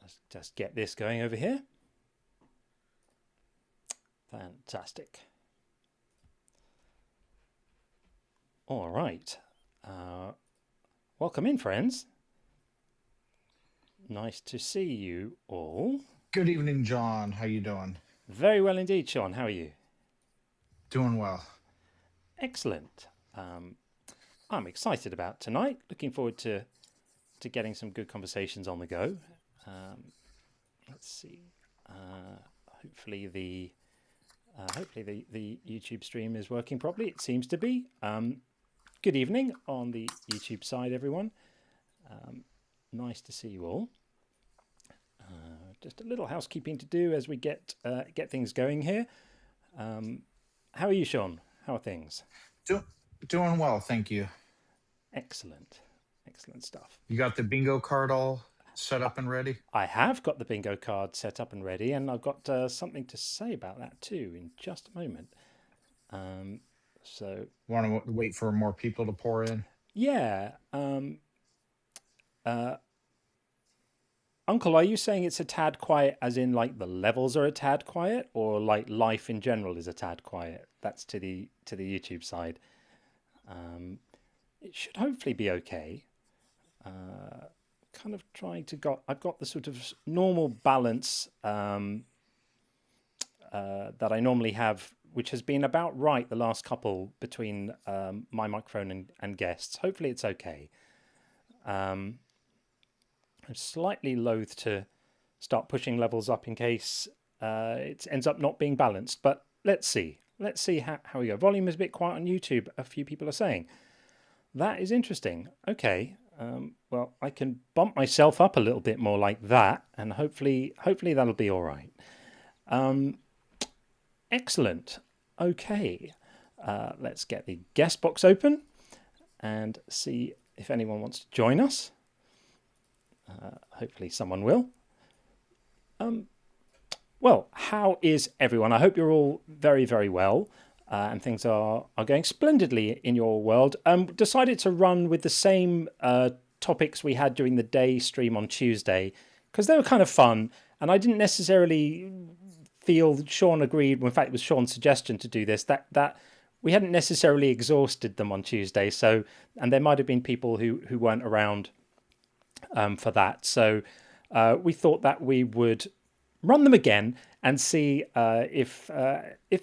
Let's just get this going over here. Fantastic. All right. Welcome in, friends. Nice to see you all. Good evening, John. How you doing? Very well indeed, Sean. How are you? Doing well. Excellent. I'm excited about tonight. Looking forward to getting some good conversations on the go. Let's see. Hopefully the YouTube stream is working properly. It seems to be. Good evening on the YouTube side, everyone. Nice to see you all. Just a little housekeeping to do as we get things going here. How are you, Sean? How are things? Doing well, thank you. Excellent stuff. You got the bingo card all set up and ready? I have got the bingo card set up and ready, and I've got something to say about that too in just a moment. So Want to wait for more people to pour in? yeah. Uncle, are you saying it's a tad quiet as in like the levels are a tad quiet, or like life in general is a tad quiet? That's to the YouTube side. It should hopefully be okay. Kind of trying to I've got the sort of normal balance that I normally have, which has been about right the last couple between my microphone and guests. Hopefully it's okay. I'm slightly loath to start pushing levels up in case it ends up not being balanced, but let's see. Let's see how we go. Volume is a bit quiet on YouTube, a few people are saying. That is interesting. Okay. Well, I can bump myself up a little bit more like that, and hopefully that'll be all right. Excellent. Okay. Let's get the guest box open and see if anyone wants to join us. Hopefully someone will. Well, how is everyone? I hope you're all very, very well. And things are going splendidly in your world. Decided to run with the same topics we had during the day stream on Tuesday because they were kind of fun, and I didn't necessarily feel that Sean agreed. Well, in fact, it was Sean's suggestion to do this. That we hadn't necessarily exhausted them on Tuesday, so and there might have been people who weren't around for that. So we thought that we would run them again and see if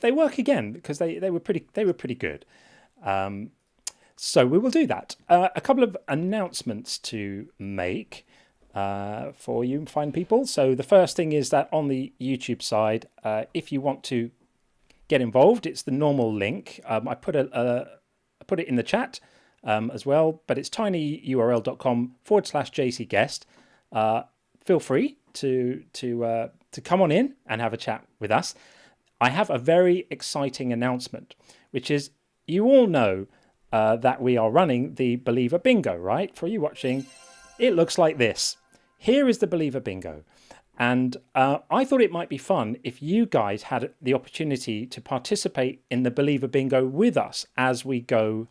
they work again, because they were pretty good. So we will do that. A couple of announcements to make for you fine people. So the first thing is that on the YouTube side, if you want to get involved, it's the normal link. I put it in the chat as well, but it's tinyurl.com/jcguest. Feel free to come on in and have a chat with us. I have a very exciting announcement, which is you all know that we are running the Believer Bingo, right? For you watching, it looks like this. Here is the Believer Bingo. And I thought it might be fun if you guys had the opportunity to participate in the Believer Bingo with us as we go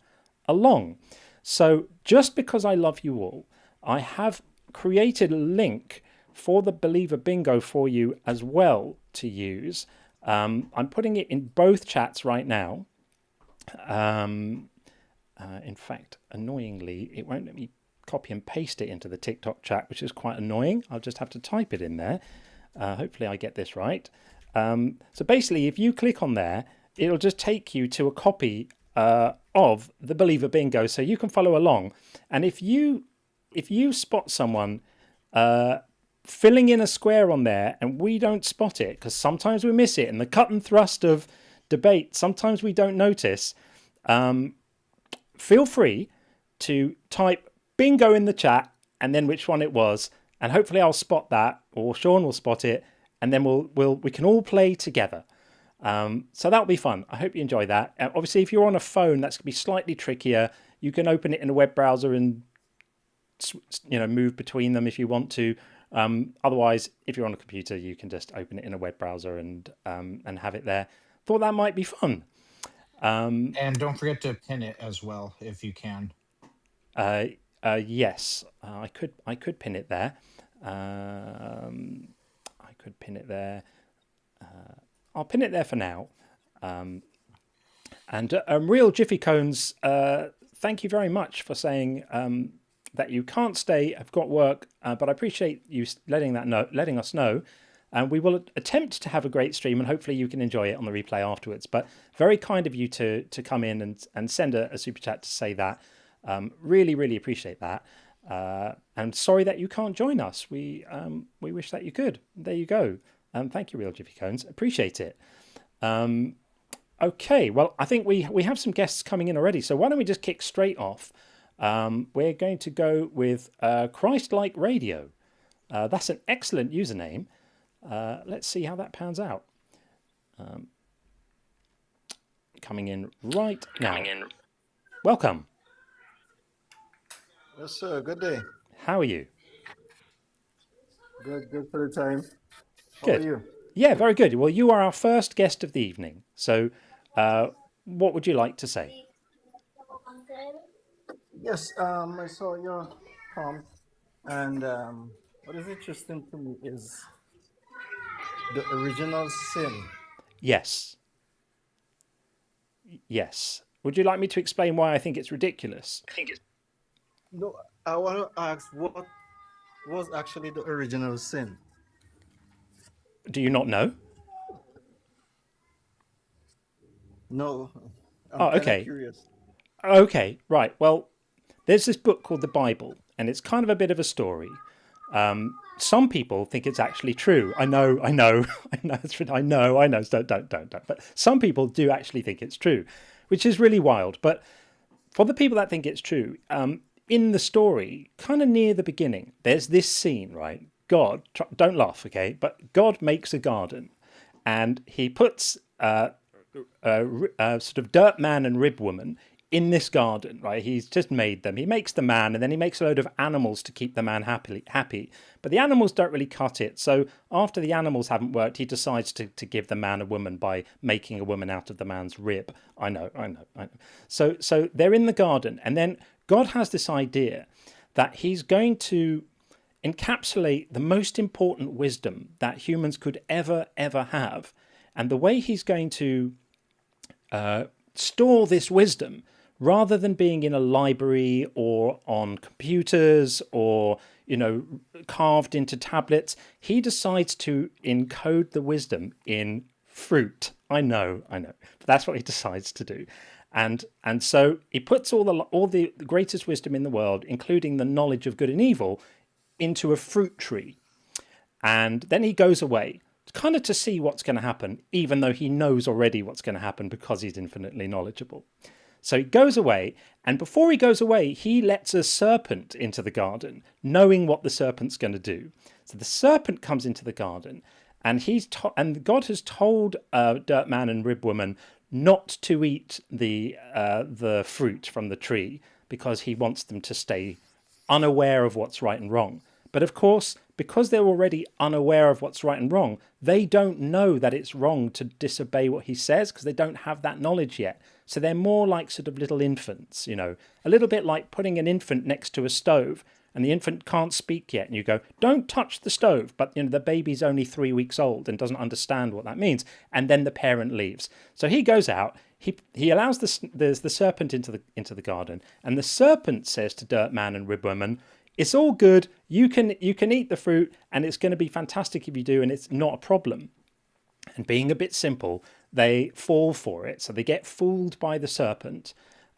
along. So just because I love you all, I have created a link for the Believer Bingo for you as well to use. I'm putting it in both chats right now. In fact, annoyingly, it won't let me copy and paste it into the TikTok chat, which is quite annoying. I'll just have to type it in there. Hopefully I get this right. So basically, if you click on there, it'll just take you to a copy of the Believer Bingo, so you can follow along. And if you spot someone filling in a square on there and we don't spot it, because sometimes we miss it in the cut and thrust of debate, sometimes we don't notice, feel free to type bingo in the chat and then which one it was, and hopefully I'll spot that, or Sean will spot it, and then we can all play together. So that'll be fun. I hope you enjoy that. Obviously, if you're on a phone, that's going to be slightly trickier. You can open it in a web browser and move between them if you want to. Otherwise, if you're on a computer, you can just open it in a web browser and have it there. Thought that might be fun. And don't forget to pin it as well if you can. Yes, I could pin it there. pin it there. I'll pin it there for now. And Real Jiffy Cones, thank you very much for saying that you can't stay. I've got work, but I appreciate you letting us know. And we will attempt to have a great stream, and hopefully you can enjoy it on the replay afterwards. But very kind of you to come in and send a super chat to say that. Really, really appreciate that. And sorry that you can't join us. We wish that you could. There you go. Thank you, Real Jiffy Cones. Appreciate it. Okay, well, I think we have some guests coming in already. So why don't we just kick straight off? We're going to go with Christ-like Radio. That's an excellent username. Let's see how that pans out. Coming in right now. Welcome. Yes, sir. Good day. How are you? Good for the time. Good. How are you? Yeah, very good. Well, you are our first guest of the evening. So what would you like to say? Yes, I saw your prompt, and what is interesting to me is the original sin. Yes. Yes. Would you like me to explain why I think it's ridiculous? No, I want to ask what was actually the original sin? Do you not know? No, I'm Oh, kind okay. of curious. Okay, right. Well, there's this book called the Bible, and it's kind of a bit of a story. Some people think it's actually true. I know. I know. Don't. But some people do actually think it's true, which is really wild. But for the people that think it's true, in the story, kind of near the beginning, there's this scene, right? God, don't laugh, okay? But God makes a garden, and he puts sort of dirt man and rib woman in this garden, right? He's just made them. He makes the man, and then he makes a load of animals to keep the man happy. But the animals don't really cut it. So after the animals haven't worked, he decides to give the man a woman by making a woman out of the man's rib. I know. So they're in the garden, and then God has this idea that he's going to encapsulate the most important wisdom that humans could ever have. And the way he's going to store this wisdom, rather than being in a library or on computers or, carved into tablets, he decides to encode the wisdom in fruit. I know. But that's what he decides to do. And so he puts all the greatest wisdom in the world, including the knowledge of good and evil, into a fruit tree. And then he goes away, kind of to see what's going to happen, even though he knows already what's going to happen because he's infinitely knowledgeable. So he goes away, and before he goes away, he lets a serpent into the garden, knowing what the serpent's going to do. So the serpent comes into the garden, and and God has told Dirt Man and Rib Woman not to eat the fruit from the tree because he wants them to stay unaware of what's right and wrong. But of course, because they're already unaware of what's right and wrong, they don't know that it's wrong to disobey what he says because they don't have that knowledge yet. So they're more like sort of little infants, a little bit like putting an infant next to a stove and the infant can't speak yet. And you go, don't touch the stove. But, the baby's only 3 weeks old and doesn't understand what that means. And then the parent leaves. So he goes out. He allows the serpent into the garden. And the serpent says to Dirt Man and Rib Woman, it's all good. You can eat the fruit, and it's going to be fantastic if you do, and it's not a problem. And being a bit simple, they fall for it. So they get fooled by the serpent,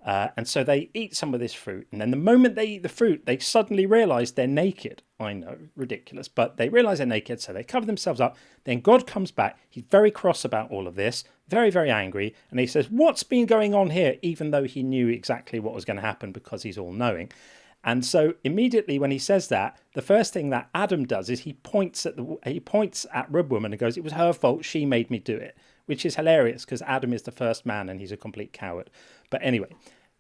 and so they eat some of this fruit. And then the moment they eat the fruit, they suddenly realize they're naked. I know, ridiculous, but they realize they're naked, so they cover themselves up. Then God comes back. He's very cross about all of this, very, very angry, and he says, what's been going on here? Even though he knew exactly what was going to happen because he's all-knowing. And so immediately when he says that, the first thing that Adam does is he points at Rib Woman and goes, it was her fault, she made me do it, which is hilarious because Adam is the first man and he's a complete coward. But anyway,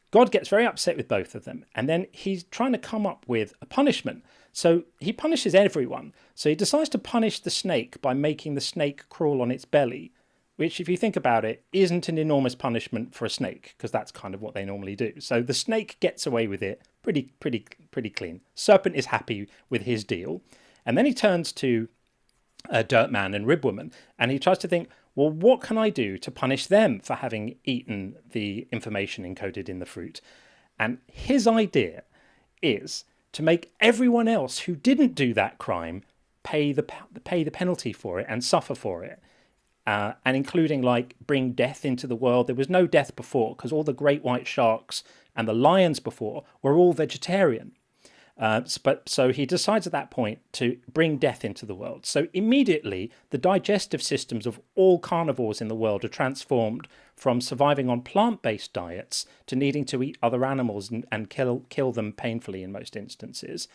God gets very upset with both of them, and then he's trying to come up with a punishment. So he punishes everyone. So he decides to punish the snake by making the snake crawl on its belly, which, if you think about it, isn't an enormous punishment for a snake, because that's kind of what they normally do. So the snake gets away with it pretty clean. Serpent is happy with his deal. And then he turns to Dirtman and Ribwoman, and he tries to think, well, what can I do to punish them for having eaten the information encoded in the fruit? And his idea is to make everyone else who didn't do that crime pay the penalty for it and suffer for it. And including like bring death into the world. There was no death before because all the great white sharks and the lions before were all vegetarian. So he decides at that point to bring death into the world. So immediately the digestive systems of all carnivores in the world are transformed from surviving on plant-based diets to needing to eat other animals and kill them painfully in most instances.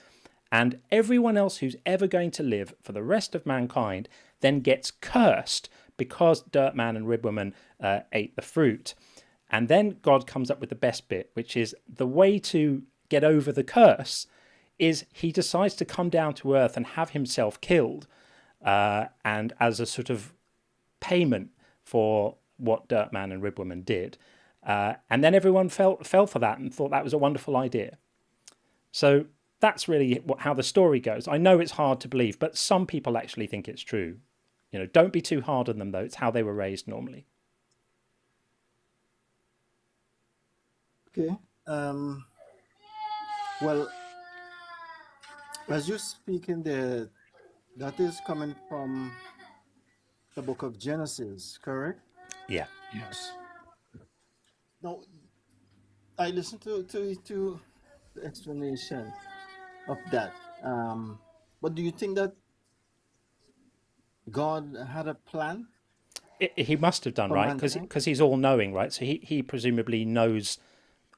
And everyone else who's ever going to live for the rest of mankind then gets cursed because Dirtman and Ribwoman ate the fruit. And then God comes up with the best bit, which is the way to get over the curse is he decides to come down to earth and have himself killed, and as a sort of payment for what Dirtman and Ribwoman did. And then everyone fell for that and thought that was a wonderful idea. So that's really how the story goes. I know it's hard to believe, but some people actually think it's true. You know, don't be too hard on them, though. It's how they were raised normally. Okay. Well, as you speak in there, that is coming from the book of Genesis, correct? Yeah. Yes. Now, I listened to the explanation of that. But do you think that God had a plan? He must have done, right? Because he's all-knowing, right? So he presumably knows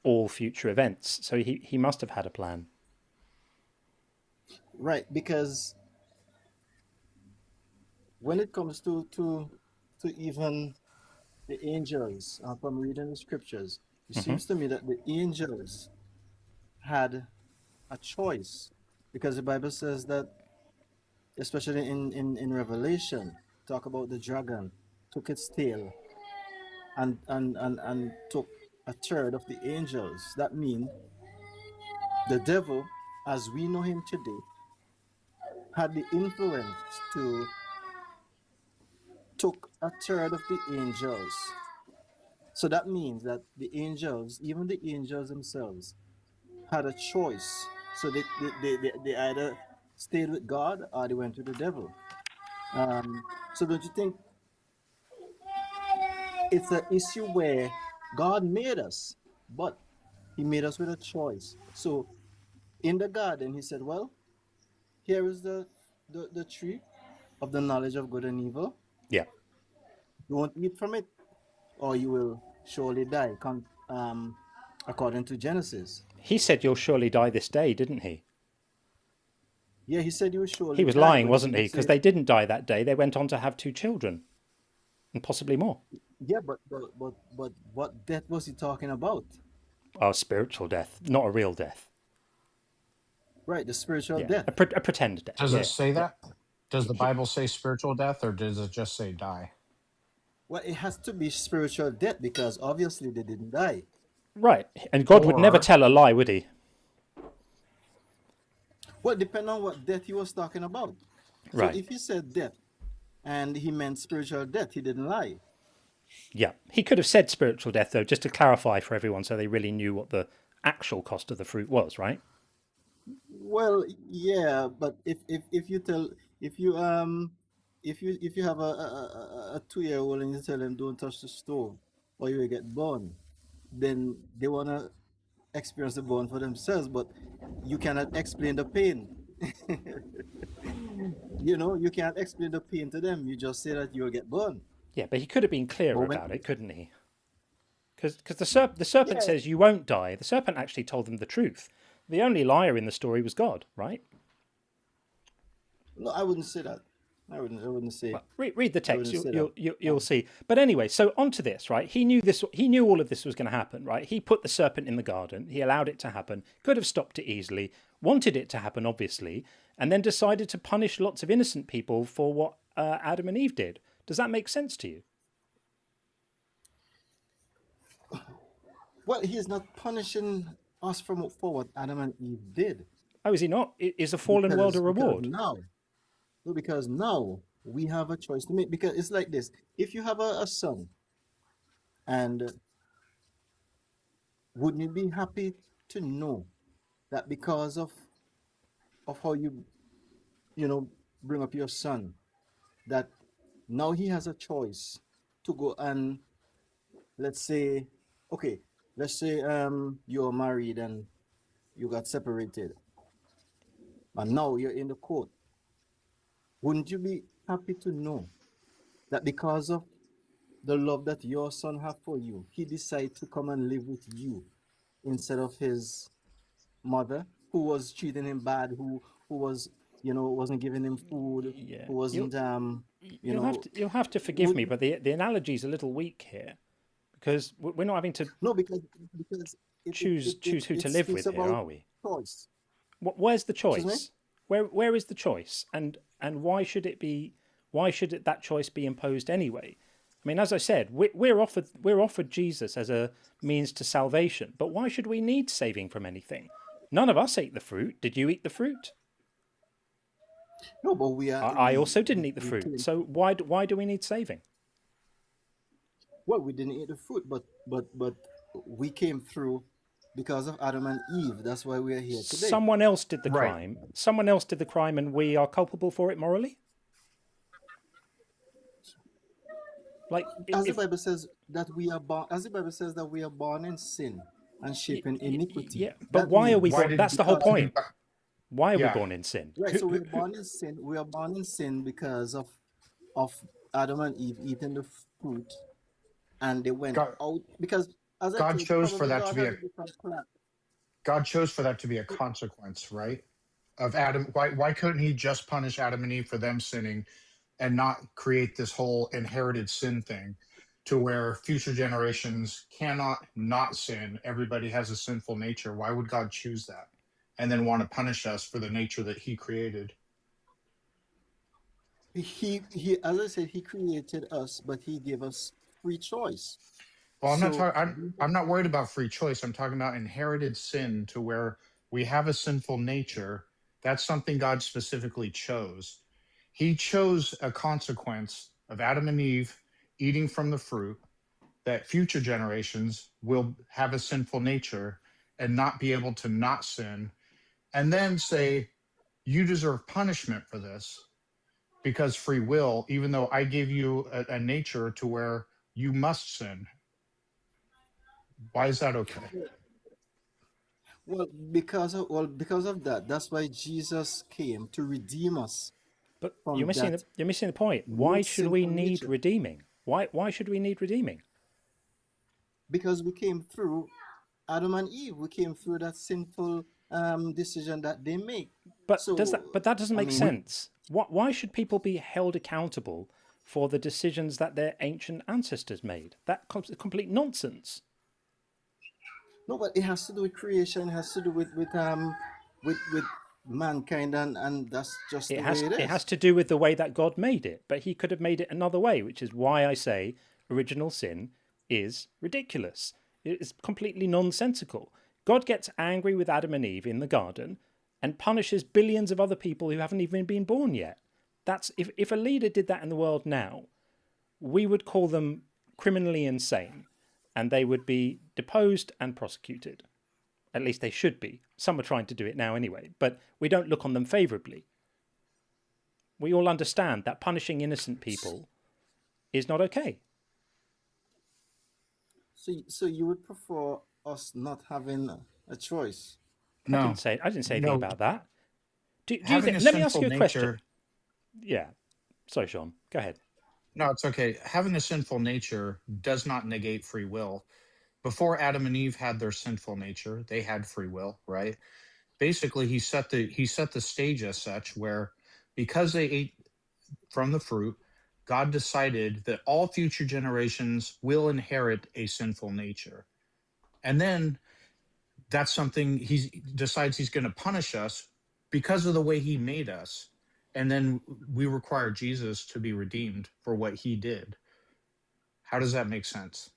all future events. So he must have had a plan. Right, because when it comes to even the angels, from reading the scriptures, it seems to me that the angels had a choice, because the Bible says that, especially in Revelation, talk about the dragon took its tail and took a third of the angels. That means the devil, as we know him today, had the influence to took a third of the angels. So that means that the angels, even the angels themselves, had a choice. So they either stayed with God or they went to the devil. So don't you think it's an issue where God made us, but he made us with a choice? So in the garden, he said, well, here is the tree of the knowledge of good and evil. Yeah. Don't eat from it, or you will surely die, according to Genesis. He said you'll surely die this day, didn't he? Yeah, he said you will surely die. He was lying, wasn't he? Because they didn't die that day. They went on to have 2 children, and possibly more. Yeah, but what death was he talking about? Oh, spiritual death, not a real death. Right, the spiritual death. A pretend death. Does it say that? Does the Bible say spiritual death, or does it just say die? Well, it has to be spiritual death because obviously they didn't die. Right, and God would never tell a lie, would he? Well, depending on what death he was talking about. Right. So if he said death and he meant spiritual death, he didn't lie. Yeah, he could have said spiritual death, though, just to clarify for everyone so they really knew what the actual cost of the fruit was, right? Well, yeah, but if you have a 2-year-old and you tell them don't touch the stove or you will get burned, then they wanna experience the burn for themselves, but you cannot explain the pain. You can't explain the pain to them. You just say that you'll get burned. Yeah, but he could have been clearer about it, couldn't he? Because the serpent says you won't die. The serpent actually told them the truth. The only liar in the story was God, right? No, I wouldn't say that. I wouldn't say. Well, read the text. You'll see. But anyway, so onto this, right? He knew this. He knew all of this was going to happen, right? He put the serpent in the garden. He allowed it to happen. Could have stopped it easily. Wanted it to happen, obviously, and then decided to punish lots of innocent people for what Adam and Eve did. Does that make sense to you? Well, he's not punishing us for what Adam and Eve did. Oh, is he not? Is a fallen world a reward? Because now we have a choice to make, because it's like this. If you have a son, and wouldn't you be happy to know that because of how you know bring up your son, that now he has a choice to go and, let's say, okay, let's say you're married and you got separated, and now you're in the court. Wouldn't you be happy to know that because of the love that your son have for you, he decided to come and live with you instead of his mother, who was treating him bad, who was, wasn't giving him food, Yeah, who wasn't you know you'll have to forgive would me, but the analogy is a little weak here because we're not having to no, because choose who it to live speaks with here, about are we? choice. Where's the Excuse me. choice? Where is the choice? And why should it be? Why should that choice be imposed anyway? I mean, as I said, we're offered Jesus as a means to salvation, but why should we need saving from anything? None of us ate the fruit. Did you eat the fruit? No, but we are I also didn't eat the we fruit. came. So why do we need saving? Well, we didn't eat the fruit, but we came through because of Adam and Eve. That's why we are here today. Someone else did the Right. crime. Someone else did the crime, and we are culpable for it morally. Like As the if Bible says that we are born, as the Bible says that we are born in sin and shaped in iniquity. yeah, but That why are we means, Why born? did That's the whole because, point. Why are we yeah. born in sin? right, so we are born in sin. We are born in sin because of Adam and Eve eating the fruit, and they went God out because, as I God told you, chose for probably that to God be has a a different plan. God chose for that to be a consequence, right? Of Adam. Why couldn't he just punish Adam and Eve for them sinning and not create this whole inherited sin thing to where future generations cannot not sin? Everybody has a sinful nature. Why would God choose that and then want to punish us for the nature that he created? As I said, he created us, but he gave us free choice. Well, I'm not So talking. I'm not worried about free choice. I'm talking about inherited sin, to where we have a sinful nature. That's something God specifically chose. He chose a consequence of Adam and Eve eating from the fruit, that future generations will have a sinful nature and not be able to not sin, and then say, you deserve punishment for this because free will, even though I gave you a nature to where you must sin. Why is that okay? because of that, that's why Jesus came to redeem us But from that you're missing the point. Why should we sinful need nature. redeeming? Why should we need redeeming? Because we came through Adam and Eve, we came through that sinful decision that they make. So, But that doesn't I make mean, sense. Why should people be held accountable for the decisions that their ancient ancestors made? That's complete nonsense. no, but it has to do with creation. It has to do with mankind, and that's just the way it It has is. to do with the way that God made it, but he could have made it another way, which is why I say original sin is ridiculous. It is completely nonsensical. God gets angry with Adam and Eve in the garden and punishes billions of other people who haven't even been born yet. That's if a leader did that in the world now, we would call them criminally insane and they would be deposed and prosecuted. At least they should be. Some are trying to do it now anyway, but we don't look on them favourably. We all understand that punishing innocent people is not okay. So you would prefer us not having a choice? No, I didn't say anything no. about that. Do you Having think? a Let me ask sinful you a question. nature. Yeah. Sorry, Sean. Go ahead. No, it's okay. Having a sinful nature does not negate free will. Before Adam and Eve had their sinful nature, they had free will, right? Basically, he set the stage as such where, because they ate from the fruit, God decided that all future generations will inherit a sinful nature. And then that's something he decides he's going to punish us because of the way he made us. And then we require Jesus to be redeemed for what he did. How does that make sense?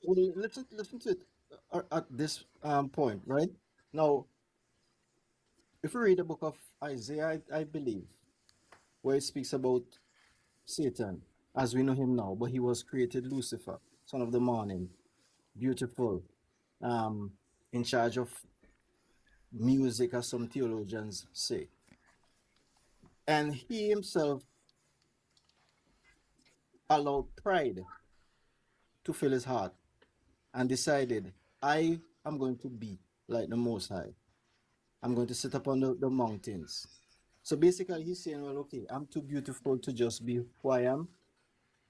Well, listen to it at this point, right? Now, if we read the book of Isaiah, I believe, where it speaks about Satan as we know him now, but he was created Lucifer, son of the morning, beautiful, um, in charge of music, as some theologians say. And he himself allowed pride to fill his heart and decided, I am going to be like the Most High. I'm going to sit up on the mountains. So basically, he's saying, well, okay, I'm too beautiful to just be who I am.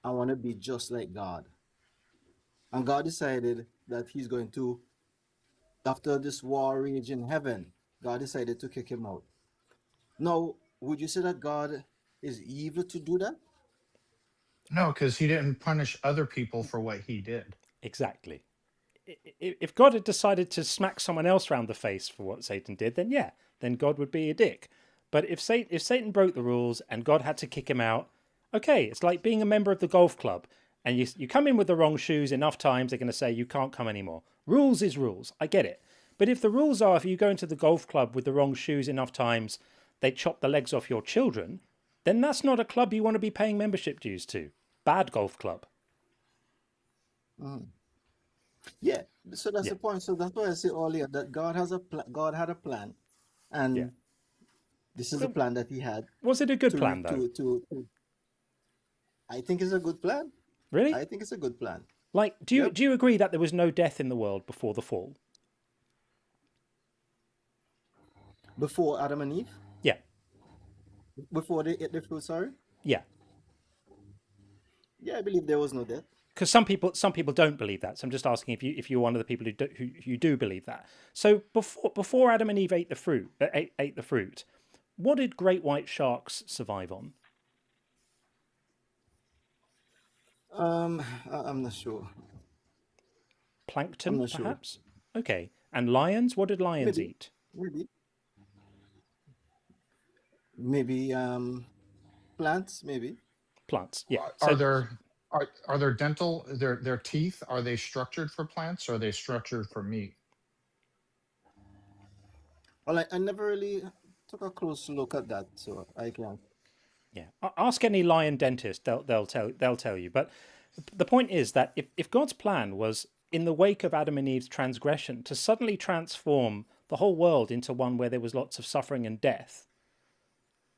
I want to be just like God. And God decided that he's going to, after this war rage in heaven, God decided to kick him out. Now, would you say that God is evil to do that? No, because he didn't punish other people for what he did. Exactly. If God had decided to smack someone else round the face for what Satan did, then yeah, then God would be a dick. But if Satan broke the rules and God had to kick him out, okay, it's like being a member of the golf club and you come in with the wrong shoes enough times, they're going to say you can't come anymore. Rules is rules. I get it. But if the rules are if you go into the golf club with the wrong shoes enough times, they chop the legs off your children, then that's not a club you want to be paying membership dues to. Bad golf club. Mm. Yeah, so that's Yeah. the point. So that's why I say earlier that God had a plan, Yeah. and this is the plan that he had Was it a good to plan though? I think it's a good plan. Really? I think it's a good plan. Like, do you agree that there was no death in the world before the fall? Before Adam and Eve, Yeah. before they ate the fruit. Sorry. Yeah. Yeah, I believe there was no death. Because some people don't believe that. So I'm just asking if you're one of the people who do believe that. So before Adam and Eve ate the fruit, what did great white sharks survive on? I'm not sure. I'm Plankton, not sure. perhaps. Okay. And lions? What did lions Maybe, eat? maybe, maybe. Plants, maybe. Plants. Yeah. Are So there are there dental their teeth, are they structured for plants or are they structured for meat? Well, I never really took a close look at that, so I can't. yeah, ask any lion dentist. They'll tell you. But the point is that if God's plan was in the wake of Adam and Eve's transgression to suddenly transform the whole world into one where there was lots of suffering and death,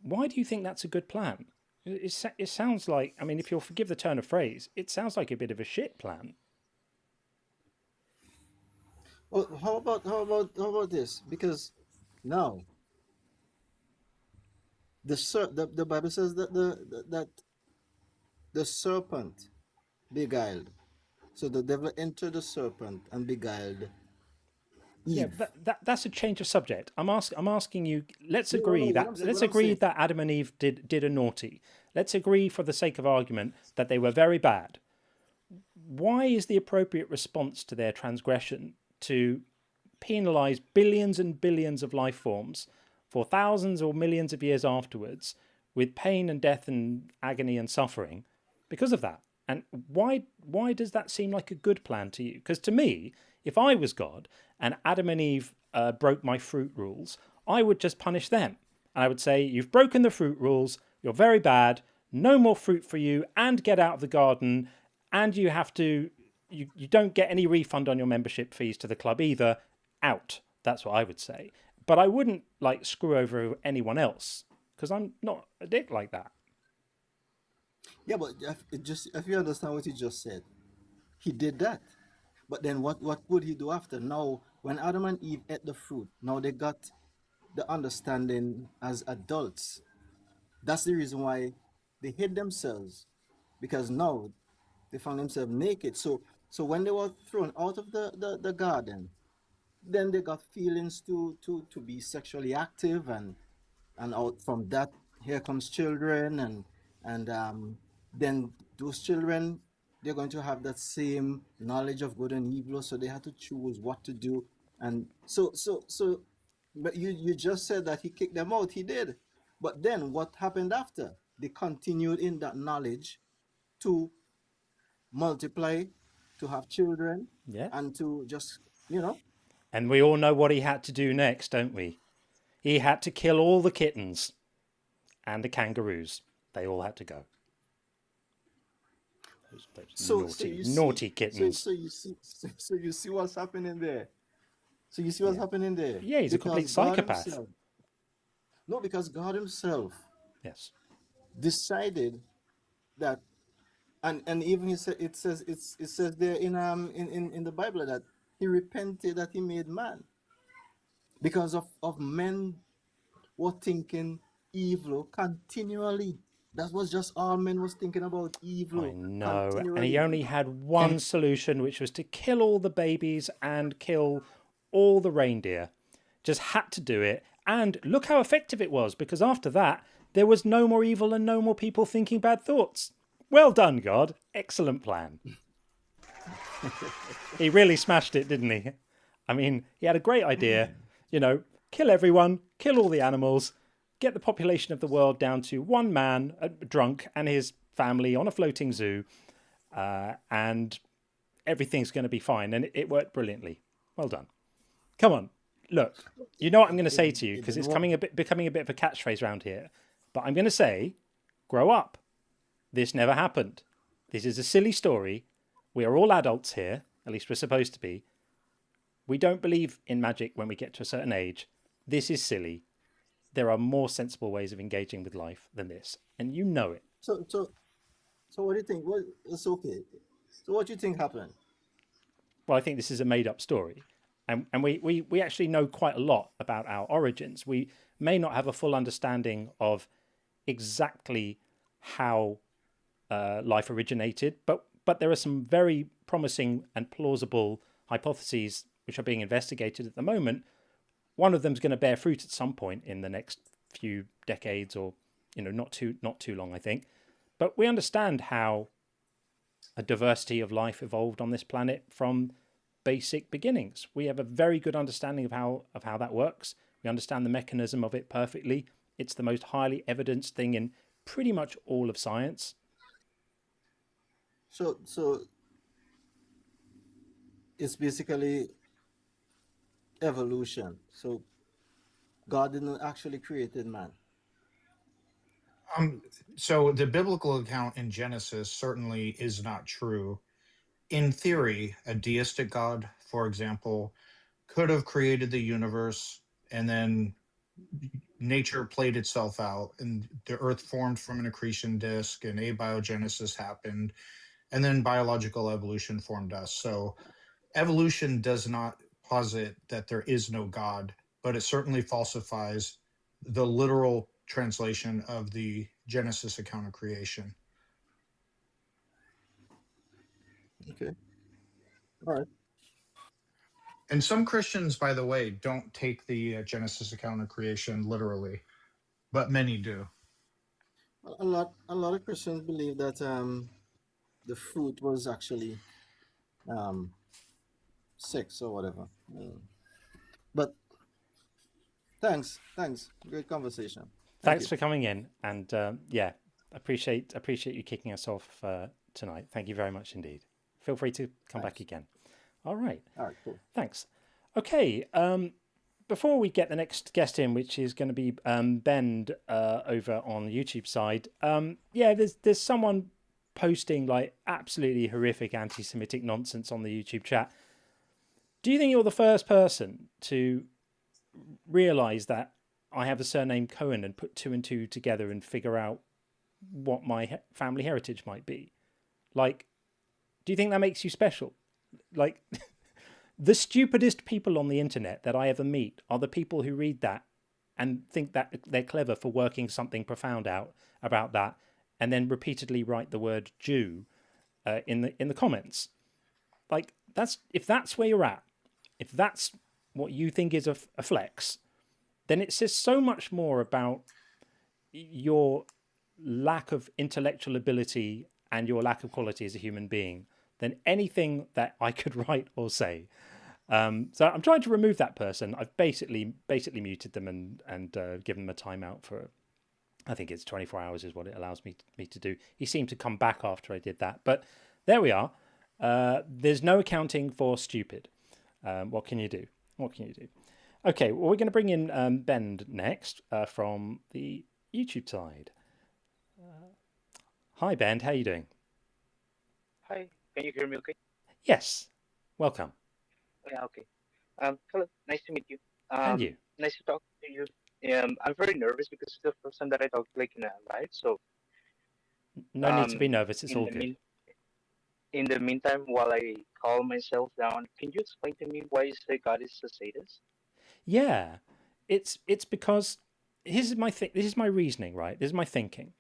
why do you think that's a good plan? It sounds like, I mean, if you'll forgive the turn of phrase, it sounds like a bit of a shit plan. Well, how about this? Because now the Bible says that the serpent beguiled. So the devil entered the serpent and beguiled Yeah, Eve. that's a change of subject. I'm asking you. Let's No, no, agree what that I'm saying, let's what I'm agree saying. that Adam and Eve did a naughty. Let's agree, for the sake of argument, that they were very bad. Why is the appropriate response to their transgression to penalize billions and billions of life forms for thousands or millions of years afterwards with pain and death and agony and suffering because of that? And why does that seem like a good plan to you? Because to me, if I was God and Adam and Eve broke my fruit rules, I would just punish them. And I would say, you've broken the fruit rules, you're very bad, no more fruit for you, and get out of the garden, and you have to, you don't get any refund on your membership fees to the club either, out. That's what I would say. But I wouldn't like screw over anyone else because I'm not a dick like that. Yeah, but if you understand what he just said, he did that. But then what would he do after? Now, when Adam and Eve ate the fruit, now they got the understanding as adults. That's the reason why they hid themselves, because now they found themselves naked. So when they were thrown out of the garden, then they got feelings to be sexually active, and out from that, here comes children, and then those children, they're going to have that same knowledge of good and evil, so they have to choose what to do. And so but you just said that he kicked them out. He did. But then what happened after? They continued in that knowledge to multiply, to have children, Yeah. and to just, you know. And we all know what he had to do next, don't we? He had to kill all the kittens and the kangaroos. They all had to go. Those naughty kittens. So you see what's happening there. So you see what's happening there. Yeah, he's a complete psychopath. Because God Himself Yes. decided that, and even it says there in the Bible that He repented that He made man because of men were thinking evil continually. That was just all men was thinking about evil. I know. Continually. And he only had one solution, which was to kill all the babies and kill all the reindeer. Just had to do it. And look how effective it was, because after that, there was no more evil and no more people thinking bad thoughts. Well done, God. Excellent plan. He really smashed it, didn't he? I mean, he had a great idea. You know, kill everyone, kill all the animals, get the population of the world down to one man, drunk, and his family on a floating zoo, and everything's going to be fine. And it worked brilliantly. Well done. Come on, look. You know what I'm going to say to you, because it's becoming a bit of a catchphrase around here. But I'm going to say, grow up. This never happened. This is a silly story. We are all adults here. At least we're supposed to be. We don't believe in magic when we get to a certain age. This is silly. There are more sensible ways of engaging with life than this, and you know it. So what do you think? Well, it's okay. So what do you think happened? Well, I think this is a made-up story, and we actually know quite a lot about our origins. We may not have a full understanding of exactly how life originated, but there are some very promising and plausible hypotheses which are being investigated at the moment. One of them is going to bear fruit at some point in the next few decades, or not too long, I think. But we understand how a diversity of life evolved on this planet from basic beginnings. We have a very good understanding of how that works. We understand the mechanism of it perfectly. It's the most highly evidenced thing in pretty much all of science. So it's basically evolution. So God didn't actually created man. So the biblical account in Genesis certainly is not true. In theory, a deistic God, for example, could have created the universe, and then nature played itself out, and the earth formed from an accretion disk, and abiogenesis happened, and then biological evolution formed us. So evolution does not posit that there is no God, but it certainly falsifies the literal translation of the Genesis account of creation. Okay. All right. And some Christians, by the way, don't take the Genesis account of creation literally, but many do. A lot of Christians believe that the fruit was actually sex or whatever. But thanks. Great conversation. Thanks for coming in, and appreciate you kicking us off tonight. Thank you very much indeed. Feel free to come back again. All right, cool. Thanks. Okay, before we get the next guest in, which is going to be Ben over on the YouTube side, there's someone posting like absolutely horrific anti-Semitic nonsense on the YouTube chat. Do you think you're the first person to realise that I have the surname Cohen and put two and two together and figure out what my family heritage might be? Like, do you think that makes you special? Like, the stupidest people on the internet that I ever meet are the people who read that and think that they're clever for working something profound out about that, and then repeatedly write the word Jew in the comments. Like, if that's where you're at, if that's what you think is a flex, then it says so much more about your lack of intellectual ability and your lack of quality as a human being than anything that I could write or say. So I'm trying to remove that person. I've basically muted them and given them a timeout for, I think it's 24 hours is what it allows me to do. He seemed to come back after I did that. But there we are. There's no accounting for stupid. What can you do? Okay, well, we're going to bring in Ben next from the YouTube side. Hi, Ben. How are you doing? Hi, can you hear me okay? Yes. Welcome. Yeah, okay. Hello, nice to meet you. And you. Nice to talk to you. I'm very nervous because it's the first time that I talk like in a live. So, No need to be um, nervous. It's in all the good. mean in the meantime, while I calm myself down, can you explain to me why is the God is a sadist? Yeah. It's because this is my reasoning, right? This is my thinking.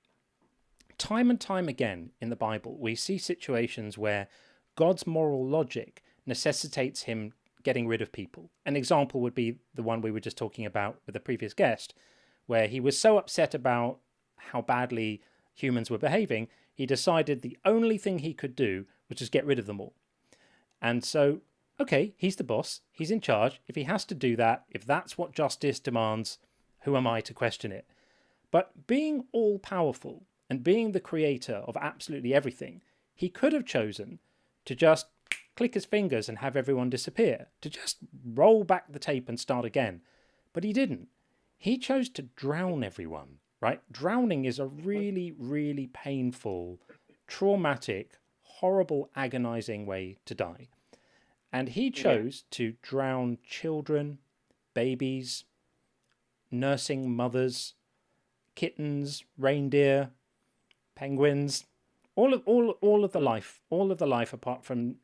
Time and time again in the Bible, we see situations where God's moral logic necessitates him getting rid of people. An example would be the one we were just talking about with the previous guest, where he was so upset about how badly humans were behaving, he decided the only thing he could do was just get rid of them all. And so, okay, he's the boss, he's in charge. If he has to do that, if that's what justice demands, who am I to question it? But being all powerful and being the creator of absolutely everything, he could have chosen to just click his fingers and have everyone disappear, to just roll back the tape and start again. But he didn't. He chose to drown everyone, right? Drowning is a really, really painful, traumatic, horrible, agonizing way to die. And he Yeah, chose to drown children, babies, nursing mothers, kittens, reindeer, penguins, all of the life apart from,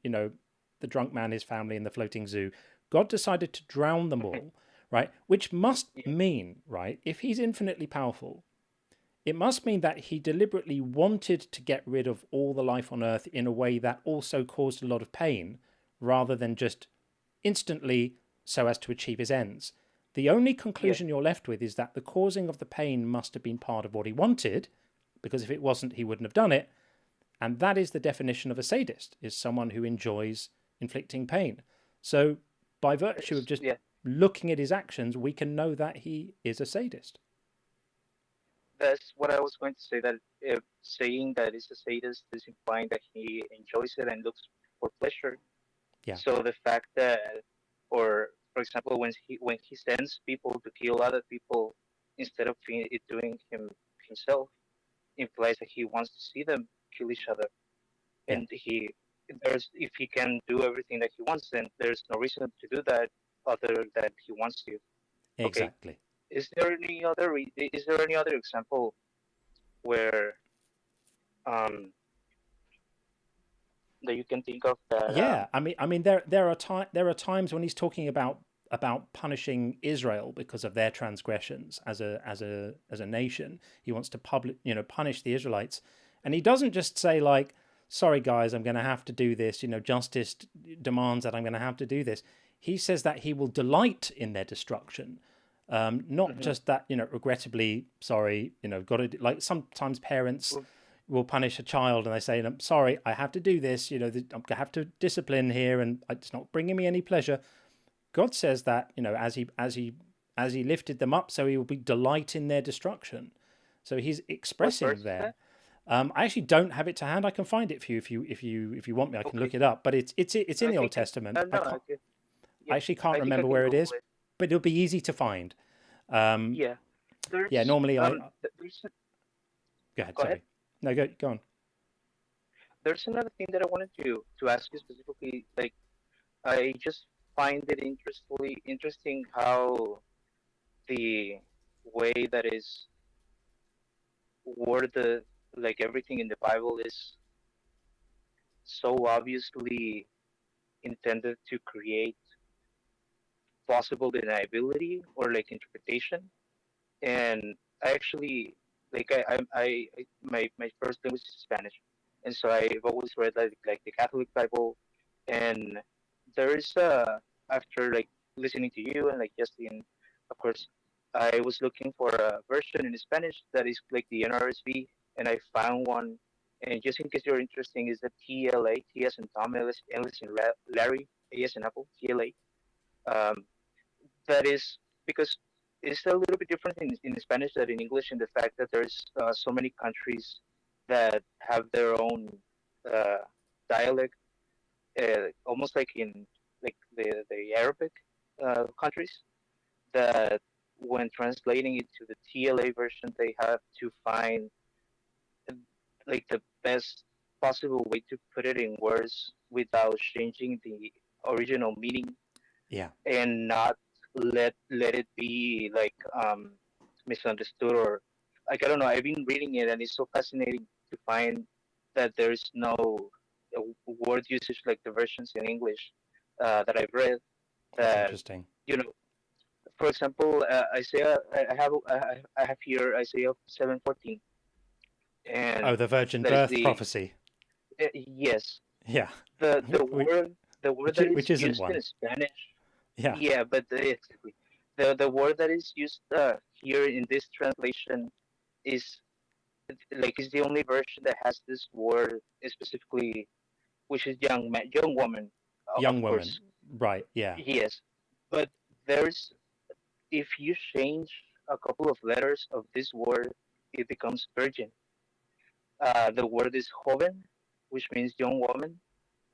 the drunk man, his family, and the floating zoo. God decided to drown them all, right? Which must yeah, mean, right, if he's infinitely powerful, it must mean that he deliberately wanted to get rid of all the life on Earth in a way that also caused a lot of pain, rather than just instantly so as to achieve his ends. The only yeah. conclusion you're left with is that the causing of the pain must have been part of what he wanted, because if it wasn't, he wouldn't have done it. And that is the definition of a sadist, is someone who enjoys inflicting pain. So by virtue of just Yeah. looking at his actions, we can know that he is a sadist. That's what I was going to say. That if saying that it's a sadist is implying that he enjoys it and looks for pleasure. Yeah. So the fact that, or for example, when he sends people to kill other people instead of it doing himself, implies that he wants to see them kill each other, Yeah. and there's if he can do everything that he wants, then there's no reason to do that other than he wants to. Okay, Exactly. is there any other example where um that you can think of that Yeah, I mean, there are times when he's talking about punishing Israel because of their transgressions as a nation. He wants to punish the Israelites, and he doesn't just say like, "Sorry guys, I'm going to have to do this." Justice demands that I'm going to have to do this. He says that he will delight in their destruction. Not mhm. just that, regrettably, sorry, got to, like sometimes parents Well, will punish a child and they say, I'm sorry, I have to do this, I'm going to have to discipline here and it's not bringing me any pleasure. God says that, as he lifted them up, so he will be delight in their destruction. So he's what expressing verse is there. that? I actually don't have it to hand. I can find it for you if you want me. I can Okay, look it up. But it's in I the Old think Testament. no, I can, I yeah, actually can't I think I remember can where it Google is, it. but it'll be easy to find. Um, Yeah, yeah, there's normally there's go ahead. go ahead. Sorry, no, go on. There's another thing that I wanted to ask you specifically. Like, I just find it interesting how the way that is worded, like everything in the Bible is so obviously intended to create plausible deniability or like interpretation. And I actually like my first language is Spanish, and so I've always read like the Catholic Bible, and there is after like listening to you and like Justin, of course, I was looking for a version in Spanish that is like the NRSV, and I found one. And just in case you're interested, is the TLA, T as in Tom, L as in Larry, A as in Apple, TLA. Um, that is because it's a little bit different in Spanish than in English in the fact that there's so many countries that have their own uh, dialect, almost like in like the Arabic countries. that when translating it to the TLA version, they have to find like the best possible way to put it in words without changing the original meaning, Yeah. and not let it be like misunderstood, or like, I don't know. I've been reading it and it's so fascinating to find that there's no word usage like the versions in English that I've read. That's That, interesting. you know, for example, Isaiah. I have here Isaiah 7:14, Oh, and the virgin that is birth the prophecy. yes, Yeah. the We, word that which is isn't used one. in Spanish. Yeah. Yeah, but exactly. The word that is used here in this translation is like is the only version that has this word specifically, which is young woman, of Young woman. course. Right. Yeah. Yes, but there's if you change a couple of letters of this word, it becomes virgin. The word is joven, which means young woman,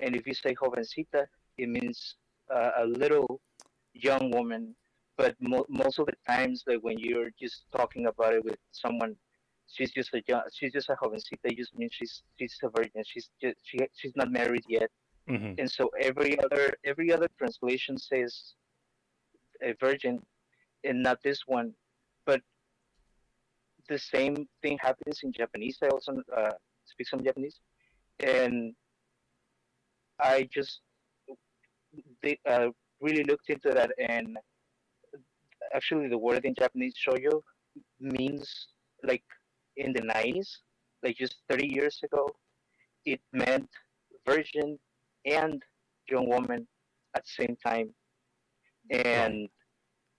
and if you say jovencita, it means a little young woman. But most of the times, like when you're just talking about it with someone, she's just a jovencita. It just means she's a virgin. She's not married yet. Hmm. And so every other translation says a virgin, and not this one. But the same thing happens in Japanese. I also speak some Japanese, and I just they, really looked into that, and actually the word in Japanese shoyo means, like, in the 90s, like just 30 years ago, it meant virgin and young woman at the same time. Right. And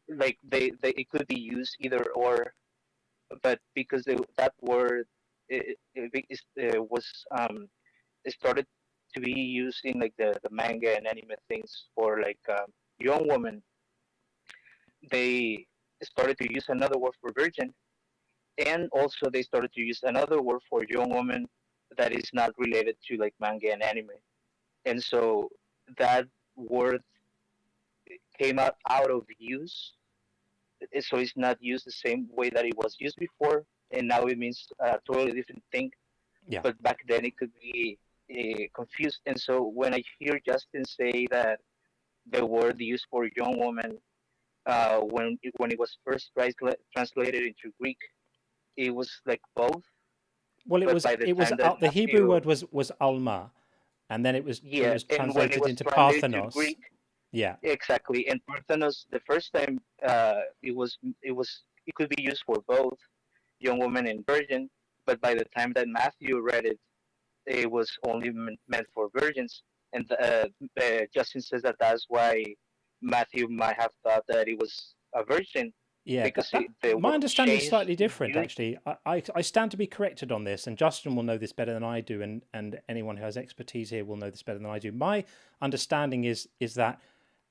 like they it could be used either or, but because that word was it started to be used in like the manga and anime things for like young woman, they started to use another word for virgin, and also they started to use another word for young woman that is not related to like manga and anime. And so that word came out of use, so it's not used the same way that it was used before, and now it means a totally different thing. Yeah. But back then it could be confused. And so when I hear Justin say that the word used for young woman, when it was first translated into Greek, it was like both. Well, But by the it was time that the Hebrew Matthew, word was alma, and then it yeah, was and when it translated was into translated to Parthenos. Greek, Yeah. exactly. And Parthenos, the first time, it could be used for both young woman and virgin. But by the time that Matthew read it, it was only meant for virgins. And Justin says that that's why Matthew might have thought that it was a virgin, Yeah, because the my word understanding is changed slightly different, beauty. actually. I stand to be corrected on this, and Justin will know this better than I do, and anyone who has expertise here will know this better than I do. My understanding is that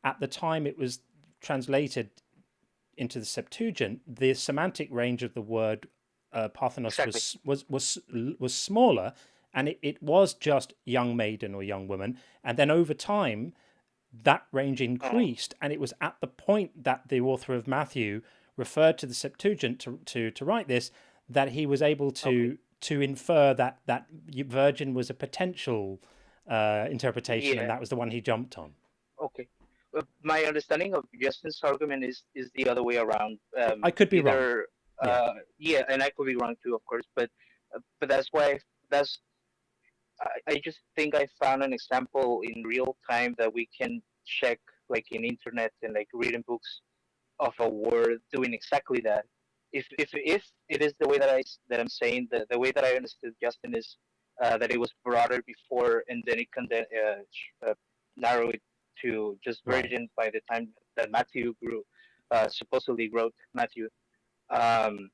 at the time it was translated into the Septuagint, the semantic range of the word Parthenos Exactly. was smaller, and it was just young maiden or young woman, and then over time that range Uh, increased, and it was at the point that the author of Matthew referred to the Septuagint to write this that he was able okay. to infer that virgin was a potential interpretation, and Yeah. that was the one he jumped on. Okay. My understanding of Justin's argument is the other way around. I could be wrong. Either, Yeah. yeah, and I could be wrong too, of course. But that's why that's I just think I found an example in real time that we can check, like in internet and like reading books, of a word doing exactly that. If it is the way that I'm saying, the way that I understood Justin is that it was broader before, and then it can narrow it to just Right. virgin by the time that Matthew supposedly wrote Matthew. Um,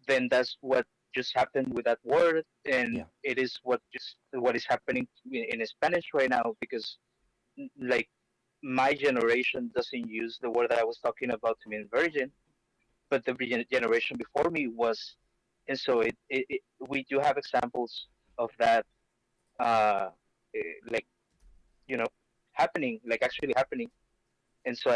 then that's what just happened with that word, and Yeah. it is what is happening in Spanish right now, because like my generation doesn't use the word that I was talking about to mean virgin, but the generation before me was, and so we do have examples of that, like, you know, happening, like actually happening. And so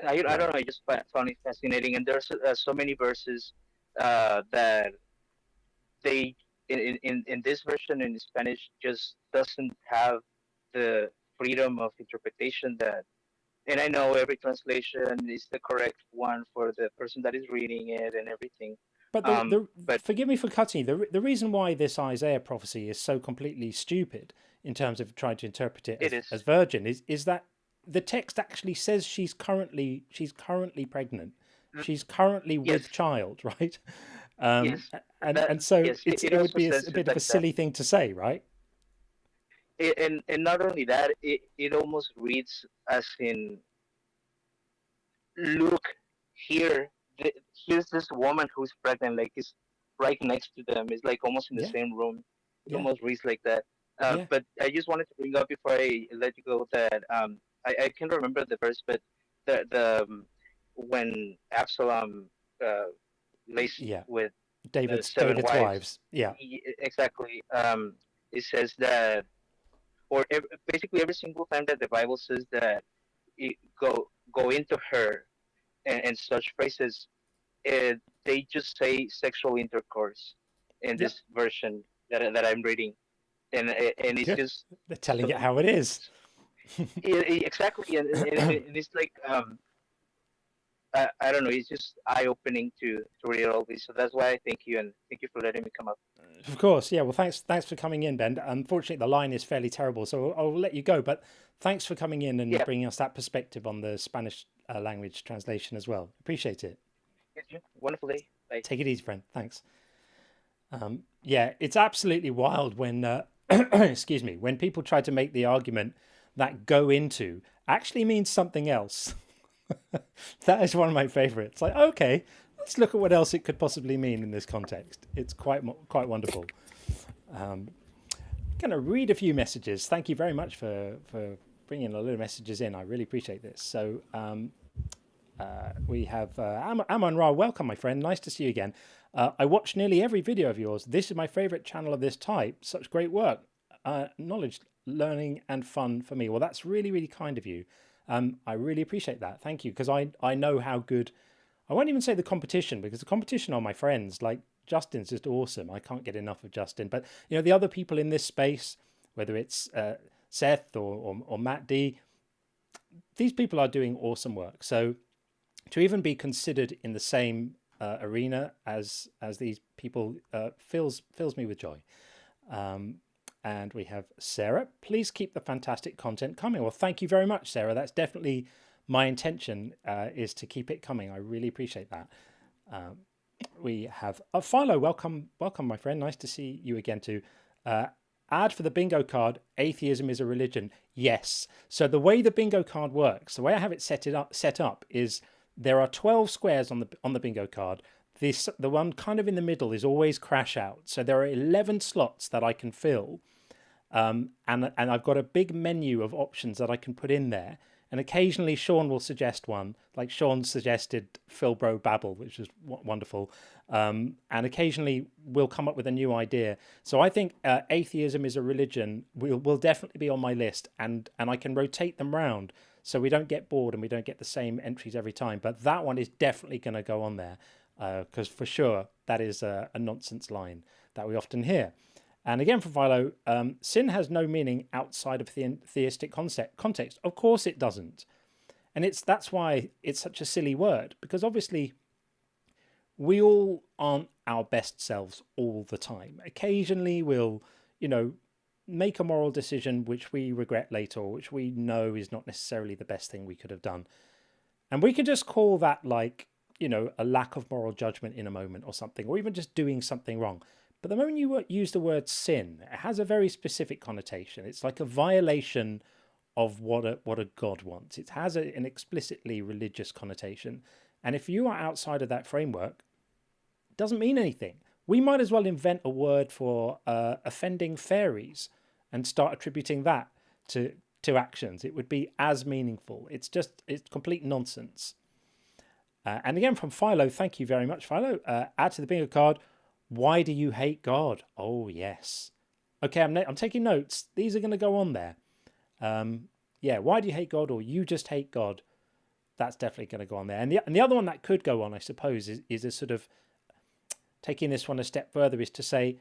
I don't Right. know. I just found it fascinating, and there's so many verses that they in this version in Spanish just doesn't have the freedom of interpretation that. And I know every translation is the correct one for the person that is reading it and everything. But But forgive me for cutting you. The reason why this Isaiah prophecy is so completely stupid in terms of trying to interpret it it is as virgin is that the text actually says she's currently pregnant. mm, She's currently yes, with child, right? Um, yes. and That so yes, it it would also be says a it bit of a like that. silly thing to say, right? And not only that, it almost reads as in, look here, here's this woman who's pregnant, like it's right next to them. It's like almost in the Yeah, same room. It yeah, almost reads like that. yeah, But I just wanted to bring up before I let you go that I can't remember the verse, but the when Absalom uh, lays yeah. with the seven David's wives, wives. Yeah, exactly. It says that, or basically every single time that the Bible says that go into her and such phrases, uh, they just say sexual intercourse in yep. this version that I'm reading, and it's Good. just They're telling so it how it is. exactly, and it's like I don't know, it's just eye opening to read all this. So that's why I thank you and thank you for letting me come up. Of course, yeah. Well, thanks for coming in, Ben. Unfortunately, the line is fairly terrible, so I'll let you go. But thanks for coming in and Yeah, bringing us that perspective on the Spanish language translation as well. Appreciate it. thank you. Wonderful day. Bye. Take it easy, friend. Thanks. Yeah, it's absolutely wild when, excuse me, when people try to make the argument that "go into" actually means something else. That is one of my favorites. Like, okay, let's look at what else it could possibly mean in this context. It's quite wonderful. Going to read a few messages. Thank you very much for bringing a lot of messages in. I really appreciate this. So we have Amon Ra. Welcome, my friend. Nice to see you again. I watch nearly every video of yours. This is my favorite channel of this type. Such great work, knowledge, learning, and fun for me. Well, that's really kind of you. I really appreciate that. Thank you, because I know how good. I won't even say the competition, because the competition are my friends. Like Justin's just awesome. I can't get enough of Justin. But the other people in this space, whether it's Seth or Matt D, these people are doing awesome work. So to even be considered in the same arena as these people fills me with joy. And we have Sarah. Please keep the fantastic content coming. Well, thank you very much, Sarah. That's definitely my intention, is to keep it coming. I really appreciate that. We have Philo. Welcome, my friend. Nice to see you again too. Ad for the bingo card. Atheism is a religion. Yes. So the way the bingo card works, the way I have it set up is there are 12 squares on the bingo card. The one kind of in the middle is always crash out. So there are 11 slots that I can fill. And I've got a big menu of options that I can put in there. And occasionally Sean will suggest one, like Sean suggested Philbro Babble, which is wonderful. And occasionally we'll come up with a new idea. So I think atheism is a religion will definitely be on my list, and I can rotate them round so we don't get bored and we don't get the same entries every time. But that one is definitely going to go on there, because for sure that is a nonsense line that we often hear. And again, for Philo, sin has no meaning outside of theistic context. Of course it doesn't. And that's why it's such a silly word, because obviously we all aren't our best selves all the time. Occasionally we'll, make a moral decision which we regret later, or which we know is not necessarily the best thing we could have done. And we can just call that a lack of moral judgment in a moment or something, or even just doing something wrong. But the moment you use the word sin, it has a very specific connotation. It's like a violation of what a God wants. It has an explicitly religious connotation. And if you are outside of that framework, it doesn't mean anything. We might as well invent a word for offending fairies and start attributing that to actions. It would be as meaningful. It's complete nonsense. And again, from Philo, thank you very much, Philo. Add to the bingo card. Why do you hate God? Oh, yes. Okay, I'm taking notes. These are going to go on there. Why do you hate God, or you just hate God? that's definitely going to go on there. And the other one that could go on, I suppose, is a sort of taking this one a step further, is to say,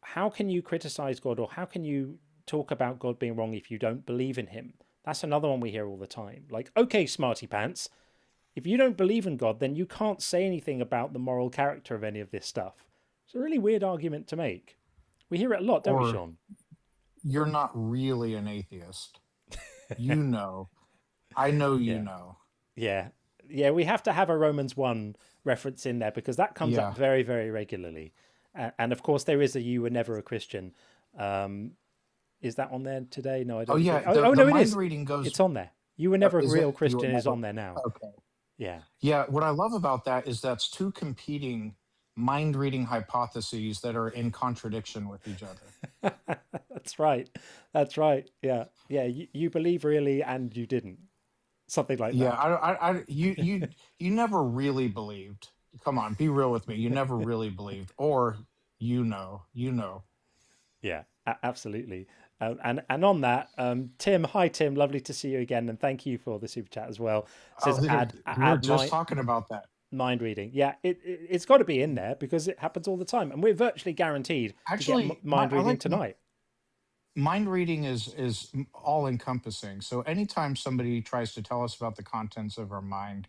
how can you criticize God, or how can you talk about God being wrong if you don't believe in him? That's another one we hear all the time. Like, okay, smarty pants, if you don't believe in God, then you can't say anything about the moral character of any of this stuff. It's a really weird argument to make. We hear it a lot, don't we, Or Sean? you're not really an atheist. You know. I know you Yeah. know. Yeah, we have to have a Romans 1 reference in there, because that comes Yeah. up very, very regularly. And of course, there is a "you were never a Christian." Is that on there today? No, I don't. Oh yeah. think. The No, it mind is. reading goes. It's on there. "You were never a Is real it? You were Christian" is never. on there now. Okay. Yeah. Yeah. What I love about that is that's two competing mind reading hypotheses that are in contradiction with each other. That's right. That's right. Yeah. Yeah. You believe really, and you didn't. Something like Yeah. that. You never really believed. Come on, be real with me. You never really believed, or you know. Yeah, absolutely. And on that, Tim, hi Tim, lovely to see you again, and thank you for the super chat as well. Says We were add just talking about that. mind reading. Yeah, it's got to be in there because it happens all the time, and we're virtually guaranteed Actually, to get mind reading tonight. Mind reading is all encompassing. So anytime somebody tries to tell us about the contents of our mind,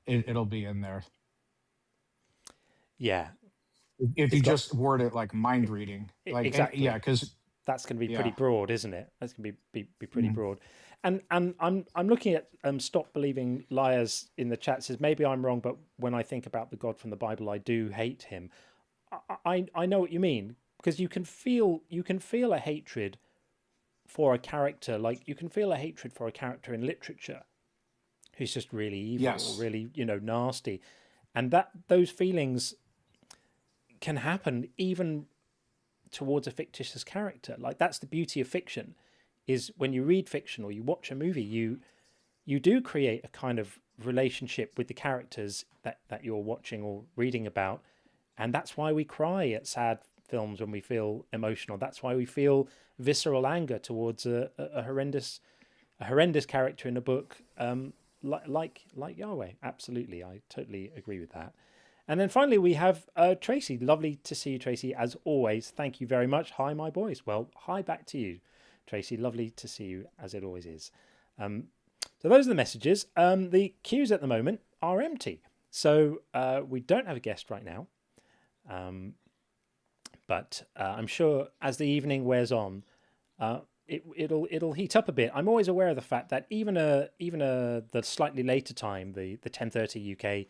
it'll be in there. Yeah, If you just word it like mind reading, like exactly. yeah, because that's going to be pretty broad, isn't it? That's going to be pretty broad. And I'm looking at Stop Believing Liars in the chat. Says, maybe I'm wrong, but when I think about the God from the Bible, I do hate him. I know what you mean, because you can feel a hatred for a character, like you can feel a hatred for a character in literature who's just really evil, Yes. or really, nasty, and that those feelings can happen even towards a fictitious character. Like, that's the beauty of fiction, is when you read fiction or you watch a movie, you do create a kind of relationship with the characters that you're watching or reading about. And that's why we cry at sad films when we feel emotional. That's why we feel visceral anger towards a horrendous character in a book, like Yahweh. Absolutely, I totally agree with that. And then finally we have Tracy. Lovely to see you, Tracy, as always. Thank you very much. Hi, my boys. Well, hi back to you, Tracy. Lovely to see you, as it always is. So those are the messages. The queues at the moment are empty, so we don't have a guest right now. But I'm sure as the evening wears on, it'll heat up a bit. I'm always aware of the fact that even the slightly later time, the 10:30 UK,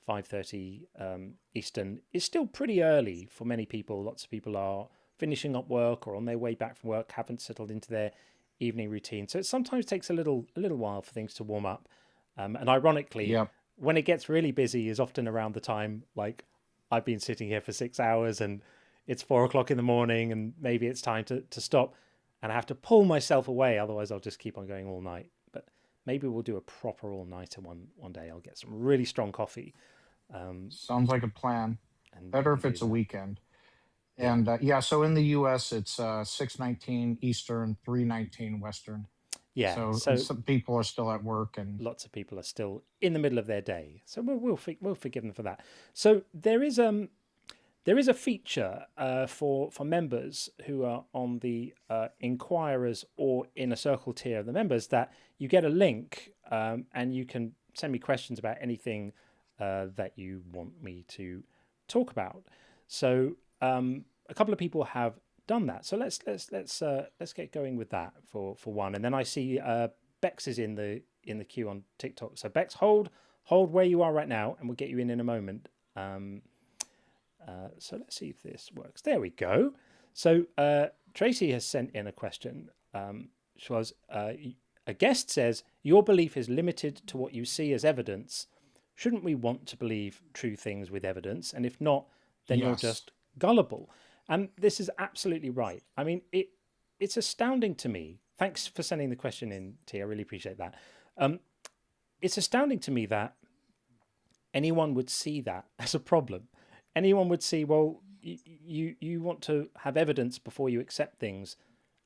5:30 Eastern, is still pretty early for many people. Lots of people are finishing up work or on their way back from work, haven't settled into their evening routine. So it sometimes takes a little while for things to warm up. And ironically, when it gets really busy is often around the time, like, I've been sitting here for 6 hours and it's 4:00 in the morning and maybe it's time to stop, and I have to pull myself away. Otherwise I'll just keep on going all night. But maybe we'll do a proper all-nighter one day. I'll get some really strong coffee. Sounds like a plan. Better if it's a weekend. And so in the US it's 6:19 Eastern, 3:19 Western. Yeah, so some people are still at work, and lots of people are still in the middle of their day. So we'll forgive them for that. So there is a feature for members who are on the Inquirers or Inner Circle tier of the members, that you get a link and you can send me questions about anything that you want me to talk about. So a couple of people have done that. So let's get going with that for one. And then I see Bex is in the queue on TikTok. So Bex, hold where you are right now, and we'll get you in a moment. So let's see if this works. There we go. So Tracy has sent in a question. Which was a guest says, your belief is limited to what you see as evidence. Shouldn't we want to believe true things with evidence? And if not, then you're just gullible. And this is absolutely right. I mean, it's astounding to me. Thanks for sending the question in, T. I really appreciate that. It's astounding to me that anyone would see that as a problem. Anyone would see, well, you want to have evidence before you accept things,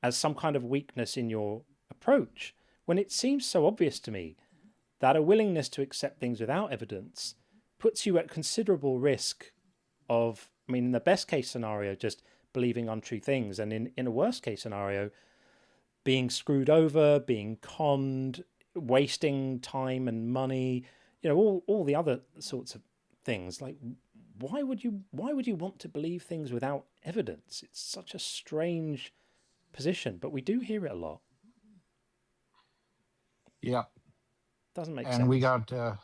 as some kind of weakness in your approach, when it seems so obvious to me that a willingness to accept things without evidence puts you at considerable risk of, I mean, in the best case scenario, just believing untrue things, and in a worst case scenario, being screwed over, being conned, wasting time and money, all the other sorts of things. Like, why would you want to believe things without evidence? It's such a strange position, but we do hear it a lot. Yeah. Doesn't make And sense. we got a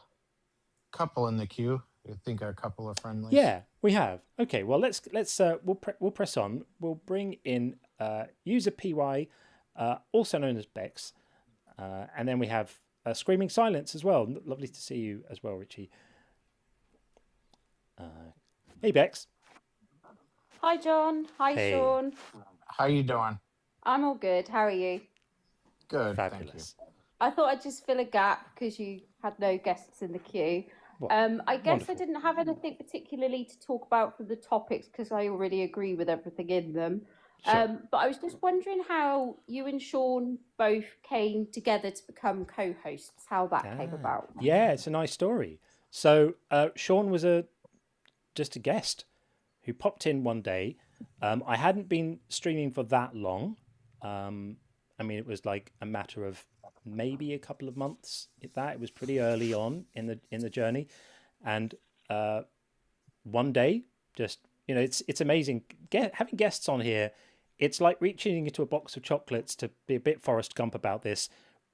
couple in the queue. I think a couple of friendlies. Yeah, we have. Okay, well, let's we'll press on. We'll bring in user PY, also known as Bex, and then we have Screaming Silence as well. Lovely to see you as well, Richie. Hey, Bex. Hi, John. Hi, Hey. Sean. How you doing? I'm all good. How are you? Good. Fabulous. Thank you. I thought I'd just fill a gap because you had no guests in the queue. Well, I guess wonderful. I didn't have anything particularly to talk about for the topics because I already agree with everything in them. Sure. But I was just wondering how you and Sean both came together to become co-hosts, how that came about. Yeah, it's a nice story. So Sean was just a guest who popped in one day. I hadn't been streaming for that long. I mean, it was like a matter of maybe a couple of months. It was pretty early on in the journey, and one day, just it's amazing having guests on here. It's like reaching into a box of chocolates, to be a bit Forrest Gump about this.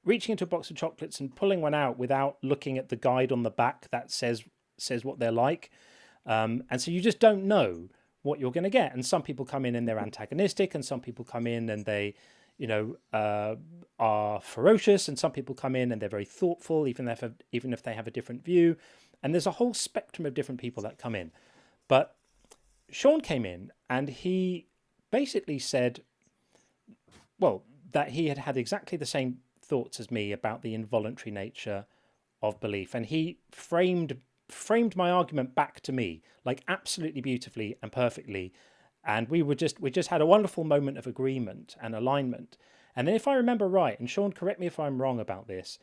Reaching into a box of chocolates and pulling one out without looking at the guide on the back that says what they're like, and so you just don't know what you're going to get. And some people come in and they're antagonistic, and some people come in and they are ferocious, and some people come in and they're very thoughtful, even if they have a different view. And there's a whole spectrum of different people that come in. But Sean came in and he basically said, well, that he had exactly the same thoughts as me about the involuntary nature of belief, and he framed my argument back to me, like, absolutely beautifully and perfectly. And we just had a wonderful moment of agreement and alignment. And then, if I remember right, and Sean, correct me if I'm wrong about this,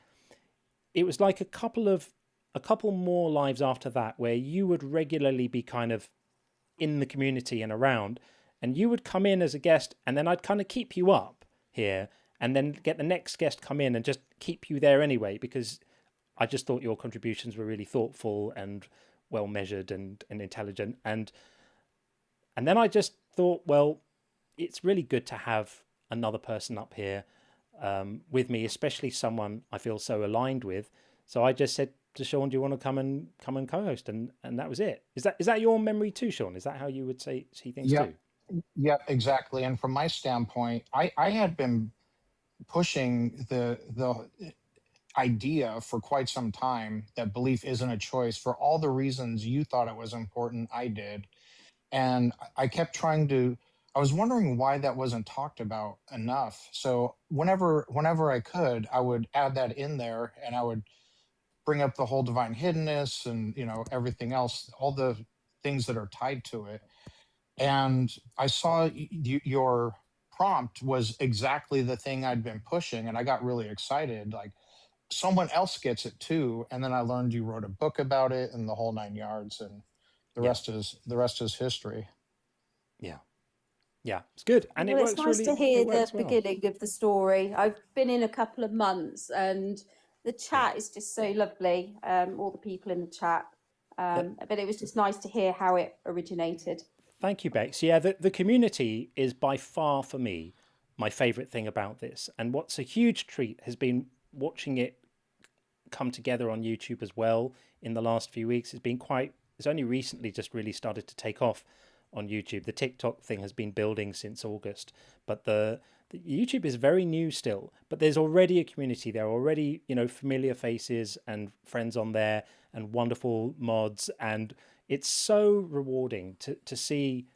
it was like a couple more lives after that where you would regularly be kind of in the community and around, and you would come in as a guest, and then I'd kind of keep you up here, and then get the next guest come in and just keep you there anyway, because I just thought your contributions were really thoughtful and well measured and intelligent. And then I just thought, well, it's really good to have another person up here with me, especially someone I feel so aligned with. So I just said to Sean, do you want to come and co-host? And that was it. Is that your memory too, Sean? Is that how you would see things too? Yeah, exactly. And from my standpoint, I had been pushing the idea for quite some time that belief isn't a choice. For all the reasons you thought it was important, I did. And I kept I was wondering why that wasn't talked about enough. So whenever I could, I would add that in there, and I would bring up the whole divine hiddenness and, everything else, all the things that are tied to it. And I saw your prompt was exactly the thing I'd been pushing, and I got really excited. Like, someone else gets it too. And then I learned you wrote a book about it and the whole 9 yards, and the rest is history. Yeah, it's good. And Well, it works it's nice really, to hear it the works well. beginning of the story. I've been in a couple of months, and the chat is just so lovely. All the people in the chat, but it was just nice to hear how it originated. Thank you, Bex. Yeah, the community is by far, for me, my favourite thing about this. And what's a huge treat has been watching it come together on YouTube as well in the last few weeks. It's only recently just really started to take off on YouTube. The TikTok thing has been building since August, but the YouTube is very new still. But there's already a community. There are already, familiar faces and friends on there and wonderful mods, and it's so rewarding to see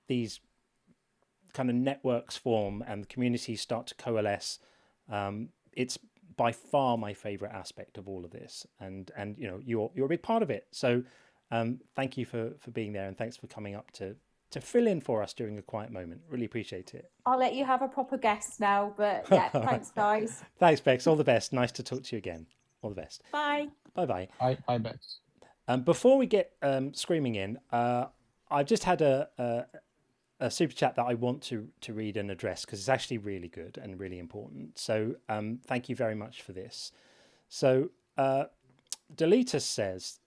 these kind of networks form and communities start to coalesce. It's by far my favorite aspect of all of this, and you're a big part of it. So thank you for being there, and thanks for coming up to fill in for us during a quiet moment. Really appreciate it. I'll let you have a proper guest now, but yeah, thanks guys. Thanks, Bex. All the best. Nice to talk to you again. All the best. Bye. Bye-bye. I bet. Before we get screaming in, I've just had a super chat that I want to read and address because it's actually really good and really important. So thank you very much for this. So Deletus says,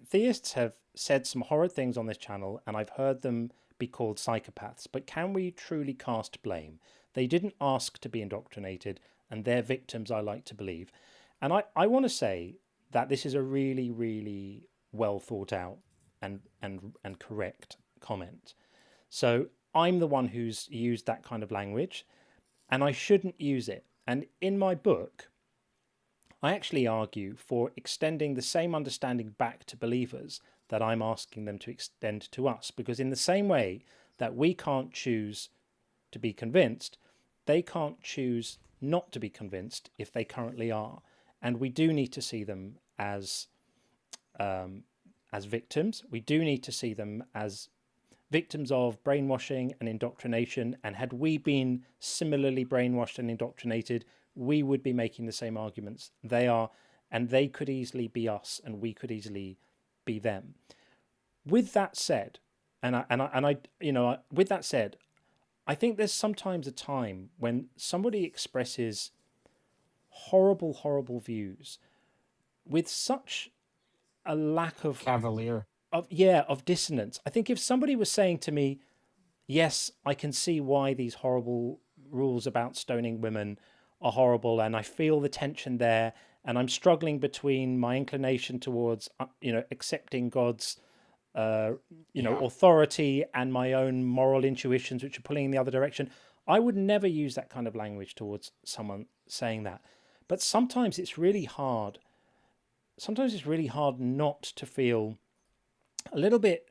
theists have said some horrid things on this channel and I've heard them be called psychopaths, but can we truly cast blame? They didn't ask to be indoctrinated and they're victims, I like to believe. And I want to say that this is a really, really well thought out and correct comment. So I'm the one who's used that kind of language and I shouldn't use it. And in my book, I actually argue for extending the same understanding back to believers that I'm asking them to extend to us. Because in the same way that we can't choose to be convinced, they can't choose not to be convinced if they currently are. And we do need to see them as victims. We do need to see them as victims of brainwashing and indoctrination. And had we been similarly brainwashed and indoctrinated, we would be making the same arguments they are, and they could easily be us, and we could easily be them. With that said, with that said, I think there's sometimes a time when somebody expresses horrible, horrible views with such a lack of Cavalier. of dissonance. I think if somebody was saying to me, yes, I can see why these horrible rules about stoning women are horrible, and I feel the tension there, and I'm struggling between my inclination towards accepting God's authority and my own moral intuitions which are pulling in the other direction, I would never use that kind of language towards someone saying that. But sometimes it's really hard not to feel a little bit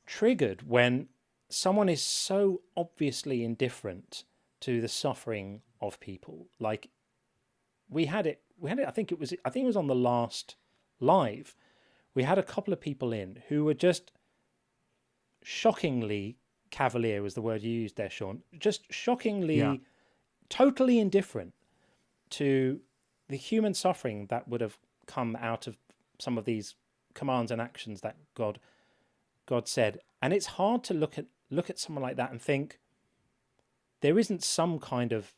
triggered when someone is so obviously indifferent to the suffering of people. Like we had it I think it was on the last live. We had a couple of people in who were just shockingly cavalier, was the word you used there, Sean, just shockingly totally indifferent to the human suffering that would have come out of some of these commands and actions that God said. And it's hard to look at someone like that and think there isn't some kind of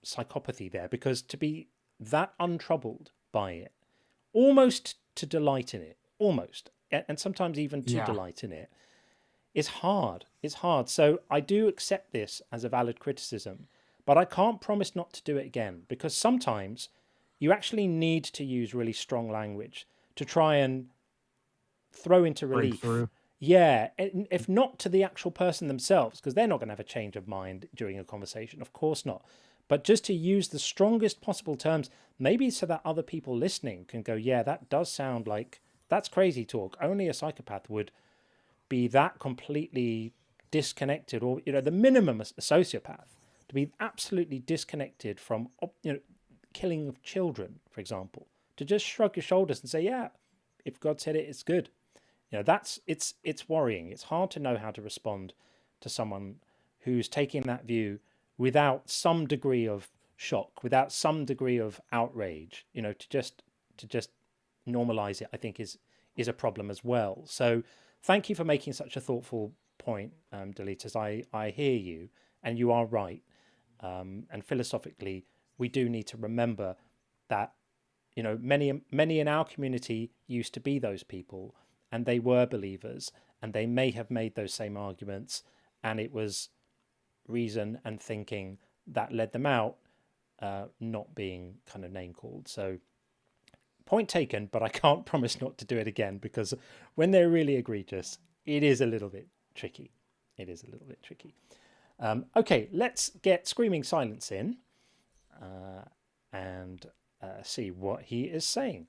psychopathy there, because to be that untroubled by it, almost to delight in it, and sometimes even to delight in it, is hard. It's hard. So I do accept this as a valid criticism, but I can't promise not to do it again, because sometimes you actually need to use really strong language to try and throw into relief. Yeah, if not to the actual person themselves, because they're not going to have a change of mind during a conversation, of course not. But just to use the strongest possible terms, maybe so that other people listening can go, yeah, that does sound like, that's crazy talk. Only a psychopath would be that completely disconnected, or, the minimum a sociopath, to be absolutely disconnected from, killing of children, for example, to just shrug your shoulders and say, yeah, if God said it, it's good. It's worrying. It's hard to know how to respond to someone who's taking that view without some degree of shock, without some degree of outrage. To just normalize it, I think is a problem as well. So thank you for making such a thoughtful point, Deletus. I hear you, and you are right. And philosophically, we do need to remember that many in our community used to be those people, and they were believers, and they may have made those same arguments, and it was reason and thinking that led them out, not being kind of name called. So point taken, but I can't promise not to do it again, because when they're really egregious, it is a little bit tricky. Okay, let's get Screaming Silence in and see what he is saying.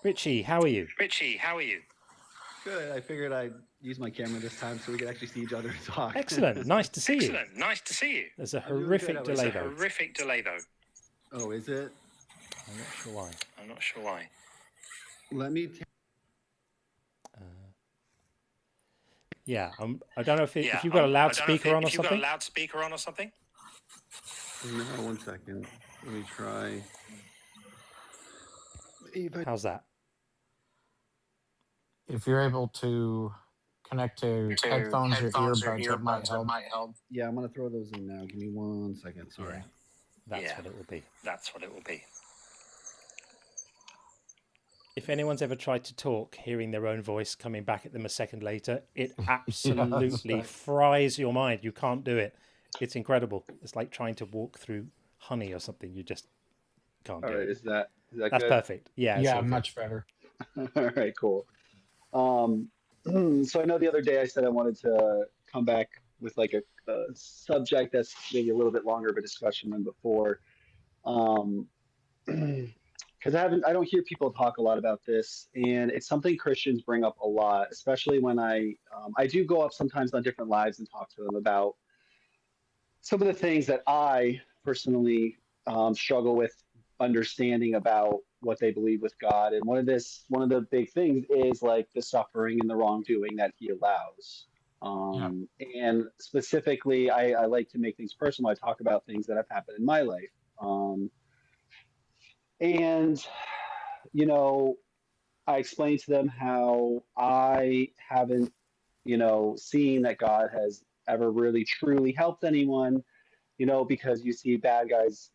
Richie, how are you? Good. I figured I'd use my camera this time so we could actually see each other and talk. Excellent. Nice to see you. There's a horrific delay though. Oh, is it? I'm not sure why. Let me. Yeah, I don't know if you've got a loudspeaker on or something. No, 1 second. Let me try. How's that? If you're able to connect to headphones or earbuds, it might help. Yeah, I'm gonna throw those in now. Give me 1 second. Sorry. That's what it will be. If anyone's ever tried to talk, hearing their own voice coming back at them a second later, it absolutely fries your mind. You can't do it. It's incredible. It's like trying to walk through honey or something. You just can't do it. Is that That's good? perfect. Yeah. Yeah, much better. All right, cool. So I know the other day I said I wanted to come back with like a subject that's maybe a little bit longer of a discussion than before. Because I don't hear people talk a lot about this, and it's something Christians bring up a lot, especially when I do go up sometimes on different lives and talk to them about some of the things that I personally struggle with understanding about what they believe with God. And one of the big things is like the suffering and the wrongdoing that He allows. And specifically, I like to make things personal. I talk about things that have happened in my life. And, you know, I explain to them how I haven't, seen that God has ever really truly helped anyone, because you see bad guys,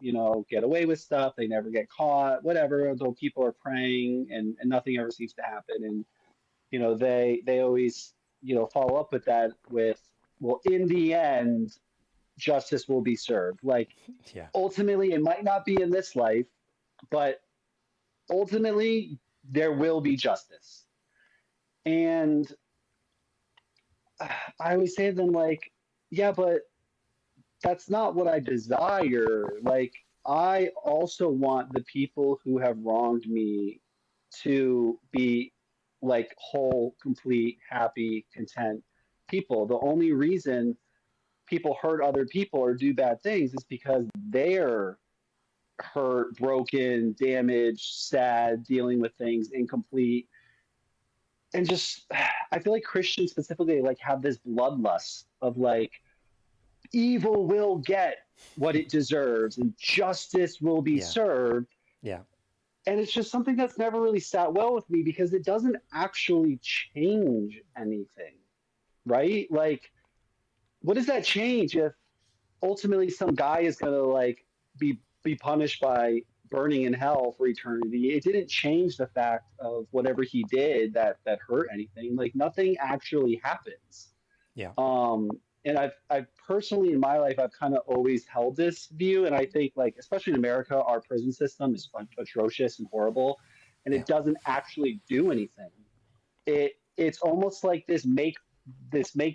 get away with stuff. They never get caught, whatever, though people are praying and nothing ever seems to happen. And, they always, follow up with that with, well, in the end, justice will be served. Like, Yeah. ultimately, it might not be in this life, but ultimately there will be justice. And I always say to them, like, yeah, but that's not what I desire. Like, I also want the people who have wronged me to be like whole, complete, happy, content people. The only reason people hurt other people or do bad things is because they're hurt, broken, damaged, sad, dealing with things, incomplete. And just, I feel like Christians specifically like have this bloodlust of like, evil will get what it deserves and justice will be served. Yeah. And it's just something that's never really sat well with me because it doesn't actually change anything, right? Like, what does that change if ultimately some guy is going to like be punished by burning in hell for eternity? It didn't change the fact of whatever he did that hurt anything. Like, nothing actually happens. Yeah. And I've personally in my life, I've kind of always held this view. And I think, like, especially in America, our prison system is atrocious and horrible, and it doesn't actually do anything. It's almost like this make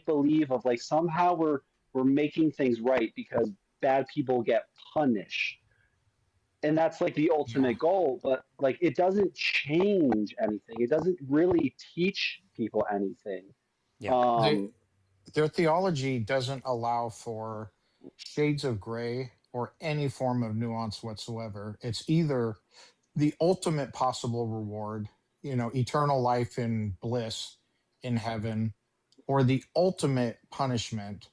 believe of like somehow we're making things right because bad people get punished. And that's like the ultimate goal, but like it doesn't change anything. It doesn't really teach people anything. Yeah. Their theology doesn't allow for shades of gray or any form of nuance whatsoever. It's either the ultimate possible reward, eternal life in bliss in heaven, or the ultimate punishment,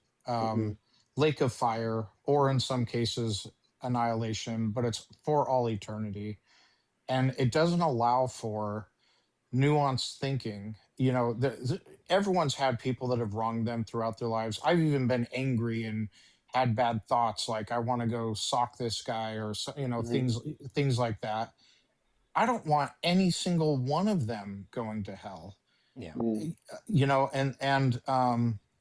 lake of fire, or in some cases, annihilation, but it's for all eternity. And it doesn't allow for nuanced thinking. Everyone's had people that have wronged them throughout their lives. I've even been angry and had bad thoughts, like I want to go sock this guy, or things like that. I don't want any single one of them going to hell. Yeah. And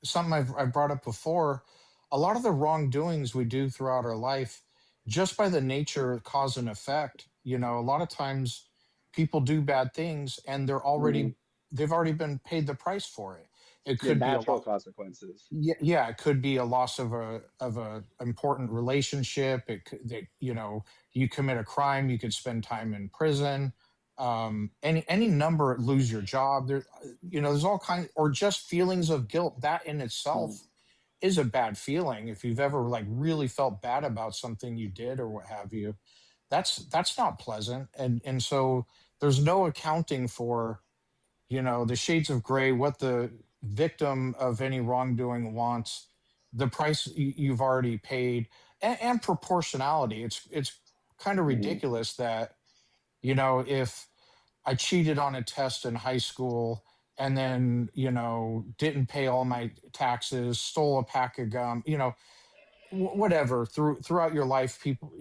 something I've brought up before, a lot of the wrongdoings we do throughout our life, just by the nature of cause and effect, a lot of times people do bad things and they've already been paid the price for it. It could be natural consequences. Yeah, it could be a loss of a important relationship. It could, you commit a crime, you could spend time in prison. Any number, lose your job. There's all kinds, or just feelings of guilt. That in itself is a bad feeling. If you've ever like really felt bad about something you did or what have you, that's not pleasant. And so there's no accounting for, the shades of gray, what the victim of any wrongdoing wants, the price you've already paid, and proportionality. It's kind of ridiculous that, if I cheated on a test in high school and then, didn't pay all my taxes, stole a pack of gum, whatever. Throughout your life, people,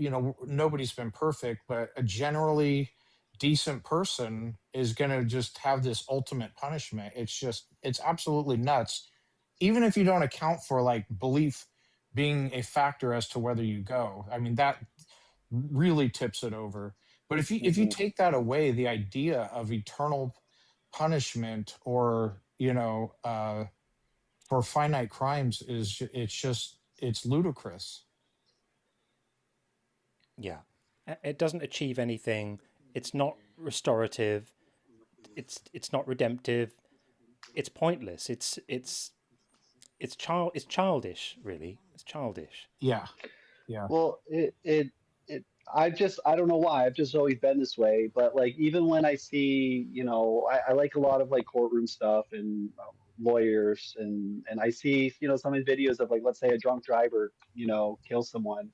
nobody's been perfect, but a generally decent person is going to just have this ultimate punishment. It's absolutely nuts. Even if you don't account for like belief being a factor as to whether you go, I mean, that really tips it over. But if you Hmm. take that away, the idea of eternal punishment or for finite crimes it's ludicrous. Yeah. It doesn't achieve anything. It's not restorative. It's not redemptive. It's pointless. It's childish, really. It's childish. Yeah, yeah, Well, I don't know why. I've just always been this way. But like, even when I see, I like a lot of like courtroom stuff and lawyers, and I see, some of the videos of like, let's say a drunk driver, kills someone,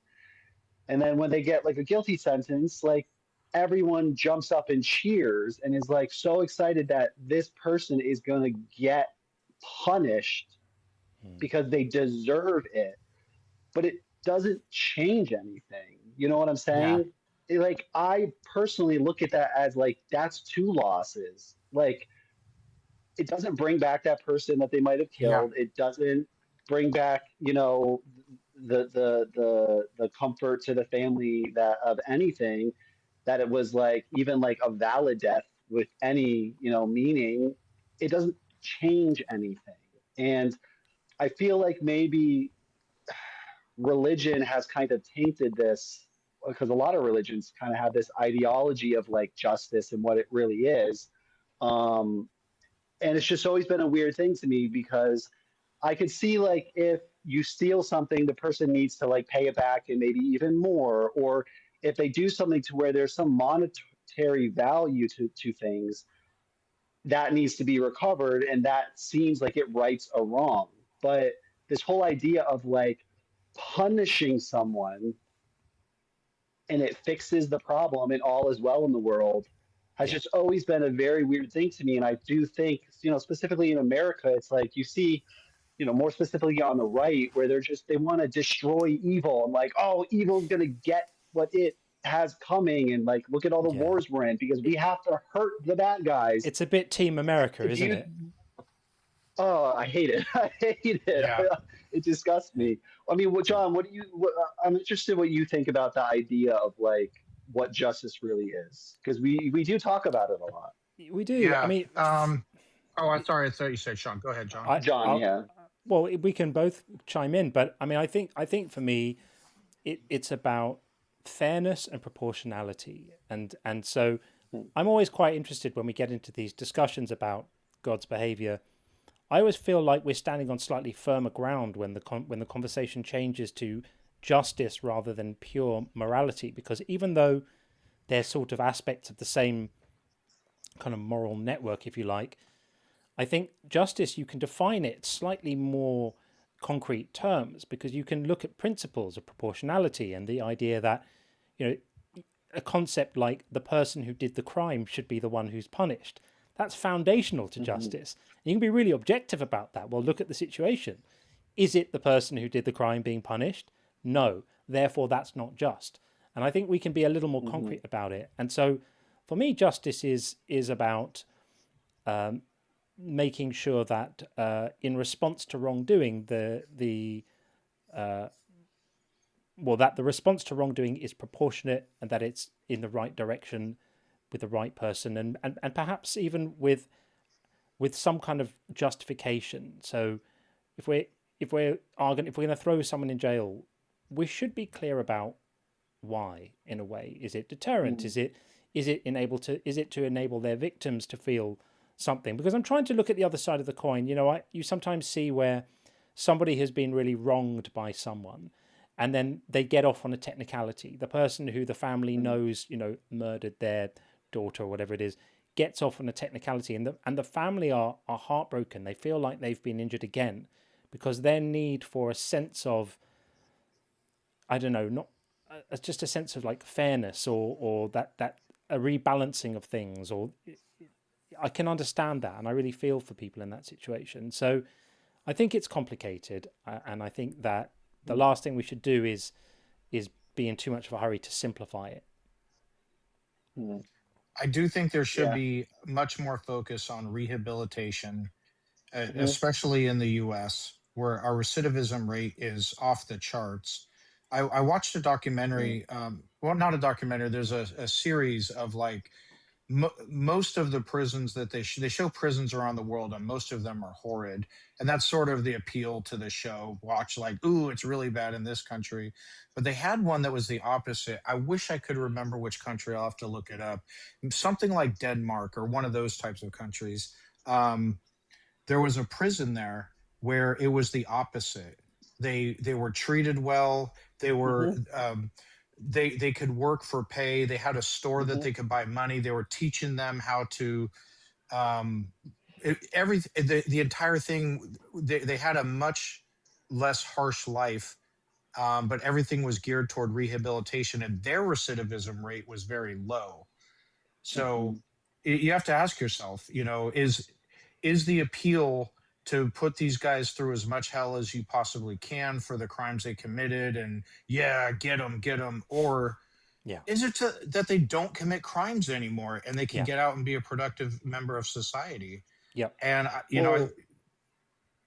and then when they get like a guilty sentence, like everyone jumps up and cheers and is like so excited that this person is going to get punished Mm. because they deserve it, but it doesn't change anything. You know what I'm yeah, saying? Like I personally look at that as like that's two losses. Like it doesn't bring back that person that they might have yeah, killed. It doesn't bring back, the comfort to the family that of anything that it was like even like a valid death with any, meaning. It doesn't change anything. And I feel like maybe religion has kind of tainted this because a lot of religions kind of have this ideology of like justice and what it really is. Um, and it's just always been a weird thing to me because I could see like if you steal something, the person needs to like pay it back and maybe even more, or if they do something to where there's some monetary value to things that needs to be recovered, and that seems like it rights a wrong. But this whole idea of like punishing someone and it fixes the problem and all is well in the world has Yeah. just always been a very weird thing to me. And I do think, specifically in America, it's like you see, more specifically on the right, where they want to destroy evil and like, oh, evil's going to get what it has coming. And like, look at all the Yeah. wars we're in because we have to hurt the bad guys. It's a bit Team America, If isn't you it? Oh, I hate it. I hate it. yeah. It disgusts Yeah. me. I mean, Yeah. John, I'm interested what you think about the idea of like what justice really is, because we do talk about it a lot. We do. I Yeah. mean, Oh, I'm sorry. I thought you said Sean. Go ahead, John. John, I yeah. well, we can both chime in, but I mean, I think for me, it's about fairness and proportionality, and so I'm always quite interested when we get into these discussions about God's behavior. I always feel like we're standing on slightly firmer ground when the conversation changes to justice rather than pure morality, because even though they're sort of aspects of the same kind of moral network, if you like, I think justice, you can define it slightly more concrete terms because you can look at principles of proportionality and the idea that, you know, a concept like the person who did the crime should be the one who's punished. That's foundational to Hmm. justice. And you can be really objective about that. Well, look at the situation. Is it the person who did the crime being punished? No. Therefore, that's not just. And I think we can be a little more Hmm. concrete about it. And so, for me, justice is about making sure that in response to wrongdoing, that the response to wrongdoing is proportionate and that it's in the right direction with the right person, and perhaps even with some kind of justification. So if we're going to throw someone in jail, we should be clear about why. In a way, is it deterrent? Hmm. Is it to enable their victims to feel something? Because I'm trying to look at the other side of the coin. You sometimes see where somebody has been really wronged by someone, and then they get off on a technicality. The person who the family knows, murdered their daughter or whatever it is, gets off on a technicality, and the family are heartbroken. They feel like they've been injured again because their need for a sense of, I don't know, not just a sense of like fairness or that a rebalancing of things, or I can understand that, and I really feel for people in that situation. So I think it's complicated, and I think that the last thing we should do is be in too much of a hurry to simplify it. I do think there should Yeah. be much more focus on rehabilitation, Mhm. especially in the US, where our recidivism rate is off the charts. I watched a documentary, well, not a documentary, there's a series of like most of the prisons that they show prisons around the world, and most of them are horrid, and that's sort of the appeal to the show. Watch, like, ooh, it's really bad in this country, but they had one that was the opposite. I wish I could remember which country. I'll have to look it up. Something like Denmark or one of those types of countries. There was a prison there where it was the opposite. They were treated well. They were they could work for pay. They had a store that they could buy money. They were teaching them how to the entire thing. They had a much less harsh life, but everything was geared toward rehabilitation, and their recidivism rate was very low. So you have to ask yourself, is the appeal to put these guys through as much hell as you possibly can for the crimes they committed, and get them, or is it that they don't commit crimes anymore and they can get out and be a productive member of society? And go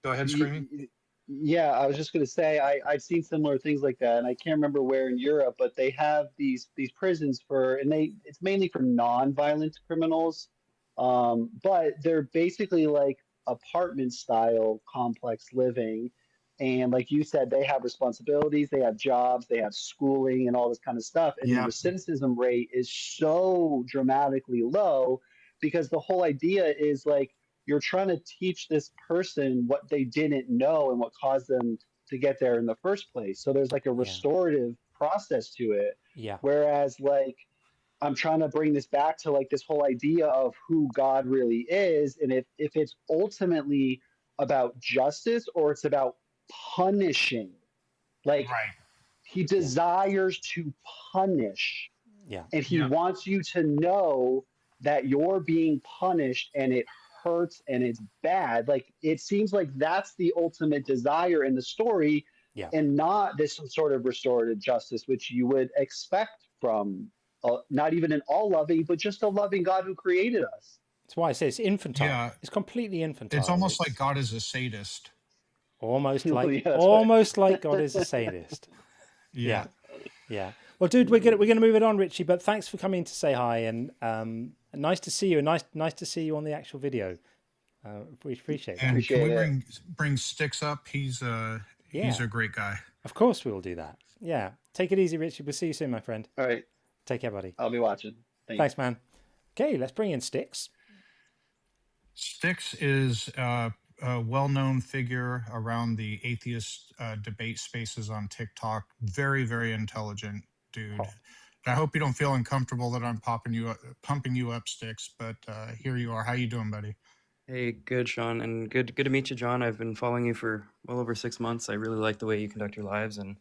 ahead, Screaming. Yeah, I was just going to say I've seen similar things like that, and I can't remember where in Europe, but they have these prisons and it's mainly for non-violent criminals, but they're basically like apartment style complex living, and like you said, they have responsibilities, they have jobs, they have schooling, and all this kind of stuff, and the recidivism rate is so dramatically low because the whole idea is like, you're trying to teach this person what they didn't know and what caused them to get there in the first place. So there's like a restorative process to it. Whereas like, I'm trying to bring this back to like this whole idea of who God really is. And if it's ultimately about justice or it's about punishing, like he desires to punish. And he wants you to know that you're being punished and it hurts and it's bad. Like, it seems like that's the ultimate desire in the story, and not this sort of restorative justice, which you would expect from not even an all loving, but just a loving God who created us. That's why I say it's infantile. Yeah. It's completely infantile. It's almost like God is a sadist. Almost like like God is a sadist. Yeah. Well, dude, we're gonna move it on, Richie. But thanks for coming to say hi, and nice to see you. Nice to see you on the actual video. We appreciate that. And can we bring Sticks up? He's a great guy. Of course, we will do that. Yeah. Take it easy, Richie. We'll see you soon, my friend. All right. Take care, buddy. I'll be watching. Thanks, man. Okay, let's bring in Sticks. Sticks is a well-known figure around the atheist debate spaces on TikTok. Very, very intelligent dude. I hope you don't feel uncomfortable that I'm pumping you up, Sticks, but here you are. How you doing, buddy? Hey, good, Sean, and good to meet you, John. I've been following you for well over 6 months. I really like the way you conduct your lives, and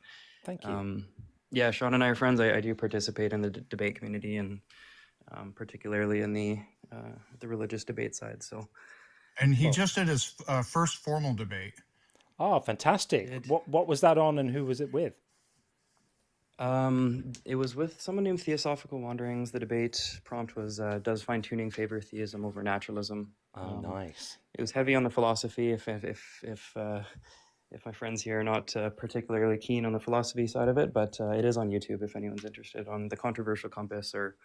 thank you. Yeah, Sean and I are friends. I do participate in the debate community, and particularly in the religious debate side. So, and he just did his first formal debate. Oh, fantastic! What was that on, and who was it with? It was with someone named Theosophical Wanderings. The debate prompt was, does fine-tuning favor theism over naturalism? Oh, nice. It was heavy on the philosophy. If my friends here are not particularly keen on the philosophy side of it, but it is on YouTube if anyone's interested, on the Controversial Compass or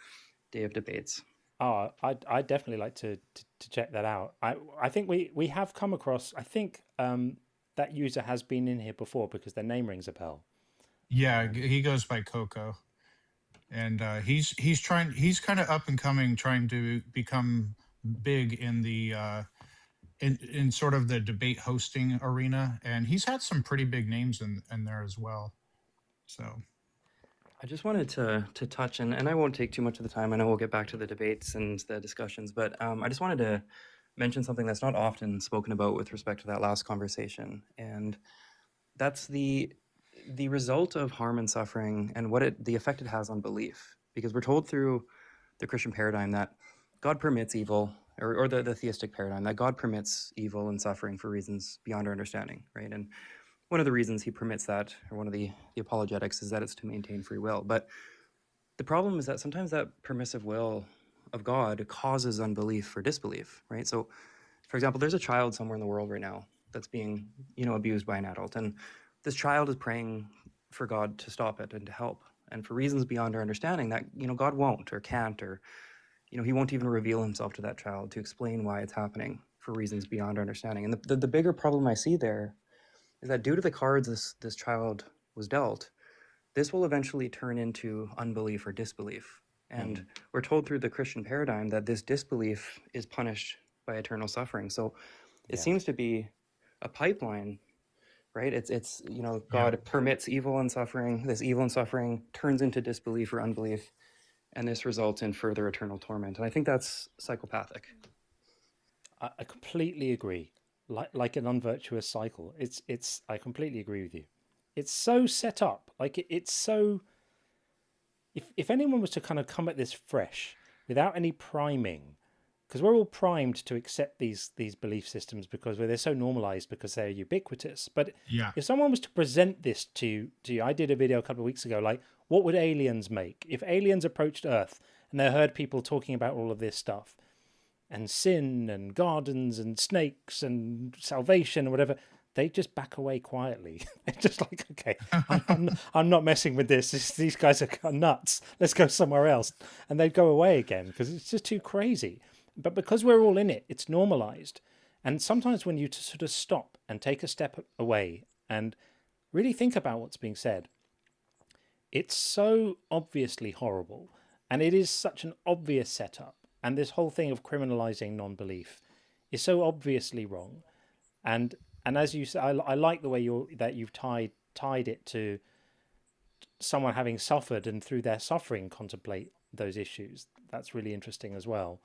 Day of Debates. Oh, I'd definitely like to check that out. I think we have come across, I think that user has been in here before because their name rings a bell. Yeah, he goes by Coco, and he's kind of up and coming, trying to become big in the in sort of the debate hosting arena, and he's had some pretty big names in there as well. So I just wanted to touch, and I won't take too much of the time. I know we'll get back to the debates and the discussions, but I just wanted to mention something that's not often spoken about with respect to that last conversation, and that's the result of harm and suffering and the effect it has on belief. Because we're told through the Christian paradigm that God permits evil, or the theistic paradigm that God permits evil and suffering for reasons beyond our understanding, right? And one of the reasons he permits that, or one of the apologetics, is that it's to maintain free will. But the problem is that sometimes that permissive will of God causes unbelief or disbelief, right? So, for example, there's a child somewhere in the world right now that's being, abused by an adult, and this child is praying for God to stop it and to help. And for reasons beyond our understanding, that God won't or can't, or he won't even reveal himself to that child to explain why it's happening for reasons beyond our understanding. And the bigger problem I see there is that due to the cards this child was dealt, this will eventually turn into unbelief or disbelief. And we're told through the Christian paradigm that this disbelief is punished by eternal suffering. So it seems to be a pipeline, right? It's God permits evil and suffering. This evil and suffering turns into disbelief or unbelief, and this results in further eternal torment. And I think that's psychopathic. I completely agree. Like an unvirtuous cycle. It's. I completely agree with you. It's so set up. Like it's so. If anyone was to kind of come at this fresh, without any priming, because we're all primed to accept these belief systems because they're so normalized because they're ubiquitous. But if someone was to present this to you, I did a video a couple of weeks ago, like, what would aliens make if aliens approached Earth and they heard people talking about all of this stuff and sin and gardens and snakes and salvation or whatever? They just back away quietly. They're just like, okay, I'm not messing with this. These guys are nuts. Let's go somewhere else. And they'd go away again because it's just too crazy. But because we're all in it, it's normalized. And sometimes when you sort of stop and take a step away and really think about what's being said, it's so obviously horrible. And it is such an obvious setup. And this whole thing of criminalizing non-belief is so obviously wrong. And as you say, I like the way you've tied it to someone having suffered and through their suffering contemplate those issues. That's really interesting as well.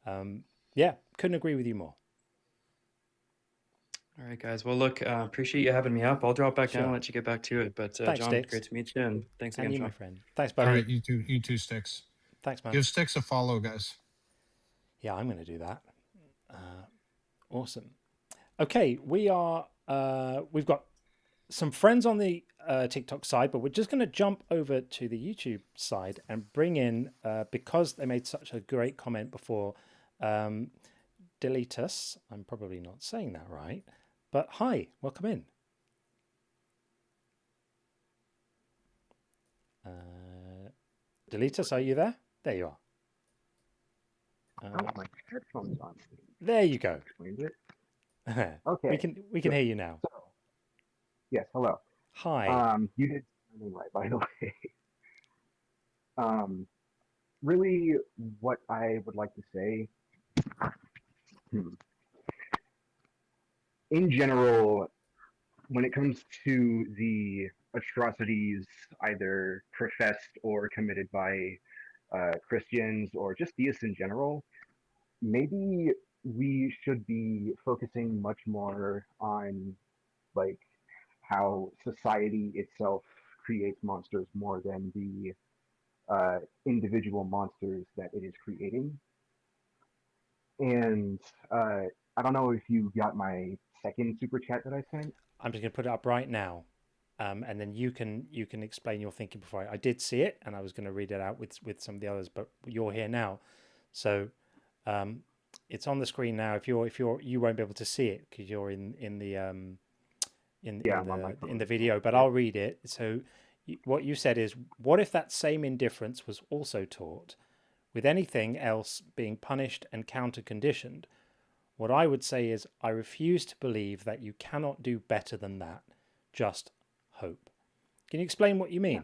Couldn't agree with you more. All right, guys. Well, look, appreciate you having me up. I'll drop back down and let you get back to it. But thanks, John, Sticks. great to meet you, and thanks again, and you, John. my friend. Thanks, buddy. All right, you too, Sticks. Thanks, man. Give Sticks a follow, guys. Yeah, I'm going to do that. Awesome. Okay, we've got some friends on the TikTok side, but we're just going to jump over to the YouTube side and bring in, because they made such a great comment before, Deletus. I'm probably not saying that right, but hi, welcome in. Deletus, are you there? There you are. My headphones on. There you go. Okay. We can hear you now. So, yes, hello. Hi. You did something right, by the way. Really, what I would like to say, in general, when it comes to the atrocities either professed or committed by Christians or just theists in general, maybe we should be focusing much more on like how society itself creates monsters more than the individual monsters that it is creating. And I don't know if you got my second super chat that I sent. I'm just going to put it up right now, and then you can explain your thinking before I did see it, and I was going to read it out with some of the others, but you're here now, so it's on the screen now. If you won't be able to see it because you're in the video, but I'll read it. So what you said is, what if that same indifference was also taught, with anything else being punished and counter-conditioned? What I would say is, I refuse to believe that you cannot do better than that. Just hope. Can you explain what you mean? Yeah.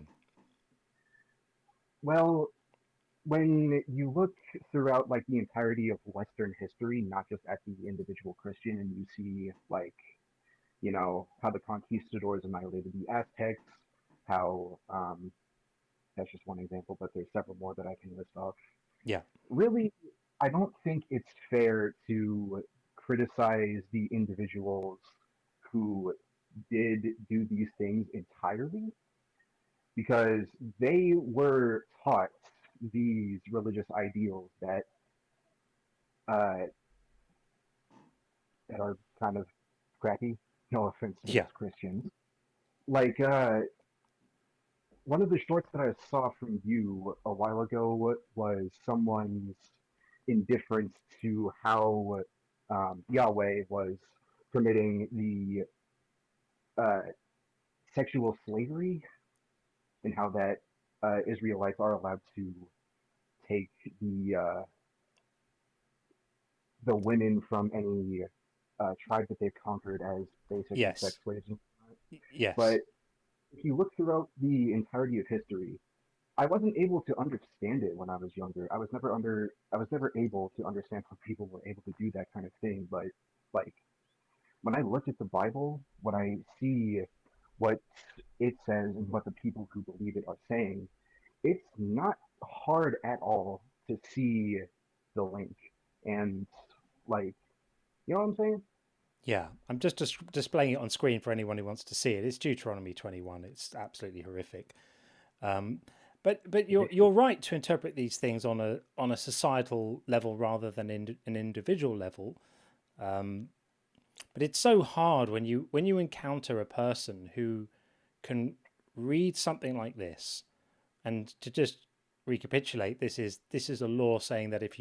Well, when you look throughout like the entirety of Western history, not just at the individual Christian, and you see like, how the conquistadors annihilated the Aztecs, how that's just one example, but there's several more that I can list off. Yeah. Really, I don't think it's fair to criticize the individuals who did do these things entirely, because they were taught these religious ideals uh, that are kind of cracky. No offense to Yeah. those Christians. Like one of the shorts that I saw from you a while ago was someone's indifference to how Yahweh was permitting the uh, sexual slavery and how that Israelites are allowed to take the women from any tribe that they've conquered as basically sex Yes. slaves. Yes. But if you look throughout the entirety of history, I wasn't able to understand it when I was younger. I was never able to understand how people were able to do that kind of thing. But like when I look at the Bible, when I see what it says and what the people who believe it are saying, it's not hard at all to see the link. And like, you know what I'm saying? Yeah. I'm just displaying it on screen for anyone who wants to see it. It's Deuteronomy 21. It's absolutely horrific. Um, but you're right to interpret these things on a societal level rather than an individual level. But it's so hard when you encounter a person who can read something like this, and to just recapitulate, this is a law saying that if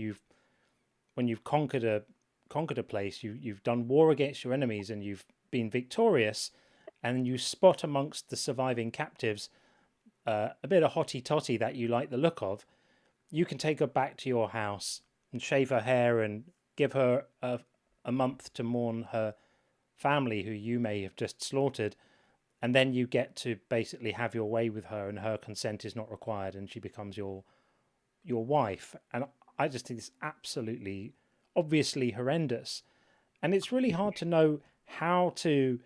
when you've conquered a place, you've done war against your enemies and you've been victorious, and you spot amongst the surviving captives a bit of hotty totty that you like the look of, you can take her back to your house and shave her hair and give her a month to mourn her family who you may have just slaughtered, and then you get to basically have your way with her and her consent is not required and she becomes your wife. And I just think it's absolutely obviously horrendous, and it's really hard to know how to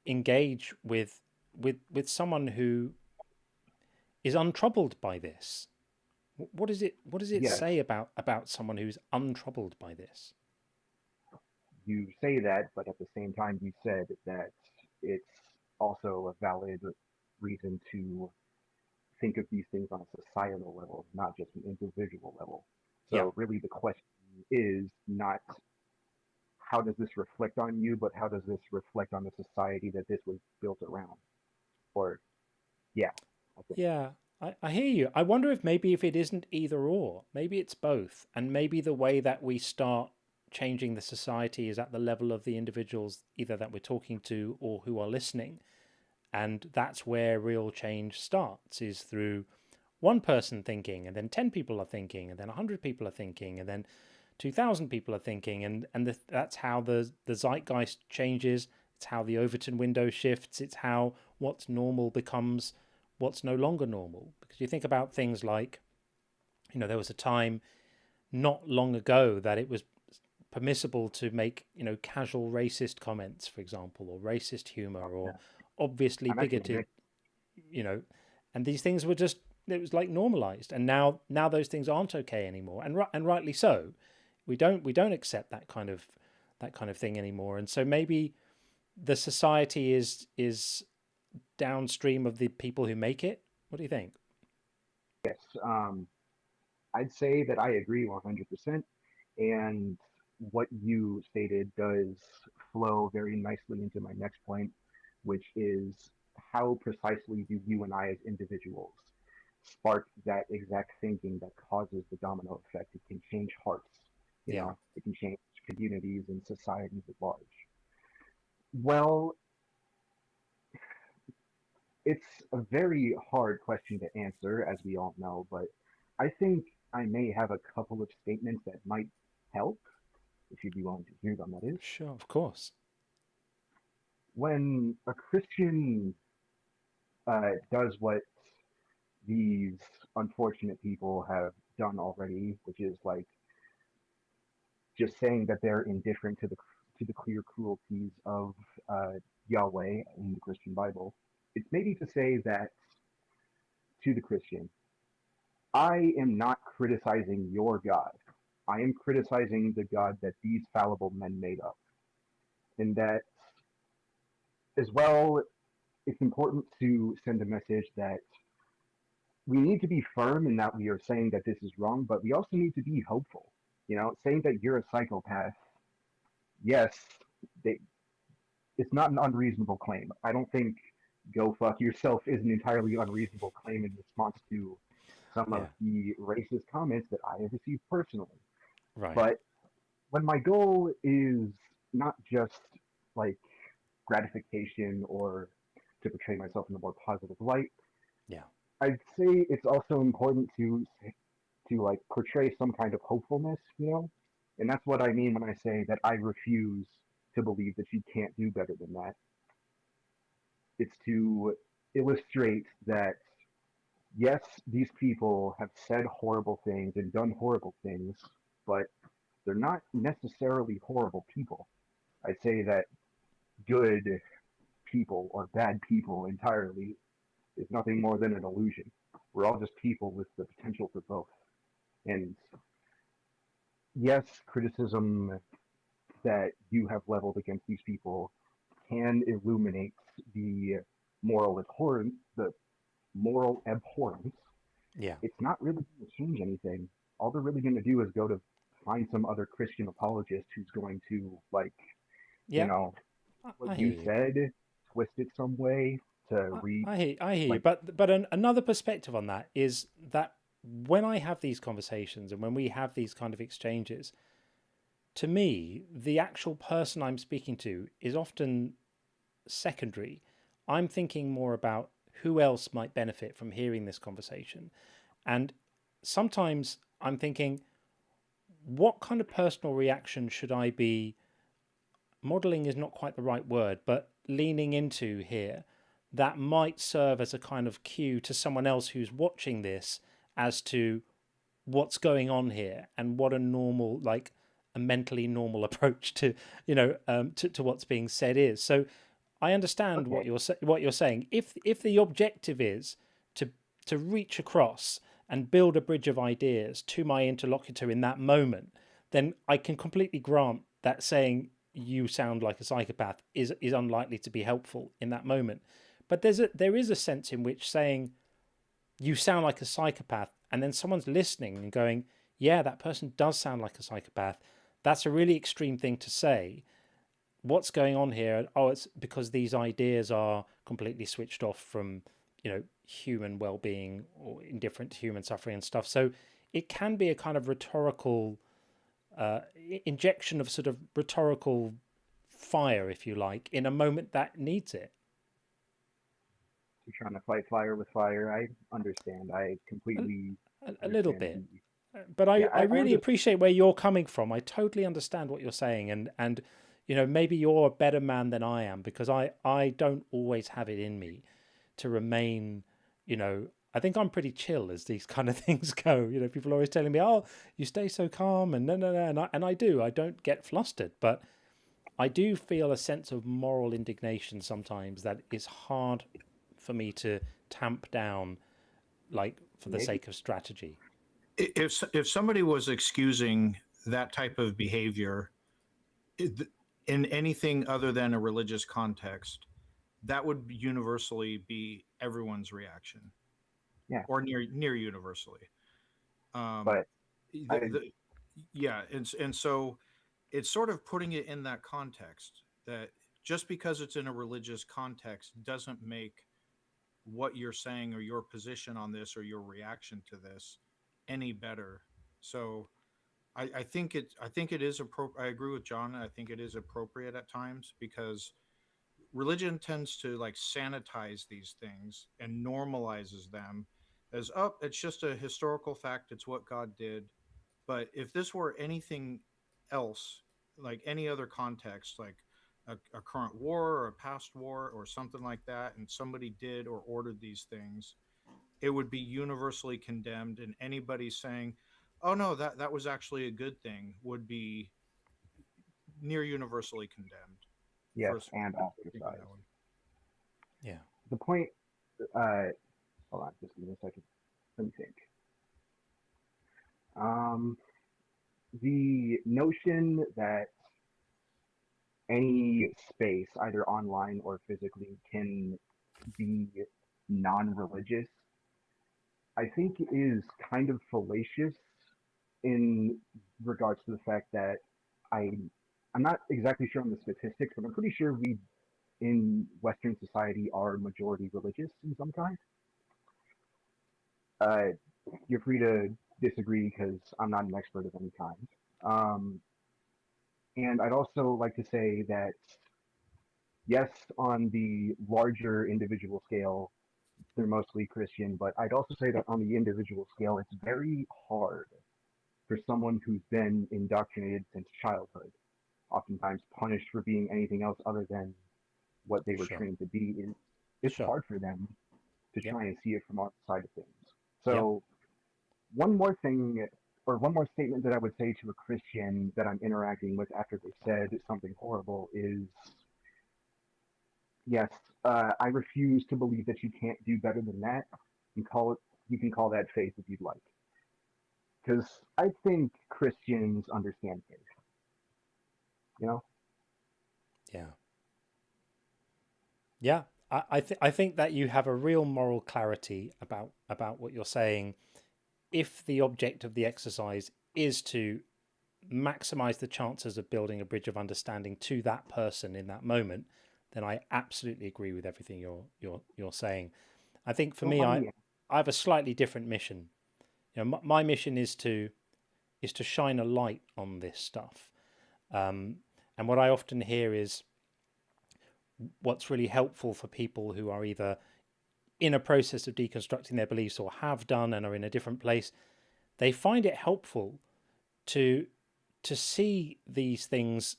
engage with someone who is untroubled by this. What does it Yes, say about someone who's untroubled by this? you say that, but at the same time, you said that it's also a valid reason to think of these things on a societal level, not just an individual level. Yeah. So really the question is not how does this reflect on you, but how does this reflect on the society that this was built around? Or yeah, I think. Yeah, I hear you. I wonder if it isn't either or. Maybe it's both. And maybe the way that we start changing the society is at the level of the individuals either that we're talking to or who are listening. And that's where real change starts, is through one person thinking, and then 10 people are thinking, and then 100 people are thinking, and then 2,000 people are thinking. And that's how the zeitgeist changes. It's how the Overton window shifts. It's how what's normal becomes what's no longer normal. Because you think about things like, there was a time not long ago that it was permissible to make, casual racist comments, for example, or racist humor, or obviously I'm actually bigoted, you know, and these things were just, it was like normalized. And now those things aren't okay anymore. And rightly so. We don't accept that kind of thing anymore. And so maybe the society is downstream of the people who make it. What do you think? yes. I'd say that I agree 100%. And what you stated does flow very nicely into my next point, which is how precisely do you and I as individuals spark that exact thinking that causes the domino effect? It can change hearts, Yeah. it can change communities and societies at large. Well, it's a very hard question to answer, as we all know, but I think I may have a couple of statements that might help, if you'd be willing to hear them, that is. Sure, of course. When a Christian does what these unfortunate people have done already, which is like just saying that they're indifferent to the clear cruelties of uh, Yahweh in the Christian Bible, it's maybe to say that to the Christian, I am not criticizing your God. I am criticizing the God that these fallible men made up. And that, as well, it's important to send a message that we need to be firm in that we are saying that this is wrong, but we also need to be hopeful. You know, saying that you're a psychopath, yes, they, it's not an unreasonable claim. I don't think "go fuck yourself" is an entirely unreasonable claim in response to some of Yeah. the racist comments that I have received personally. Right. But when my goal is not just like gratification or to portray myself in a more positive light, Yeah. I'd say it's also important to like portray some kind of hopefulness, you know? And that's what I mean when I say that I refuse to believe that you can't do better than that. It's to illustrate that yes, these people have said horrible things and done horrible things, but they're not necessarily horrible people. I'd say that good people or bad people entirely is nothing more than an illusion. We're all just people with the potential for both. And yes, criticism that you have leveled against these people can illuminate the the moral abhorrence. Yeah. It's not really going to change anything. All they're really going to do is go to find some other Christian apologist who's going to like, you Yeah. know, I what hear you you. said, twist it some way to I hear you. like, But another perspective on that is that when I have these conversations and when we have these kind of exchanges, to me, the actual person I'm speaking to is often secondary. I'm thinking more about who else might benefit from hearing this conversation. And sometimes I'm thinking, what kind of personal reaction should I be modeling is not quite the right word, but leaning into here that might serve as a kind of cue to someone else who's watching this as to what's going on here and what a normal, like a mentally normal approach to, to what's being said is. So I understand okay, what you're saying. If the objective is to reach across and build a bridge of ideas to my interlocutor in that moment, then I can completely grant that saying you sound like a psychopath is unlikely to be helpful in that moment. But there is a sense in which saying you sound like a psychopath and then someone's listening and going, yeah, that person does sound like a psychopath. That's a really extreme thing to say. What's going on here? Oh, it's because these ideas are completely switched off from, human well-being or indifferent to human suffering and stuff. So it can be a kind of rhetorical injection of sort of rhetorical fire, if you like, in a moment that needs it. you're trying to fight fire with fire. I understand. I A, completely a little understand bit. the. But I, Yeah, I I really understand. appreciate where you're coming from. I totally understand what you're saying, and maybe you're a better man than I am because I don't always have it in me to remain, I think I'm pretty chill as these kind of things go. People are always telling me, "Oh, you stay so calm," and no, and I do. I don't get flustered, but I do feel a sense of moral indignation sometimes that is hard for me to tamp down, like for the Maybe sake of strategy. If somebody was excusing that type of behavior in anything other than a religious context, that would universally be everyone's reaction, yeah, or near universally. Um, but the, I the, yeah, and so it's sort of putting it in that context that just because it's in a religious context doesn't make what you're saying or your position on this or your reaction to this any better. So I think it is appropriate. I agree with John. I think it is appropriate at times because religion tends to like sanitize these things and normalizes them as, oh, it's just a historical fact, it's what God did. But if this were anything else, like any other context, like a current war or a past war or something like that, and somebody did or ordered these things, it would be universally condemned. And anybody saying, oh no, that was actually a good thing, would be near universally condemned yes, for and thinking that ostracized. way. Yeah. The point. Uh, hold on, just give me a second. Let me think. Um, the notion that any space, either online or physically, can be non-religious I think is kind of fallacious in regards to the fact that I I'm not exactly sure on the statistics, but I'm pretty sure we in Western society are majority religious in some kind. Uh, you're free to disagree because I'm not an expert of any kind. Um, and I'd also like to say that yes, on the larger individual scale, they're mostly Christian, but I'd also say that on the individual scale, it's very hard for someone who's been indoctrinated since childhood, oftentimes punished for being anything else other than what they were Sure. trained to be. It's Sure. hard for them to Yep. try and see it from our side of things. Yep. So one more thing, or one more statement that I would say to a Christian that I'm interacting with after they said something horrible is, yes, I refuse to believe that you can't do better than that. You can call that faith if you'd like, because I think Christians understand faith. You know? Yeah. Yeah. I think that you have a real moral clarity about what you're saying. If the object of the exercise is to maximize the chances of building a bridge of understanding to that person in that moment, then I absolutely agree with everything you're saying. I think for So me, on I the I have a slightly different mission. You know, my mission is to shine a light on this stuff. And what I often hear is what's really helpful for people who are either in a process of deconstructing their beliefs or have done and are in a different place. They find it helpful to see these things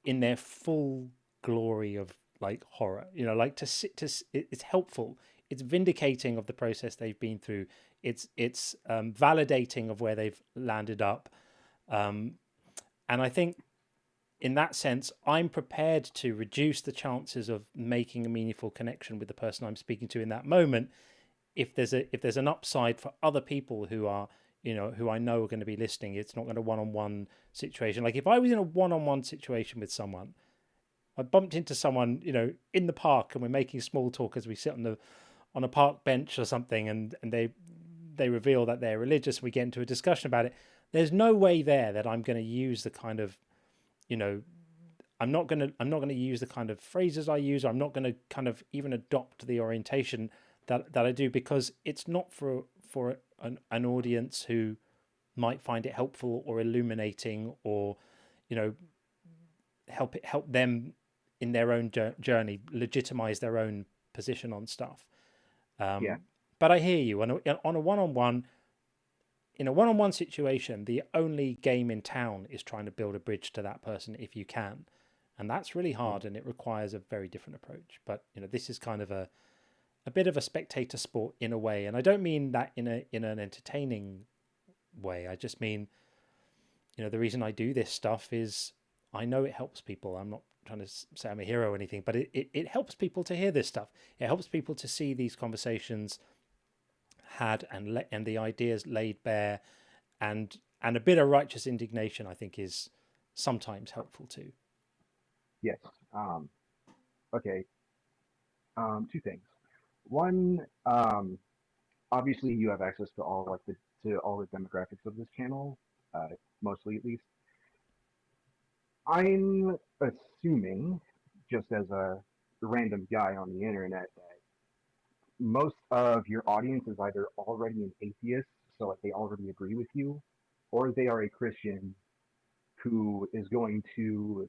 in their full glory of like horror. You know, like it's helpful. It's vindicating of the process they've been through. It's validating of where they've landed up. And I think in that sense, I'm prepared to reduce the chances of making a meaningful connection with the person I'm speaking to in that moment if there's an upside for other people who are, you know, who I know are going to be listening. It's not going to one-on-one situation. Like if I was in a one-on-one situation with someone, I bumped into someone, you know, in the park and we're making small talk as we sit on a park bench or something, and they reveal that they're religious. We get into a discussion about it. There's no way there that I'm going to use the kind of, you know, I'm not going to use the kind of phrases I use. I'm not going to kind of even adopt the orientation that I do, because it's not for an audience who might find it helpful or illuminating, or, you know, help them in their own journey, legitimize their own position on stuff. yeah, But I hear you on a one-on-one. In a one-on-one situation, the only game in town is trying to build a bridge to that person if you can, and that's really hard, and it requires a very different approach. But you know, this is kind of a bit of a spectator sport in a way, and I don't mean that in an entertaining way. I just mean, you know, the reason I do this stuff is I know it helps people. I'm not trying to say I'm a hero or anything, but it helps people to hear this stuff. It helps people to see these conversations had and the ideas laid bare, and a bit of righteous indignation, I think, is sometimes helpful too. yes. Okay. Two things. One, obviously you have access to all the demographics of this channel, mostly at least. I'm assuming, just as a random guy on the internet, that most of your audience is either already an atheist, so like they already agree with you, or they are a Christian who is going to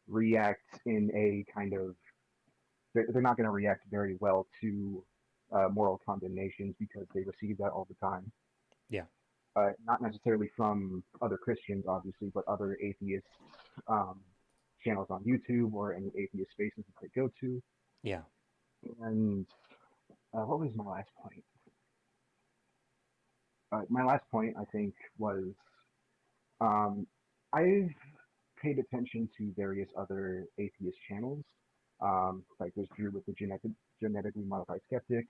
react in a kind of, they're not going to react very well to moral condemnations because they receive that all the time. Yeah. Not necessarily from other Christians, obviously, but other atheist um, channels on YouTube or any atheist spaces that they go to. Yeah. And what was my last point? My last point, I think, was um, I've paid attention to various other atheist channels. Like there's Drew with the genetically modified skeptic,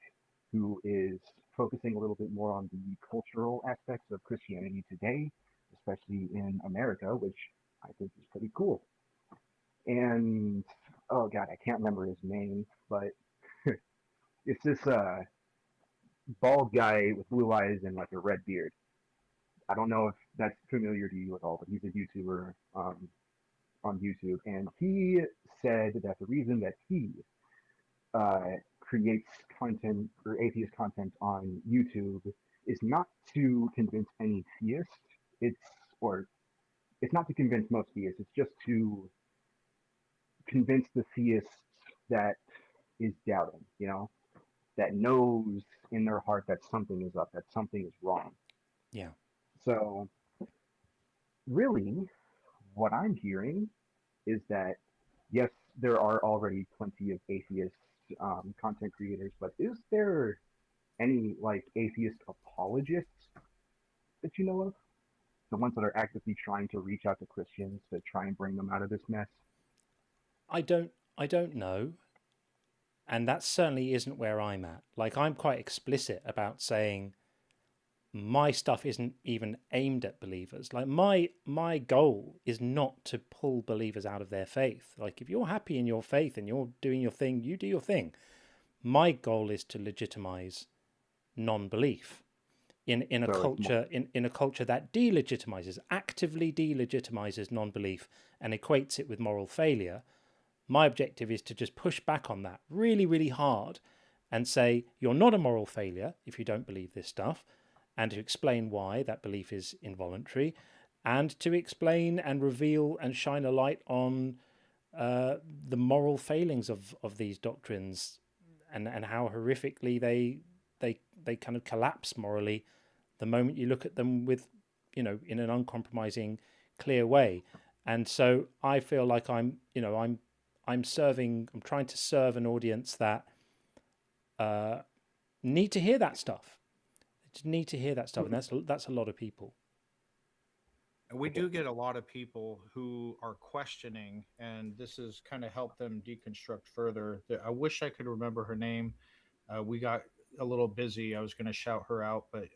who is focusing a little bit more on the cultural aspects of Christianity today, especially in America, which I think is pretty cool. And oh god, I can't remember his name, but it's this bald guy with blue eyes and like a red beard. I don't know if that's familiar to you at all, but he's a YouTuber on YouTube, and he said that the reason that he creates content or atheist content on YouTube is not to convince any theist. It's or it's not to convince most theists. It's just to convince the theist that is doubting. That knows in their heart that something is up, that something is wrong. Yeah. So really, what I'm hearing is that yes, there are already plenty of atheist content creators, but is there any like atheist apologists that you know of? The ones that are actively trying to reach out to Christians to try and bring them out of this mess? I don't know. And that certainly isn't where I'm at. Like, I'm quite explicit about saying my stuff isn't even aimed at believers. Like, my goal is not to pull believers out of their faith. Like, if you're happy in your faith and you're doing your thing, you do your thing. My goal is to legitimize non-belief in a culture in a culture that delegitimizes, actively delegitimizes non-belief and equates it with moral failure. My objective is to just push back on that really, really hard and say, you're not a moral failure if you don't believe this stuff, and to explain why that belief is involuntary, and to explain and reveal and shine a light on the moral failings of these doctrines and how horrifically they kind of collapse morally the moment you look at them with, in an uncompromising, clear way. And so I feel like I'm trying to serve an audience that need to hear that stuff. They just need to hear that stuff, and that's a lot of people. And we do get a lot of people who are questioning, and this has kind of helped them deconstruct further. I wish I could remember her name. We got a little busy. I was going to shout her out, but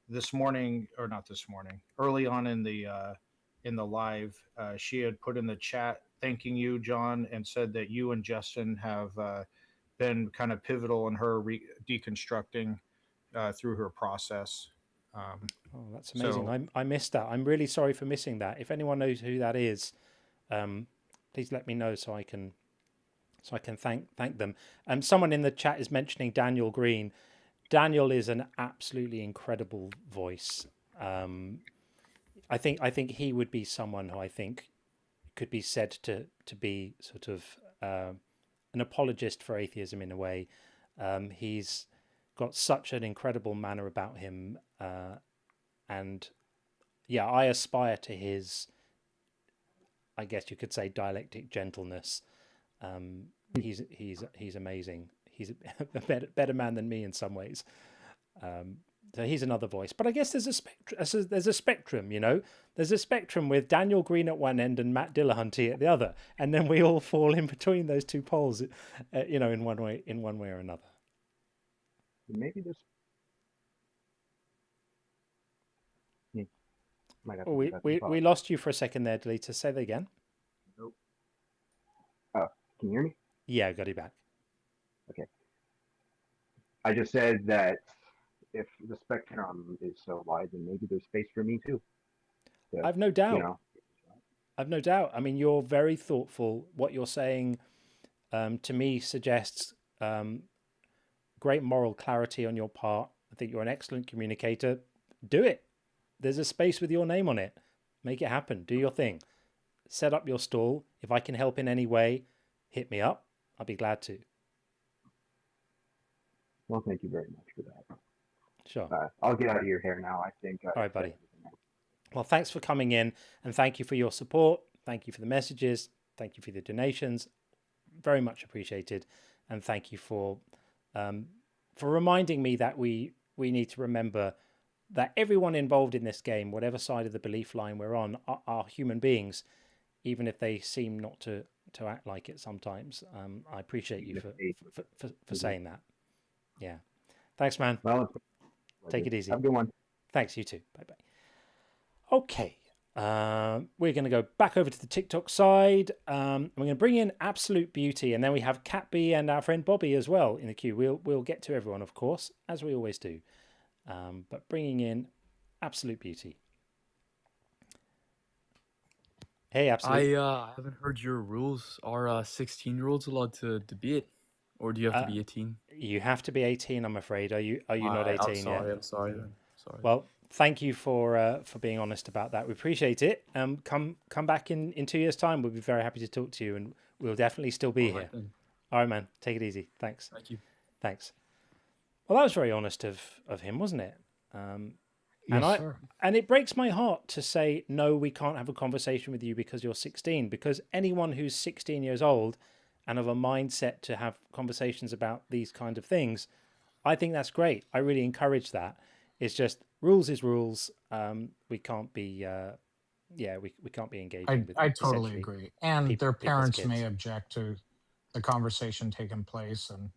this morning, or not this morning, early on in the live, she had put in the chat thanking you, John, and said that you and Justin have been kind of pivotal in her deconstructing through her process. Oh, that's amazing. I missed that. I'm really sorry for missing that. If anyone knows who that is, please let me know so I can thank them. Someone in the chat is mentioning Daniel Green. Daniel is an absolutely incredible voice. I think he would be someone who I think could be said to be sort of an apologist for atheism in a way. He's got such an incredible manner about him, and yeah, I aspire to his, I guess you could say, dialectic gentleness. He's amazing. He's a better man than me in some ways. So he's another voice, but I guess there's a spectrum. There's a spectrum with Daniel Green at one end and Matt Dillahunty at the other, and then we all fall in between those two poles, in one way or another. Maybe this. Oh, we lost you for a second there, Delita. Say that again. Nope. Oh, can you hear me? Yeah, I got you back. Okay. I just said that if the spectrum is so wide, then maybe there's space for me too. So, I've no doubt. I've no doubt. I mean, you're very thoughtful. What you're saying, to me, suggests great moral clarity on your part. I think you're an excellent communicator. Do it. There's a space with your name on it. Make it happen. Do your thing. Set up your stall. If I can help in any way, hit me up. I'll be glad to. Well, thank you very much for that. Sure. I'll get out of your hair now, I think. All right, buddy. Well, thanks for coming in, and thank you for your support. Thank you for the messages. Thank you for the donations. Very much appreciated. And thank you for reminding me that we need to remember that everyone involved in this game, whatever side of the belief line we're on, are human beings, even if they seem not to act like it sometimes. I appreciate you for saying that. Yeah. Thanks, man. Well, take it easy. Have a good one. Thanks, you too. Bye-bye. Okay. We're going to go back over to the TikTok side. We're going to bring in Absolute Beauty, and then we have Cat B and our friend Bobby as well in the queue. We'll get to everyone, of course, as we always do. But bringing in Absolute Beauty. Hey, Absolute. I haven't heard your rules. Are 16-year-olds allowed to debate, or do you have to be 18? You have to be 18, I'm afraid. Are you not 18 yet? I'm sorry then. Sorry. Well, thank you for being honest about that. We appreciate it. Come back in 2 years' time. We'll be very happy to talk to you, and we'll definitely still be here. Then. All right, man. Take it easy. Thanks. Thank you. Thanks. Well, that was very honest of him, wasn't it? Yes, sir. And it breaks my heart to say, no, we can't have a conversation with you because you're 16, because anyone who's 16 years old and of a mindset to have conversations about these kind of things, I think that's great. I really encourage that. It's just rules is rules. We can't be, we can't be engaging with. I totally agree. And their parents kids. may object to the conversation taking place, and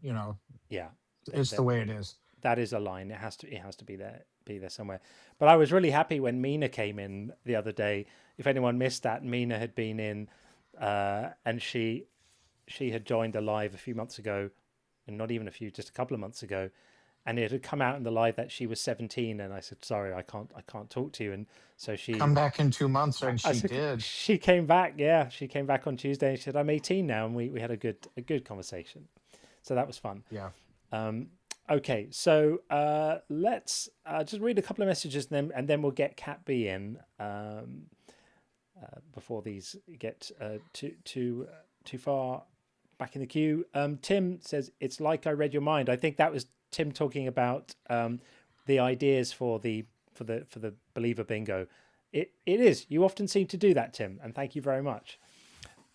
yeah, it's the way it is. That is a line. It has to be there somewhere. But I was really happy when Mina came in the other day. If anyone missed that, Mina had been in, and she had joined a live a few months ago, and not even a few, just a couple of months ago, and it had come out in the live that she was 17, and I said, sorry, I can't talk to you. And so she come back in 2 months, and she did. She came back. Yeah, she came back on Tuesday and she said, I'm 18 now, and we had a good conversation. So that was fun. Yeah. Okay, so let's just read a couple of messages and then we'll get Cat B in before these get too far back in the queue. Tim says, it's like I read your mind. I think that was Tim talking about the ideas for the believer bingo. It is. You often seem to do that, Tim, and thank you very much.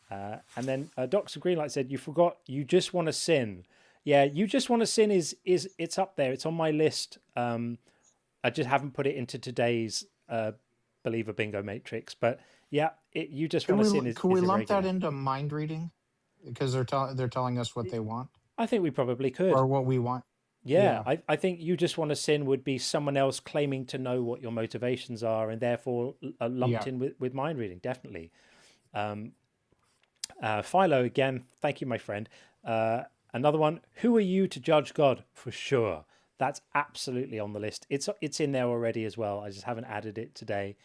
And then Dr. Greenlight said, you forgot you just want to sin. Yeah, you just want to sin is it's up there. It's on my list. I just haven't put it into today's believer bingo matrix. But yeah, you just want to sin is. Can we lump irregular. that into mind reading? Because they're telling us what they want. I think we probably could. Or what we want. Yeah. I think you just want to sin would be someone else claiming to know what your motivations are and therefore lumped in with mind reading. Definitely. Philo again. Thank you, my friend. Another one, who are you to judge God? For sure. That's absolutely on the list. It's in there already as well. I just haven't added it today.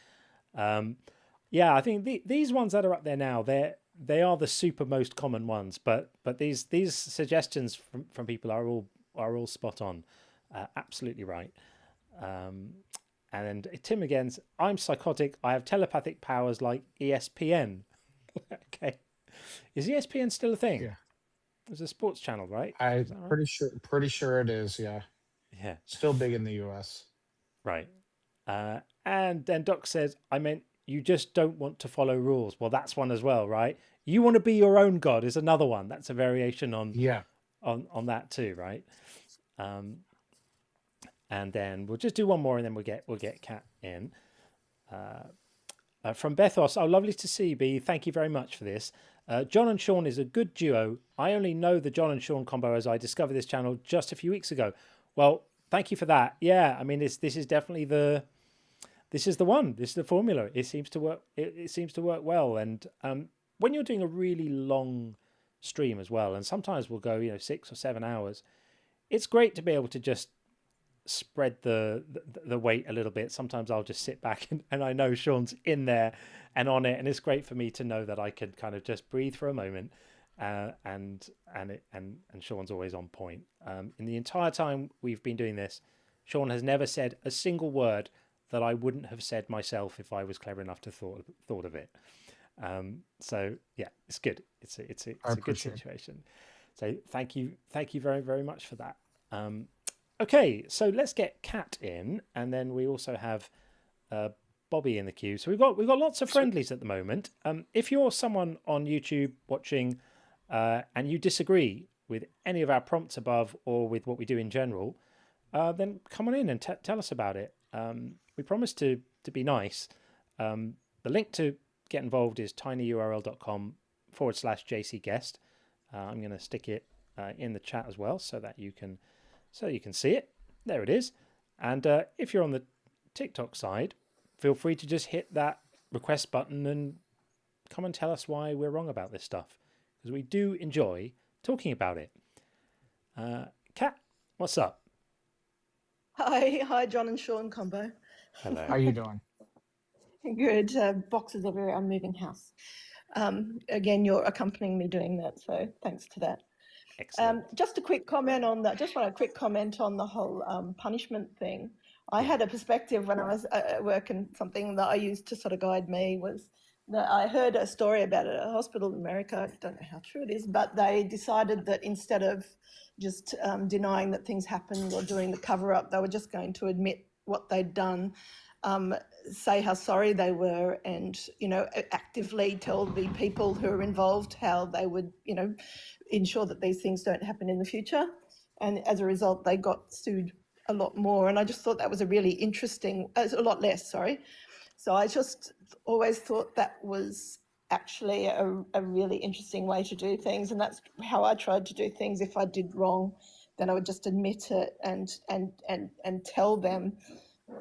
Yeah, I think these ones that are up there now, they are the super most common ones, but these suggestions from people are all spot on. Absolutely right. And Tim again, I'm psychotic. I have telepathic powers like ESPN. Okay. Is ESPN still a thing? Yeah. It's a sports channel, right? I'm right? pretty sure it is. Yeah. Yeah. Still big in the US. Right. And then Doc says, I meant you just don't want to follow rules. Well, that's one as well, right? You want to be your own God is another one. That's a variation on that too, right? And then we'll just do one more and then we'll get Kat in. From Bethos, oh, lovely to see you, B. Thank you very much for this. John and Sean is a good duo. I only know the John and Sean combo as I discovered this channel just a few weeks ago. Well, thank you for that. Yeah, I mean, this is definitely the one. This is the formula. It seems to work. It seems to work well. And when you're doing a really long stream as well, and sometimes we'll go 6 or 7 hours, it's great to be able to just spread the weight a little bit. Sometimes I'll just sit back and I know Sean's in there and on it, and it's great for me to know that I can kind of just breathe for a moment, and Sean's always on point. In the entire time we've been doing this, Sean has never said a single word that I wouldn't have said myself if I was clever enough to thought of it. So yeah, it's good. It's a good situation. So thank you very, very much for that. Okay, so let's get Kat in, and then we also have Bobby in the queue. So we've got lots of friendlies at the moment. If you're someone on YouTube watching and you disagree with any of our prompts above or with what we do in general, then come on in and tell us about it. We promise to be nice. The link to get involved is tinyurl.com/JCguest. I'm going to stick it in the chat as well so you can see it. There it is. And if you're on the TikTok side, feel free to just hit that request button and come and tell us why we're wrong about this stuff, because we do enjoy talking about it. Kat, what's up? Hi, John and Sean combo. Hello. How you doing? Good. Boxes everywhere. I'm moving house. Again, you're accompanying me doing that, so thanks to that. Excellent. Just a quick comment on that. Just want a quick comment on the whole punishment thing. I had a perspective when I was at work, and something that I used to sort of guide me was that I heard a story about a hospital in America. I don't know how true it is, but they decided that instead of just denying that things happened or doing the cover up, they were just going to admit what they'd done, say how sorry they were, and actively tell the people who are involved how they would ensure that these things don't happen in the future. And as a result, they got sued a lot more. And I just thought that was a really interesting, a lot less, sorry. So I just always thought that was actually a really interesting way to do things. And that's how I tried to do things. If I did wrong, then I would just admit it and tell them,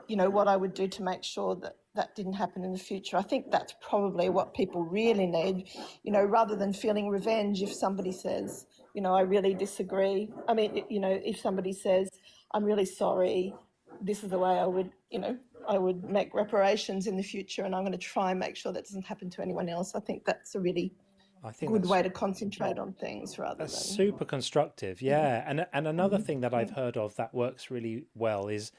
what I would do to make sure that that didn't happen in the future. I think that's probably what people really need, rather than feeling revenge if somebody says, I really disagree. I mean, if somebody says, I'm really sorry, this is the way I would make reparations in the future, and I'm going to try and make sure that doesn't happen to anyone else. I think that's a really good way to concentrate on things rather that's than... super constructive. Yeah. And another thing that I've heard of that works really well is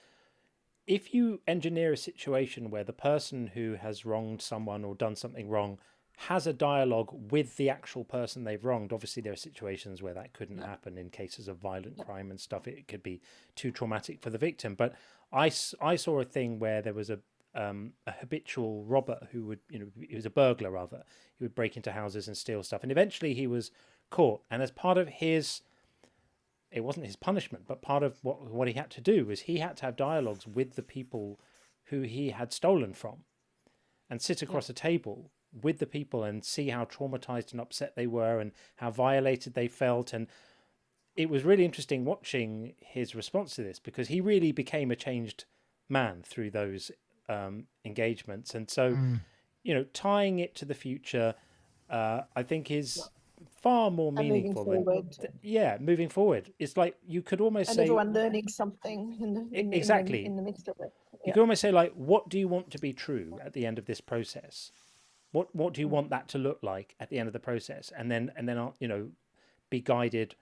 if you engineer a situation where the person who has wronged someone or done something wrong has a dialogue with the actual person they've wronged. Obviously, there are situations where that couldn't happen in cases of violent crime and stuff. It could be too traumatic for the victim. But I saw a thing where there was a habitual robber who would, he was a burglar rather. He would break into houses and steal stuff. And eventually he was caught. And as part of his... it wasn't his punishment, but part of what he had to do was he had to have dialogues with the people who he had stolen from and sit across a table with the people and see how traumatized and upset they were and how violated they felt. And it was really interesting watching his response to this, because he really became a changed man through those engagements. And so, tying it to the future, I think is... far more meaningful than moving forward. It's like you could almost say everyone learning something in the midst of it. You could almost say, like, what do you want to be true at the end of this process? What do you want that to look like at the end of the process? And then be guided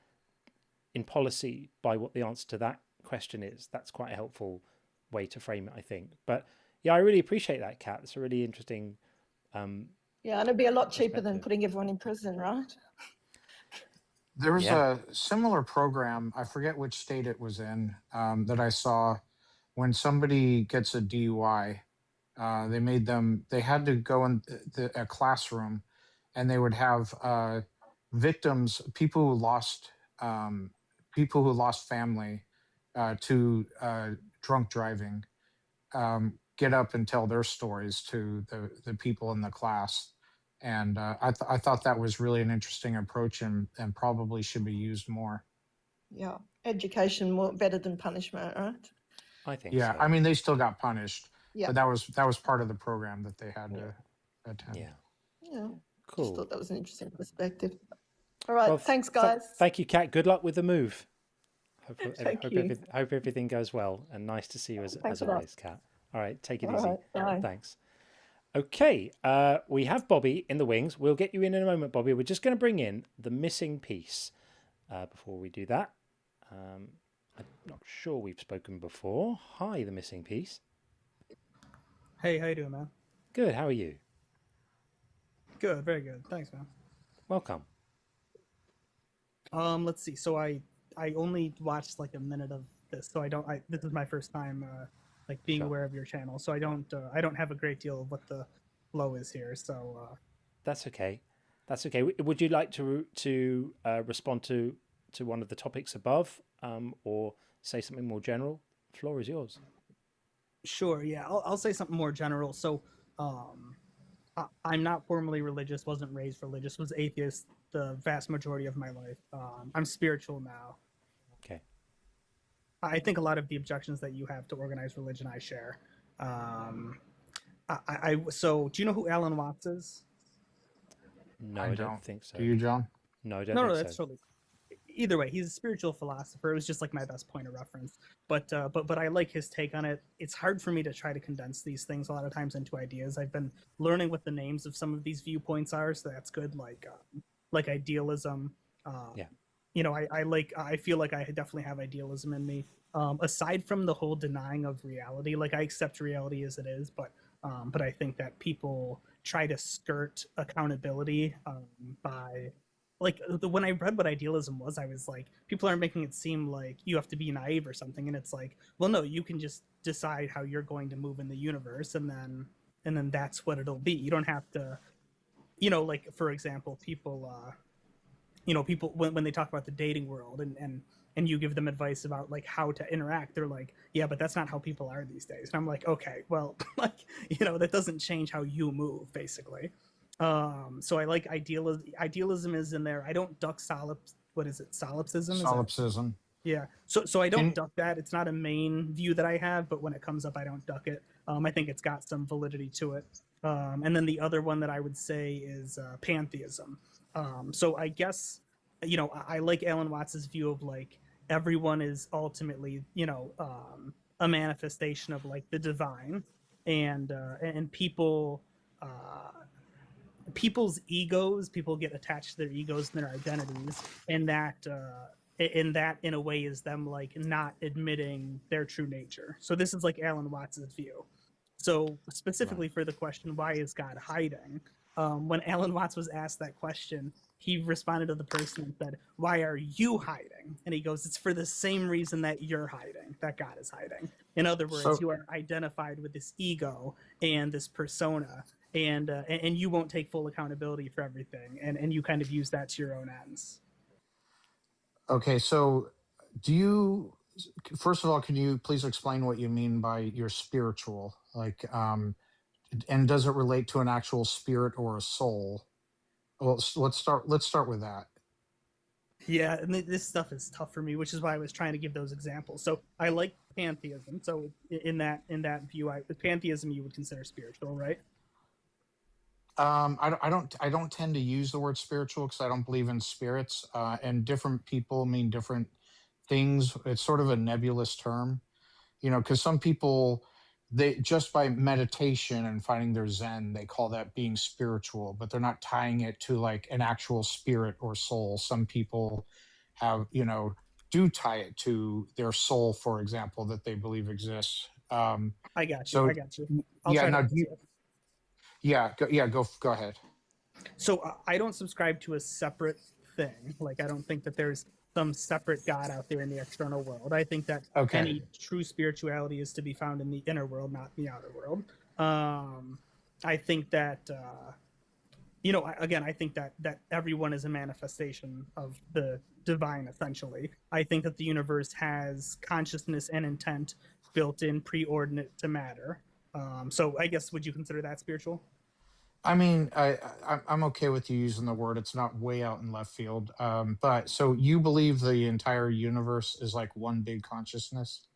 in policy by what the answer to that question is. That's quite a helpful way to frame it, I think. But yeah, I really appreciate that, Kat. It's a really interesting and it'd be a lot cheaper than putting everyone in prison, right? There was a similar program, I forget which state it was in, that I saw when somebody gets a DUI. They had to go in a classroom, and they would have victims, people who lost family to drunk driving, get up and tell their stories to the people in the class. And I thought that was really an interesting approach and probably should be used more. Yeah, education more better than punishment, right? I think so. I mean, they still got punished, but that was part of the program that they had to attend. Yeah, cool. Just thought that was an interesting perspective. All right, thanks, guys. Thank you, Kat. Good luck with the move. Hope everything goes well, and nice to see you as always, Kat. All right, take it easy. Bye. Thanks. Okay, we have Bobby in the wings. We'll get you in a moment, Bobby. We're just going to bring in the missing piece before we do that. I'm not sure we've spoken before. Hi, the missing piece. Hey, how you doing, man? Good, how are you? Good, very good. Thanks, man. Welcome. Let's see. So I only watched like a minute of this, so this is my first time being aware of your channel, so I don't have a great deal of what the flow is here. So that's okay. That's okay. Would you like to respond to one of the topics above, or say something more general? The floor is yours. Sure. Yeah, I'll say something more general. So, I'm not formally religious. Wasn't raised religious. Was atheist the vast majority of my life. I'm spiritual now. Okay. I think a lot of the objections that you have to organized religion I share. So do you know who Alan Watts is? No, I I don't don't. think so. Do you, John? No, I don't No, think no, so. that's totally. Either way, he's a spiritual philosopher. It was just like my best point of reference. But I like his take on it. It's hard for me to try to condense these things a lot of times into ideas. I've been learning what the names of some of these viewpoints are, so that's good. Like idealism. Yeah. You know, I feel like I definitely have idealism in me. Aside from the whole denying of reality, like I accept reality as it is, but I think that people try to skirt accountability by when I read what idealism was, I was like, people are making it seem like you have to be naive or something, and it's like, well, no, you can just decide how you're going to move in the universe, and then that's what it'll be. You don't have to, like for example, people, people when they talk about the dating world and you give them advice about like how to interact, they're like, yeah, but that's not how people are these days. And I'm like, okay, well, like, that doesn't change how you move, basically. So I like idealism. Idealism is in there. I don't duck what is it? Solipsism? Solipsism. Yeah. So I don't duck that. It's not a main view that I have, but when it comes up, I don't duck it. I think it's got some validity to it. And then the other one that I would say is pantheism. So I guess, I like Alan Watts's view of like everyone is ultimately, a manifestation of like the divine, and people. People's egos, people get attached to their egos and their identities, and that in a way is them like not admitting their true nature. So this is like Alan Watts's view. So specifically for the question, why is God hiding? When Alan Watts was asked that question, he responded to the person and said, why are you hiding? And he goes, it's for the same reason that you're hiding, that God is hiding. In other words, you are identified with this ego and this persona, and you won't take full accountability for everything, and you kind of use that to your own ends. Okay, so do you, first of all, can you please explain what you mean by your spiritual? Like, and does it relate to an actual spirit or a soul? Well, let's start with that. Yeah, and this stuff is tough for me, which is why I was trying to give those examples. So I like pantheism. So in that view, with pantheism, you would consider spiritual, right? I don't tend to use the word spiritual because I don't believe in spirits, and different people mean different things. It's sort of a nebulous term, because some people, they just by meditation and finding their Zen, they call that being spiritual, but they're not tying it to like an actual spirit or soul. Some people have, do tie it to their soul, for example, that they believe exists. I got you. Go ahead. So I don't subscribe to a separate thing. Like, I don't think that there's some separate God out there in the external world. I think that any true spirituality is to be found in the inner world, not the outer world. I think that, I think that everyone is a manifestation of the divine, essentially. I think that the universe has consciousness and intent built in, preordinate to matter. So I guess, would you consider that spiritual? I mean, I'm okay with you using the word. It's not way out in left field. But so you believe the entire universe is like one big consciousness?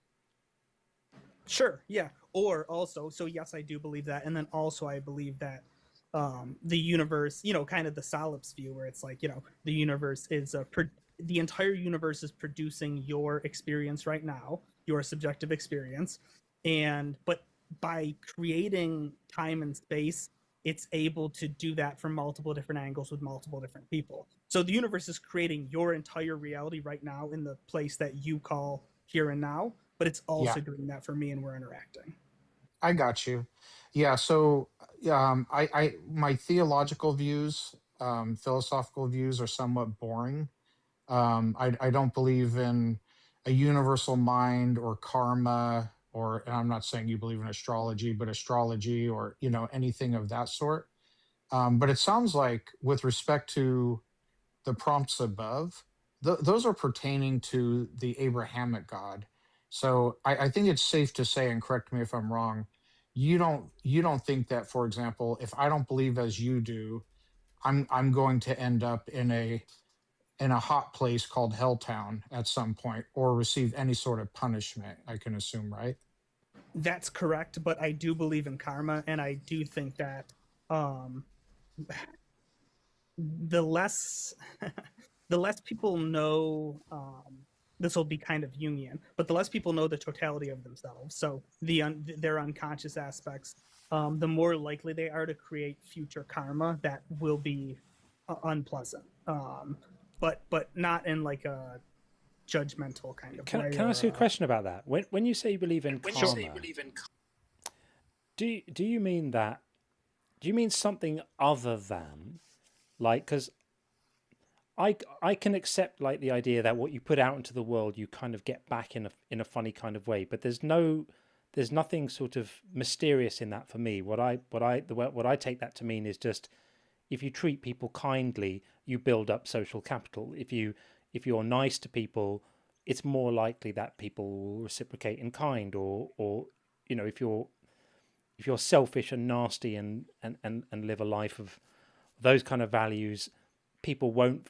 Sure, yeah. Or also, so yes, I do believe that. And then also I believe that the universe, kind of the Solips view, where it's like, the universe is the entire universe is producing your experience right now, your subjective experience. But by creating time and space, it's able to do that from multiple different angles with multiple different people. So the universe is creating your entire reality right now in the place that you call here and now, but it's also doing that for me, and we're interacting. I got you. Yeah. So my theological views, philosophical views are somewhat boring. I don't believe in a universal mind or karma, and I'm not saying you believe in astrology, but astrology or, anything of that sort. But it sounds like with respect to the prompts above, those are pertaining to the Abrahamic God. So I think it's safe to say, and correct me if I'm wrong, you don't think that, for example, if I don't believe as you do, I'm going to end up in a hot place called Helltown at some point, or receive any sort of punishment, I can assume, right? That's correct, but I do believe in karma, and I do think that the less the less people know, this will be kind of Jungian, but the less people know the totality of themselves, so their unconscious aspects, the more likely they are to create future karma that will be unpleasant, but not in like a judgmental kind of way. Can I ask you a question about that? When you say you believe in karma, do you mean that? Do you mean something other than, like, because I can accept like the idea that what you put out into the world you kind of get back in a funny kind of way, but there's nothing sort of mysterious in that for me. What I take that to mean is just, if you treat people kindly, you build up social capital. If you're nice to people, it's more likely that people will reciprocate in kind. Or if you're selfish and nasty and live a life of those kind of values, people won't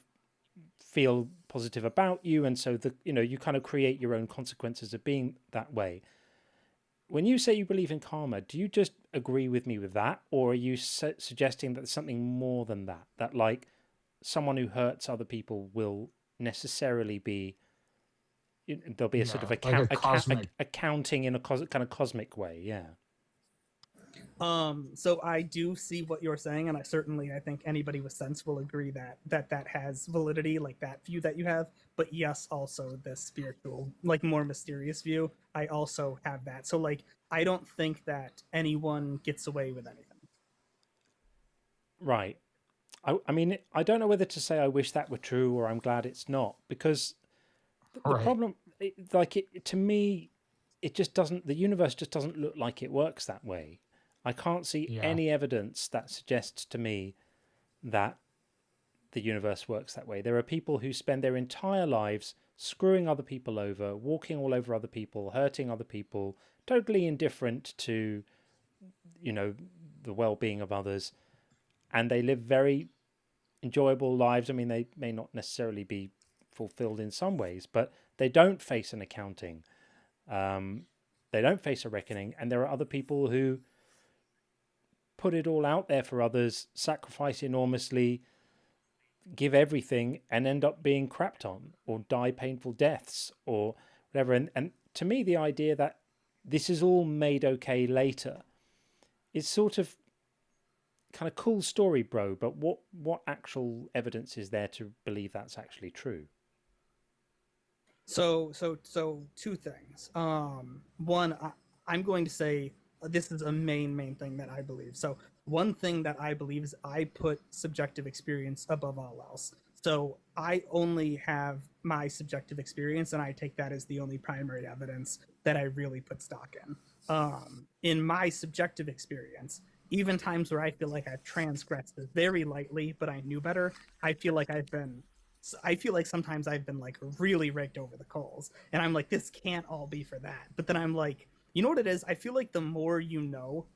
feel positive about you, and so you kind of create your own consequences of being that way. When you say you believe in karma, do you just agree with me with that, or are you suggesting that there's something more than that? That like someone who hurts other people will necessarily be, there'll be a sort of accounting in a kind of cosmic way, yeah. So I do see what you're saying, and I think anybody with sense will agree that has validity, like that view that you have. But yes, also the spiritual, like more mysterious view, I also have that. So like, I don't think that anyone gets away with anything. Right. I mean, I don't know whether to say I wish that were true or I'm glad it's not, because the problem, to me, it just doesn't. The universe just doesn't look like it works that way. I can't see any evidence that suggests to me that the universe works that way. There are people who spend their entire lives screwing other people over, walking all over other people, hurting other people, totally indifferent to, the well-being of others, and they live very enjoyable lives. I mean, they may not necessarily be fulfilled in some ways, but they don't face an accounting. They don't face a reckoning, and there are other people who put it all out there for others, sacrifice enormously, give everything, and end up being crapped on or die painful deaths or whatever. And to me, the idea that this is all made okay later is sort of kind of cool story, bro, but what actual evidence is there to believe that's actually true? So two things. One, I'm going to say this is a main thing that I believe. So one thing that I believe is I put subjective experience above all else. So I only have my subjective experience, and I take that as the only primary evidence that I really put stock in. In my subjective experience, even times where I feel like I've transgressed very lightly, but I knew better, I feel like sometimes I've been like really raked over the coals, and I'm like, this can't all be for that. But then I'm like, you know what it is? I feel like the more you know,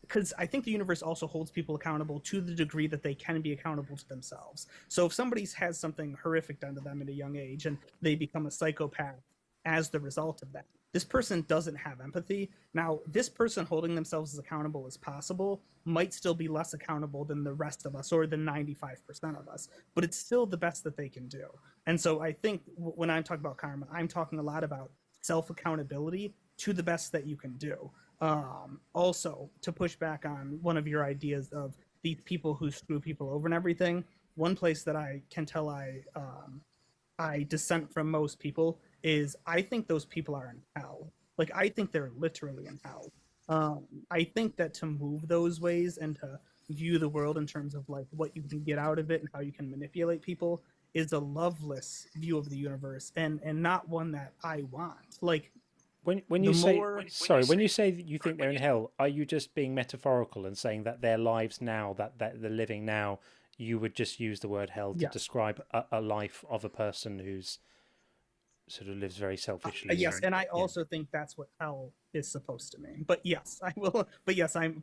because I think the universe also holds people accountable to the degree that they can be accountable to themselves. So if somebody has something horrific done to them at a young age and they become a psychopath as the result of that, this person doesn't have empathy. Now, this person holding themselves as accountable as possible might still be less accountable than the rest of us, or the 95% of us, but it's still the best that they can do. And so I think when I'm talking about karma, I'm talking a lot about self-accountability to the best that you can do. Also, to push back on one of your ideas of these people who screw people over and everything, one place that I can tell I dissent from most people is I think those people are in hell. Like, I think they're literally in hell. I think that to move those ways and to view the world in terms of like what you can get out of it and how you can manipulate people is a loveless view of the universe, and not one that I want. Like, when you say that you think they're in hell, are you just being metaphorical and saying that their lives now, that they're living now, you would just use the word hell to describe a life of a person who's sort of lives very selfishly? Yes, and I also think that's what hell is supposed to mean. But yes, I will. But yes, I'm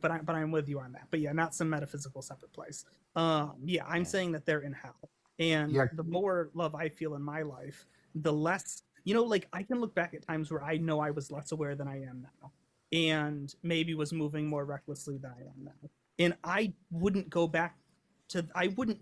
with you on that. But yeah, not some metaphysical separate place. I'm saying that they're in hell, and the more love I feel in my life, the less. Like, I can look back at times where I know I was less aware than I am now. and maybe was moving more recklessly than I am now. And I wouldn't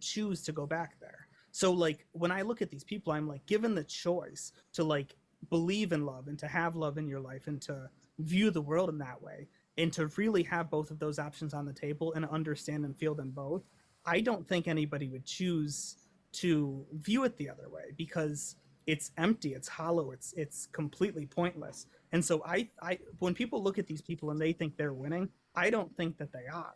choose to go back there. So like when I look at these people, I'm like, given the choice to like believe in love and to have love in your life and to view the world in that way and to really have both of those options on the table and understand and feel them both, I don't think anybody would choose to view it the other way because it's empty, it's hollow, it's completely pointless. And so I when people look at these people and they think they're winning, I don't think that they are.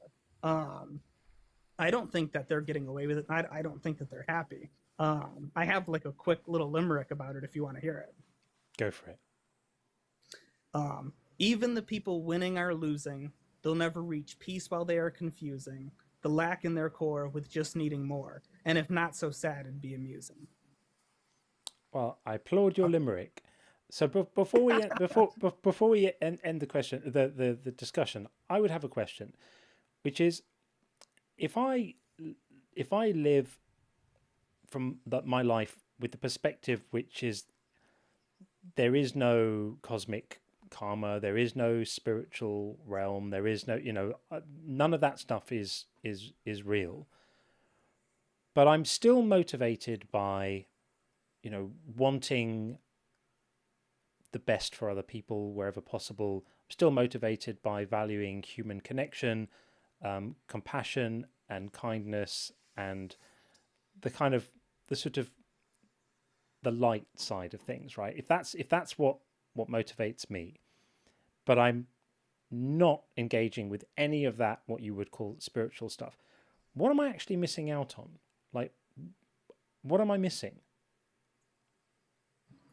I don't think that they're getting away with it. I don't think that they're happy. I have like a quick little limerick about it if you want to hear it. Go for it. Even the people winning are losing. They'll never reach peace while they are confusing. The lack in their core with just needing more. And if not so sad, it'd be amusing. Well, I applaud your limerick. So before we end the question, the discussion, I would have a question, which is, if I live from my life with the perspective which is there is no cosmic karma, there is no spiritual realm, there is no, none of that stuff is real, but I'm still motivated by wanting the best for other people wherever possible. I'm still motivated by valuing human connection, compassion and kindness, and the light side of things, right? If that's what motivates me, but I'm not engaging with any of that, what you would call spiritual stuff, what am I actually missing out on? Like, what am I missing?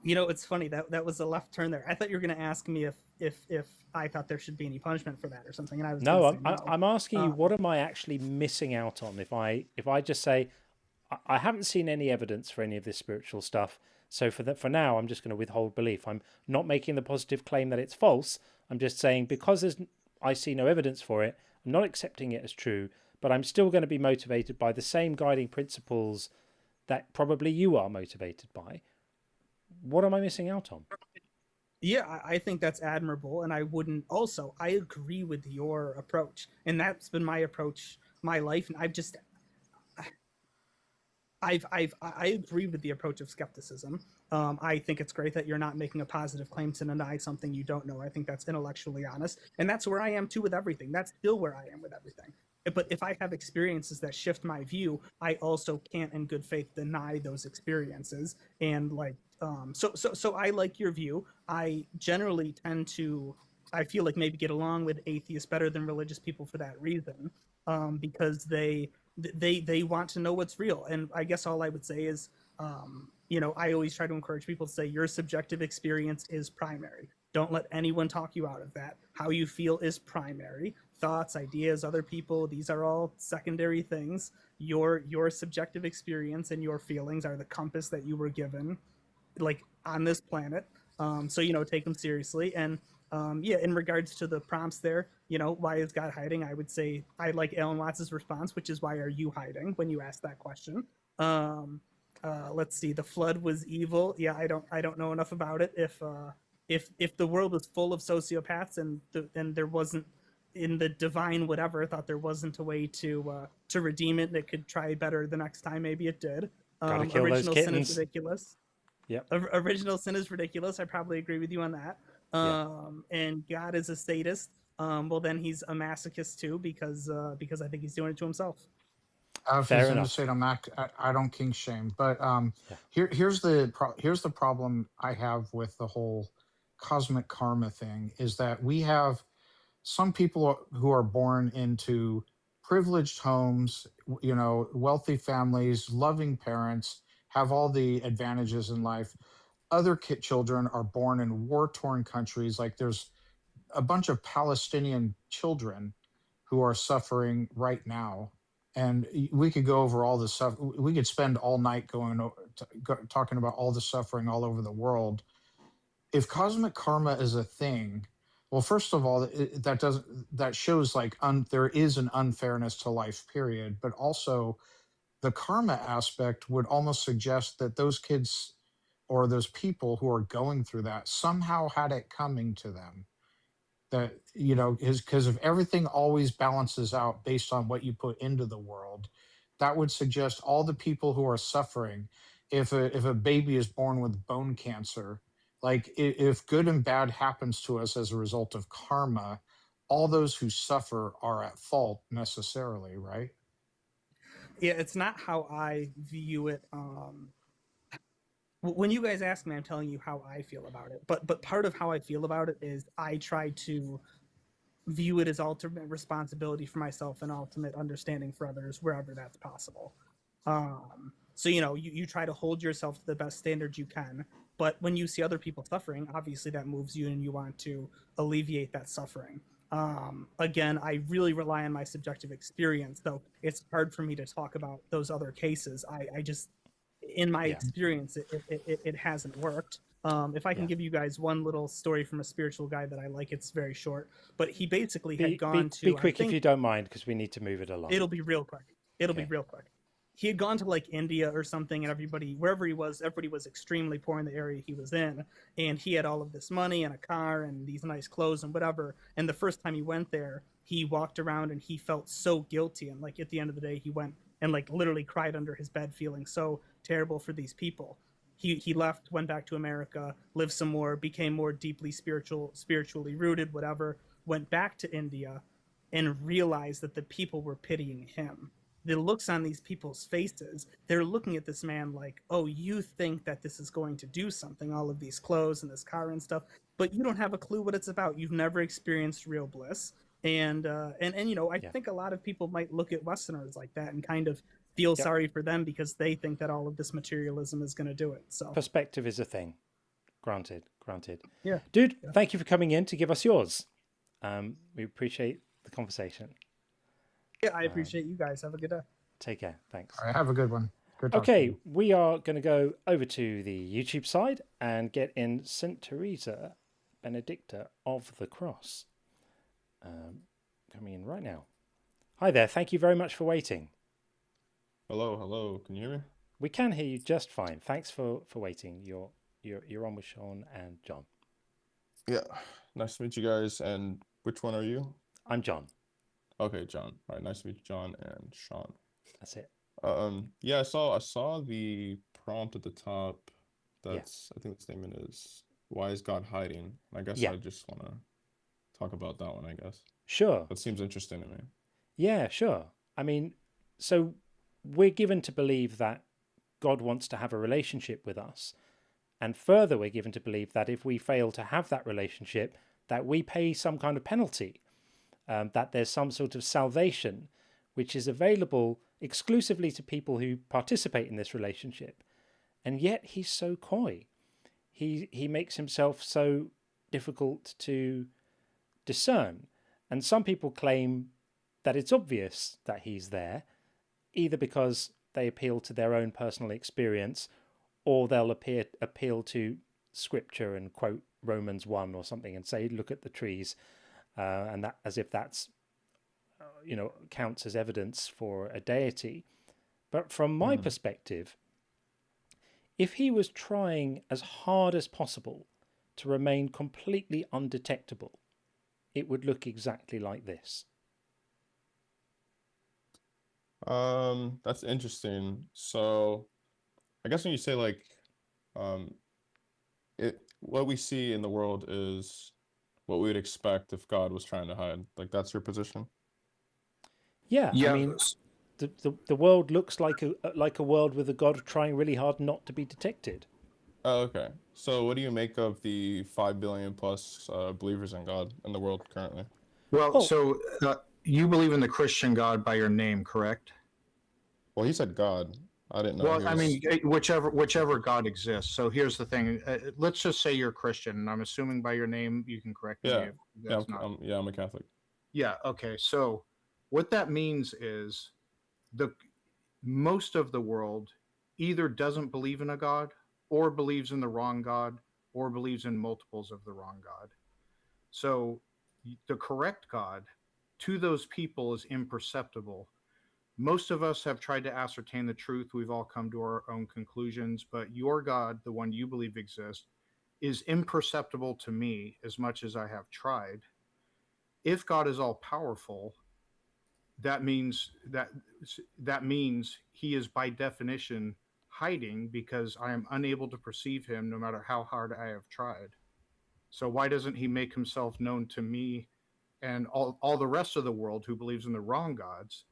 It's funny that was a left turn there. I thought you were going to ask me if I thought there should be any punishment for that or something, and I was no. No. I'm asking you, what am I actually missing out on if I just say I haven't seen any evidence for any of this spiritual stuff, so for now I'm just going to withhold belief. I'm not making the positive claim that it's false. I'm just saying because I see no evidence for it, I'm not accepting it as true, but I'm still going to be motivated by the same guiding principles that probably you are motivated by. What am I missing out on? Yeah, I think that's admirable, and I agree with your approach, and that's been my approach my life, and I agree with the approach of skepticism. I think it's great that you're not making a positive claim to deny something you don't know. I think that's intellectually honest, and that's where I am too with everything. That's still where I am with everything. But if I have experiences that shift my view, I also can't in good faith deny those experiences. And so I like your view. I generally I feel like maybe get along with atheists better than religious people for that reason, because they want to know what's real. And I guess all I would say is, I always try to encourage people to say your subjective experience is primary. Don't let anyone talk you out of that. How you feel is primary. Thoughts, ideas, other people, these are all secondary things. Your subjective experience and your feelings are the compass that you were given, like on this planet. So take them seriously. And in regards to the prompts there, why is God hiding? I would say I like Alan Watts' response, which is why are you hiding when you ask that question? Let's see. The flood was evil. Yeah, I don't know enough about it. If the world was full of sociopaths and there wasn't in the divine whatever, thought there wasn't a way to redeem it, and it could try better the next time, maybe it did. Gotta kill those Original sin kittens. is ridiculous. Yep. Original sin is ridiculous. I probably agree with you on that. And God is a sadist. Well, then he's a masochist too, because I think he's doing it to himself. Fair enough. I don't kink shame, but here's the problem I have with the whole cosmic karma thing is that we have some people who are born into privileged homes, wealthy families, loving parents, have all the advantages in life. Other children are born in war-torn countries. Like there's a bunch of Palestinian children who are suffering right now. And we could go over all the stuff. We could spend all night talking about all the suffering all over the world. If cosmic karma is a thing, well, first of all, that shows like there is an unfairness to life, period. But also, the karma aspect would almost suggest that those kids or those people who are going through that somehow had it coming to them. That, you know, is because if everything always balances out based on what you put into the world, that would suggest all the people who are suffering. If a baby is born with bone cancer, like if good and bad happens to us as a result of karma, all those who suffer are at fault necessarily, right? Yeah, it's not how I view it. When you guys ask me, I'm telling you how I feel about it. But part of how I feel about it is I try to view it as ultimate responsibility for myself and ultimate understanding for others wherever that's possible. So you try to hold yourself to the best standard you can, but when you see other people suffering, obviously that moves you and you want to alleviate that suffering. Again, I really rely on my subjective experience, so it's hard for me to talk about those other cases. I just, in my experience, it hasn't worked. If I can give you guys one little story from a spiritual guy that I like, it's very short, but he basically had gone to... Be quick if you don't mind, because we need to move it along. It'll be real quick. It'll be real quick. He had gone to like India or something, and wherever he was, everybody was extremely poor in the area he was in, and he had all of this money and a car and these nice clothes and whatever. And the first time he went there, he walked around and he felt so guilty, and like at the end of the day, he went and like literally cried under his bed, feeling so terrible for these people. He left, went back to America, lived some more, became more deeply spiritually rooted, whatever, went back to India and realized that the people were pitying him. The looks on these people's faces, they're looking at this man like, oh, you think that this is going to do something, all of these clothes and this car and stuff, but you don't have a clue what it's about. You've never experienced real bliss. And I think a lot of people might look at Westerners like that and kind of feel sorry for them because they think that all of this materialism is going to do it. So perspective is a thing. Granted. Yeah. Dude, thank you for coming in to give us yours. We appreciate the conversation. Yeah, I appreciate you guys. Have a good day. Take care. Thanks. All right, have a good one. Good okay, we are going to go over to the YouTube side and get in St. Teresa Benedicta of the Cross. Coming in right now. Hi there. Thank you very much for waiting. Hello. Can you hear me? We can hear you just fine. Thanks for waiting. You're on with Sean and John. Yeah. Nice to meet you guys. And which one are you? I'm John. Okay, John. All right. Nice to meet you, John and Sean. That's it. Yeah, I saw the prompt at the top. I think the statement is, why is God hiding? I guess I just want to talk about that one, I guess. Sure. That seems interesting to me. Yeah, sure. I mean, so we're given to believe that God wants to have a relationship with us. And further, we're given to believe that if we fail to have that relationship, that we pay some kind of penalty, that there's some sort of salvation, which is available exclusively to people who participate in this relationship. And yet he's so coy. He makes himself so difficult to discern. And some people claim that it's obvious that he's there, either because they appeal to their own personal experience, or they'll appeal to scripture and quote Romans 1 or something and say, look at the trees, and that as if that's counts as evidence for a deity. But from my perspective, if he was trying as hard as possible to remain completely undetectable, it would look exactly like this. That's interesting. So I guess when you say like what we see in the world is what we would expect if God was trying to hide. Like, that's your position? Yeah. I mean, the world looks like a world with a God trying really hard not to be detected. Oh, okay. So what do you make of the 5 billion plus believers in God in the world currently? Well, so you believe in the Christian God by your name, correct? Well, he said God. I didn't know. Well, I mean, whichever God exists. So here's the thing. Let's just say you're Christian, and I'm assuming by your name, you can correct me if that's not. I'm a Catholic. Yeah, okay. So what that means is most of the world either doesn't believe in a God, or believes in the wrong God, or believes in multiples of the wrong God. So the correct God to those people is imperceptible. Most of us have tried to ascertain the truth. We've all come to our own conclusions, but your God, the one you believe exists, is imperceptible to me as much as I have tried. if God is all powerful, that means he is by definition hiding, because I am unable to perceive him no matter how hard I have tried. So why doesn't he make himself known to me and all the rest of the world who believes in the wrong gods?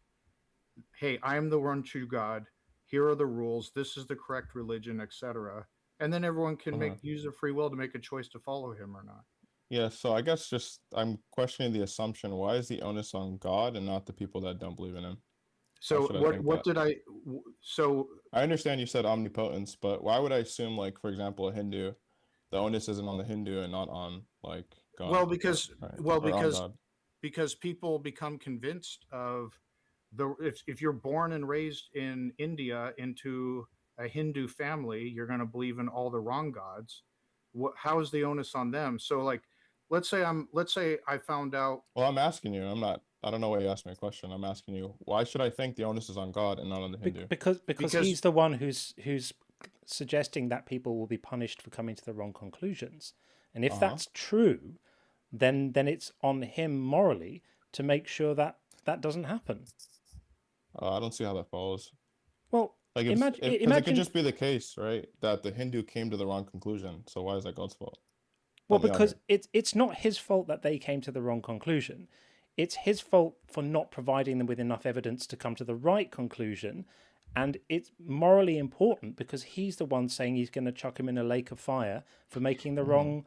Hey, I am the one true God. Here are the rules. This is the correct religion, etc. And then everyone can use their free will to make a choice to follow him or not. Yeah, so I guess just I'm questioning the assumption. Why is the onus on God and not the people that don't believe in him? So I understand you said omnipotence, but why would I assume, like, for example, a Hindu, the onus isn't on the Hindu and not on, like, God? Because people become convinced of if you're born and raised in India into a Hindu family, you're going to believe in all the wrong gods. How is the onus on them? So, like, let's say I found out. Well, I'm asking you. I don't know why you asked me a question. I'm asking you, why should I think the onus is on God and not on the Hindu? Because he's the one who's suggesting that people will be punished for coming to the wrong conclusions. And if that's true, then it's on him morally to make sure that doesn't happen. I don't see how that follows. Well, like imagine it could just be the case, right, that the Hindu came to the wrong conclusion. So why is that God's fault? Well, because it's not his fault that they came to the wrong conclusion. It's his fault for not providing them with enough evidence to come to the right conclusion. And it's morally important because he's the one saying he's going to chuck him in a lake of fire for making the wrong,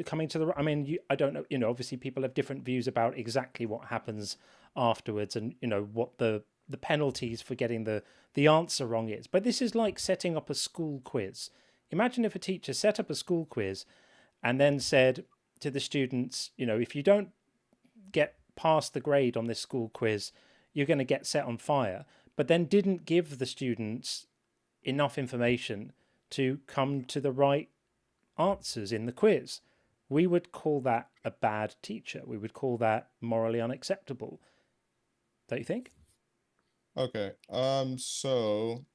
coming to the. I mean, I don't know. Obviously people have different views about exactly what happens afterwards, and what the penalties for getting the answer wrong is. But this is like setting up a school quiz. Imagine if a teacher set up a school quiz and then said to the students, if you don't get past the grade on this school quiz, you're going to get set on fire, but then didn't give the students enough information to come to the right answers in the quiz. We would call that a bad teacher. We would call that morally unacceptable. Don't you think? Okay. So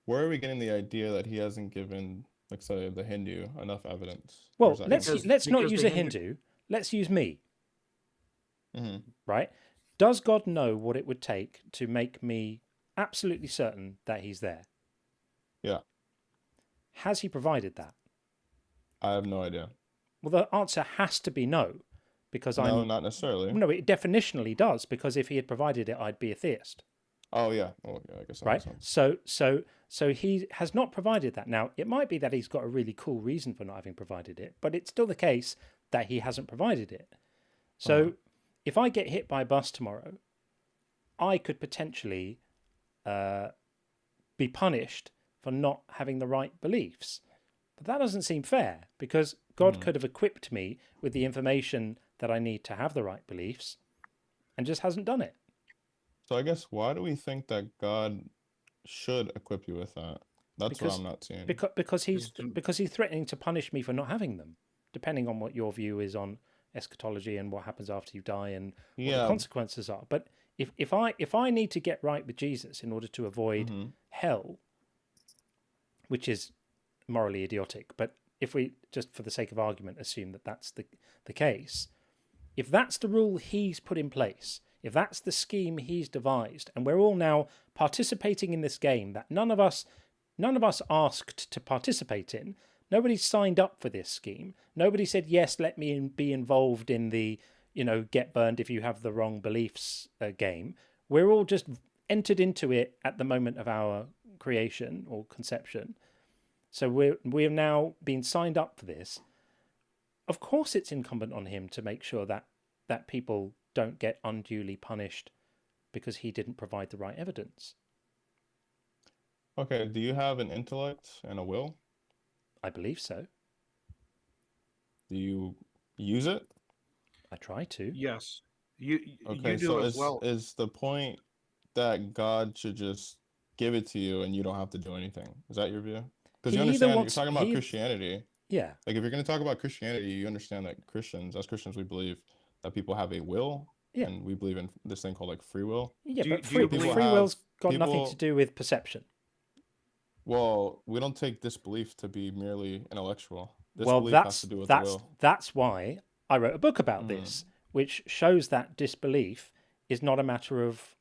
where are we getting the idea that he hasn't given, like, say, the Hindu enough evidence? Well, let's not use a Hindu. Let's use me. Right? Does God know what it would take to make me absolutely certain that he's there? Yeah. Has he provided that? I have no idea. Well, the answer has to be no, because No, not necessarily. No, it definitionally does, because if he had provided it, I'd be a theist. Oh yeah. Well, yeah, I guess that right. makes sense. So he has not provided that. Now, it might be that he's got a really cool reason for not having provided it, but it's still the case that he hasn't provided it. So if I get hit by a bus tomorrow, I could potentially be punished for not having the right beliefs. But that doesn't seem fair, because God could have equipped me with the information that I need to have the right beliefs and just hasn't done it. So I guess, why do we think that God should equip you with that? That's what I'm not seeing. Because he's threatening to punish me for not having them, depending on what your view is on eschatology and what happens after you die and what the consequences are. But if I need to get right with Jesus in order to avoid hell, which is morally idiotic, but if we just for the sake of argument assume that that's the case, if that's the rule he's put in place, if that's the scheme he's devised, and we're all now participating in this game that none of us asked to participate in, nobody signed up for this scheme, nobody said, yes, let me be involved in the, get burned if you have the wrong beliefs game. We're all just entered into it at the moment of our creation or conception. So we're now being signed up for this. Of course it's incumbent on him to make sure that people don't get unduly punished because he didn't provide the right evidence. Okay, do you have an intellect and a will? I believe so. Do you use it? I try to. Yes. Okay, you do as well. Is the point that God should just give it to you and you don't have to do anything? Is that your view? Because you understand, you're talking about Christianity. Yeah. Like, if you're going to talk about Christianity, you understand that as Christians, we believe that people have a will, and we believe in this thing called, like, free will. Yeah, but free will's got nothing to do with perception. Well, we don't take this belief to be merely intellectual. This belief has to do with the will. That's why I wrote a book about this, which shows that disbelief is not a matter of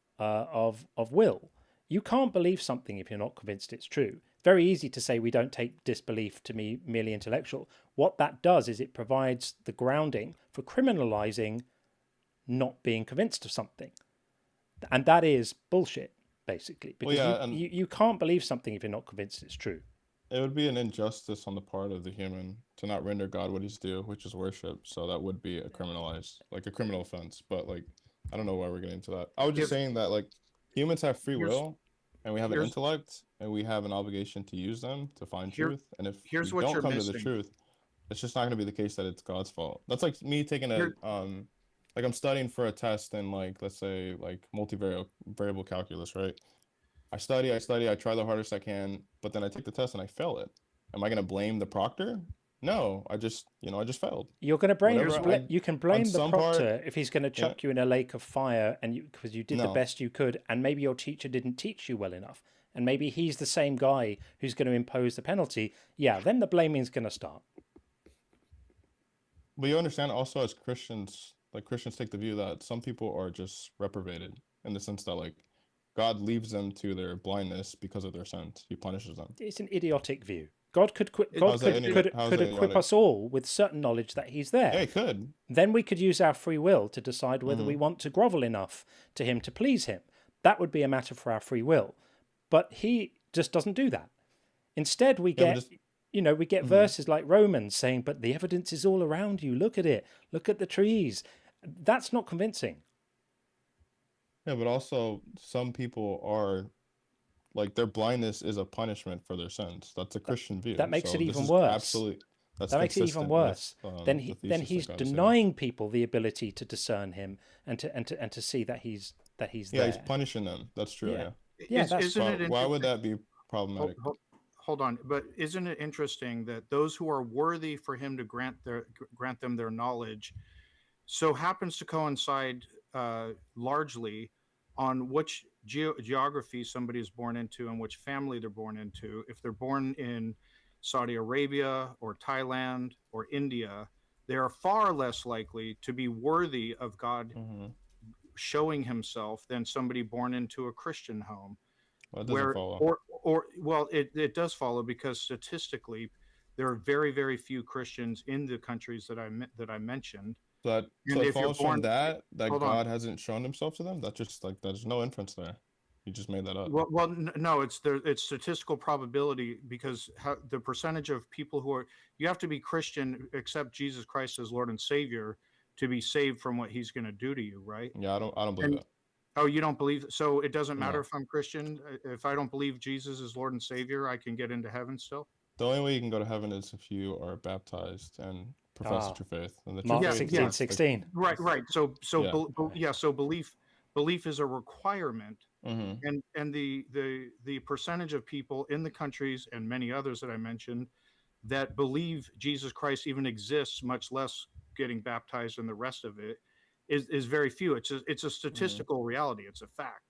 will. You can't believe something if you're not convinced it's true. Very easy to say we don't take disbelief to be merely intellectual. What that does is it provides the grounding for criminalizing not being convinced of something. And that is bullshit, basically, because you can't believe something if you're not convinced it's true. It would be an injustice on the part of the human to not render God what he's due, which is worship. So that would be a criminal offense. But like, I don't know why we're getting to that. I was just saying that like humans have free will, and we have an intellect, and we have an obligation to use them to find truth. And if we don't come to the truth, it's just not going to be the case that it's God's fault. That's like me taking like I'm studying for a test in like, let's say like multivariable calculus, right? I study, I try the hardest I can, but then I take the test and I fail it. Am I going to blame the proctor? No, I just failed. You're going to blame, you can blame the proctor if he's going to chuck you in a lake of fire because you did the best you could, and maybe your teacher didn't teach you well enough, and maybe he's the same guy who's going to impose the penalty. Yeah, then the blaming is going to start. But you understand also as Christians, like Christians take the view that some people are just reprobated in the sense that like God leaves them to their blindness because of their sins. He punishes them. It's an idiotic view. God could equip us all with certain knowledge that he's there. Yeah, he could. Then we could use our free will to decide whether we want to grovel enough to him to please him. That would be a matter for our free will. But he just doesn't do that. Instead, we get verses like Romans saying, but the evidence is all around you. Look at it. Look at the trees. That's not convincing. Yeah, but also some people are like their blindness is a punishment for their sins. That's a Christian view. That makes it even worse. That makes it even worse. Then he's denying people the ability to discern him and to see that he's there. Yeah, he's punishing them. That's true. Yeah. Why would that be problematic? Hold on, but isn't it interesting that those who are worthy for him to grant them their knowledge, so happens to coincide largely on which geography somebody is born into and which family they're born into. If they're born in Saudi Arabia or Thailand or India, they are far less likely to be worthy of God showing himself than somebody born into a Christian home. Well, it doesn't follow. It does follow, because statistically there are very, very few Christians in the countries that I mentioned. So it follows from that God hasn't shown himself to them. That's just like there's no inference there. You just made that up. Well, no, it's statistical probability, because the percentage of people you have to be Christian, accept Jesus Christ as Lord and Savior to be saved from what he's going to do to you, right? Yeah, I don't believe that. Oh, you don't believe? So it doesn't matter if I'm Christian. If I don't believe Jesus is Lord and Savior, I can get into heaven still? The only way you can go to heaven is if you are baptized and profess your faith. And Mark 16:16. Right. So belief is a requirement, and the percentage of people in the countries and many others that I mentioned that believe Jesus Christ even exists, much less getting baptized and the rest of it, is very few. It's a statistical reality. It's a fact.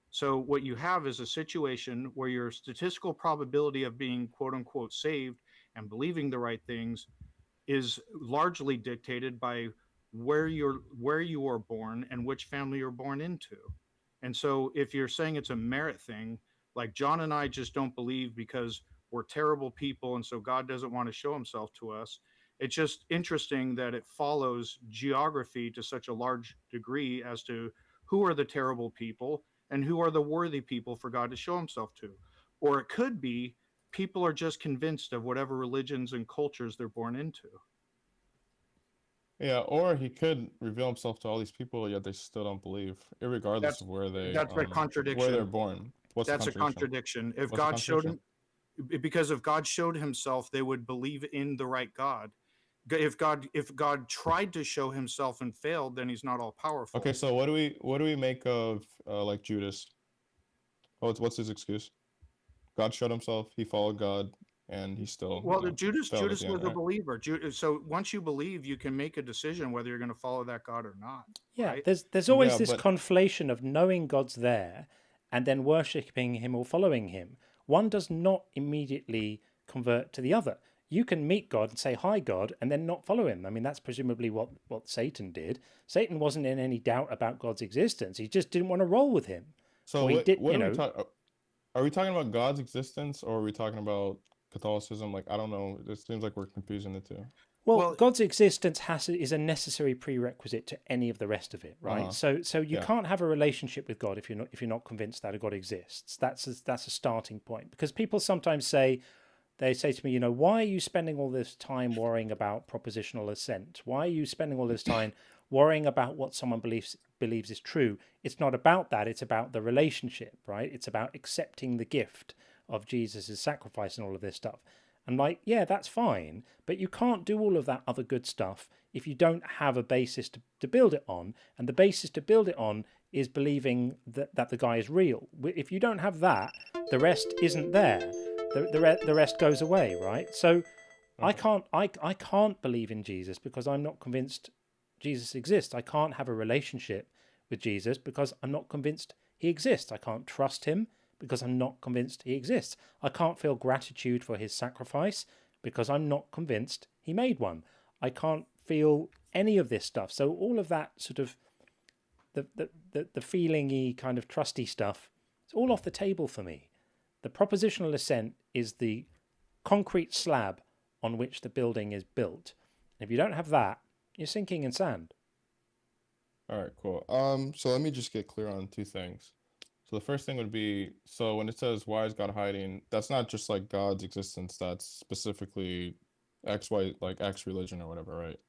So what you have is a situation where your statistical probability of being quote unquote saved and believing the right things is largely dictated by where you are born and which family you're born into. And so if you're saying it's a merit thing, like John and I just don't believe because we're terrible people and so God doesn't want to show himself to us, it's just interesting that it follows geography to such a large degree as to who are the terrible people and who are the worthy people for God to show himself to. Or it could be people are just convinced of whatever religions and cultures they're born into. Yeah, or he could reveal himself to all these people, yet they still don't believe, irregardless of where that's a contradiction. Where they're born. That's a contradiction. If God showed him, because if God showed himself, they would believe in the right God. If God tried to show himself and failed, then he's not all powerful. Okay, so what do we make of like Judas? What's his excuse? God showed himself, he followed God, and he still Judas was a believer. So once you believe, you can make a decision whether you're going to follow that God or not. Yeah, right? there's always this conflation of knowing God's there and then worshipping him or following him. One does not immediately convert to the other. you can meet God and say, hi, God, and then not follow him. I mean, that's presumably what Satan did. Satan wasn't in any doubt about God's existence. He just didn't want to roll with him. So he did, what are we talking? Are we talking about God's existence, or are we talking about Catholicism? Like, I don't know. It seems like we're confusing the two. Well, God's existence is a necessary prerequisite to any of the rest of it, right? Uh-huh. So you can't have a relationship with God if you're not convinced that a God exists. That's a starting point. Because people sometimes say to me, why are you spending all this time worrying about propositional assent? Why are you spending all this time worrying about what someone believes is true? It's not about that. It's about the relationship, right? It's about accepting the gift of Jesus' sacrifice and all of this stuff. And like, yeah, that's fine, but you can't do all of that other good stuff if you don't have a basis to build it on. And the basis to build it on is believing that the guy is real. If you don't have that, the rest isn't there. The rest goes away, right? So I can't believe in Jesus because I'm not convinced Jesus exists. I can't have a relationship with Jesus because I'm not convinced he exists. I can't trust him because I'm not convinced he exists. I can't feel gratitude for his sacrifice because I'm not convinced he made one. I can't feel any of this stuff. So all of that sort of the feeling-y kind of trusty stuff, it's all off the table for me. The propositional assent is the concrete slab on which the building is built. If you don't have that, you're sinking in sand. All right, cool. So let me just get clear on two things. So the first thing would be, so when it says, why is God hiding? That's not just like God's existence. That's specifically X, Y, like X religion or whatever, right?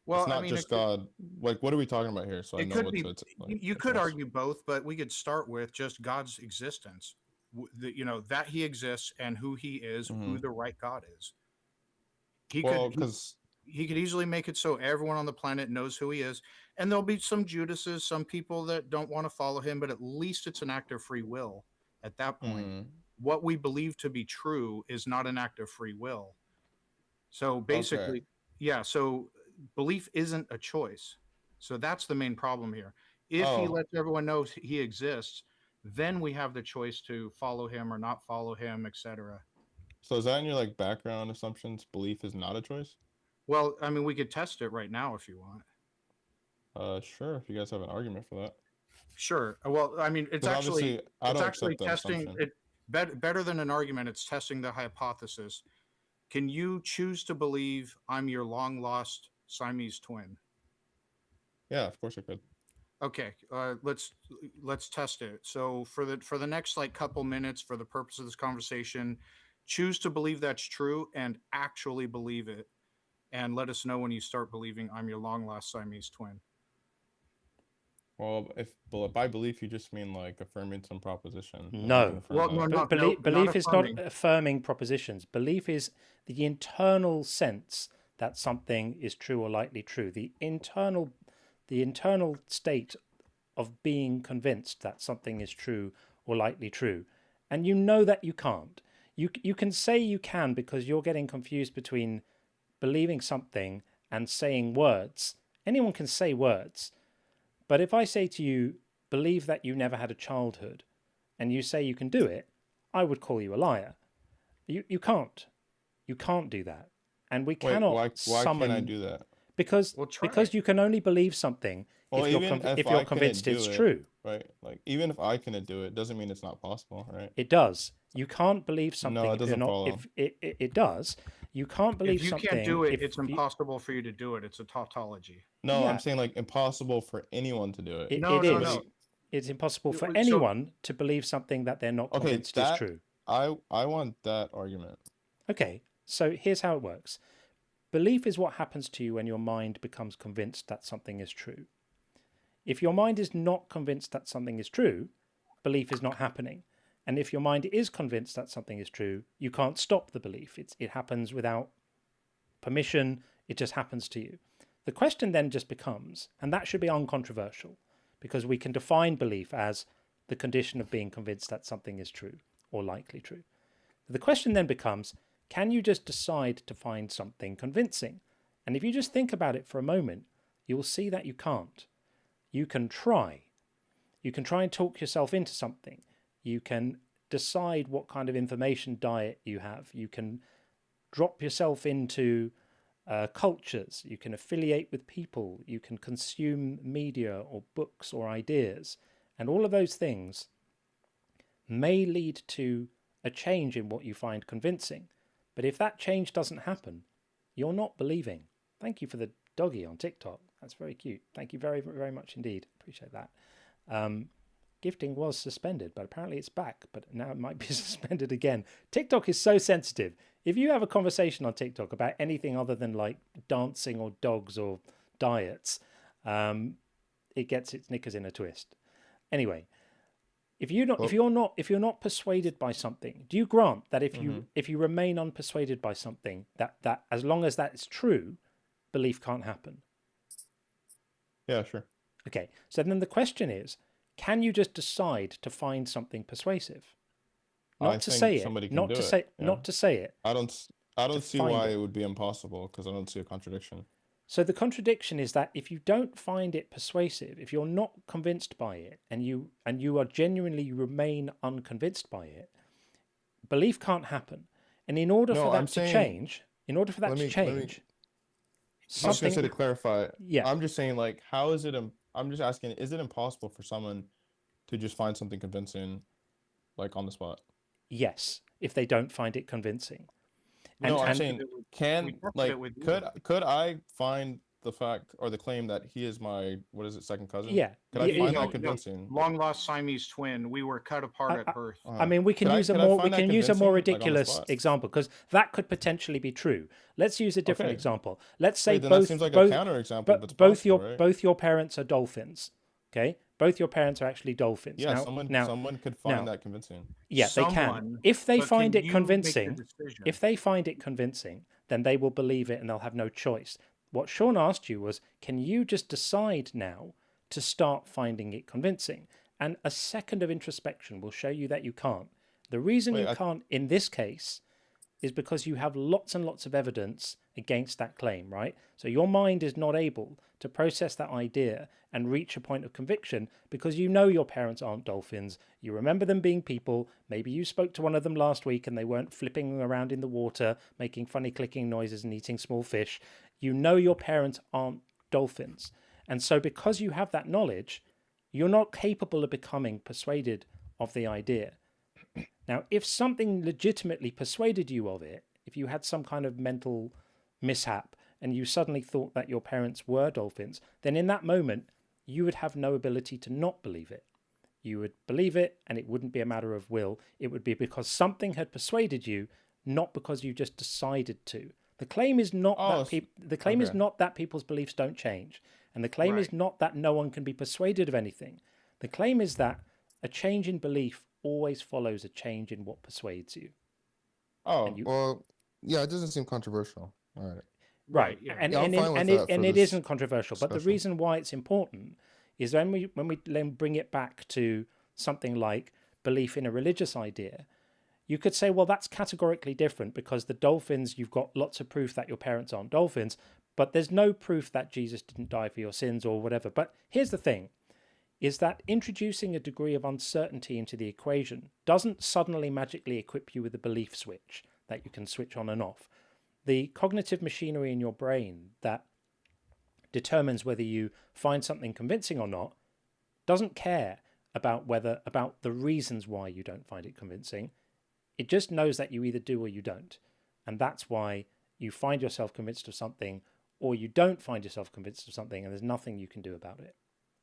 Well, it's not just God. Like, what are we talking about here? So I it know could what be. to You could argue both, but we could start with just God's existence. That he exists and who he is, who the right God is. He could easily make it so everyone on the planet knows who he is, and there'll be some Judases, some people that don't want to follow him, but at least it's an act of free will. At that point, what we believe to be true is not an act of free will. So basically, so belief isn't a choice. So that's the main problem here. If he lets everyone know he exists, then we have the choice to follow him or not follow him, etc. So is that in your like background assumptions? Belief is not a choice? Well, I mean, we could test it right now if you want. Sure. If you guys have an argument for that. Sure. Well, I mean, it's actually testing it better than an argument. It's testing the hypothesis. Can you choose to believe I'm your long lost Siamese twin? Yeah, of course I could. Okay, let's test it. So for the next like couple minutes, for the purpose of this conversation, choose to believe that's true and actually believe it, and let us know when you start believing I'm your long lost Siamese twin. Well, if by belief you just mean like affirming some proposition. No. Belief is not affirming propositions. Belief is the internal sense that something is true or likely true. The internal state of being convinced that something is true or likely true. And you know that you can't. You can say you can because you're getting confused between believing something and saying words. Anyone can say words. But if I say to you, believe that you never had a childhood, and you say you can do it, I would call you a liar. You can't. You can't do that. And we cannot why summon... can't I do that? Because you can only believe something if you're convinced it's true. Right? Like, even if I couldn't do it, doesn't mean it's not possible, right? It does. You can't believe something no, it doesn't follow. It does. You can't believe something. If you can't do it, it's impossible for you to do it. It's a tautology. No, I'm saying like impossible for anyone to do it. No. It's impossible for anyone to believe something that they're not convinced is true. I want that argument. Okay, so here's how it works. Belief is what happens to you when your mind becomes convinced that something is true. If your mind is not convinced that something is true, belief is not happening. And if your mind is convinced that something is true, you can't stop the belief. It happens without permission. It just happens to you. The question then just becomes, and that should be uncontroversial, because we can define belief as the condition of being convinced that something is true or likely true. The question then becomes, can you just decide to find something convincing? And if you just think about it for a moment, you will see that you can't. You can try. You can try and talk yourself into something. You can decide what kind of information diet you have. You can drop yourself into cultures, you can affiliate with people, you can consume media or books or ideas, and all of those things may lead to a change in what you find convincing. But if that change doesn't happen, you're not believing. Thank you for the doggy on TikTok. That's very cute. Thank you very, very much indeed. Appreciate that. Gifting was suspended, but apparently it's back, but now it might be suspended again. TikTok is so sensitive. If you have a conversation on TikTok about anything other than like dancing or dogs or diets, it gets its knickers in a twist. Anyway, if you're not persuaded by something, do you grant that if you remain unpersuaded by something, that as long as that's true, belief can't happen? Yeah, sure. Okay, so then the question is, can you just decide to find something persuasive? Not to say it. Not to say. Not to say it. I don't see why it would be impossible, because I don't see a contradiction. So the contradiction is that if you don't find it persuasive, if you're not convinced by it, and you are genuinely remain unconvinced by it, belief can't happen. And in order for that to change, I was just going to say, to clarify. Yeah. I'm just saying, like, how is it? I'm just asking, is it impossible for someone to just find something convincing, like, on the spot? Yes, if they don't find it convincing. I'm saying, could I find the fact or the claim that he is my, what is it, second cousin? Yeah. Could I find that convincing? Long lost Siamese twin. We were cut apart at birth. I mean, we can use a more ridiculous example, because that could potentially be true. Let's use a different example. Let's say that seems like a counterexample. Both your parents are dolphins. Okay, both your parents are actually dolphins. Yeah, someone could find that convincing. Yeah, they can. If they find it convincing, then they will believe it and they'll have no choice. What Sean asked you was, can you just decide now to start finding it convincing? And a second of introspection will show you that you can't. The reason you can't in this case is because you have lots and lots of evidence against that claim, right? So your mind is not able to process that idea and reach a point of conviction because you know your parents aren't dolphins. You remember them being people. Maybe you spoke to one of them last week and they weren't flipping around in the water, making funny clicking noises and eating small fish. You know your parents aren't dolphins. And so because you have that knowledge, you're not capable of becoming persuaded of the idea. Now, if something legitimately persuaded you of it, if you had some kind of mental mishap and you suddenly thought that your parents were dolphins, then in that moment, you would have no ability to not believe it. You would believe it, and it wouldn't be a matter of will. It would be because something had persuaded you, not because you just decided to. The claim is not is not that people's beliefs don't change, and the claim is not that no one can be persuaded of anything. The claim is that a change in belief always follows a change in what persuades you. Well, yeah, it doesn't seem controversial. All right. Right, yeah. And it isn't controversial. But the reason why it's important is when we then bring it back to something like belief in a religious idea, you could say, well, that's categorically different because the dolphins, you've got lots of proof that your parents aren't dolphins, but there's no proof that Jesus didn't die for your sins or whatever. But here's the thing, is that introducing a degree of uncertainty into the equation doesn't suddenly magically equip you with a belief switch that you can switch on and off. The cognitive machinery in your brain that determines whether you find something convincing or not doesn't care about the reasons why you don't find it convincing. It just knows that you either do or you don't. And that's why you find yourself convinced of something or you don't find yourself convinced of something, and there's nothing you can do about it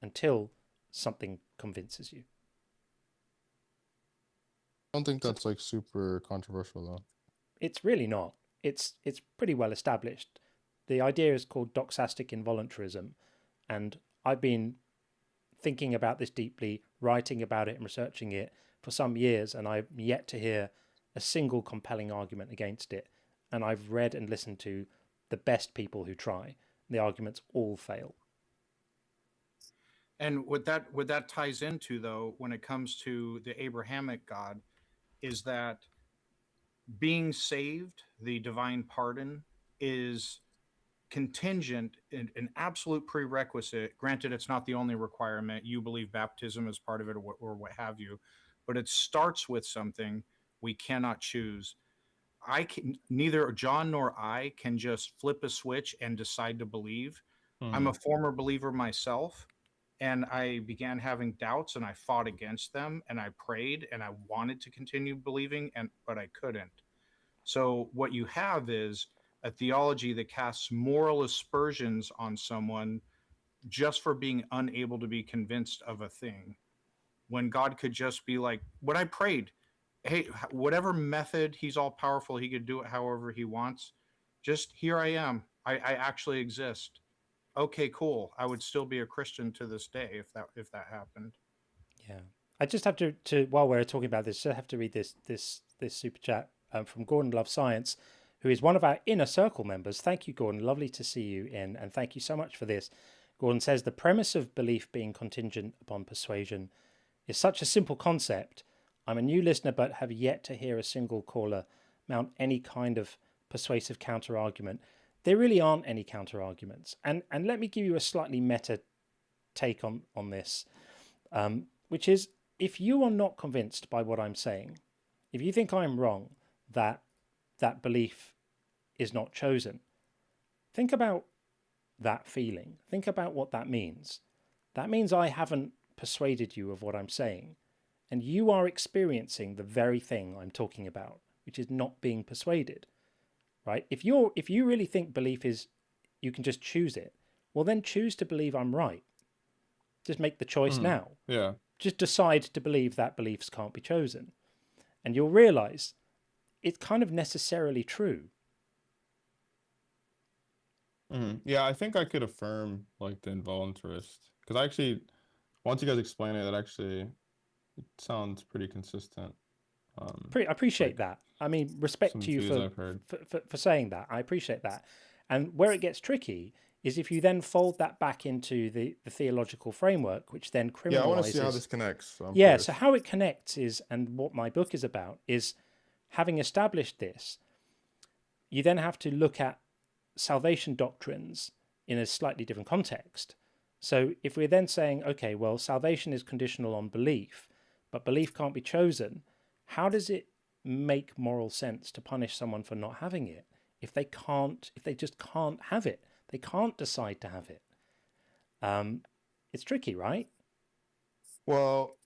until something convinces you. I don't think that's like super controversial though. It's really not. It's pretty well established. The idea is called doxastic involuntarism, and I've been thinking about this deeply, writing about it and researching it for some years, and I've yet to hear a single compelling argument against it. And I've read and listened to the best people who try. The arguments all fail. And what that ties into, though, when it comes to the Abrahamic God, is that being saved, the divine pardon, is contingent, an absolute prerequisite. Granted, it's not the only requirement. You believe baptism is part of it, or what have you, but it starts with something we cannot choose. neither John nor I can just flip a switch and decide to believe. I'm a former believer myself, and I began having doubts, and I fought against them, and I prayed, and I wanted to continue believing, but I couldn't. So what you have is a theology that casts moral aspersions on someone just for being unable to be convinced of a thing, when God could just be like, when I prayed, hey, whatever method, he's all powerful, he could do it however he wants. Just here I am. I actually exist. Okay, cool. I would still be a Christian to this day if that happened. Yeah, I just have to while we're talking about this, I have to read this super chat from Gordon Love Science, who is one of our inner circle members. Thank you, Gordon. Lovely to see you in, and thank you so much for this. Gordon says the premise of belief being contingent upon persuasion is such a simple concept. I'm a new listener, but have yet to hear a single caller mount any kind of persuasive counter argument. There really aren't any counter arguments, and let me give you a slightly meta take on this. Which is, if you are not convinced by what I'm saying, if you think I'm wrong that belief is not chosen, think about that feeling. Think about what that means. That means I haven't persuaded you of what I'm saying, and you are experiencing the very thing I'm talking about, which is not being persuaded, right? If you really think belief is, you can just choose it, well then choose to believe I'm right. Just make the choice now. Yeah. Just decide to believe that beliefs can't be chosen. And you'll realize it's kind of necessarily true. Yeah, I think I could affirm like the involuntarist, because actually, once you guys explain it, it sounds pretty consistent. I appreciate that. I mean, respect to you for saying that. I appreciate that. And where it gets tricky is if you then fold that back into the theological framework, which then criminalizes. Yeah, I want to see how this connects. So how it connects is, and what my book is about, is having established this, you then have to look at salvation doctrines in a slightly different context. So if we're then saying, okay, well, salvation is conditional on belief, but belief can't be chosen, how does it make moral sense to punish someone for not having it if they just can't have it? They can't decide to have it. It's tricky, right? Well,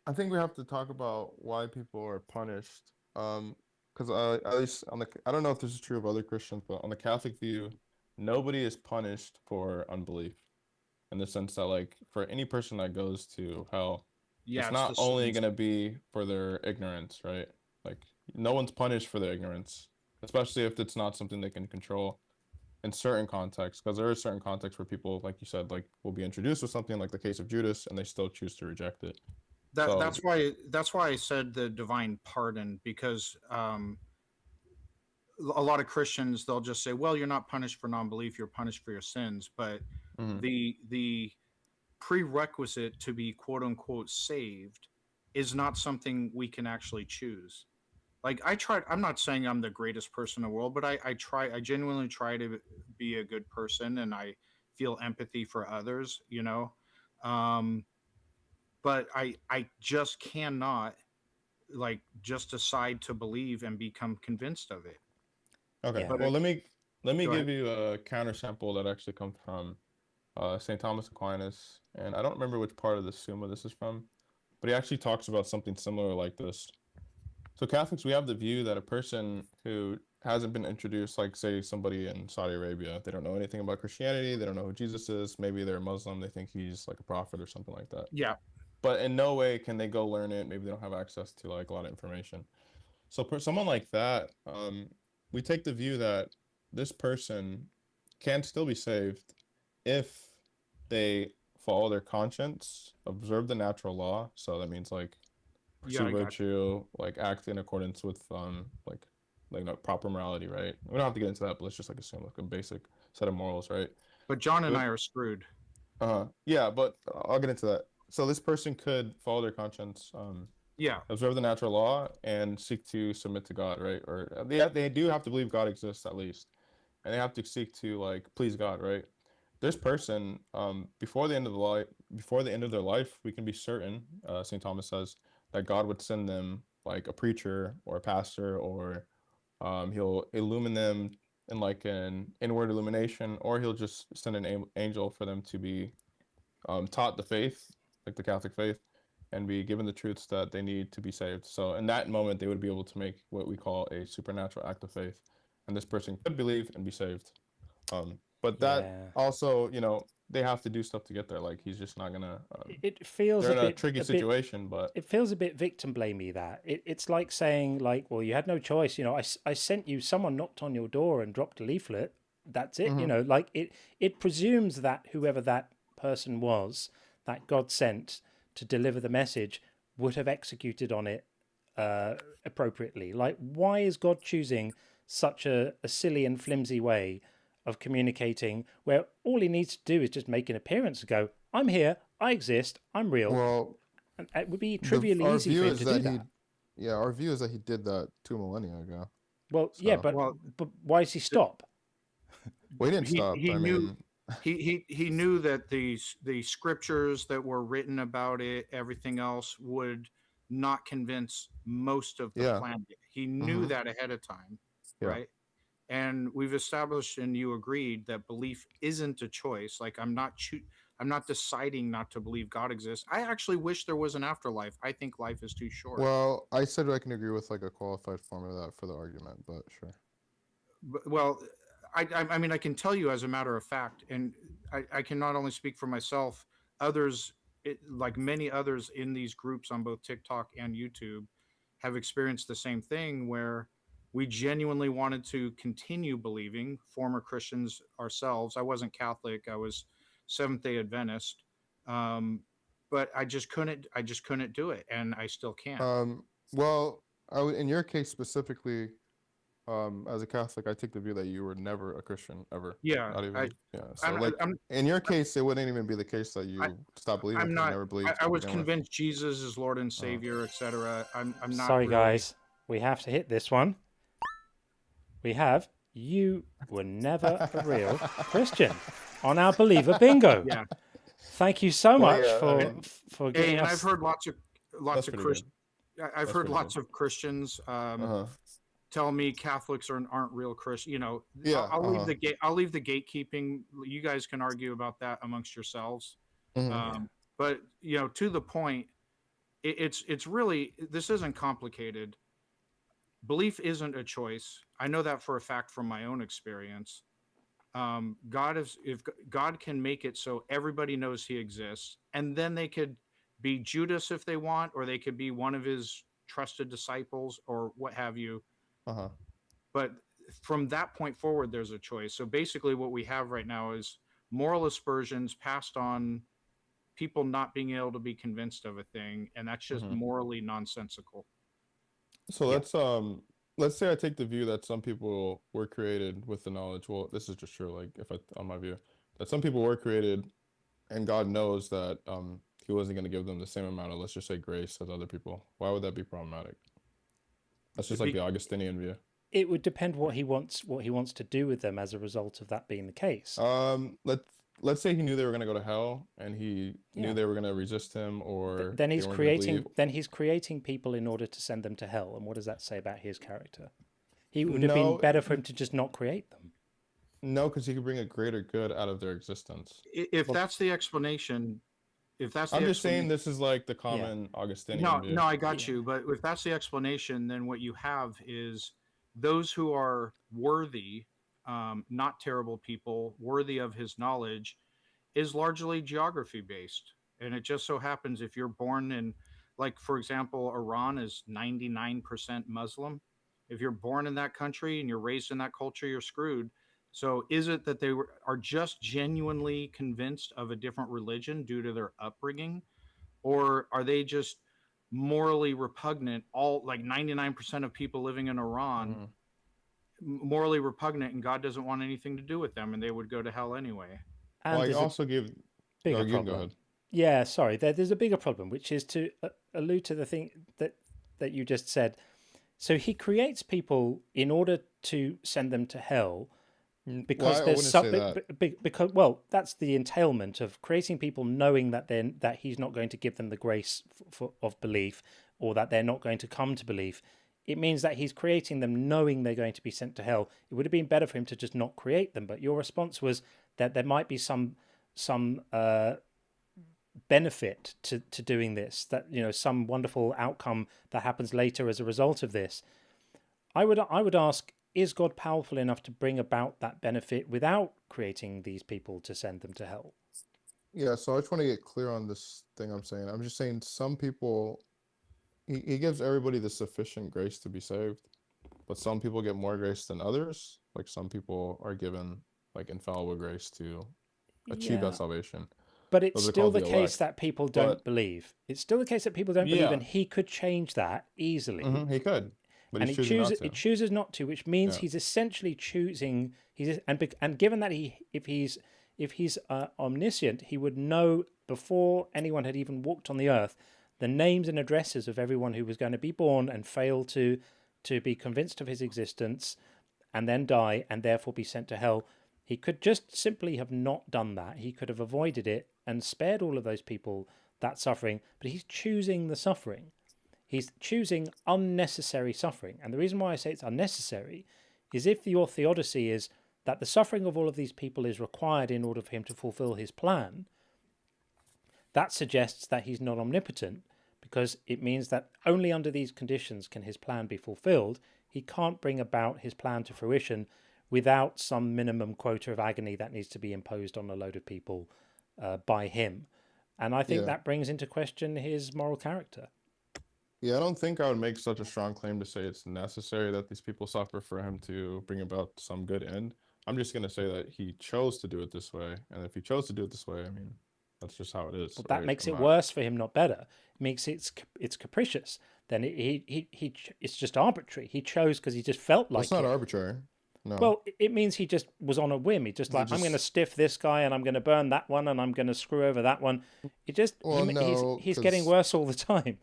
I think we have to talk about why people are punished. Because at least I don't know if this is true of other Christians, but on the Catholic view, nobody is punished for unbelief, in the sense that, like, for any person that goes to hell, it's not only going to be for their ignorance, right? Like, no one's punished for their ignorance, especially if it's not something they can control in certain contexts, because there are certain contexts where people, like you said, like, will be introduced with something like the case of Judas, and they still choose to reject it. That's why I said the divine pardon, because a lot of Christians, they'll just say, well, you're not punished for non-belief, you're punished for your sins. But the prerequisite to be quote unquote saved is not something we can actually choose. Like, I'm not saying I'm the greatest person in the world, but I genuinely try to be a good person, and I feel empathy for others, but I just cannot, like, just decide to believe and become convinced of it. Okay, well, let me give you a countersample that actually comes from St. Thomas Aquinas, and I don't remember which part of the Summa this is from, but he actually talks about something similar like this. So Catholics, we have the view that a person who hasn't been introduced, like, say, somebody in Saudi Arabia, they don't know anything about Christianity, they don't know who Jesus is, maybe they're Muslim, they think he's like a prophet or something like that. Yeah. But in no way can they go learn it. Maybe they don't have access to, like, a lot of information. So for someone like that, we take the view that this person can still be saved if they follow their conscience, observe the natural law. So that means, like, pursue virtue, like, act in accordance with proper morality, right? We don't have to get into that, but let's just, like, assume, like, a basic set of morals, right? But John and I are screwed. Yeah, but I'll get into that. So this person could follow their conscience, observe the natural law, and seek to submit to God, right? Or they do have to believe God exists, at least, and they have to seek to, like, please God, right? This person, before the end of their life, we can be certain, St. Thomas says, that God would send them, like, a preacher or a pastor or He'll illumine them in like an inward illumination, or he'll just send an angel for them to be taught the faith, like the Catholic faith, and be given the truths that they need to be saved. So in that moment, they would be able to make what we call a supernatural act of faith, and this person could believe and be saved. But that also, they have to do stuff to get there. Like he's just not gonna. It feels they're a in bit tricky situation, but it feels a bit victim blamey. That it's like saying like, well, you had no choice. I sent you. Someone knocked on your door and dropped a leaflet. That's it. Mhm. Like it presumes that whoever that person was, that God sent to deliver the message, would have executed on it appropriately. Like, why is God choosing such a silly and flimsy way of communicating, where all he needs to do is just make an appearance and go, I'm here, I exist, I'm real. Well, and it would be trivially easy for him to do that. Yeah, our view is that he did that 2 millennia ago. Well, yeah, but why does he stop? We didn't stop. He knew he knew that the scriptures that were written about it, everything else, would not convince most of the planet. He knew that ahead of time, right? And we've established, and you agreed, that belief isn't a choice. Like I'm not deciding not to believe God exists. I actually wish there was an afterlife. I think life is too short. Well, I said I can agree with like a qualified form of that for the argument, but sure. Well, I mean, I can tell you as a matter of fact, and I can not only speak for myself, others, like many others in these groups on both TikTok and YouTube, have experienced the same thing, where we genuinely wanted to continue believing, former Christians ourselves. I wasn't Catholic. I was Seventh-day Adventist. But I just couldn't do it. And I still can't. Well, in your case specifically, as a Catholic, I take the view that you were never a Christian ever. Yeah. Not even, So in your case, it wouldn't even be the case that you stopped believing. I'm not, never believed. I was convinced Jesus is Lord and Savior, etc. I'm not. Sorry, really... guys. We have to hit this one. You were never a real Christian on our believer bingo. Yeah. Thank you so much for getting and us. I've heard lots of Christians. I've heard lots of Christians tell me Catholics aren't real Christians. I'll leave the gate. I'll leave the gatekeeping. You guys can argue about that amongst yourselves. But to the point, it's really, this isn't complicated. Belief isn't a choice. I know that for a fact from my own experience. If God can make it so everybody knows he exists, and then they could be Judas if they want, or they could be one of his trusted disciples or what have you. But from that point forward, there's a choice. So basically what we have right now is moral aspersions passed on, people not being able to be convinced of a thing, and that's just morally nonsensical. So let's say I take the view that some people were created with the knowledge. Well, this is just true. Like on my view, that some people were created, and God knows that he wasn't going to give them the same amount of, let's just say, grace as other people. Why would that be problematic? That's just like the Augustinian view. It would depend what he wants to do with them as a result of that being the case. Let's say he knew they were going to go to hell, and he knew they were going to resist him, or then he's creating people in order to send them to hell. And what does that say about his character? He would have been better for him to just not create them. No, because he could bring a greater good out of their existence. If that's the explanation, I'm just saying this is like the common Augustinian view. No, I got you. But if that's the explanation, then what you have is those who are worthy, not terrible people, worthy of his knowledge, is largely geography based. And it just so happens if you're born in, like, for example, Iran is 99% Muslim. If you're born in that country and you're raised in that culture, you're screwed. So is it that they are just genuinely convinced of a different religion due to their upbringing? Or are they just morally repugnant? All, like 99% of people living in Iran, morally repugnant, and God doesn't want anything to do with them, and they would go to hell anyway. And well, I also give bigger problem. Go ahead. Yeah, sorry. There's a bigger problem, which is to allude to the thing that you just said. So he creates people in order to send them to hell, because that's the entailment of creating people knowing that he's not going to give them the grace of belief, or that they're not going to come to belief. it means that he's creating them knowing they're going to be sent to hell. It would have been better for him to just not create them. But your response was that there might be some benefit to doing this, that, you know, some wonderful outcome that happens later as a result of this. I would ask, is God powerful enough to bring about that benefit without creating these people to send them to hell? Yeah, so I just want to get clear on this thing I'm saying. I'm just saying some people, he gives everybody the sufficient grace to be saved, but some people get more grace than others. Like some people are given like infallible grace to achieve that salvation. But it's Those are still called the the case elect. that people don't believe. It's still the case that people don't believe, Yeah. and he could change that easily. He could, but And he's he choosing not chooses. to. It chooses not to, which means Yeah. he's essentially choosing. And given that if he's omniscient, he would know before anyone had even walked on the earth the names and addresses of everyone who was going to be born and fail to be convinced of his existence, and then die and therefore be sent to hell. He could just simply have not done that. He could have avoided it and spared all of those people that suffering, but he's choosing the suffering. He's choosing unnecessary suffering. And the reason why I say it's unnecessary is if your theodicy is that the suffering of all of these people is required in order for him to fulfill his plan, that suggests that he's not omnipotent, because it means that only under these conditions can his plan be fulfilled. He can't bring about his plan to fruition without some minimum quota of agony that needs to be imposed on a load of people by him. And I think that brings into question his moral character. Yeah, I don't think I would make such a strong claim to say it's necessary that these people suffer for him to bring about some good end. I'm just going to say that he chose to do it this way. And if he chose to do it this way, I mean, that's just how it is. But that makes it worse for him, not better. It makes it's capricious. Then it's just arbitrary. He chose because he just felt like it's not arbitrary. No. Well, it means he just was on a whim. He just I'm going to stiff this guy and I'm going to burn that one and I'm going to screw over that one. It just he's getting worse all the time.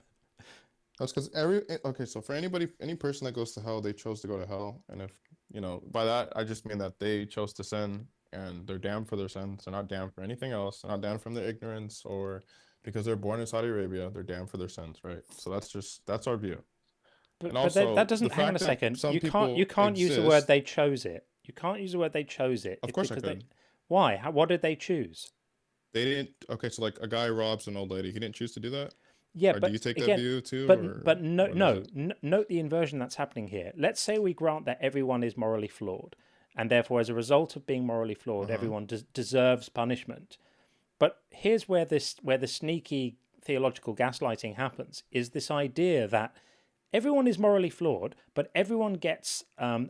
That's because so for any person that goes to hell, they chose to go to hell. And if, you know, by that, I just mean that they chose to sin and they're damned for their sins. They're not damned for anything else. They're not damned from their ignorance or because they're born in Saudi Arabia, they're damned for their sins, right? So that's our view. But that doesn't, hang on a second. You can't use the word they chose it. You can't use the word they chose it. Of course I could. Why? What did they choose? They didn't. Okay, so like a guy robs an old lady. He didn't choose to do that? Yeah, or but do you take again, that view too? But note the inversion that's happening here. Let's say we grant that everyone is morally flawed, and therefore, as a result of being morally flawed, everyone deserves punishment. But here's where the sneaky theological gaslighting happens: is this idea that everyone is morally flawed, but everyone gets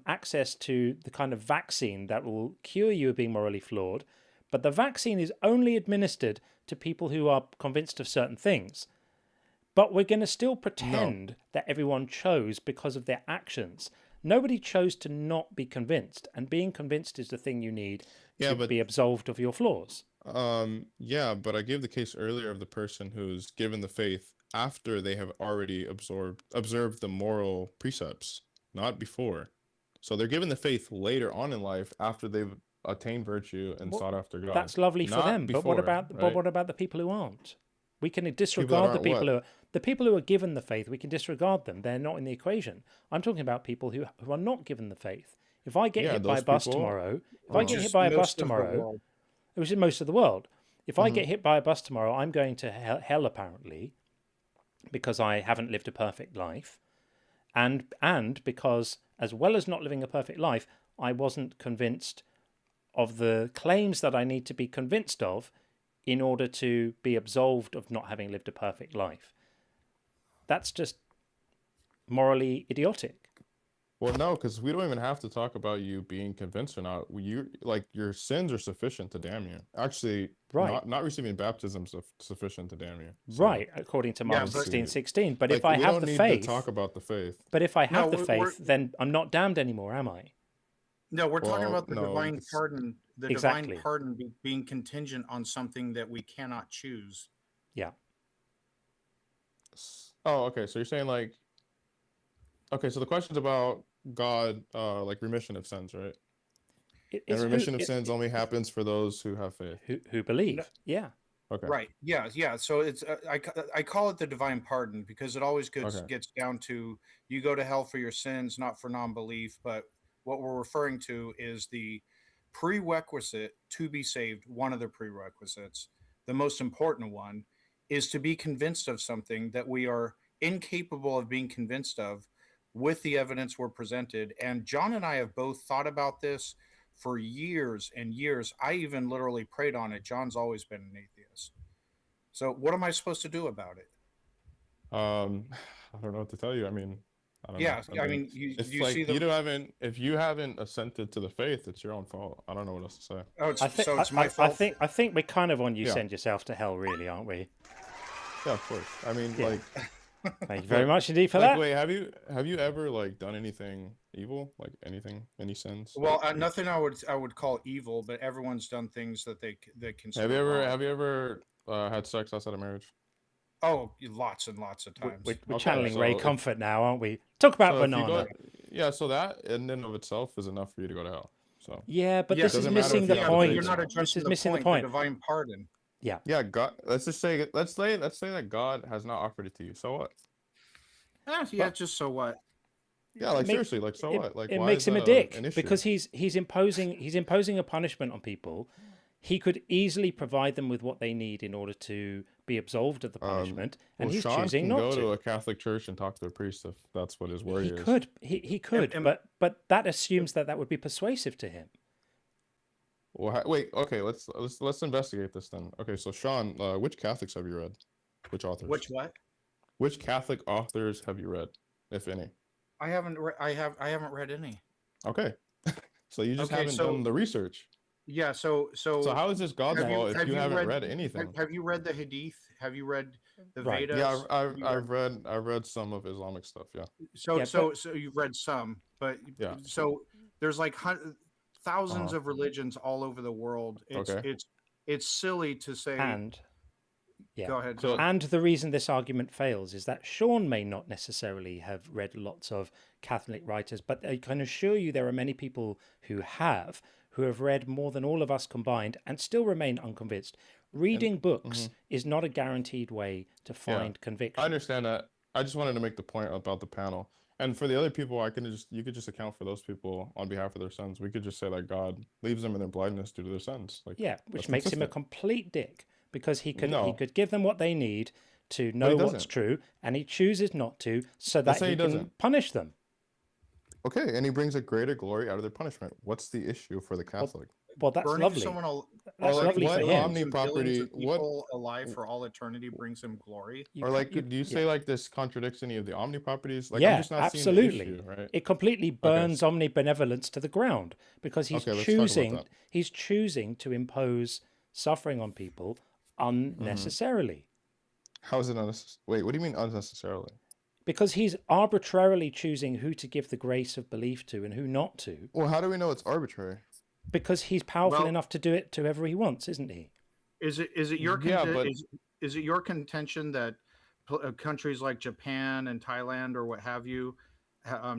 access to the kind of vaccine that will cure you of being morally flawed, but the vaccine is only administered to people who are convinced of certain things. But we're going to still pretend that everyone chose because of their actions. Nobody chose to not be convinced, and being convinced is the thing you need to be absolved of your flaws. Yeah, but I gave the case earlier of the person who's given the faith after they have already observed the moral precepts, not before. So they're given the faith later on in life after they've attained virtue and sought after God. That's lovely for them, but what about the people who aren't? We can disregard the people who are given the faith. We can disregard them. They're not in the equation. I'm talking about people who are not given the faith. If I get hit by a bus tomorrow, which is most of the world, if I get hit by a bus tomorrow, I'm going to hell apparently, because I haven't lived a perfect life, and because, as well as not living a perfect life, I wasn't convinced of the claims that I need to be convinced of in order to be absolved of not having lived a perfect life. That's just morally idiotic. Well, no, because we don't even have to talk about you being convinced or not. Your sins are sufficient to damn you. Actually, not receiving baptism is sufficient to damn you. So. Right, according to Mark 16:16. But if I have the faith, we don't need to talk about the faith. But if I have the faith, then I'm not damned anymore, am I? No, we're talking about the divine pardon. The exactly. divine pardon being contingent on something that we cannot choose. Yeah. Oh, okay. So you're saying so the question's about God, like remission of sins, right? And remission of sins only happens for those who have faith. Who believe, yeah. Okay. Right. Yeah. Yeah. So it's I call it the divine pardon because it always Okay. gets down to you go to hell for your sins, not for non-belief. But what we're referring to is the prerequisite to be saved. One of the prerequisites, the most important one, is to be convinced of something that we are incapable of being convinced of with the evidence we're presented. And John and I have both thought about this for years and years. I even literally prayed on it. John's always been an atheist. So what am I supposed to do about it? I don't know what to tell you. I mean, I don't Yeah, know. I mean, it's you like see the. if you haven't assented to the faith, it's your own fault. I don't know what else to say. Oh, so it's my fault. I think we're kind of on you Yeah. send yourself to hell, really, aren't we? Yeah, of course. I mean, Yeah. like. Thank you very much indeed for like, that. wait, have you ever like done anything evil, like anything, any sins? Well, nothing I would call evil, but everyone's done things that they consider. Have you ever had sex outside of marriage? Oh, lots and lots of times. We're channeling Ray Comfort now, aren't we? Talk about so banana. Yeah, so that in and of itself is enough for you to go to hell. So yeah, but this is missing the point. You're not This is the missing point, the point. The divine pardon. Yeah. Yeah, God. Let's say that God has not offered it to you. So what? Yeah, just so what? Yeah, like seriously, like so what? Like it why makes is him a that dick an issue? because he's imposing a punishment on people. He could easily provide them with what they need in order to be absolved of the punishment, and he's Sean choosing can not go to. to a Catholic church and talk to a priest if that's what his worry is. He could, but that assumes that would be persuasive to him. Well, wait, okay, let's investigate this then. Okay, so Sean, which Catholics have you read? Which authors? Which what? Which Catholic authors have you read, if any? I haven't haven't read any. Okay, so you just haven't done the research. Yeah, so how is this God's fault if you haven't read anything? Have you read the Hadith? Have you read the Right. Vedas? Yeah, I've read some of Islamic stuff. Yeah. So you've read some, but yeah. So there's like thousands of religions all over the world. It's silly to say. Go ahead. And the reason this argument fails is that Sean may not necessarily have read lots of Catholic writers, but I can assure you there are many people who have read more than all of us combined and still remain unconvinced. Reading books is not a guaranteed way to find conviction. I understand that. I just wanted to make the point about the panel. And for the other people, you could just account for those people on behalf of their sins. We could just say that God leaves them in their blindness due to their sins. Like, which makes him a complete dick because he could give them what they need to know what's true, and he chooses not to so that he can punish them. Okay, and he brings a greater glory out of their punishment. What's the issue for the Catholic? Well, that's Burning lovely. That's lovely for him. People alive for all eternity brings him glory. Do you say like this contradicts any of the omniproperties? Like, yeah, I'm just not absolutely. Seeing the issue, right? It completely burns omnibenevolence to the ground because he's choosing to impose suffering on people unnecessarily. How is it unnecessary? Wait, what do you mean unnecessarily? Because he's arbitrarily choosing who to give the grace of belief to and who not to. Well, how do we know it's arbitrary? Because he's powerful enough to do it to whoever he wants, isn't he? Is it your is it your contention that countries like Japan and Thailand or what have you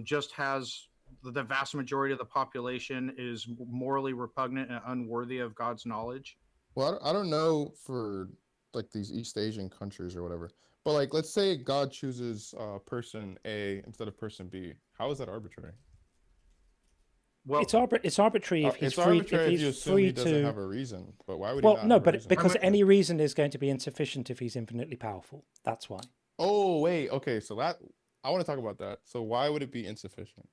just has the vast majority of the population is morally repugnant and unworthy of God's knowledge? Well, I don't know for like these East Asian countries or whatever. But like, let's say God chooses person A instead of person B. How is that arbitrary? Well, it's arbitrary if he's free. If he's free he doesn't to have a reason. But why would? Well, he not no, have a but reason? because any reason is going to be insufficient if he's infinitely powerful. That's why. Oh wait, okay. So that I want to talk about that. So why would it be insufficient?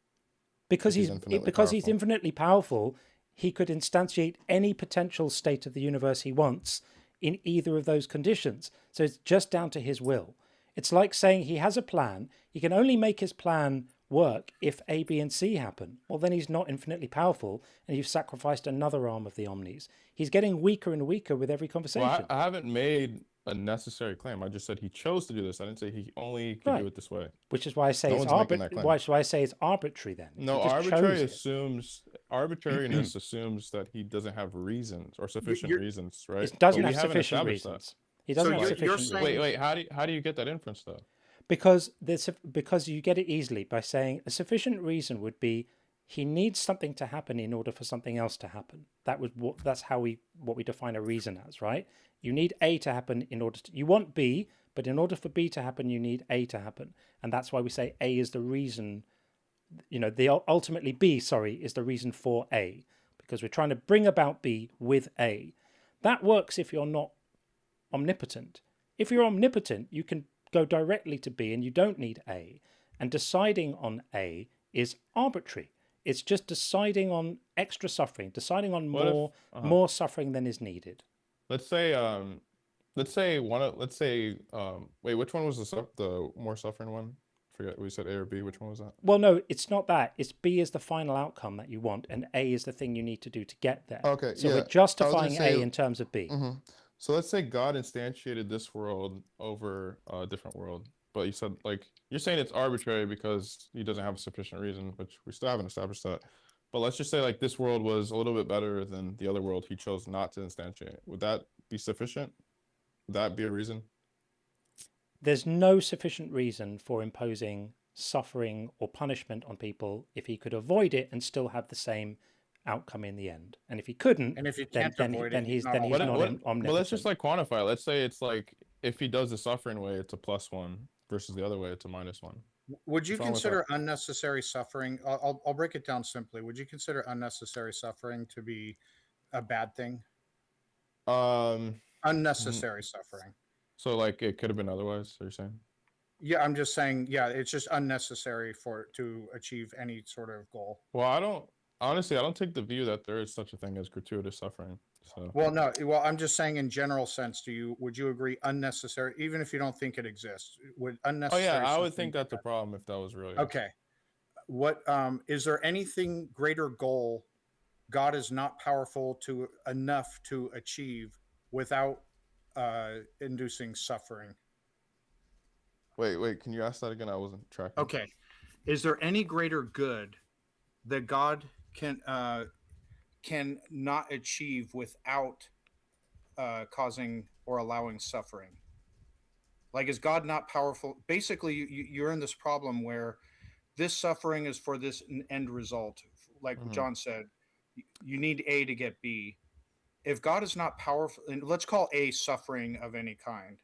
Because he's infinitely powerful. He could instantiate any potential state of the universe he wants in either of those conditions. So it's just down to his will. It's like saying he has a plan. He can only make his plan work if A, B, and C happen. Well, then he's not infinitely powerful, and you've sacrificed another arm of the omnis. He's getting weaker and weaker with every conversation. Well, I haven't made a necessary claim. I just said he chose to do this. I didn't say he only could do it this way. Which is why I say it's arbitrary then. No, arbitrariness assumes that he doesn't have reasons or sufficient reasons, right? It doesn't have sufficient reasons. He doesn't have sufficient reasons. Wait, how do you get that inference though? Because you get it easily by saying a sufficient reason would be he needs something to happen in order for something else to happen. That's how what we define a reason as, right? You need A to happen in order to, you want B, but in order for B to happen, you need A to happen. And that's why we say A is the reason, ultimately B, is the reason for A, because we're trying to bring about B with A. That works if you're not omnipotent. If you're omnipotent, you can go directly to B and you don't need A. And deciding on A is arbitrary. It's just deciding on extra suffering, deciding on more suffering than is needed. Let's say wait, which one was the more suffering one? I forget, we said A or B. Which one was that? Well, no, it's not that. It's B is the final outcome that you want, and A is the thing you need to do to get there. Okay, so yeah. we're justifying A in terms of B. Mm-hmm. So let's say God instantiated this world over a different world, but you said, like, you're saying it's arbitrary because he doesn't have a sufficient reason, which we still haven't established that. But let's just say, like, this world was a little bit better than the other world he chose not to instantiate. Would that be sufficient? Would that be a reason? There's no sufficient reason for imposing suffering or punishment on people if he could avoid it and still have the same outcome in the end. And if he couldn't, and if you then he's not omnipotent. Well, let's just like quantify it. Let's say it's like, if he does the suffering way, it's a +1 versus the other way, it's a -1. Would you consider unnecessary suffering? I'll break it down simply. Would you consider unnecessary suffering to be a bad thing? Unnecessary suffering. So, like, it could have been otherwise, so you're saying? Yeah, I'm just saying, yeah, it's just unnecessary to achieve any sort of goal. Well, I don't take the view that there is such a thing as gratuitous suffering. So. Well, no. Well, I'm just saying in general sense. Would you agree unnecessary, even if you don't think it exists? Would unnecessary? Oh yeah, I would think that's a problem if that was really okay. What is there anything greater goal God is not powerful enough to achieve without inducing suffering? Wait, can you ask that again? I wasn't tracking. Okay. Is there any greater good that God can not achieve without causing or allowing suffering? Like, is God not powerful? Basically, you're in this problem where this suffering is for this end result. Like John said, you need A to get B. If God is not powerful, and let's call A suffering of any kind.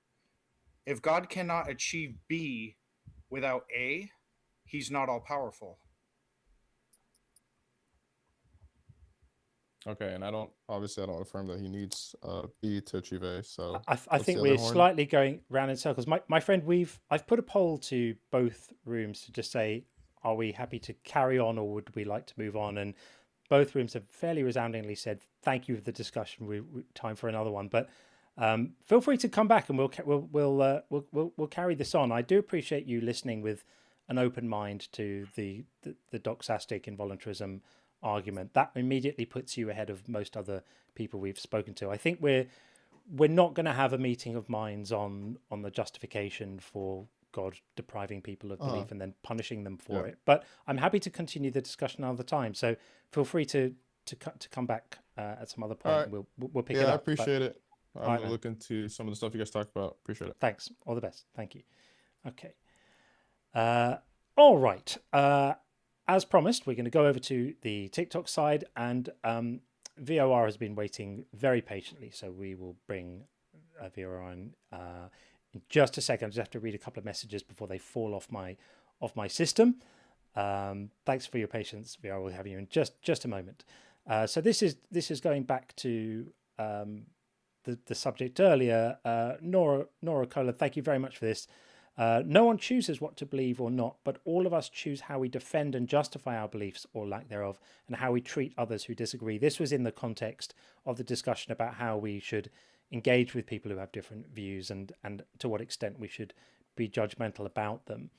If God cannot achieve B without A, he's not all powerful. Okay, and I don't affirm that he needs B to achieve A. So I think we're slightly going round in circles. My friend, I've put a poll to both rooms to just say, are we happy to carry on or would we like to move on? And both rooms have fairly resoundingly said, thank you for the discussion. We time for another one, but feel free to come back and we'll carry this on. I do appreciate you listening with an open mind to the doxastic involuntarism argument. That immediately puts you ahead of most other people we've spoken to. I think we're not going to have a meeting of minds on the justification for God depriving people of belief and then punishing them for it. But I'm happy to continue the discussion another time. So feel free to come back at some other point. Right. We'll pick it up. Yeah, I appreciate it. I'm going to look into some of the stuff you guys talked about. Appreciate it. Thanks. All the best. Thank you. Okay. All right. As promised, we're going to go over to the TikTok side, and VOR has been waiting very patiently, so we will bring VOR on in just a second. I just have to read a couple of messages before they fall off my system. Thanks for your patience, VOR. We'll have you in just a moment. So this is going back to the subject earlier. Nora Kohler, thank you very much for this. No one chooses what to believe or not, but all of us choose how we defend and justify our beliefs or lack thereof, and how we treat others who disagree. This was in the context of the discussion about how we should engage with people who have different views and to what extent we should be judgmental about them.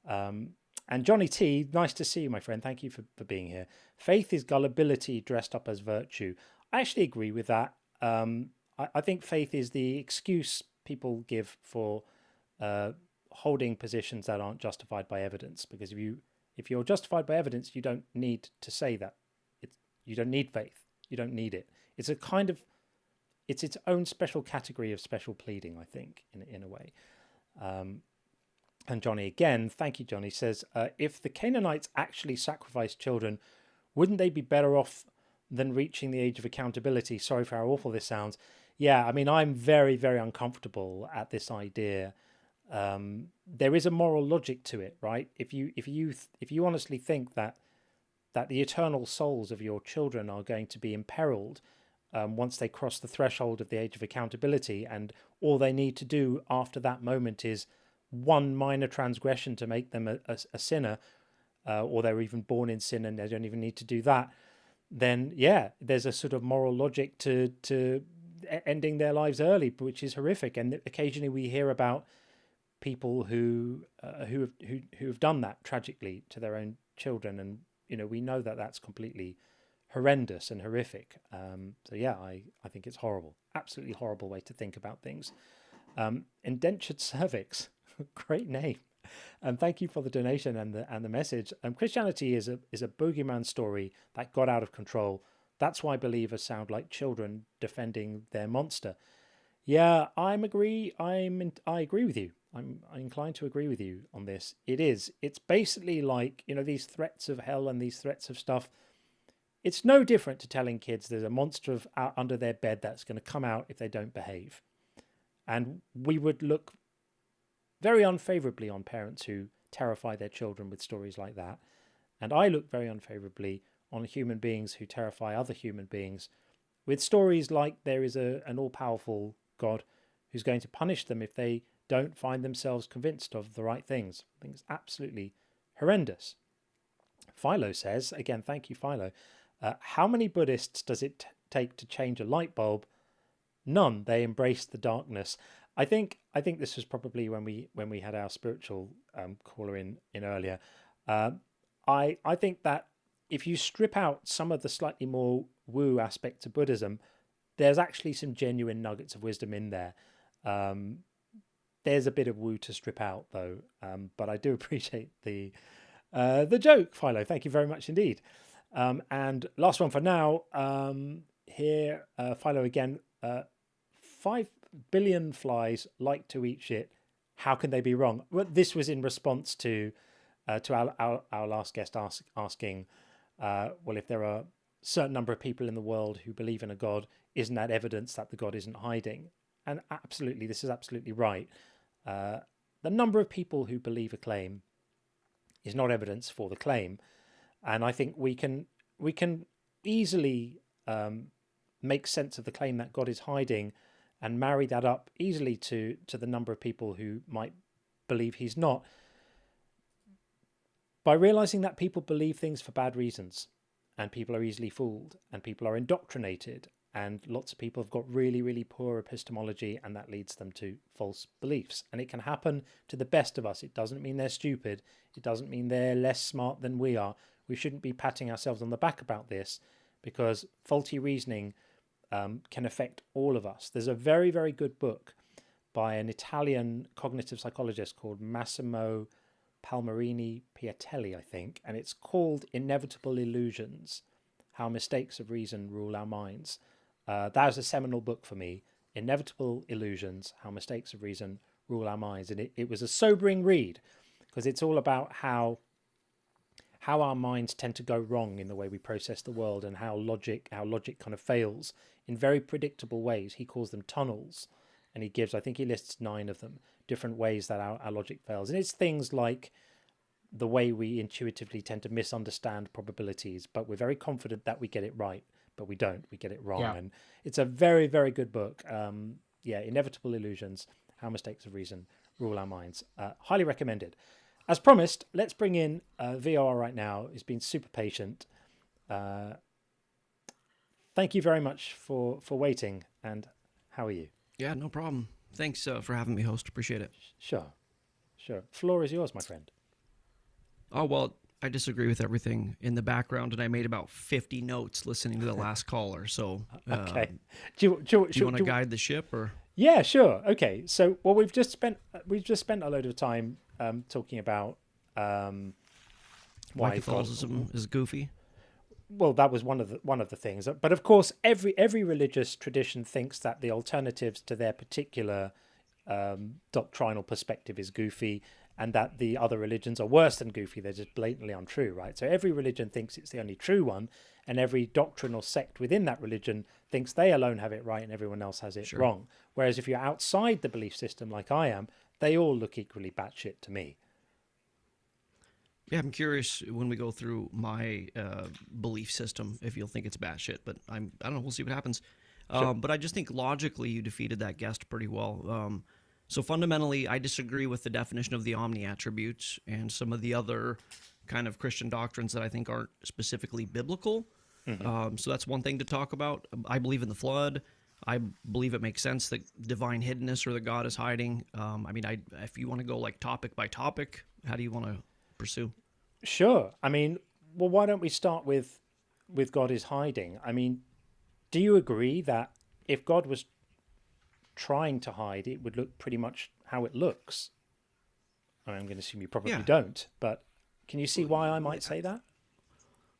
And Johnny T, nice to see you, my friend. Thank you for being here. Faith is gullibility dressed up as virtue. I actually agree with that. I think faith is the excuse people give for holding positions that aren't justified by evidence, because if you're justified by evidence, you don't need to say that. You don't need faith. You don't need it. It's its own special category of special pleading, I think, in a way. And Johnny, again, thank you, Johnny, says, if the Canaanites actually sacrificed children, wouldn't they be better off than reaching the age of accountability? Sorry for how awful this sounds. Yeah, I mean, I'm very, very uncomfortable at this idea. There is a moral logic to it, right? If you honestly think that the eternal souls of your children are going to be imperiled once they cross the threshold of the age of accountability, and all they need to do after that moment is one minor transgression to make them a sinner, or they're even born in sin and they don't even need to do that, then yeah, there's a sort of moral logic to ending their lives early, which is horrific. And occasionally we hear about people who have done that tragically to their own children, and we know that that's completely horrendous and horrific. So yeah, I think it's horrible, absolutely horrible way to think about things. Indentured cervix, great name. And thank you for the donation and the message. Christianity is a boogeyman story that got out of control. That's why believers sound like children defending their monster. Yeah, I agree with you. I'm inclined to agree with you on this. It's basically like, these threats of hell and these threats of stuff. It's no different to telling kids there's a monster under their bed that's going to come out if they don't behave. And we would look very unfavorably on parents who terrify their children with stories like that. And I look very unfavorably on human beings who terrify other human beings with stories like there is an all-powerful God who's going to punish them if they don't find themselves convinced of the right things. I think it's absolutely horrendous. Philo says, again, thank you, Philo, how many Buddhists does it take to change a light bulb? None. They embrace the darkness. I think this was probably when we had our spiritual caller in earlier. I think that if you strip out some of the slightly more woo aspect to Buddhism, there's actually some genuine nuggets of wisdom in there. There's a bit of woo to strip out, though. But I do appreciate the joke, Philo. Thank you very much indeed. And last one for now. Here, Philo again. 5 billion flies like to eat shit. How can they be wrong? Well, this was in response to our last guest asking, well, if there are a certain number of people in the world who believe in a God, isn't that evidence that the God isn't hiding? And absolutely, this is absolutely right. The number of people who believe a claim is not evidence for the claim. And I think we can easily make sense of the claim that God is hiding and marry that up easily to the number of people who might believe he's not, by realizing that people believe things for bad reasons, and people are easily fooled, and people are indoctrinated, and lots of people have got really, really poor epistemology, and that leads them to false beliefs. And it can happen to the best of us. It doesn't mean they're stupid. It doesn't mean they're less smart than we are. We shouldn't be patting ourselves on the back about this, because faulty reasoning can affect all of us. There's a very, very good book by an Italian cognitive psychologist called Massimo Palmerini Piatelli, I think, and it's called Inevitable Illusions, How Mistakes of Reason Rule Our Minds. That was a seminal book for me, Inevitable Illusions, How Mistakes of Reason Rule Our Minds. And it was a sobering read, because it's all about how our minds tend to go wrong in the way we process the world, and how logic kind of fails in very predictable ways. He calls them tunnels, and I think he lists 9 of them, different ways that our logic fails. And it's things like the way we intuitively tend to misunderstand probabilities, but we're very confident that we get it right, but we don't. We get it wrong. Yeah. And it's a very, very good book. Inevitable Illusions, How Mistakes of Reason Rule Our Minds. Highly recommended. As promised, let's bring in VOR right now. He's been super patient. Thank you very much for waiting. And how are you? Yeah, no problem. Thanks for having me, host. Appreciate it. Sure. Floor is yours, my friend. Oh, well, I disagree with everything in the background, and I made about 50 notes listening to the last caller. So, okay. Do you want to guide the ship, or? Yeah, sure. Okay. So, well, we've just spent a load of time talking about why Catholicism is goofy. Well, that was one of the things. But of course, every religious tradition thinks that the alternatives to their particular doctrinal perspective is goofy. and that the other religions are worse than goofy. They're just blatantly untrue, right? So every religion thinks it's the only true one, and every doctrine or sect within that religion thinks they alone have it right and everyone else has it wrong. Whereas if you're outside the belief system like I am, they all look equally batshit to me. Yeah, I'm curious when we go through my belief system if you'll think it's batshit, but I don't know. We'll see what happens. But I just think logically you defeated that guest pretty well. So fundamentally, I disagree with the definition of the omni attributes and some of the other kind of Christian doctrines that I think aren't specifically biblical. So that's one thing to talk about. I believe in the flood. I believe it makes sense that divine hiddenness or that God is hiding. I mean, if you want to go like topic by topic, how do you want to pursue? Sure. I mean, well, why don't we start with God is hiding? I mean, do you agree that if God was trying to hide, it would look pretty much how it looks? I mean, I'm going to assume you probably don't, but can you see why I might say that?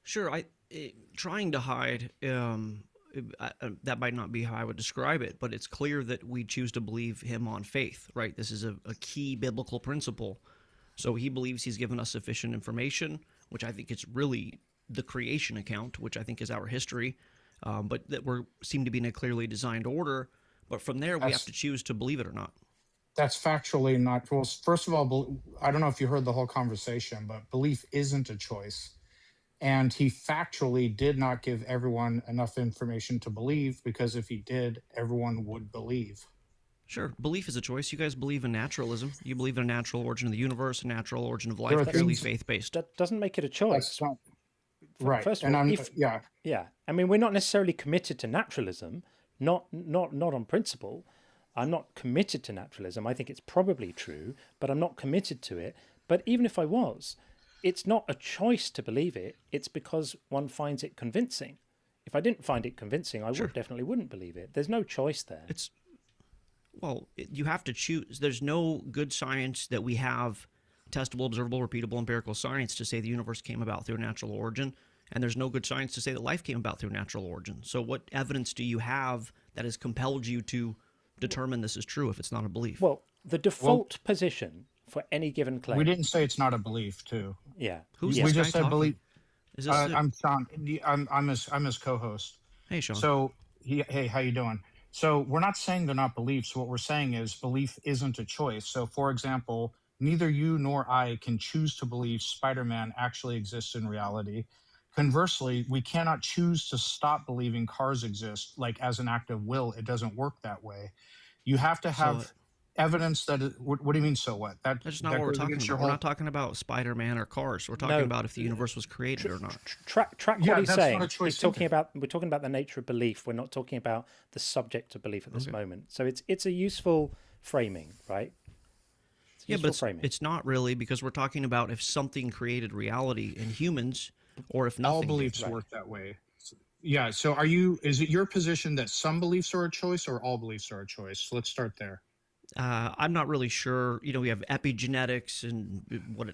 Sure. Trying to hide, that might not be how I would describe it, but it's clear that we choose to believe him on faith, right? This is a key biblical principle. So he believes he's given us sufficient information, which I think is really the creation account, which I think is our history, but that we seem to be in a clearly designed order. But from there, we have to choose to believe it or not. That's factually not. Well, first of all, I don't know if you heard the whole conversation, but belief isn't a choice. And he factually did not give everyone enough information to believe, because if he did, everyone would believe. Sure. Belief is a choice. You guys believe in naturalism. You believe in a natural origin of the universe, a natural origin of life, purely faith-based. That doesn't make it a choice. Right. First of all, yeah. I mean, we're not necessarily committed to naturalism, not on principle. I'm not committed to naturalism. I think it's probably true, but I'm not committed to it. But even if I was, it's not a choice to believe it. It's because one finds it convincing. If I didn't find it convincing, I definitely wouldn't believe it. There's no choice there. You have to choose. There's no good science that we have, testable, observable, repeatable, empirical science, to say the universe came about through a natural origin, and there's no good science to say that life came about through a natural origin. So what evidence do you have that has compelled you to determine this is true if it's not a belief? Well, the default position for any given claim. We didn't say it's not a belief, too. Yeah. Who's we just said talking? belief. Is this I'm Sean. I'm his co-host. Hey, Sean. So, hey, how you doing? So we're not saying they're not beliefs. What we're saying is belief isn't a choice. So, for example, neither you nor I can choose to believe Spider-Man actually exists in reality. Conversely, we cannot choose to stop believing cars exist, like as an act of will. It doesn't work that way. You have to have evidence that. What do you mean? So what? That's not what we're talking about. We're not talking about Spider-Man or cars. We're talking about if the universe was created or not. Track what he's saying. We're talking about the nature of belief. We're not talking about the subject of belief at this moment. So it's a useful framing, right? Yeah, but it's not really, because we're talking about if something created reality in humans, or if nothing. All beliefs work that way. Yeah. So is it your position that some beliefs are a choice or all beliefs are a choice? So let's start there. I'm not really sure. We have epigenetics and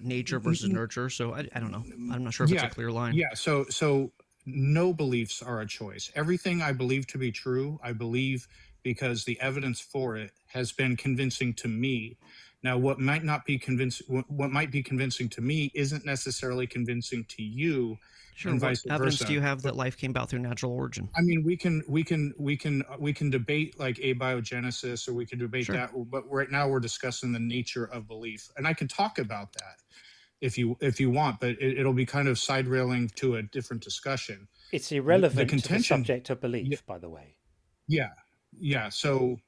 nature versus nurture. So I don't know. I'm not sure if it's a clear line. Yeah. So no beliefs are a choice. Everything I believe to be true, I believe because the evidence for it has been convincing to me. Now, what might be convincing to me isn't necessarily convincing to you. Sure. What evidence do you have that life came about through natural origin? I mean, we can debate like abiogenesis, or we can debate that. But right now we're discussing the nature of belief, and I can talk about that if you want. But it'll be kind of side railing to a different discussion. It's irrelevant to the subject of belief, by the way. Yeah. So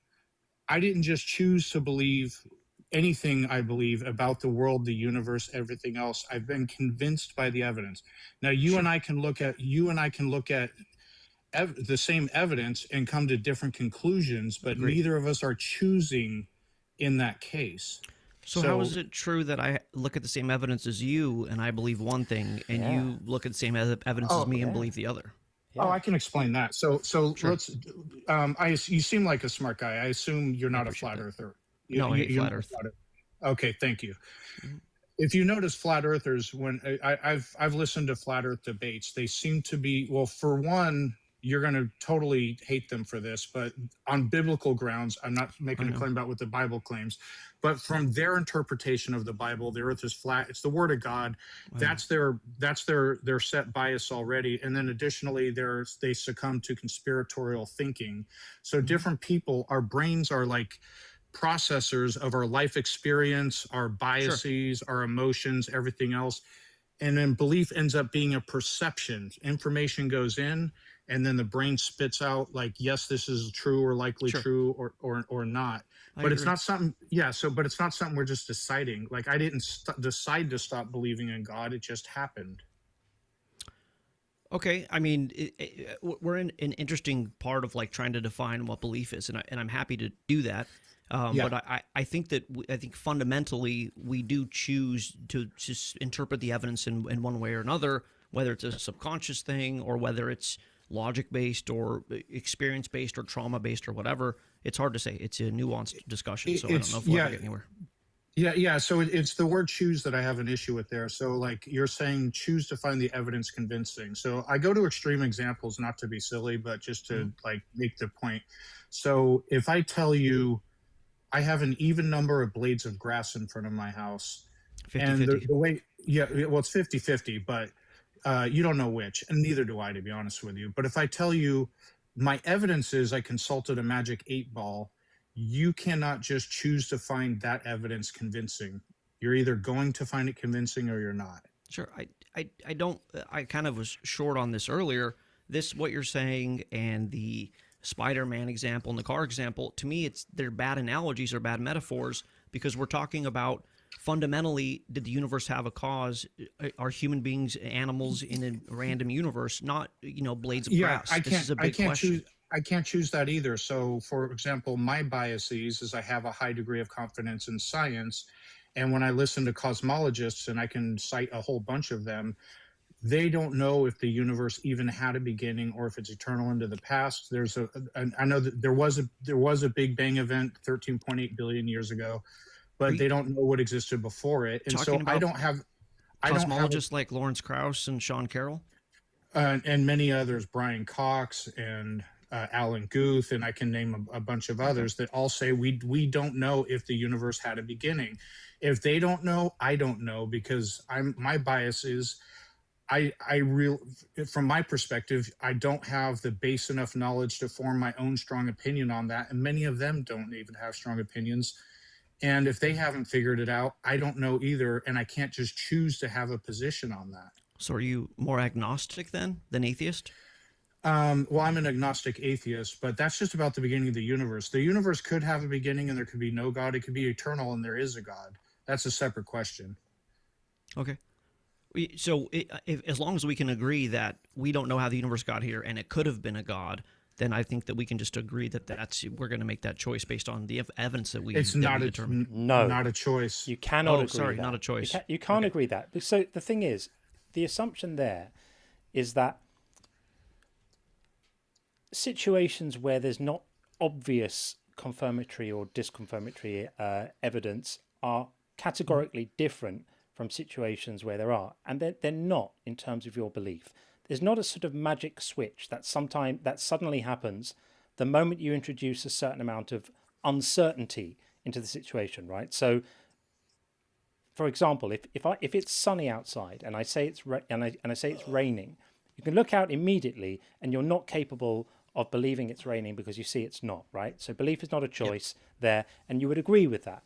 I didn't just choose to believe anything I believe about the world, the universe, everything else. I've been convinced by the evidence. Now, you and I can look at the same evidence and come to different conclusions, but neither of us are choosing in that case. So how is it true that I look at the same evidence as you and I believe one thing, and you look at the same evidence as me and believe the other? Oh, I can explain that. So let's. You seem like a smart guy. I assume you're not a flat earther. No, I hate flat Earth. Okay, thank you. If you notice, flat earthers, when I've listened to flat Earth debates, they seem to be, well, for one, you're going to totally hate them for this, but on biblical grounds, I'm not making a claim about what the Bible claims, but from their interpretation of the Bible, the earth is flat. It's the word of God. That's their set bias already. And then additionally, they succumb to conspiratorial thinking. So different people, our brains are like processors of our life experience, our biases, our emotions, everything else. And then belief ends up being a perception. Information goes in, and then the brain spits out like, yes, this is true or likely true or not. But it's not something, but it's not something we're just deciding. Like, I didn't decide to stop believing in God. It just happened. Okay, I mean, we're in an interesting part of like trying to define what belief is, and I'm happy to do that. But I think that I think fundamentally we do choose to just interpret the evidence in one way or another, whether it's a subconscious thing or whether it's logic based or experience based or trauma based or whatever. It's hard to say. It's a nuanced discussion, so I don't know if we'll ever get anywhere. Yeah. So it's the word choose that I have an issue with there. So like you're saying, choose to find the evidence convincing. So I go to extreme examples, not to be silly, but just to like make the point. So if I tell you I have an even number of blades of grass in front of my house, 50-50. And the way, well, it's 50-50, but you don't know which, and neither do I, to be honest with you. But if I tell you my evidence is I consulted a magic 8-ball, you cannot just choose to find that evidence convincing. You're either going to find it convincing or you're not. Sure. I don't, I kind of was short on this earlier. This, what you're saying, and the Spider-Man example and the car example, to me, they're bad analogies or bad metaphors, because we're talking about fundamentally, did the universe have a cause? Are human beings animals in a random universe, not, blades of grass? This is a big question. I can't choose that either. So, for example, my biases is I have a high degree of confidence in science. And when I listen to cosmologists, and I can cite a whole bunch of them, they don't know if the universe even had a beginning or if it's eternal into the past. I know that there was a Big Bang event 13.8 billion years ago, but they don't know what existed before it. And so I don't have cosmologists like Lawrence Krauss and Sean Carroll, and many others, Brian Cox and Alan Guth, and I can name a bunch of others that all say we don't know if the universe had a beginning. If they don't know, I don't know, because my bias is from my perspective, I don't have the base enough knowledge to form my own strong opinion on that, and many of them don't even have strong opinions. And if they haven't figured it out, I don't know either, and I can't just choose to have a position on that. So are you more agnostic then than atheist? Well, I'm an agnostic atheist, but that's just about the beginning of the universe. The universe could have a beginning and there could be no God. It could be eternal and there is a God. That's a separate question. Okay. So as long as we can agree that we don't know how the universe got here and it could have been a God, then I think that we can just agree that we're going to make that choice based on the evidence that we determine. Not a choice. You cannot agree. Sorry, that. not a choice. You can't agree that. So the thing is, the assumption there is that situations where there's not obvious confirmatory or disconfirmatory evidence are categorically different from situations where there are, and they're not in terms of your belief. There's not a sort of magic switch that suddenly happens the moment you introduce a certain amount of uncertainty into the situation, right? So, for example, if it's sunny outside and I say it's raining, you can look out immediately and you're not capable of believing it's raining because you see it's not, right? So belief is not a choice there, and you would agree with that.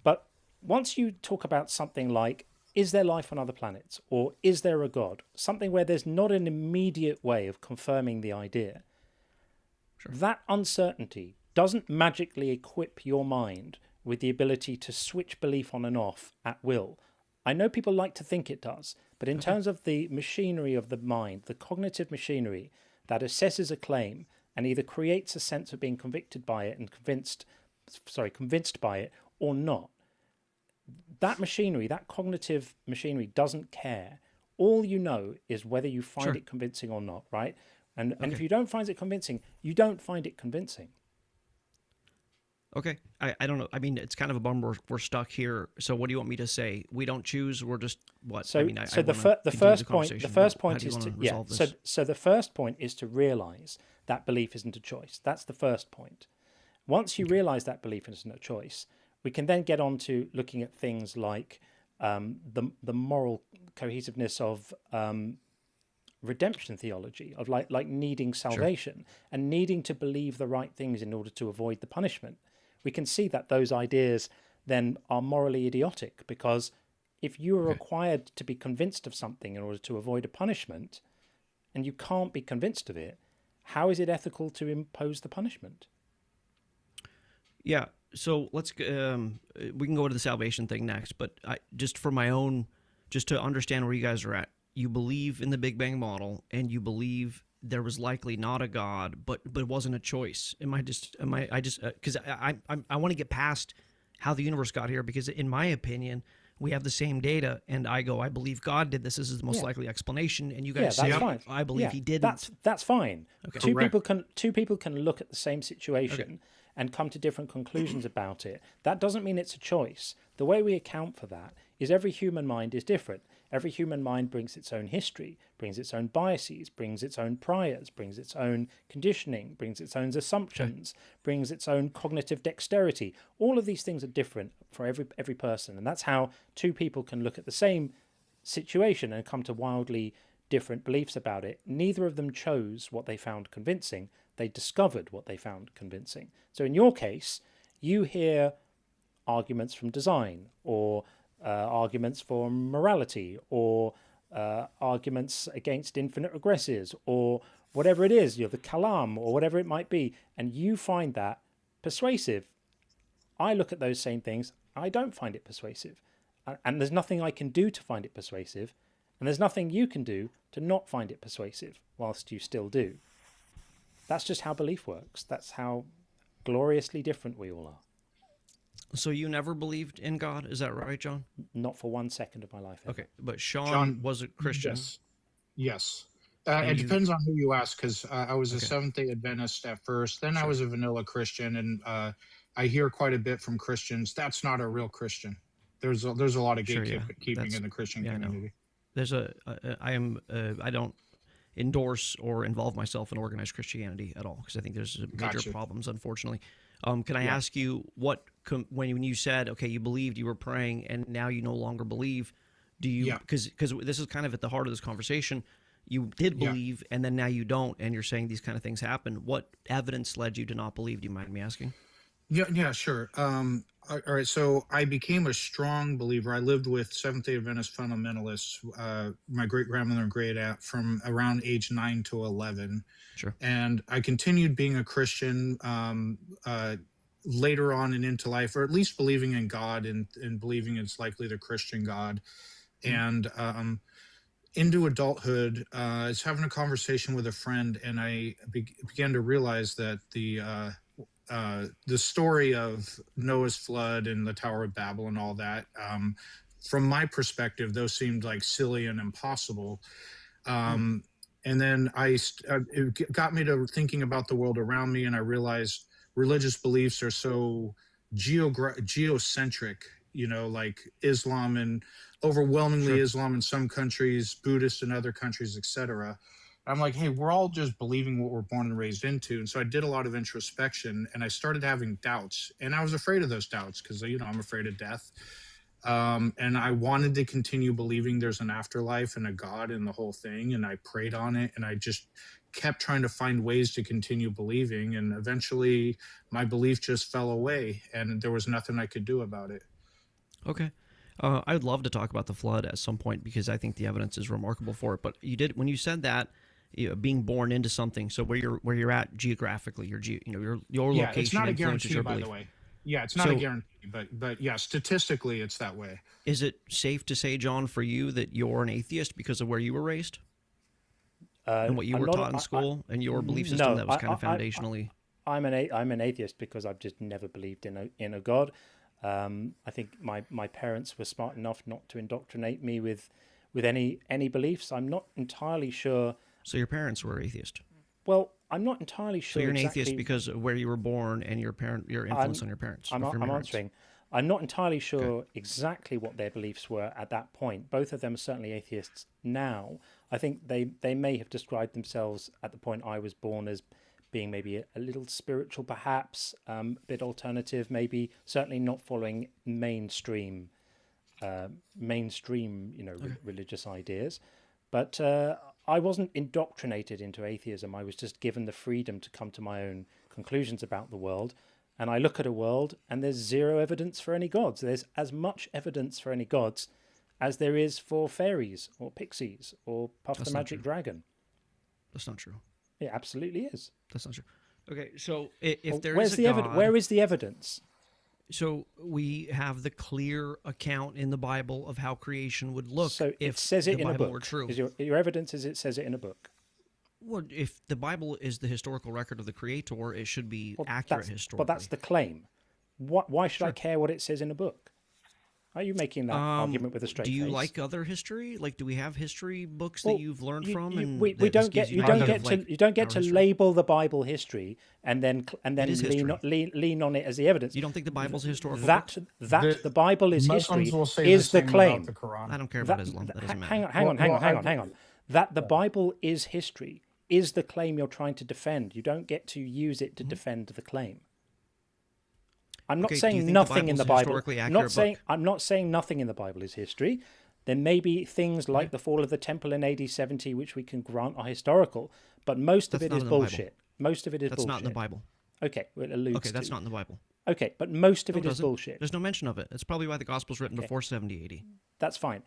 But once you talk about something like, is there life on other planets, or is there a God, something where there's not an immediate way of confirming the idea, that uncertainty doesn't magically equip your mind with the ability to switch belief on and off at will. I know people like to think it does, but in terms of the machinery of the mind, the cognitive machinery that assesses a claim and either creates a sense of being convicted by it and convinced by it or not, that machinery, that cognitive machinery doesn't care. All you know is whether you find it convincing or not, right? And if you don't find it convincing, you don't find it convincing. Okay. I don't know. I mean, it's kind of a bummer we're stuck here. So what do you want me to say? We don't choose. We're just what? So, I mean, so I the first point, the first point is to So the first point is to realize that belief isn't a choice. That's the first point. Once you realize that belief isn't a choice, we can then get on to looking at things like the moral cohesiveness of redemption theology, of like needing salvation and needing to believe the right things in order to avoid the punishment. We can see that those ideas then are morally idiotic, because if you are required to be convinced of something in order to avoid a punishment, and you can't be convinced of it, how is it ethical to impose the punishment? Yeah, so let's we can go to the salvation thing next, but just for my own, just to understand where you guys are at, you believe in the Big Bang model, and you believe there was likely not a God, but it wasn't a choice. I just because I want to get past how the universe got here, because in my opinion, we have the same data, and I believe God did this. This is the most likely explanation, and you guys say I believe he didn't. That's fine. Okay. Two people can look at the same situation and come to different conclusions about it. That doesn't mean it's a choice. The way we account for that is every human mind is different. Every human mind brings its own history, brings its own biases, brings its own priors, brings its own conditioning, brings its own assumptions, brings its own cognitive dexterity. All of these things are different for every person, and that's how two people can look at the same situation and come to wildly different beliefs about it. Neither of them chose what they found convincing. They discovered what they found convincing. So in your case, you hear arguments from design, or arguments for morality, or arguments against infinite regressors, or whatever it is, the kalam, or whatever it might be, and you find that persuasive. I look at those same things, I don't find it persuasive. And there's nothing I can do to find it persuasive, and there's nothing you can do to not find it persuasive, whilst you still do. That's just how belief works. That's how gloriously different we all are. So you never believed in God, is that right, John? Not for 1 second of my life. Okay, but Sean was a Christian. Yes. It depends on who you ask, because I was a Seventh-day Adventist at first. Then I was a vanilla Christian, and I hear quite a bit from Christians. That's not a real Christian. There's a lot of gatekeeping in the Christian community. I don't endorse or involve myself in organized Christianity at all, because I think there's major problems, unfortunately. Can I ask you when you said, okay, you believed, you were praying, and now you no longer believe, do you, because this is kind of at the heart of this conversation, you did believe and then now you don't, and you're saying these kind of things happen. What evidence led you to not believe? Do you mind me asking? Yeah, sure. All right, so I became a strong believer. I lived with Seventh-day Adventist fundamentalists, my great-grandmother and great-aunt, from around age 9 to 11. Sure. And I continued being a Christian later on and into life, or at least believing in God and believing it's likely the Christian God. And into adulthood, I was having a conversation with a friend, and I began to realize that the story of Noah's flood and the Tower of Babel and all that, from my perspective, those seemed like silly and impossible. And then it got me to thinking about the world around me, and I realized religious beliefs are so geocentric, like Islam, and overwhelmingly Islam in some countries, Buddhist in other countries, etc. I'm like, hey, we're all just believing what we're born and raised into. And so I did a lot of introspection, and I started having doubts. And I was afraid of those doubts because, I'm afraid of death. And I wanted to continue believing there's an afterlife and a God and the whole thing. And I prayed on it, and I just kept trying to find ways to continue believing. And eventually my belief just fell away, and there was nothing I could do about it. Okay. I would love to talk about the flood at some point, because I think the evidence is remarkable for it. But when you said that, being born into something, so where you're at geographically, your location. It's not a guarantee, by the way. Yeah, it's not a guarantee, but yeah, statistically, it's that way. Is it safe to say, John, for you, that you're an atheist because of where you were raised, and what you were taught in school, and your belief system that was kind of foundationally? I'm an atheist because I've just never believed in a God. I think my parents were smart enough not to indoctrinate me with any beliefs. I'm not entirely sure. So your parents were atheist? Well, I'm not entirely So sure. you're an exactly, atheist because of where you were born and your influence on your parents. I'm from your parents. answering. I'm not entirely sure exactly what their beliefs were at that point. Both of them are certainly atheists now. I think they may have described themselves at the point I was born as being maybe a little spiritual, perhaps, a bit alternative, maybe certainly not following mainstream, religious ideas. But I wasn't indoctrinated into atheism. I was just given the freedom to come to my own conclusions about the world. And I look at a world and there's zero evidence for any gods. There's as much evidence for any gods as there is for fairies or pixies or Puff the Magic Dragon. That's not true. It absolutely is. That's not true. Okay, so if there where's is the God, where is the evidence? So we have the clear account in the Bible of how creation would look. So if it says it the in Bible a book. were true. Is your evidence is it says it in a book? Well, if the Bible is the historical record of the Creator, it should be accurate historically. But that's the claim. Why should I care what it says in a book? Are you making that argument with a straight face? Do you like other history? Like, do we have history books that you've learned from? You don't get to label the Bible history and then lean on it as the evidence. You don't think the Bible's a historical book? The Bible is history is the claim. I don't care about Islam. That doesn't matter. Hang on. That the Bible is history is the claim you're trying to defend. You don't get to use it to defend the claim. I'm not saying nothing in the Bible. I'm not saying nothing in the Bible is history. There may be things like the fall of the temple in AD 70, which we can grant are historical, but most of it is bullshit. Most of it is bullshit. That's not in the Bible. Okay, well, it alludes Okay, that's not in the Bible. Okay, but most of it is bullshit. There's no mention of it. That's probably why the Gospel's written before 70 AD. That's fine.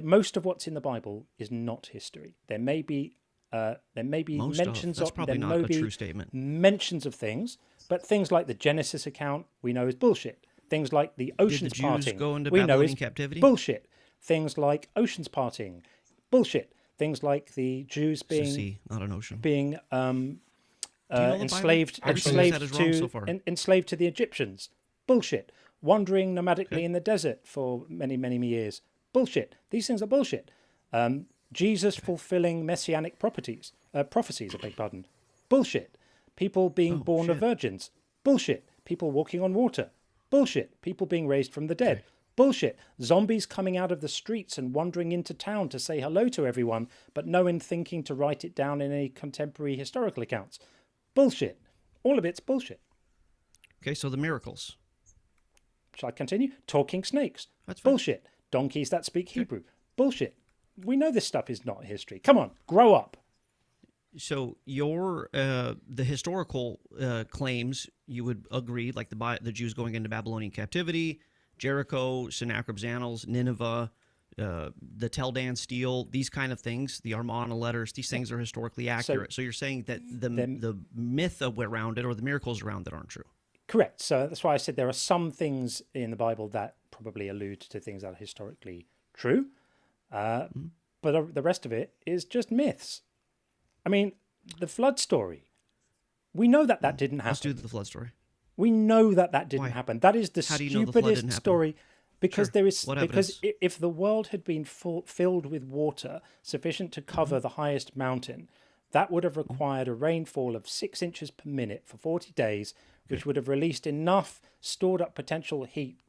Most of what's in the Bible is not history. There may be mentions That's of probably not a true statement. mentions of things, but things like the Genesis account we know is bullshit. Things like the oceans Jews parting go into we know is Babylonian captivity? bullshit. Things like oceans parting, bullshit. Things like the Jews It's a sea, not an ocean. being enslaved to the Egyptians, bullshit. Wandering nomadically in the desert for many, many years, bullshit. These things are bullshit. Jesus fulfilling messianic prophecies, I beg pardon, bullshit. People being born of virgins, bullshit. People walking on water, bullshit. People being raised from the dead, bullshit. Zombies coming out of the streets and wandering into town to say hello to everyone, but no one thinking to write it down in any contemporary historical accounts, bullshit. All of it's bullshit. Okay, so the miracles. Shall I continue? Talking snakes, That's fine. bullshit. Donkeys that speak Hebrew, bullshit. We know this stuff is not history. Come on, grow up. So your the historical claims, you would agree, like the Jews going into Babylonian captivity, Jericho, Sennacherib's annals, Nineveh, the Tel Dan steel, these kind of things, the Armana letters, these things are historically accurate. So you're saying that the myth around it or the miracles around it aren't true. Correct. So that's why I said there are some things in the Bible that probably allude to things that are historically true. But the rest of it is just myths. I mean, the flood story. We know that didn't happen. Let's do the flood story. We know that didn't happen. That is the How do you know the flood stupidest didn't happen? story. Because Sure. if the world had been filled with water sufficient to cover the highest mountain, that would have required a rainfall of 6 inches per minute for 40 days, which would have released enough stored up potential heat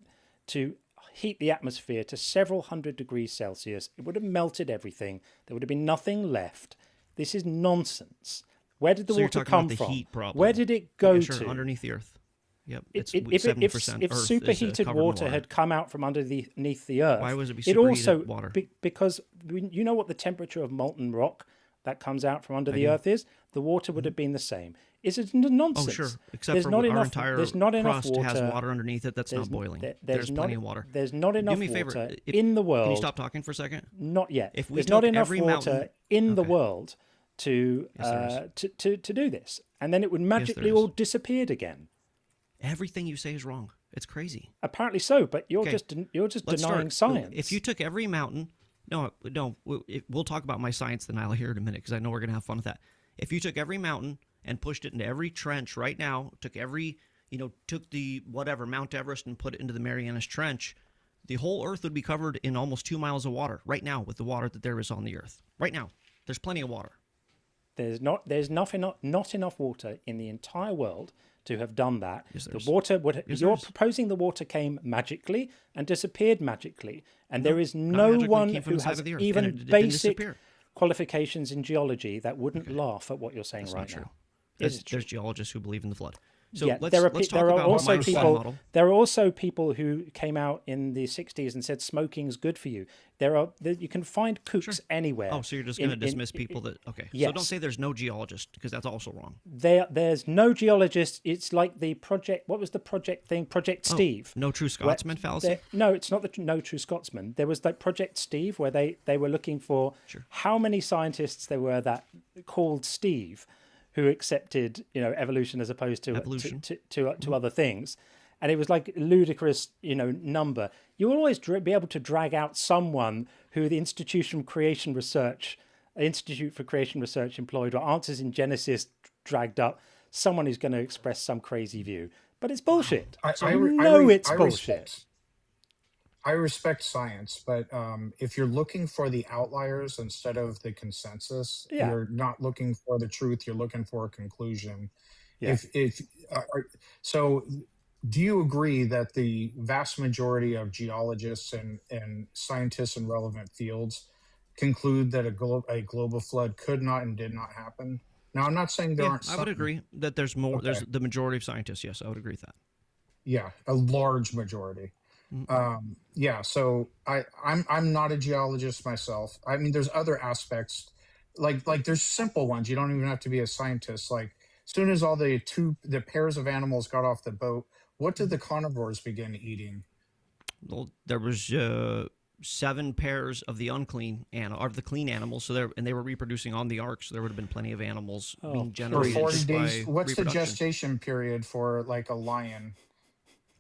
to heat the atmosphere to several hundred degrees Celsius. It would have melted everything. There would have been nothing left. This is nonsense. Where did the water come from? Heat problem. Where did it go sure, to? Underneath the earth. Yep. If 70% if Earth superheated is, water had come out from underneath the earth, why would it be it superheated also water? Because you know what the temperature of molten rock that comes out from under the earth is? The water would have been the same. Is it nonsense? Oh, sure. Except there's for not our enough, entire there's not enough crust water. has water underneath it that's not boiling. There's plenty of water. There's not enough Do me a favor. water in the world. Can you stop talking for a second? Not yet. If we there's took not enough every water mountain in the world to to do this, and then it would magically all disappeared again. Everything you say is wrong. It's crazy. Apparently so, but you're just denying science. If you took every mountain, we'll talk about my science denial here in a minute because I know we're gonna have fun with that. If you took every mountain and pushed it into every trench right now, took the Mount Everest and put it into the Marianas Trench, the whole Earth would be covered in almost 2 miles of water right now with the water that there is on the Earth. Right now, there's plenty of water. There's not enough water in the entire world to have done that. Yes, The water would. Yes, you're there is. proposing the water came magically and disappeared magically, and there is not no magically, it one came from who the side has of the earth, even and it didn't basic disappear. qualifications in geology that wouldn't laugh at what you're saying That's right not true. now. It is There's geologists who believe in the flood. So yeah, let's there are talk there are about also my flood people. model. There are also people who came out in the '60s and said smoking's good for you. You can find kooks anywhere. Oh, so you're just going to dismiss people that? Okay. Yes. So don't say there's no geologist, because that's also wrong. There's no geologist. It's like the project. What was the project thing? Project Steve. No True Scotsman fallacy? No, it's not the No True Scotsman. There was like Project Steve, where they were looking for how many scientists there were that called Steve, who accepted evolution as opposed to to other things, and it was like a ludicrous number. You will always be able to drag out someone who the Institute for Creation Research employed, or Answers in Genesis dragged up someone who's going to express some crazy view, but it's bullshit. It's bullshit. I respect science, but if you're looking for the outliers instead of the consensus, you're not looking for the truth. You're looking for a conclusion. Yeah. So, do you agree that the vast majority of geologists and scientists in relevant fields conclude that a global flood could not and did not happen? Now, I'm not saying there aren't some. I would agree that there's more. There's the majority of scientists. Yes, I would agree with that. Yeah, a large majority. So I'm not a geologist myself. I mean, there's other aspects, like there's simple ones. You don't even have to be a scientist. Like, as soon as all the pairs of animals got off the boat, what did the carnivores begin eating? Well, there was 7 pairs of the unclean of the clean animals. So they were reproducing on the ark. So there would have been plenty of animals being generated. For 40 just days. by What's the reproduction. gestation period for like a lion?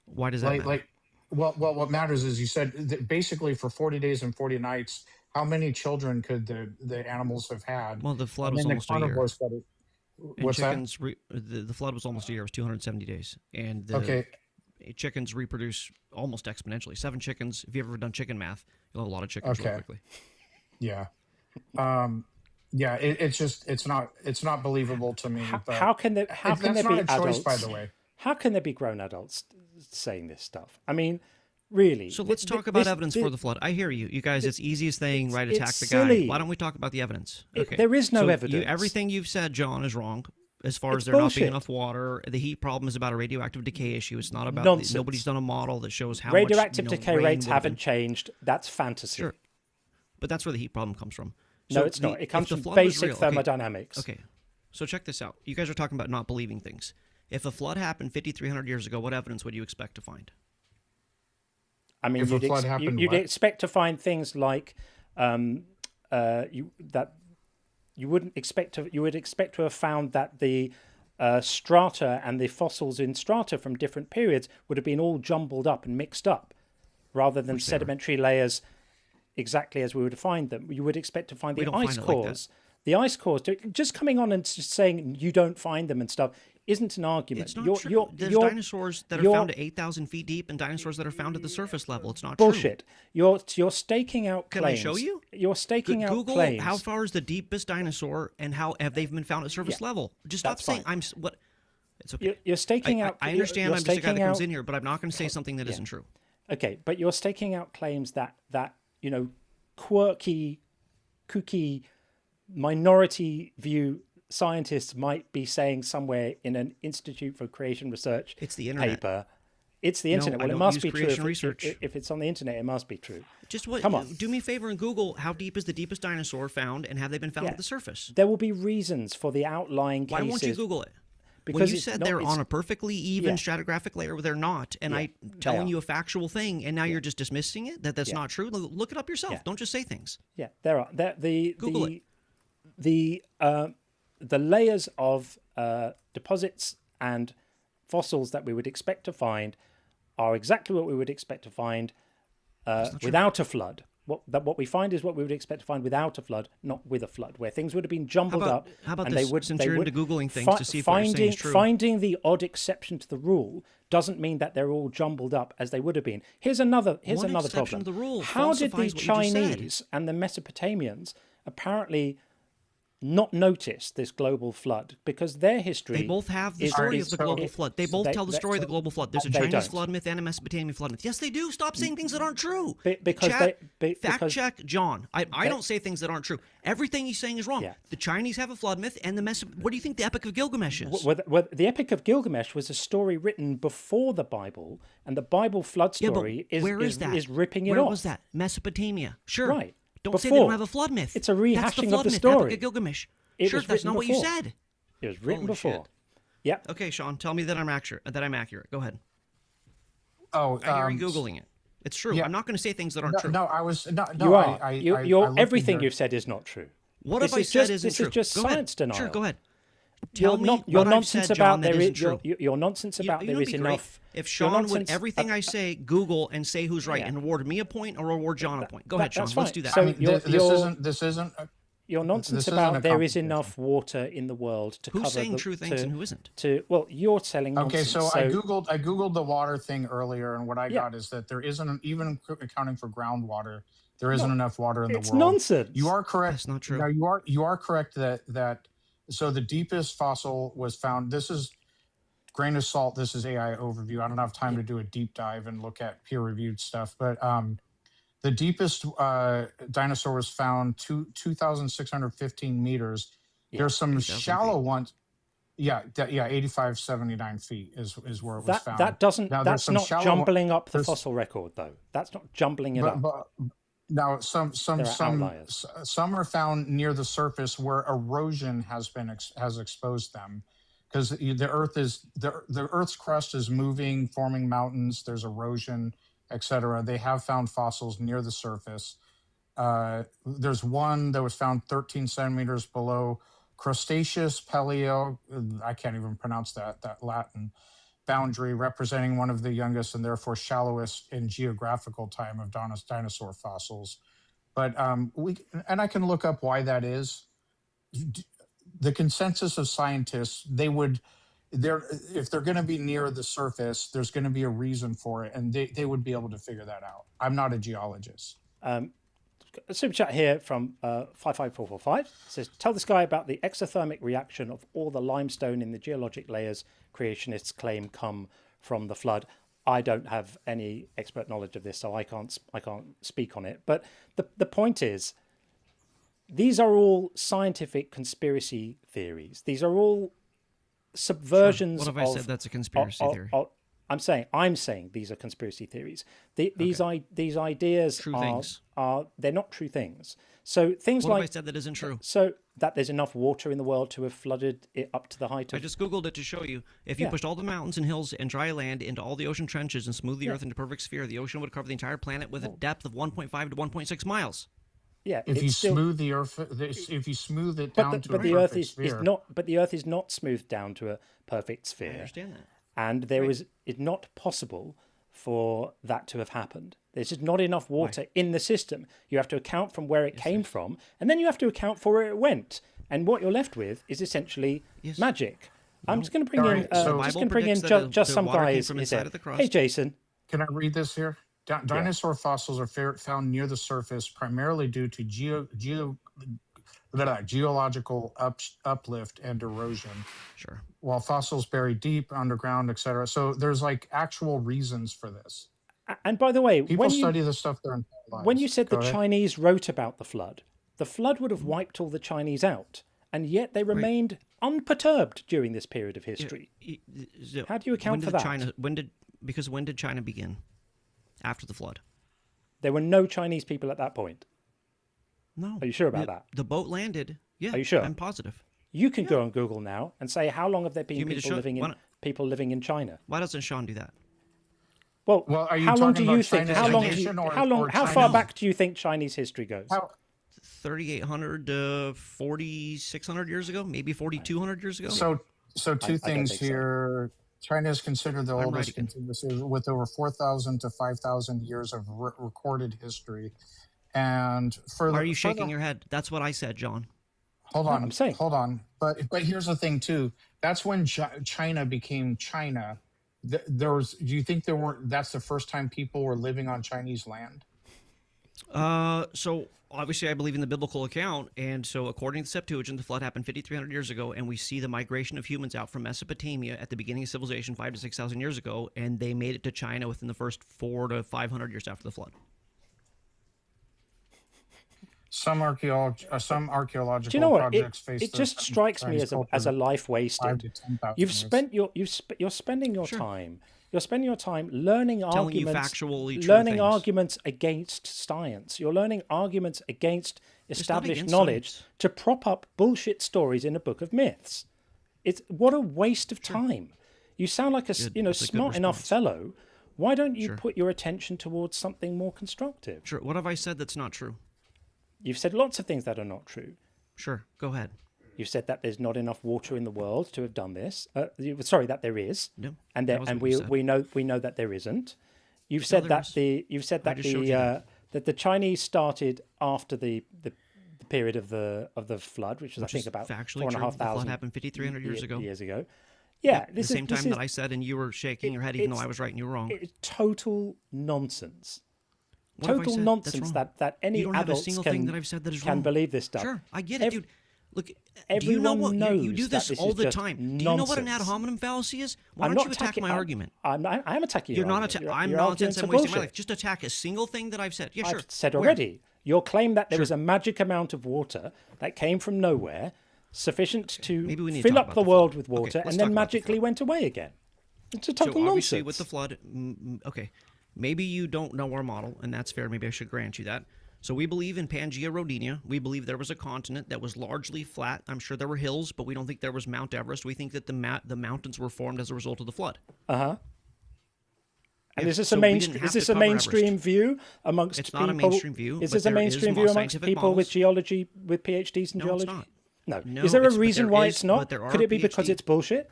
Why does that matter? Well, what matters is you said that basically for 40 days and 40 nights, how many children could the animals have had? Well, the flood was almost a year. What's chickens, the flood was almost a year. It was 270 days. And chickens reproduce almost exponentially. 7 chickens. If you've ever done chicken math, you'll have a lot of chickens real quickly. Yeah. It's not believable to me. How can there be adults? Choice, by the way. How can there be grown adults saying this stuff? I mean, really. So let's talk about evidence for the flood. I hear you. You guys, it's easiest thing, right? Attack the silly. guy. Why don't we talk about the evidence? Okay. There is no evidence. Everything you've said, John, is wrong. As far as there not being enough water, the heat problem is about a radioactive decay issue. It's not about nobody's done a model that shows how radioactive much decay rates haven't changed. That's fantasy. Sure, but that's where the heat problem comes from. No, it's not. It comes from basic thermodynamics. Okay, so check this out. You guys are talking about not believing things. If a flood happened 5,300 years ago, what evidence would you expect to find? I mean, you'd expect to find things like you would expect to have found that the strata and the fossils in strata from different periods would have been all jumbled up and mixed up, rather than sedimentary layers exactly as we would find them. You would expect to find the ice cores. The ice cores, just coming on and just saying you don't find them and stuff isn't an argument. It's not true. There's dinosaurs that are found at 8,000 feet deep and dinosaurs that are found at the surface level. It's not bullshit. You're staking out claims. Can I show you? You're staking out Google claims. How far is the deepest dinosaur and how have they been found at surface level? Just stop saying what. It's okay. You're staking out. I understand. I'm just a guy that comes in here, but I'm not going to say something that isn't true. Okay, but you're staking out claims that quirky, kooky, minority view scientists might be saying somewhere in an Institute for Creation Research paper. It's the internet. Well, it must be true. If it's on the internet, it must be true. Come on. Do me a favor and Google how deep is the deepest dinosaur found and have they been found at the surface? There will be reasons for the outlying cases. Why won't you Google it? Because when you said they're on a perfectly even stratigraphic layer, they're not, and I'm telling you a factual thing, and now you're just dismissing it. That's not true. Look it up yourself. Don't just say things. Yeah, there are. Google it. The layers of deposits and fossils that we would expect to find are exactly what we would expect to find without a flood. What we find is what we would expect to find without a flood, not with a flood, where things would have been jumbled up. How about and this? Since you're into Googling things to see if what you're saying is true. Finding the odd exception to the rule doesn't mean that they're all jumbled up as they would have been. Here's another problem. To the rule How did the falsifies what you just said. Chinese and the Mesopotamians apparently not notice this global flood because their history. They both have the is- story is- of the global flood. They both tell the story of the global flood. There's a they Chinese don't. flood myth and a Mesopotamian flood myth. Yes, they do. Stop saying things that aren't true. Because Chat, they fact because check John. I don't say things that aren't true. Everything he's saying is wrong. Yeah. The Chinese have a flood myth and what do you think the Epic of Gilgamesh is? the Epic of Gilgamesh was a story written before the Bible, and the Bible flood Yeah, but story where is that? is ripping it Where off. was that? Mesopotamia. Sure. Right. Don't say they don't Before. have a flood myth. It's a That's the rehashing flood of the myth, story. Epic of Gilgamesh. It Sure, was that's written not what you before. said. It was written Holy before. shit. Yeah. Okay, Sean, tell me that I'm accurate. Go ahead. Oh, I hear you googling it. It's true. yeah. I'm not going to say things that aren't true. No, I was no. You are. I looked Everything into it. you've said is not true. What This have I is said just- isn't this true? is just Go science ahead. denial. Sure, go ahead. Tell me Your what I've nonsense said, about John, that there isn't is true. your nonsense about You there know is what'd be great? enough. If your Sean would nonsense everything I say Google and say who's right Yeah. and award me a point or award John a point. Go ahead, Sean. That's Let's fine. do that. So I mean, this isn't. Your nonsense this isn't about a there is competition. enough water in the world to Who's cover saying the, true things and who isn't? Well, you're telling Okay, nonsense. so I googled the water thing earlier, and what I Yeah. got is that there isn't even accounting for groundwater. There isn't enough water in the it's world. nonsense. You are correct. That's not true. No, you are correct that so the deepest fossil was found. This is grain of salt. This is AI overview. I don't have time to do a deep dive and look at peer reviewed stuff, but the deepest dinosaur was found 2,615 meters. Yeah, There's some 2,000 shallow feet. ones. Yeah, 8579 feet is where it was found. That doesn't. Now, there's That's some not shallow jumbling up the there's- fossil record, though. That's not jumbling it up. But now some There are outliers. some are found near the surface where erosion has exposed them, because the Earth's crust is moving, forming mountains. There's erosion, etc. They have found fossils near the surface. There's one that was found 13 centimeters below Crustaceous Paleo. I can't even pronounce that Latin boundary, representing one of the youngest and therefore shallowest in geographical time of dinosaur fossils. But I can look up why that is. The consensus of scientists, if they're going to be near the surface, there's going to be a reason for it, and they would be able to figure that out. I'm not a geologist. A super chat here from 55445 it says, tell this guy about the exothermic reaction of all the limestone in the geologic layers creationists claim come from the flood. I don't have any expert knowledge of this, so I can't speak on it. But the point is, these are all scientific conspiracy theories. These are all subversions. What have I said that's a conspiracy theory? I'm saying these are conspiracy theories. These ideas True things. They're not true things. So things What like have I said that isn't true? So that there's enough water in the world to have flooded it up to the height of. I just googled it to show you. If you Yeah. pushed all the mountains and hills and dry land into all the ocean trenches and smoothed the Earth into a perfect sphere, the ocean would cover the entire planet with a depth of 1.5 to 1.6 miles. Yeah, If you it's still, smooth the Earth, if you smooth it but down the, to but a the perfect Earth is sphere, not. But the Earth is not smoothed down to a perfect sphere. I understand that. And there is it's not possible for that to have happened. There's just not enough water in the system. You have to account from where it came from, and then you have to account for where it went. And what you're left with is essentially magic. I'm just going to bring All in right, so- just going to bring in predicts that just the some water came guys. from He inside said, of the crust. "Hey, Jason, Can I read this here? Dinosaur fossils are found near the surface primarily due to geological uplift and erosion. Sure. While fossils buried deep underground, etc. So there's like actual reasons for this. And by the way, People study this stuff their entire lives. when you said Go the ahead. Chinese wrote about the flood would have wiped all the Chinese out, and yet they remained unperturbed during this period of history. How do you account for that? When did China begin? After the flood. There were no Chinese people at that point. No. Are you sure about that? The boat landed. Yeah. Are you sure? I'm positive. You can go on Google now and say how long have there been You mean to people show- living why in not- people living in China? Why doesn't Sean do that? Well, are you how long do talking you about think? China's How long? Do you, nation or- how long? or How far China's- back do you think Chinese history goes? 3,800 to 4,600 years ago, maybe 4,200 years ago. So two I don't things think so. here. China is considered the I'm oldest right again. contiguous with over 4,000 to 5,000 years of recorded history. And further, Are you shaking your head? That's what I said, John. Hold No, on, I'm saying. hold on. But here's the thing too. That's when China became China. Do you think that's the first time people were living on Chinese land? So obviously I believe in the biblical account, and so according to the Septuagint, the flood happened 5,300 years ago, and we see the migration of humans out from Mesopotamia at the beginning of civilization 5 to 6,000 years ago, and they made it to China within the first 400 to 500 years after the flood. Some archaeological Do you know what? projects face It the just strikes me Chinese as a culture life 5 wasted. to 10,000 You've years. spent you're spending your time. You're spending your time learning Telling you arguments, factually true learning things. arguments against science. You're learning arguments against It's not established against knowledge science. to prop up bullshit stories in a book of myths. It's what a waste of time. You sound like a Good. s- That's a good smart enough response. fellow. Why don't you Sure. put your attention towards something more constructive? Sure. What have I said that's not true? You've said lots of things that are not true. Sure. Go ahead. You've said that there's not enough water in the world to have done this. Sorry, that there is, No, and that wasn't and what you we said. we know that there isn't. You've No, said there that is. you've said I that just showed you that. that the Chinese started after the period of the flood, which was Which I think is about factually 4,500 true. The flood happened 5,300 years ago. Years ago. Yeah, the this same is time that I said, and you were shaking your head, even though I was right and you were wrong. It's total nonsense. What have I Total said that's nonsense wrong? that any You don't have a adults single can, thing that I've said that is can wrong. believe this stuff. Sure, I get it, dude. Look, do Everyone you know what you knows do that this this all is the just time? Do you know what an ad nonsense. hominem fallacy is? Why I'm don't not you attack attacking- my argument? I am attacking You're your not argument. attacking. I'm Your nonsense. arguments I'm are wasting my bullshit. life. Just attack a single thing that I've said. Yeah, sure. I've said Where? already. Your claim that there Sure. was a magic amount of water that came from nowhere, sufficient to Maybe we need to fill talk up about the the world flood. with Okay, water, let's and talk then about the magically flood. went away again. It's a So total obviously nonsense. with the flood, okay, maybe you don't know our model, and that's fair. Maybe I should grant you that. So we believe in Pangaea Rodinia. We believe there was a continent that was largely flat. I'm sure there were hills, but we don't think there was Mount Everest. We think that the mountains were formed as a result of the flood. And If- is this so a we didn't mainstream? have Is this to a cover mainstream Everest. view amongst It's people? not a mainstream view, Is but this a there is mainstream more view amongst scientific people with models. geology, with PhDs in No, it's geology? not. No. No, Is there a it's- but reason there why is- it's not? but there Could are it be because PhD. it's bullshit?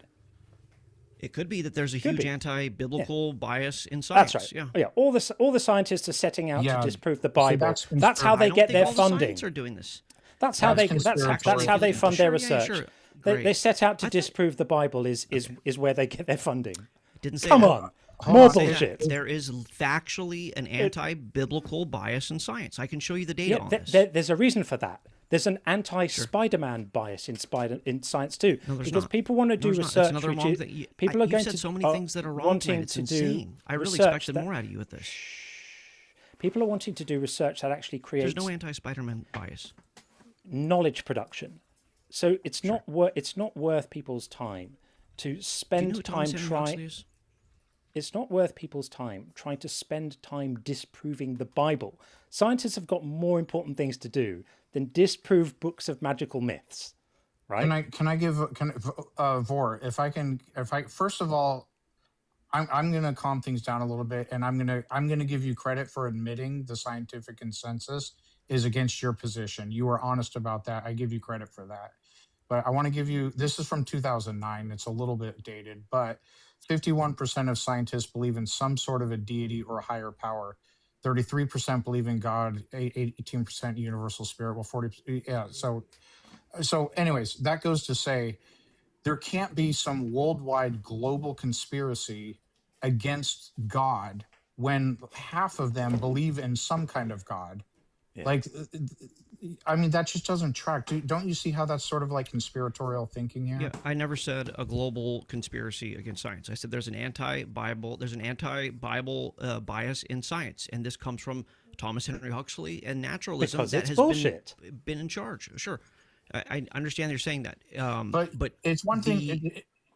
It could be that there's a Could huge be. anti-biblical bias in science. That's right. Yeah. All the scientists are setting out Yeah. to disprove the See, Bible. that's That's how I they don't get think their all the funding. science are doing this. That's how That's they that's conspiratorial. how they fund their Sure, yeah, research. sure. They Great. set out to I thought- disprove the Bible is where they get their funding. Didn't say Come that. on, Hold more on. bullshit. There is factually an anti-biblical bias in science. I can show you the data on this. There's a reason for that. There's an anti-Spider-Man bias in science too, No, there's because not. people want to No, do there's not. That's research. another which wrong is- thing. people are You've going said to so many things that are wrong wanting tonight. It's to insane. do I really research expected that- more out of you with this. People are wanting to do research that actually creates There's no anti-Spider-Man bias. knowledge production. So it's not worth people's time to Do you know spend who time Thomas Henry Huxley trying. is? It's not worth people's time trying to spend time disproving the Bible. Scientists have got more important things to do than disprove books of magical myths, right? Can I give Vor, if I first of all, I'm gonna calm things down a little bit, and I'm gonna give you credit for admitting the scientific consensus is against your position. You were honest about that. I give you credit for that. But I want to give you, this is from 2009. It's a little bit dated, but 51% of scientists believe in some sort of a deity or higher power. 33% believe in God, 18% universal spirit. Well, 40, yeah. So anyways, that goes to say there can't be some worldwide global conspiracy against God when half of them believe in some kind of God. Yeah. Like, I mean, that just doesn't track. Don't you see how that's sort of like conspiratorial thinking here? Yeah, I never said a global conspiracy against science. I said there's an anti-Bible bias in science, and this comes from Thomas Henry Huxley and naturalism Because that it's has bullshit. been in charge. Sure, I understand you're saying that. But it's one thing.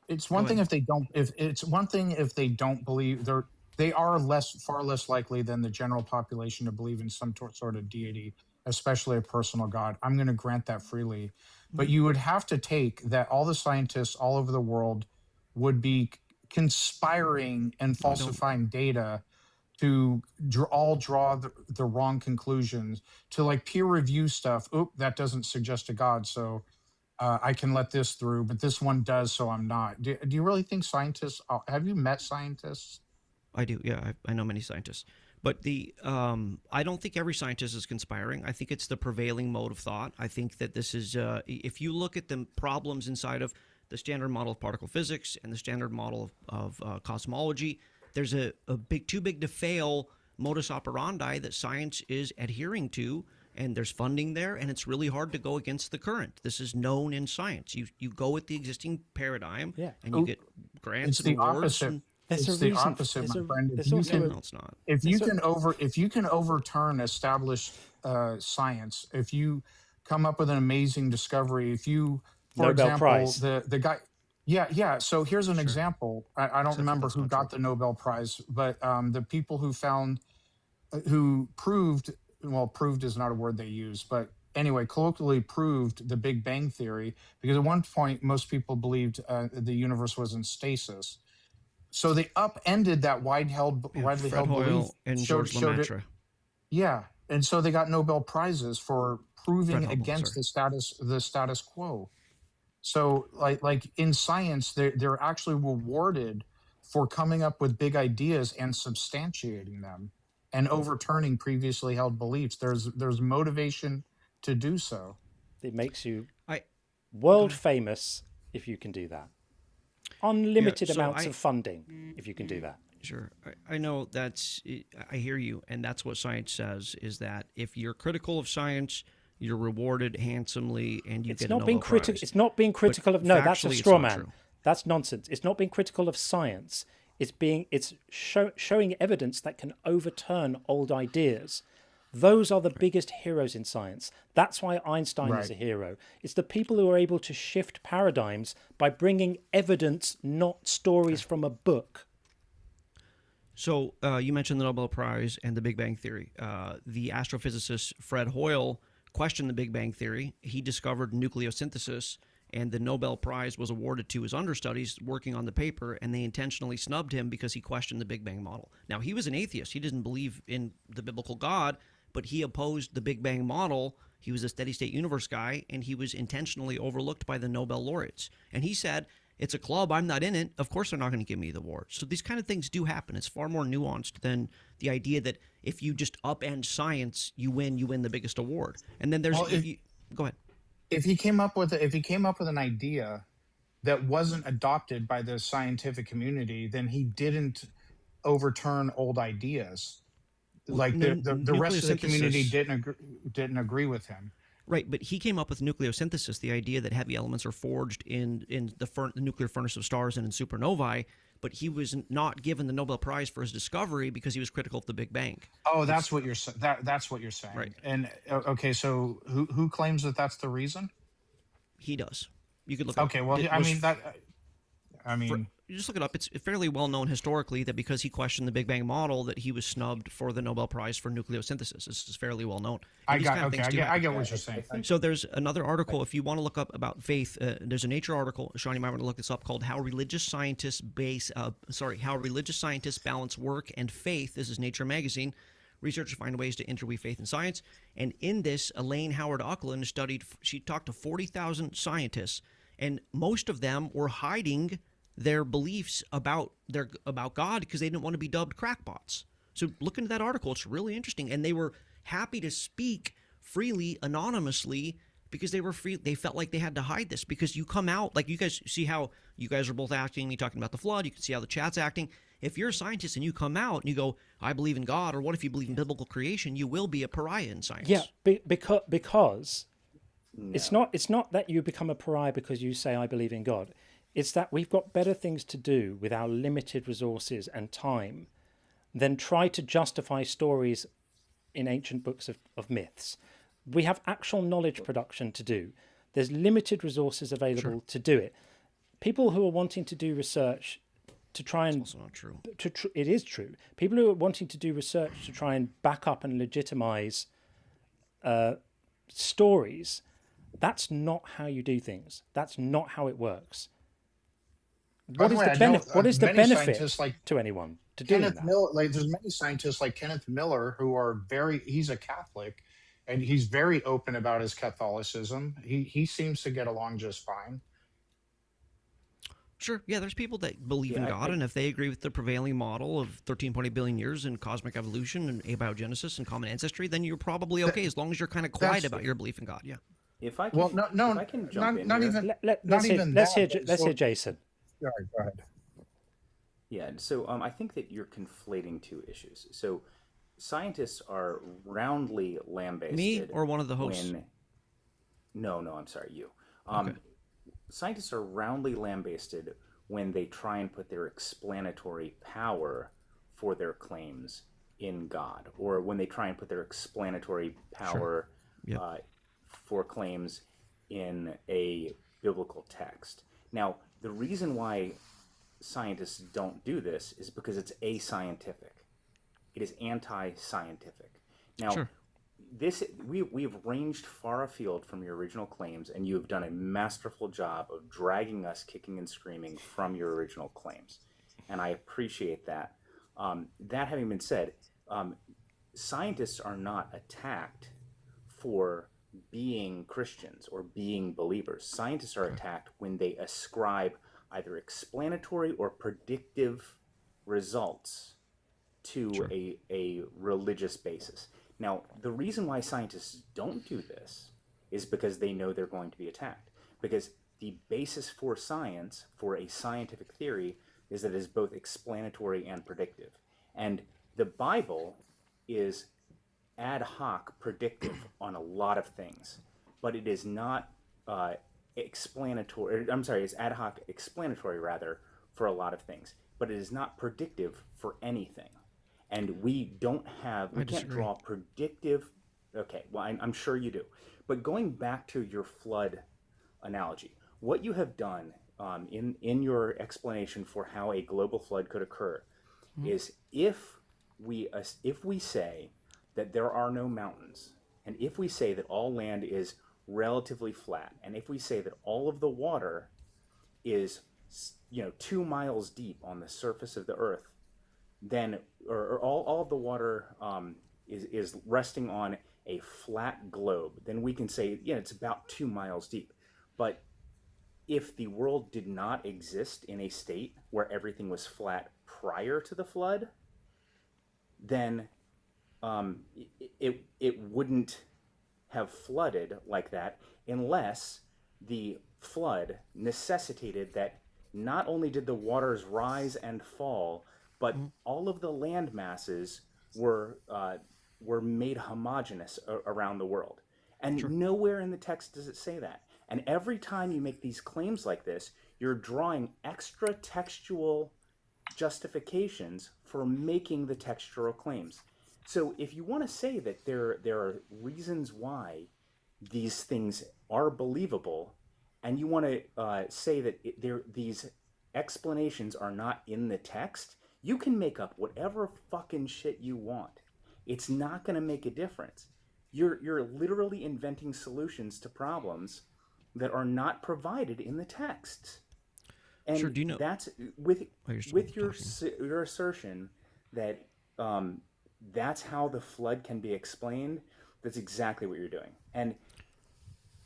It's one thing if they don't. If it's one thing if they don't believe they are far less likely than the general population to believe in some sort of deity, especially a personal God. I'm going to grant that freely, but you would have to take that all the scientists all over the world would be conspiring and falsifying data to draw the wrong conclusions, to like peer review stuff. Oop, that doesn't suggest a God, so I can let this through, but this one does, so I'm not. Do you really think scientists? Have you met scientists? I do, yeah. I know many scientists, but I don't think every scientist is conspiring. I think it's the prevailing mode of thought. I think that this is, if you look at the problems inside of the standard model of particle physics and the standard model of cosmology, there's a too big to fail modus operandi that science is adhering to, and there's funding there, and it's really hard to go against the current. This is known in science. You go with the existing paradigm, and you get grants It's and the rewards. opposite. And It's the opposite, my friend. If you can, no, it's not. if you can overturn established science, if you come up with an amazing discovery, if you, for Nobel example, Prize. the guy, yeah. So here's an example. I don't remember who got the Nobel Prize, but the people who found, who proved, well, proved is not a word they use, but anyway, colloquially proved the Big Bang Theory, because at one point most people believed the universe was in stasis. So they upended that widely held Fred belief Hoyle and George showed it. Lemaitre. Yeah, and so they got Nobel Prizes for proving Hubble, against the status quo. So like in science, they're actually rewarded for coming up with big ideas and substantiating them and overturning previously held beliefs. There's motivation to do so. It makes you world famous if you can do that. Unlimited amounts of funding if you can do that. Sure. I know I hear you, and that's what science says, is that if you're critical of science, you're rewarded handsomely, and you get a Nobel Prize. It's not being critical of, no, that's a factually, straw it's not man. true. That's nonsense. It's not being critical of science. It's showing evidence that can overturn old ideas. Those are the biggest heroes in science. That's why Einstein is a hero. It's the people who are able to shift paradigms by bringing evidence, not stories from a book. So you mentioned the Nobel Prize and the Big Bang Theory. The astrophysicist Fred Hoyle questioned the Big Bang Theory. He discovered nucleosynthesis, and the Nobel Prize was awarded to his understudies working on the paper, and they intentionally snubbed him because he questioned the Big Bang model. Now, he was an atheist. He didn't believe in the biblical God, but he opposed the Big Bang model. He was a steady-state universe guy, and he was intentionally overlooked by the Nobel laureates. And he said, it's a club, I'm not in it, of course they're not going to give me the award. So these kind of things do happen. It's far more nuanced than the idea that if you just upend science, you win the biggest award. And then there's... go ahead. If he came up with an idea that wasn't adopted by the scientific community, then he didn't overturn old ideas. Like the rest of the community didn't agree with him. Right, but he came up with nucleosynthesis, the idea that heavy elements are forged in the nuclear furnace of stars and in supernovae, but he was not given the Nobel Prize for his discovery because he was critical of the Big Bang. Oh, that's what you're saying. Right. And okay, so who claims that that's the reason? He does. You could look. Okay, well, You just look it up. It's fairly well known historically that because he questioned the Big Bang model, that he was snubbed for the Nobel Prize for nucleosynthesis. This is fairly well known. I get what you're saying. So there's another article, if you want to look up about faith, there's a Nature article, Sean, you might want to look this up, called How Religious Scientists Balance Work and Faith. This is Nature magazine. Researchers find ways to interweave faith and science. And in this, Elaine Howard Auckland she talked to 40,000 scientists, and most of them were hiding their beliefs about God because they didn't want to be dubbed crackpots. So look into that article. It's really interesting. And they were happy to speak freely, anonymously, because they were free. They felt like they had to hide this because you come out, like you guys see how you guys are both acting, me talking about the flood. You can see how the chat's acting. If you're a scientist and you come out and you go, I believe in God, or what if you believe in biblical creation, you will be a pariah in science. Yeah, because it's not that you become a pariah because you say, I believe in God. It's that we've got better things to do with our limited resources and time than try to justify stories in ancient books of myths. We have actual knowledge production to do. There's limited resources available to do it. People who are wanting to do research to try and... It's also not true. It is true. People who are wanting to do research to try and back up and legitimize stories, that's not how you do things. That's not how it works. What is the benefit to anyone to doing that? There's many scientists like Kenneth Miller who are he's a Catholic, and he's very open about his Catholicism. He seems to get along just fine. Sure, yeah, there's people that believe in God, and if they agree with the prevailing model of 13.8 billion years in cosmic evolution and abiogenesis and common ancestry, then you're probably okay as long as you're kind of quiet about your belief in God. Yeah. If I can, if I can jump in here. Let's hear Jason. All right, go ahead. Yeah, so I think that you're conflating two issues. So scientists are roundly lambasted. Me or one of the hosts? No, I'm sorry, you. Okay. Scientists are roundly lambasted when they try and put their explanatory power for their claims in God, or when they try and put their explanatory power for claims in a biblical text. Now, the reason why scientists don't do this is because it's ascientific. It is anti-scientific. Now, we've ranged far afield from your original claims, and you have done a masterful job of dragging us kicking and screaming from your original claims, and I appreciate that. That having been said, scientists are not attacked for being Christians or being believers. Scientists are attacked when they ascribe either explanatory or predictive results to a religious basis. Now, the reason why scientists don't do this is because they know they're going to be attacked. Because the basis for science, for a scientific theory, is that it is both explanatory and predictive. And the Bible is ad hoc predictive on a lot of things, but it is not explanatory. I'm sorry, it's ad hoc explanatory rather for a lot of things, but it is not predictive for anything. And we can't draw predictive. Okay, well, I'm sure you do. But going back to your flood analogy, what you have done in your explanation for how a global flood could occur is if we say that there are no mountains, and if we say that all land is relatively flat, and if we say that all of the water is 2 miles deep on the surface of the earth, then or all of the water is resting on a flat globe, then we can say it's about 2 miles deep. But if the world did not exist in a state where everything was flat prior to the flood, then it wouldn't have flooded like that unless the flood necessitated that not only did the waters rise and fall, but all of the land masses were made homogeneous around the world. And nowhere in the text does it say that. And every time you make these claims like this, you're drawing extra textual justifications for making the textual claims. So if you want to say that there are reasons why these things are believable, and you want to say that these explanations are not in the text, you can make up whatever fucking shit you want. It's not going to make a difference. You're literally inventing solutions to problems that are not provided in the text. And do you know that's with your assertion that that's how the flood can be explained. That's exactly what you're doing. And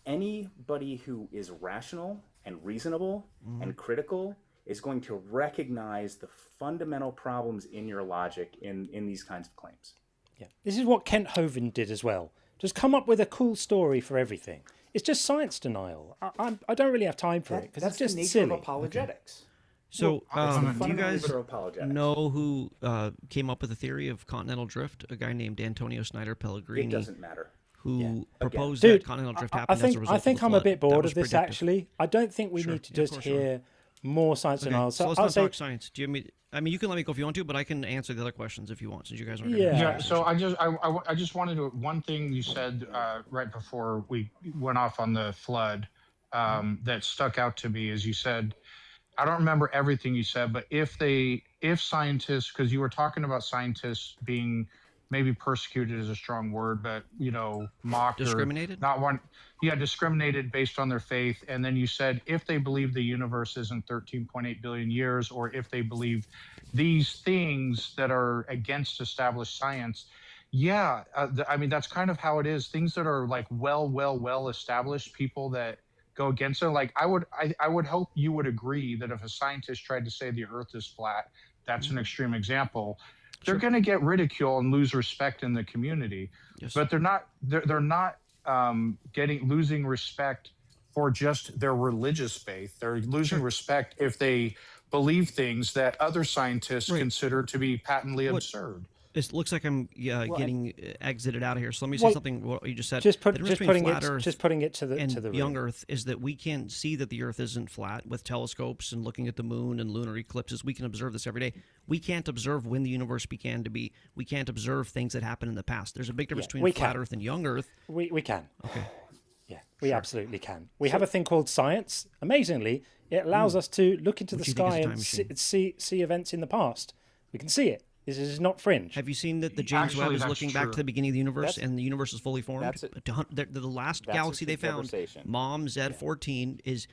anybody who is rational and reasonable and critical is going to recognize the fundamental problems in your logic in these kinds of claims. Yeah, this is what Kent Hovind did as well. Just come up with a cool story for everything. It's just science denial. I don't really have time for it because it's just the nature silly. of apologetics. So, Well, do you guys for apologetics. know who came up with the theory of continental drift? A guy named Antonio Snyder Pellegrini. It doesn't matter. Who proposed Dude, that continental drift I happened as a think result of the I'm a flood. bit That bored was of this predictive. actually. I don't think we need to just hear more science denial. So let's I'll not say, talk science. Do you mean? I mean, you can let me go if you want to, but I can answer the other questions if you want, since you guys aren't. Yeah. So I just wanted to, one thing you said right before we went off on the flood that stuck out to me is you said, I don't remember everything you said, but if scientists, because you were talking about scientists being maybe persecuted is a strong word, but mocked, discriminated, discriminated based on their faith. And then you said if they believe the universe isn't 13.8 billion years, or if they believe these things that are against established science. Yeah, I mean, that's kind of how it is. Things that are like well established, people that go against it. Like I would hope you would agree that if a scientist tried to say the earth is flat, that's an extreme example. They're going to get ridicule and lose respect in the community. Yes. But they're not losing respect for just their religious faith. They're losing respect if they believe things that other scientists consider to be patently absurd. It looks like I'm Well, getting exited out of here. So let me say something. What you just said. Just The difference between flat Earth putting it to the young room. Earth is that we can see that the Earth isn't flat with telescopes and looking at the moon and lunar eclipses. We can observe this every day. We can't observe when the universe began to be. We can't observe things that happened in the past. There's a big difference between flat Earth and young Earth. We can. Okay. Yeah, we absolutely can. We have a thing called science. Amazingly, it allows us to look into the sky and see events in the past. We can see it. This is not fringe. Have you seen that the James Webb is looking back to the beginning of the universe and the universe is fully formed? The last galaxy they found, Mom Z14, is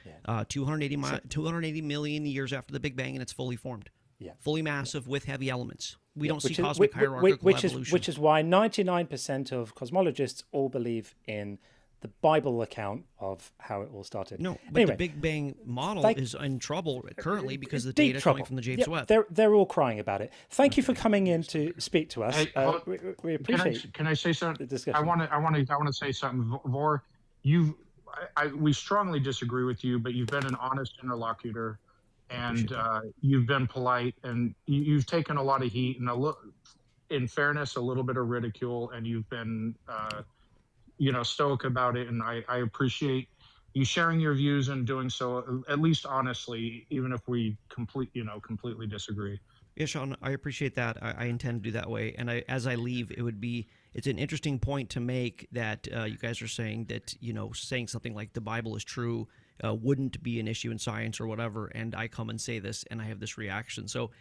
280 million years after the Big Bang, and it's fully formed. Yeah. Fully massive with heavy elements. We don't see cosmic hierarchical evolution. Which is why 99% of cosmologists all believe in the Bible account of how it all started. No, but anyway, the Big Bang model is in trouble currently because the deep data trouble. coming from the James Webb. They're all crying about it. Thank you for coming in to speak to us. Hey, we appreciate. Can I say something? The discussion. I want to say something. Vor, we strongly disagree with you, but you've been an honest interlocutor, and you've been polite, and you've taken a lot of heat and in fairness, a little bit of ridicule, and you've been stoic about it, and I appreciate you sharing your views and doing so at least honestly, even if we completely disagree. Yeah, Sean, I appreciate that. I intend to do that way. And as I leave, it's an interesting point to make that you guys are saying that, saying something like the Bible is true wouldn't be an issue in science or whatever. And I come and say this and I have this reaction. So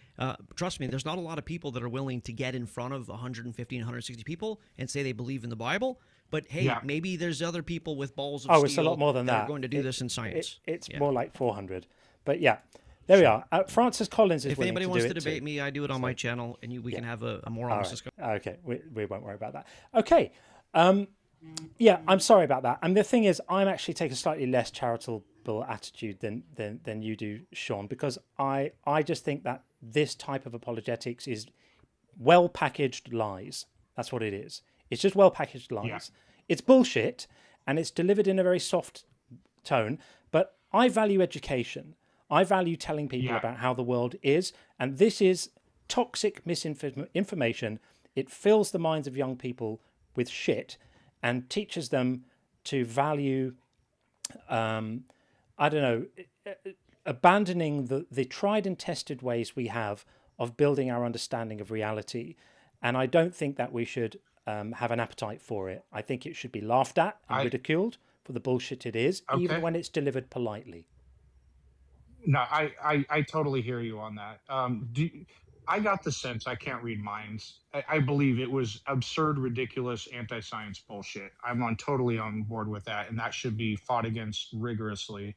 trust me, there's not a lot of people that are willing to get in front of 150 and 160 people and say they believe in the Bible. But hey, maybe there's other people with balls of steel. It's a lot more than that. Are going to do this in science. It's more like 400. But yeah. There we are. Francis Collins is. If anybody wants to debate me, I do it on my channel, and we can have a more honest discussion. Okay, we won't worry about that. Okay, yeah, I'm sorry about that. And the thing is, I'm actually taking a slightly less charitable attitude than you do, Sean, because I just think that this type of apologetics is well packaged lies. That's what it is. It's just well packaged lies. Yeah. It's bullshit, and it's delivered in a very soft tone. But I value education. I value telling people about how the world is, and this is toxic misinformation. It fills the minds of young people with shit and teaches them to value, abandoning the tried and tested ways we have of building our understanding of reality. And I don't think that we should have an appetite for it. I think it should be laughed at and ridiculed for the bullshit it is, even when it's delivered politely. No, I totally hear you on that. I got the sense, I can't read minds. I believe it was absurd, ridiculous, anti-science bullshit. I'm totally on board with that, and that should be fought against rigorously.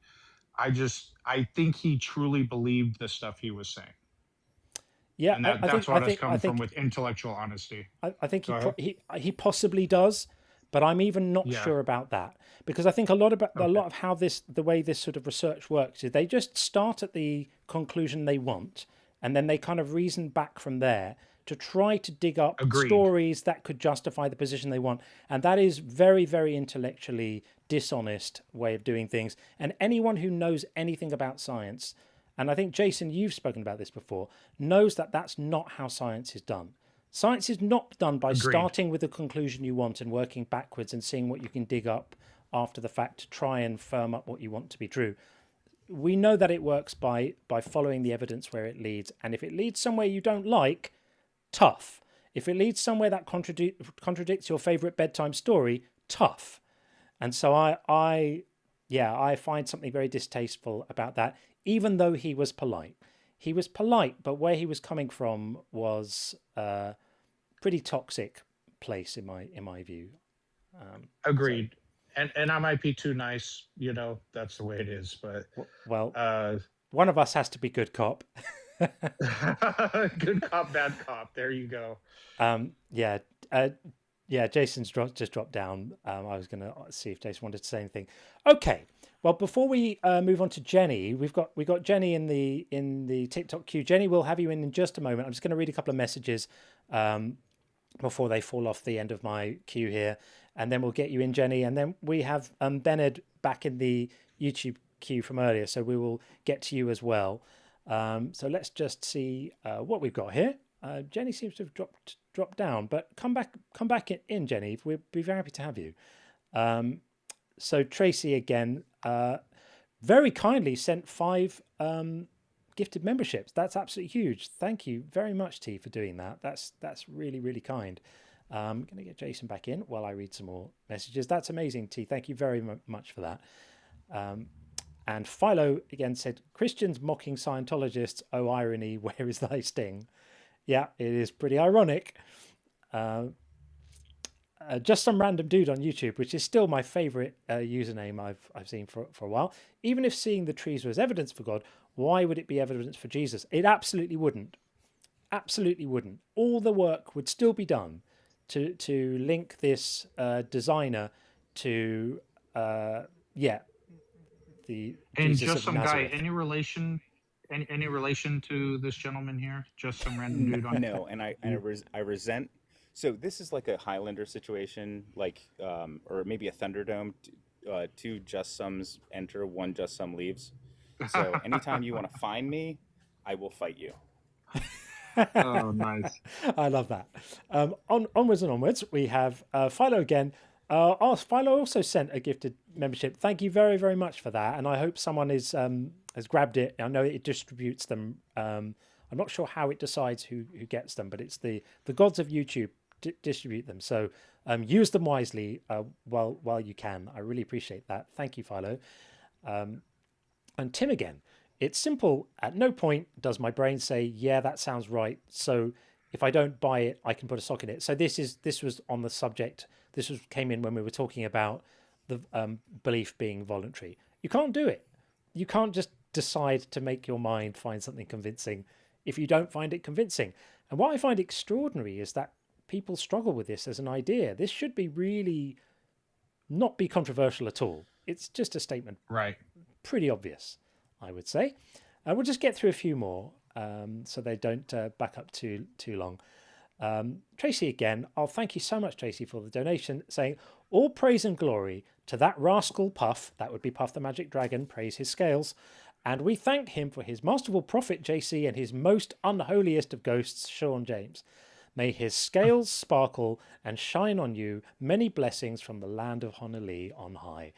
I think he truly believed the stuff he was saying. Yeah, and that's what has come from with intellectual honesty. I think he possibly does, but I'm even not sure about that, because I think a lot of how the way this sort of research works is they just start at the conclusion they want, and then they kind of reason back from there to try to dig up stories that could justify the position they want. And that is very, very intellectually dishonest way of doing things. And anyone who knows anything about science, and I think, Jason, you've spoken about this before, knows that that's not how science is done. Science is not done by starting with the conclusion you want and working backwards and seeing what you can dig up after the fact to try and firm up what you want to be true. We know that it works by following the evidence where it leads. And if it leads somewhere you don't like, tough. If it leads somewhere that contradicts your favorite bedtime story, tough. And so I find something very distasteful about that, even though he was polite. He was polite, but where he was coming from was a pretty toxic place in my view. Agreed. And I might be too nice, that's the way it is. But one of us has to be good cop. Good cop, bad cop. There you go. Jason's just dropped down. I was going to see if Jason wanted to say anything. Okay. Well, before we move on to Jenny, we've got Jenny in the TikTok queue. Jenny, we'll have you in just a moment. I'm just going to read a couple of messages before they fall off the end of my queue here, and then we'll get you in, Jenny. And then we have Bennett back in the YouTube queue from earlier, so we will get to you as well. So let's just see what we've got here. Jenny seems to have dropped down, but come back in, Jenny. We'd be very happy to have you. So Tracy again, very kindly sent 5 gifted memberships. That's absolutely huge. Thank you very much, T, for doing that. That's really, really kind. I'm going to get Jason back in while I read some more messages. That's amazing, T. Thank you very much for that. And Philo again said, Christians mocking Scientologists, oh irony, where is thy sting? Yeah, it is pretty ironic. Just some random dude on YouTube, which is still my favorite username I've seen for a while. Even if seeing the trees was evidence for God, why would it be evidence for Jesus? It absolutely wouldn't. Absolutely wouldn't. All the work would still be done to link this designer to the And Jesus just of some guy, Nazareth. any relation to this gentleman here? Just some random dude on No, and I resent. So this is like a Highlander situation, like or maybe a Thunderdome. 2 just sums enter, 1 just sum leaves. So anytime you want to find me, I will fight you. Oh, nice. I love that. Onwards and onwards, we have Philo again. Philo also sent a gifted membership. Thank you very, very much for that. And I hope someone has grabbed it. I know it distributes them. I'm not sure how it decides who gets them, but it's the gods of YouTube distribute them. So use them wisely while you can. I really appreciate that. Thank you, Philo. And Tim again. It's simple. At no point does my brain say, yeah, that sounds right. So if I don't buy it, I can put a sock in it. So this was on the subject. Came in when we were talking about the belief being voluntary. You can't do it. You can't just decide to make your mind find something convincing if you don't find it convincing. And what I find extraordinary is that people struggle with this as an idea. This should be really not be controversial at all. It's just a statement. Right. Pretty obvious, I would say. We'll just get through a few more so they don't back up too long. Tracy again. Thank you so much, Tracy, for the donation, saying, all praise and glory to that rascal Puff, that would be Puff the Magic Dragon, praise his scales, and we thank him for his masterful prophet JC and his most unholiest of ghosts, Sean James. May his scales sparkle and shine on you. Many blessings from the land of Honolulu on high.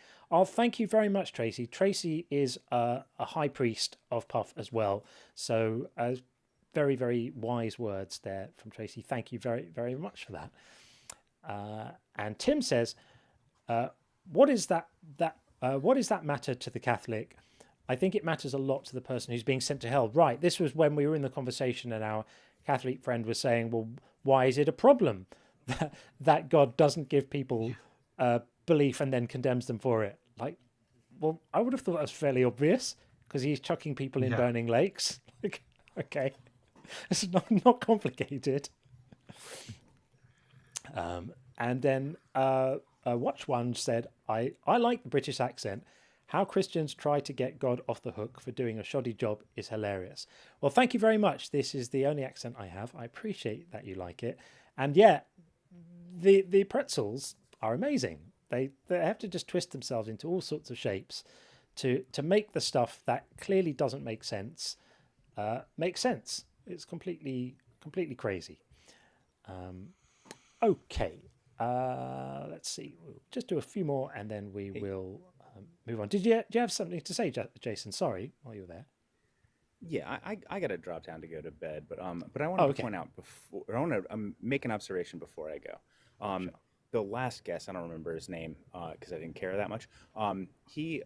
Thank you very much, Tracy. Tracy is a high priest of Puff as well. So very, very wise words there from Tracy. Thank you very, very much for that. And Tim says, what is that matter to the Catholic? I think it matters a lot to the person who's being sent to hell. Right. This was when we were in the conversation and our Catholic friend was saying, well, why is it a problem that God doesn't give people belief and then condemns them for it? Like, well, I would have thought that was fairly obvious because he's chucking people in burning lakes. Like, okay, it's not complicated. And then Watch One said, I like the British accent. How Christians try to get God off the hook for doing a shoddy job is hilarious. Well, thank you very much. This is the only accent I have. I appreciate that you like it. And yeah, the pretzels are amazing. They have to just twist themselves into all sorts of shapes to make the stuff that clearly doesn't make sense make sense. It's completely crazy. Okay, let's see. We'll just do a few more and then we will move on. Do you have something to say, Jason? Sorry, while you were there. Yeah, I got to drop down to go to bed, but I want to point out before. I want to make an observation before I go. Sure. The last guest, I don't remember his name because I didn't care that much. He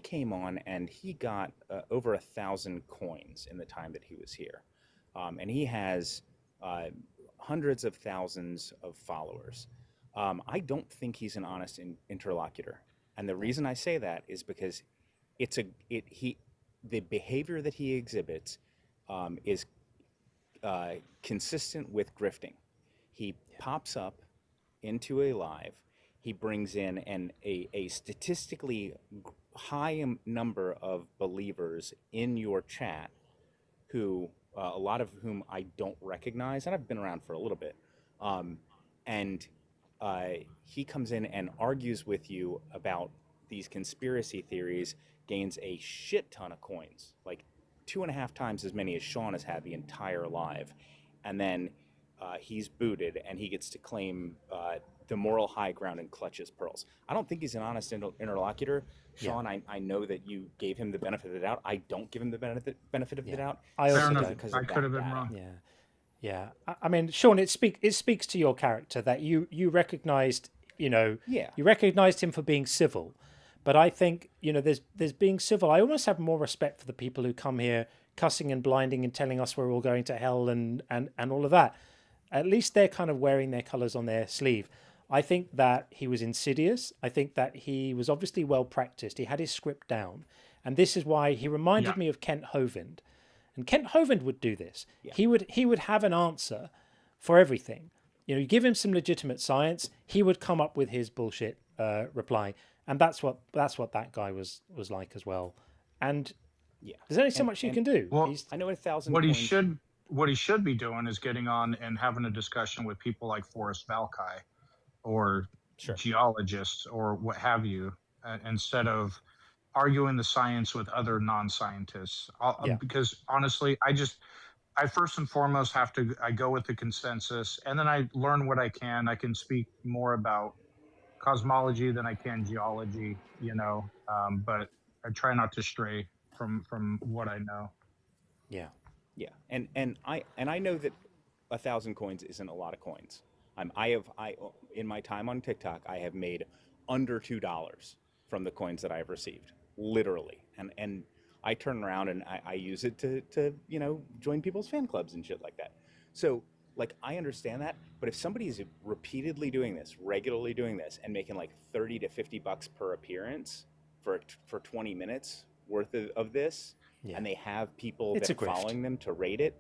came on and he got over 1,000 coins in the time that he was here, and he has hundreds of thousands of followers. I don't think he's an honest interlocutor. And the reason I say that is because the behavior that he exhibits is consistent with grifting. He pops up into a live. He brings in a statistically high number of believers in your chat, who a lot of whom I don't recognize, and I've been around for a little bit, and he comes in and argues with you about these conspiracy theories, gains a shit ton of coins, like 2.5 times as many as Sean has had the entire live, and then he's booted and he gets to claim the moral high ground and clutch his pearls. I don't think he's an honest interlocutor. Sean, I know that you gave him the benefit of the doubt. I don't give him the benefit of the doubt. I also simply don't. because I of could have that been data. wrong. Yeah. I mean, Sean, it speaks to your character that you recognized, you recognized him for being civil. But I think, there's being civil. I almost have more respect for the people who come here cussing and blinding and telling us we're all going to hell and all of that. At least they're kind of wearing their colors on their sleeve. I think that he was insidious. I think that he was obviously well practiced. He had his script down. And this is why he reminded me of Kent Hovind. And Kent Hovind would do this. Yeah. He would have an answer for everything. You give him some legitimate science, he would come up with his bullshit reply. And that's what that guy was like as well. And there's only so much you can do. Well, I know 1,000 what points. he should be doing is getting on and having a discussion with people like Forrest Valkai or geologists or what have you, instead of arguing the science with other non-scientists. Because honestly, I first and foremost I go with the consensus, and then I learn what I can. I can speak more about cosmology than I can geology, but I try not to stray from what I know. Yeah. And I know that 1,000 coins isn't a lot of coins. I in my time on TikTok, I have made under $2 from the coins that I have received, literally. And I turn around and I use it to join people's fan clubs and shit like that. So I understand that, but if somebody is repeatedly doing this, regularly doing this, and making like $30 to $50 per appearance for 20 minutes worth of this, and they have people that are following them to rate it,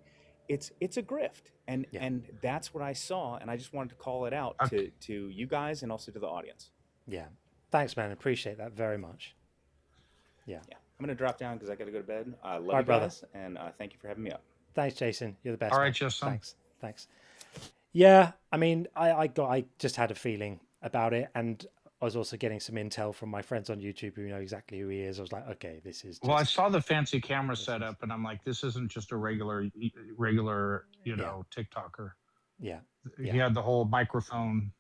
it's a grift. And that's what I saw, and I just wanted to call it out to you guys and also to the audience. Yeah. Thanks, man. Appreciate that very much. Yeah. I'm going to drop down because I got to go to bed. I love Bye, you guys, and thank you for having me up. Thanks, Jason. You're the best. All right, man. Jason. Thanks. Yeah, I mean, I just had a feeling about it, and I was also getting some intel from my friends on YouTube who know exactly who he is. I was like, okay, this is. Well, I saw the fancy camera setup, and I'm like, this isn't just a regular, TikToker. Yeah. He had the whole microphone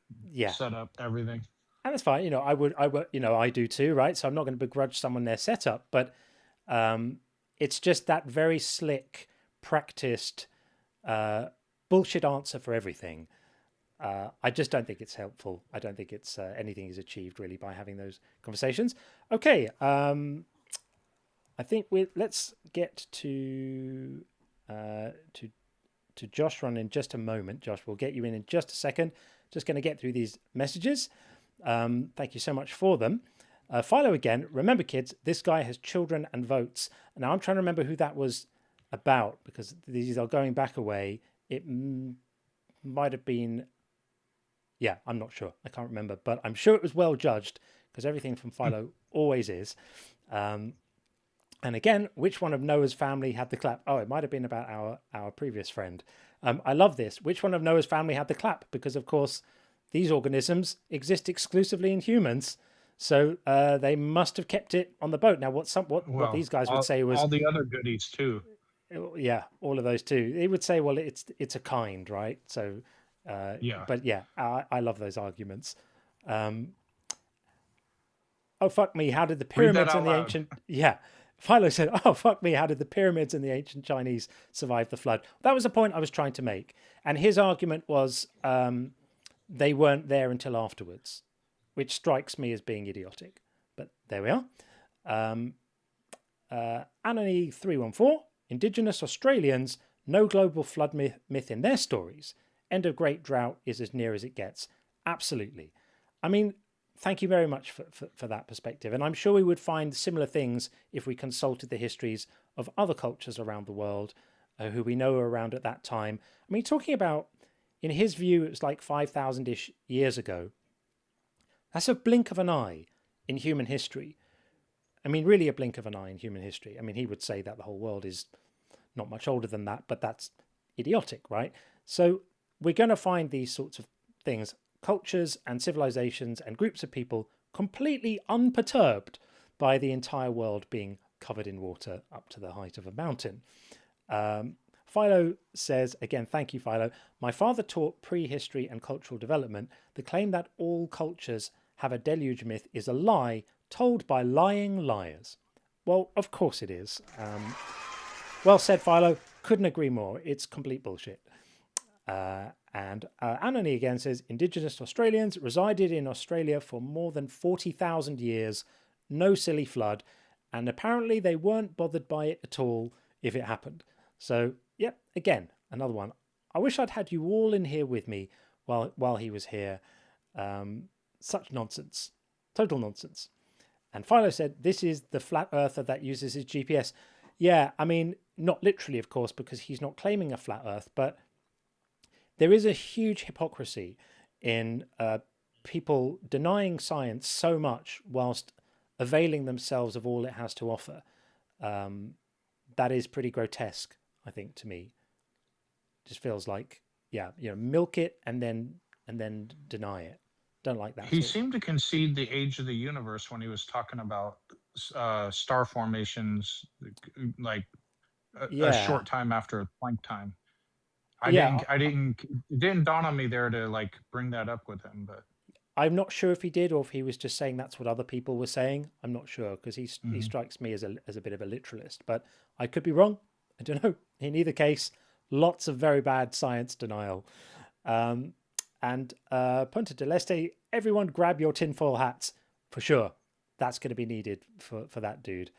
set up, everything. And that's fine. I would, I do too, right? So I'm not going to begrudge someone their setup, but it's just that very slick, practiced, bullshit answer for everything. I just don't think it's helpful. I don't think it's anything is achieved really by having those conversations. Okay, I think let's get to Josh run in just a moment. Josh, we'll get you in just a second. Just going to get through these messages. Thank you so much for them. Philo again. Remember, kids, this guy has children and votes. Now I'm trying to remember who that was about because these are going back a way. It might have been. Yeah, I'm not sure. I can't remember, but I'm sure it was well judged because everything from Philo always is. And again, which one of Noah's family had the clap? Oh, it might have been about our previous friend. I love this. Which one of Noah's family had the clap? Because of course, these organisms exist exclusively in humans, so they must have kept it on the boat. Now, what these guys would say was all the other goodies too. Yeah, all of those too. They would say, well, it's a kind, right? So. But yeah, I love those arguments. Oh fuck me! How did the pyramids in the ancient? Yeah, Philo said, "Oh fuck me! How did the pyramids in the ancient Chinese survive the flood?" That was the point I was trying to make, and his argument was they weren't there until afterwards, which strikes me as being idiotic. But there we are. Anony 314: Indigenous Australians no global flood myth in their stories. End of great drought is as near as it gets. Absolutely. I mean, thank you very much for that perspective. And I'm sure we would find similar things if we consulted the histories of other cultures around the world who we know are around at that time. I mean, talking about, in his view, it was like 5,000-ish years ago. That's a blink of an eye in human history. I mean, really a blink of an eye in human history. I mean, he would say that the whole world is not much older than that, but that's idiotic, right? So we're going to find these sorts of things, cultures and civilizations and groups of people completely unperturbed by the entire world being covered in water up to the height of a mountain. Philo says, again, thank you, Philo. My father taught prehistory and cultural development. The claim that all cultures have a deluge myth is a lie told by lying liars. Well, of course it is. Well said, Philo. Couldn't agree more. It's complete bullshit. And Anony again says, Indigenous Australians resided in Australia for more than 40,000 years. No silly flood. And apparently they weren't bothered by it at all if it happened. So, yep, again, another one. I wish I'd had you all in here with me while he was here. Such nonsense. Total nonsense. And Philo said, this is the flat earther that uses his GPS. Yeah, I mean, not literally, of course, because he's not claiming a flat earth, but there is a huge hypocrisy in people denying science so much whilst availing themselves of all it has to offer. That is pretty grotesque, I think, to me. Just feels like, yeah, milk it and then deny it. Don't like that. He seemed to concede the age of the universe when he was talking about star formations, like a short time after Planck time. It didn't dawn on me there to like bring that up with him, but I'm not sure if he did or if he was just saying that's what other people were saying. I'm not sure because he strikes me as a bit of a literalist, but I could be wrong. I don't know. In either case, lots of very bad science denial. And Punta del Este, everyone grab your tinfoil hats for sure. That's going to be needed for that dude.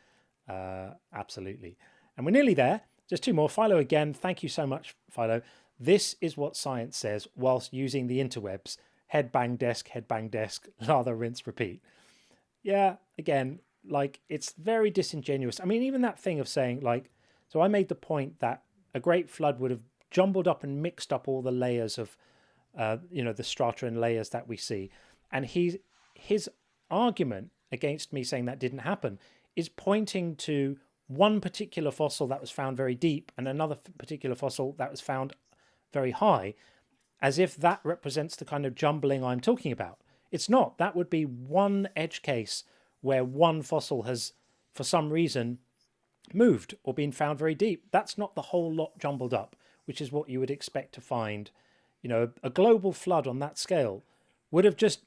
Absolutely. And we're nearly there. Just two more. Philo again. Thank you so much, Philo. This is what science says whilst using the interwebs. Head bang desk, lather, rinse, repeat. Yeah, again, like it's very disingenuous. I mean, even that thing of saying like, so I made the point that a great flood would have jumbled up and mixed up all the layers of, the strata and layers that we see. And his argument against me saying that didn't happen is pointing to one particular fossil that was found very deep and another particular fossil that was found very high, as if that represents the kind of jumbling I'm talking about. It's not. That would be one edge case where one fossil has, for some reason, moved or been found very deep. That's not the whole lot jumbled up, which is what you would expect to find. A global flood on that scale would have just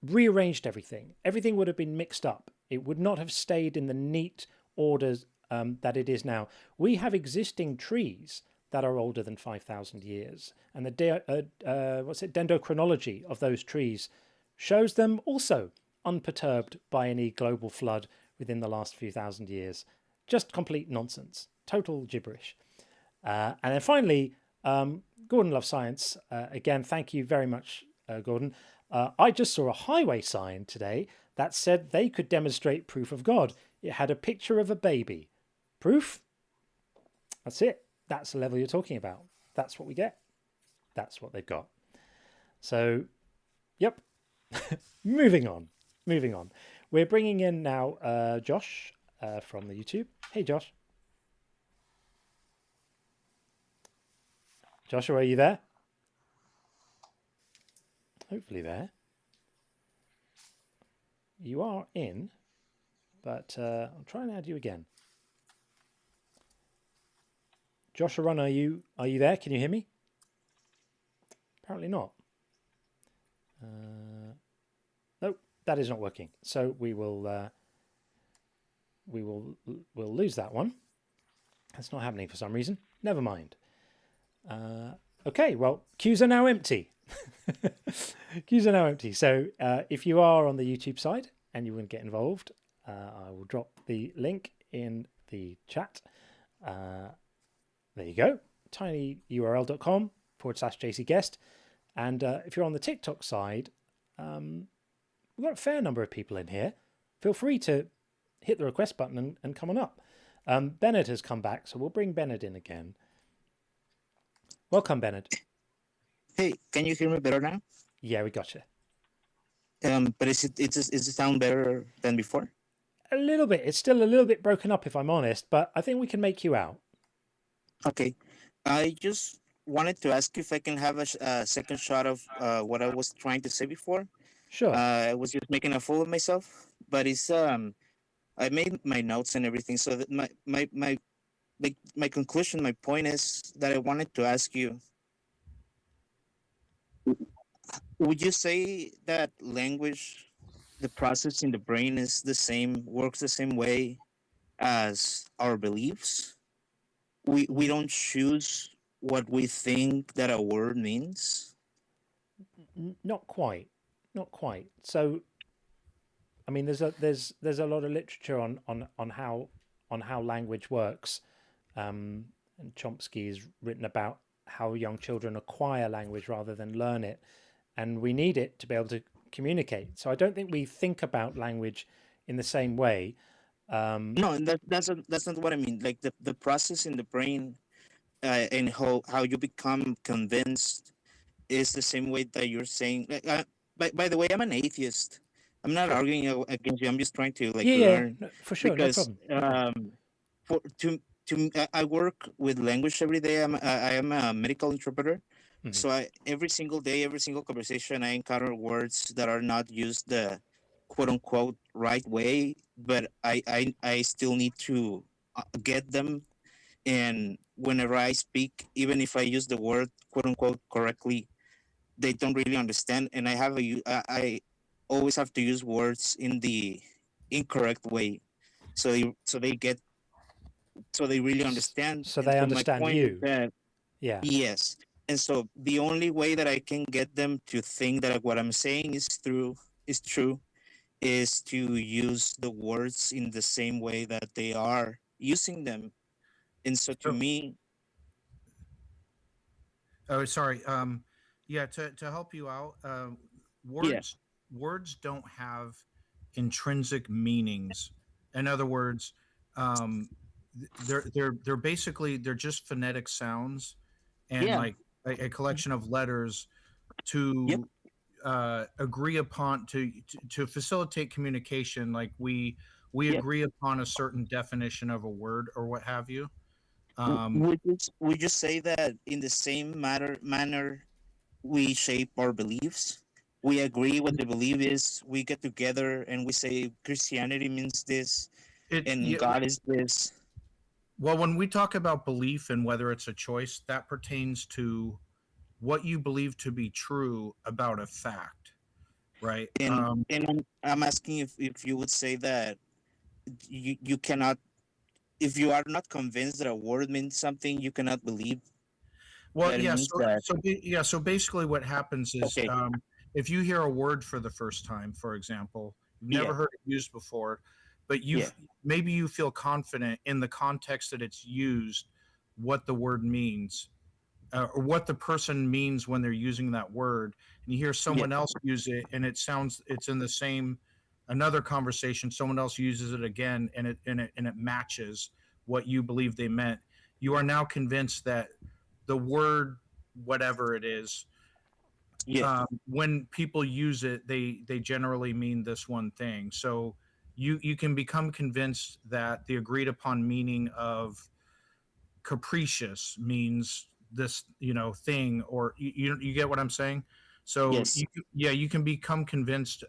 rearranged everything. Everything would have been mixed up. It would not have stayed in the neat orders that it is now. We have existing trees that are older than 5,000 years. And the dendrochronology of those trees shows them also unperturbed by any global flood within the last few thousand years. Just complete nonsense. Total gibberish. And then finally, Gordon loves science. Again, thank you very much, Gordon. I just saw a highway sign today that said they could demonstrate proof of God. It had a picture of a baby. Proof? That's it. That's the level you're talking about. That's what we get. That's what they've got. So, yep. Moving on. We're bringing in now Josh from the YouTube. Hey, Josh. Joshua, are you there? Hopefully there. You are in, but I'll try and add you again. Joshua, are you there? Can you hear me? Apparently not. Nope, that is not working. So we'll lose that one. That's not happening for some reason. Never mind. Okay, well, queues are now empty. Queues are now empty. So if you are on the YouTube side and you want to get involved, I will drop the link in the chat. There you go, tinyurl.com/JCGuest. And if you're on the TikTok side, we've got a fair number of people in here. Feel free to hit the request button and come on up. Bennett has come back, so we'll bring Bennett in again. Welcome, Bennett. Hey, can you hear me better now? Yeah, we got you. But is it sound better than before? A little bit. It's still a little bit broken up, if I'm honest, but I think we can make you out. Okay. I just wanted to ask if I can have a second shot of what I was trying to say before. Sure. I was just making a fool of myself, but it's I made my notes and everything. So that my conclusion, my point is that I wanted to ask you: would you say that language, the process in the brain, is the same, works the same way as our beliefs? We don't choose what we think that a word means. Not quite, not quite. So, I mean, there's a lot of literature on how language works, and Chomsky has written about how young children acquire language rather than learn it, and we need it to be able to communicate. So I don't think we think about language in the same way. No, that's not what I mean. Like the process in the brain, and how you become convinced is the same way that you're saying. Like, by the way, I'm an atheist. I'm not Sure. arguing against you. I'm just trying to like Yeah, learn, no, for sure, no because problem. No problem. for I work with language every day. I am a medical interpreter. Mhm. So every single day, every single conversation, I encounter words that are not used the quote unquote right way, but I still need to get them. And whenever I speak, even if I use the word quote unquote correctly, they don't really understand. And I always have to use words in the incorrect way, so they get, so they really understand. So And they so my understand point is you. that Yeah. yes. And so the only way that I can get them to think that what I'm saying is true is to use the words in the same way that they are using them. And so to So, me, oh, sorry. Yeah, to help you out, yeah, words don't have intrinsic meanings. In other words, um, they're basically they're just phonetic sounds and yeah, like a collection of letters yep, to agree upon to facilitate communication. Like we yep. agree upon a certain definition of a word or what have you. Um, We just say that in the same manner we shape our beliefs. We agree what the belief is. We get together and we say Christianity means this, it and yeah, God is this. well, when we talk about belief and whether it's a choice, that pertains to what you believe to be true about a fact, right? And I'm asking if you would say that you cannot, if you are not convinced that a word means something, you cannot believe Well, that it yeah. means that. So basically, what happens is, Okay. if you hear a word for the first time, for example, you've Yeah. never heard it used before, but Yeah. maybe you feel confident in the context that it's used, what the word means, or what the person means when they're using that word, and you hear Yeah. someone else use it, and it's in the same another conversation. Someone else uses it again, and it matches what you believe they meant. You are now convinced that the word, whatever it is, Yeah. when people use it, they generally mean this one thing. So you can become convinced that the agreed upon meaning of capricious means this thing, or you get what I'm saying. So Yes. you can become convinced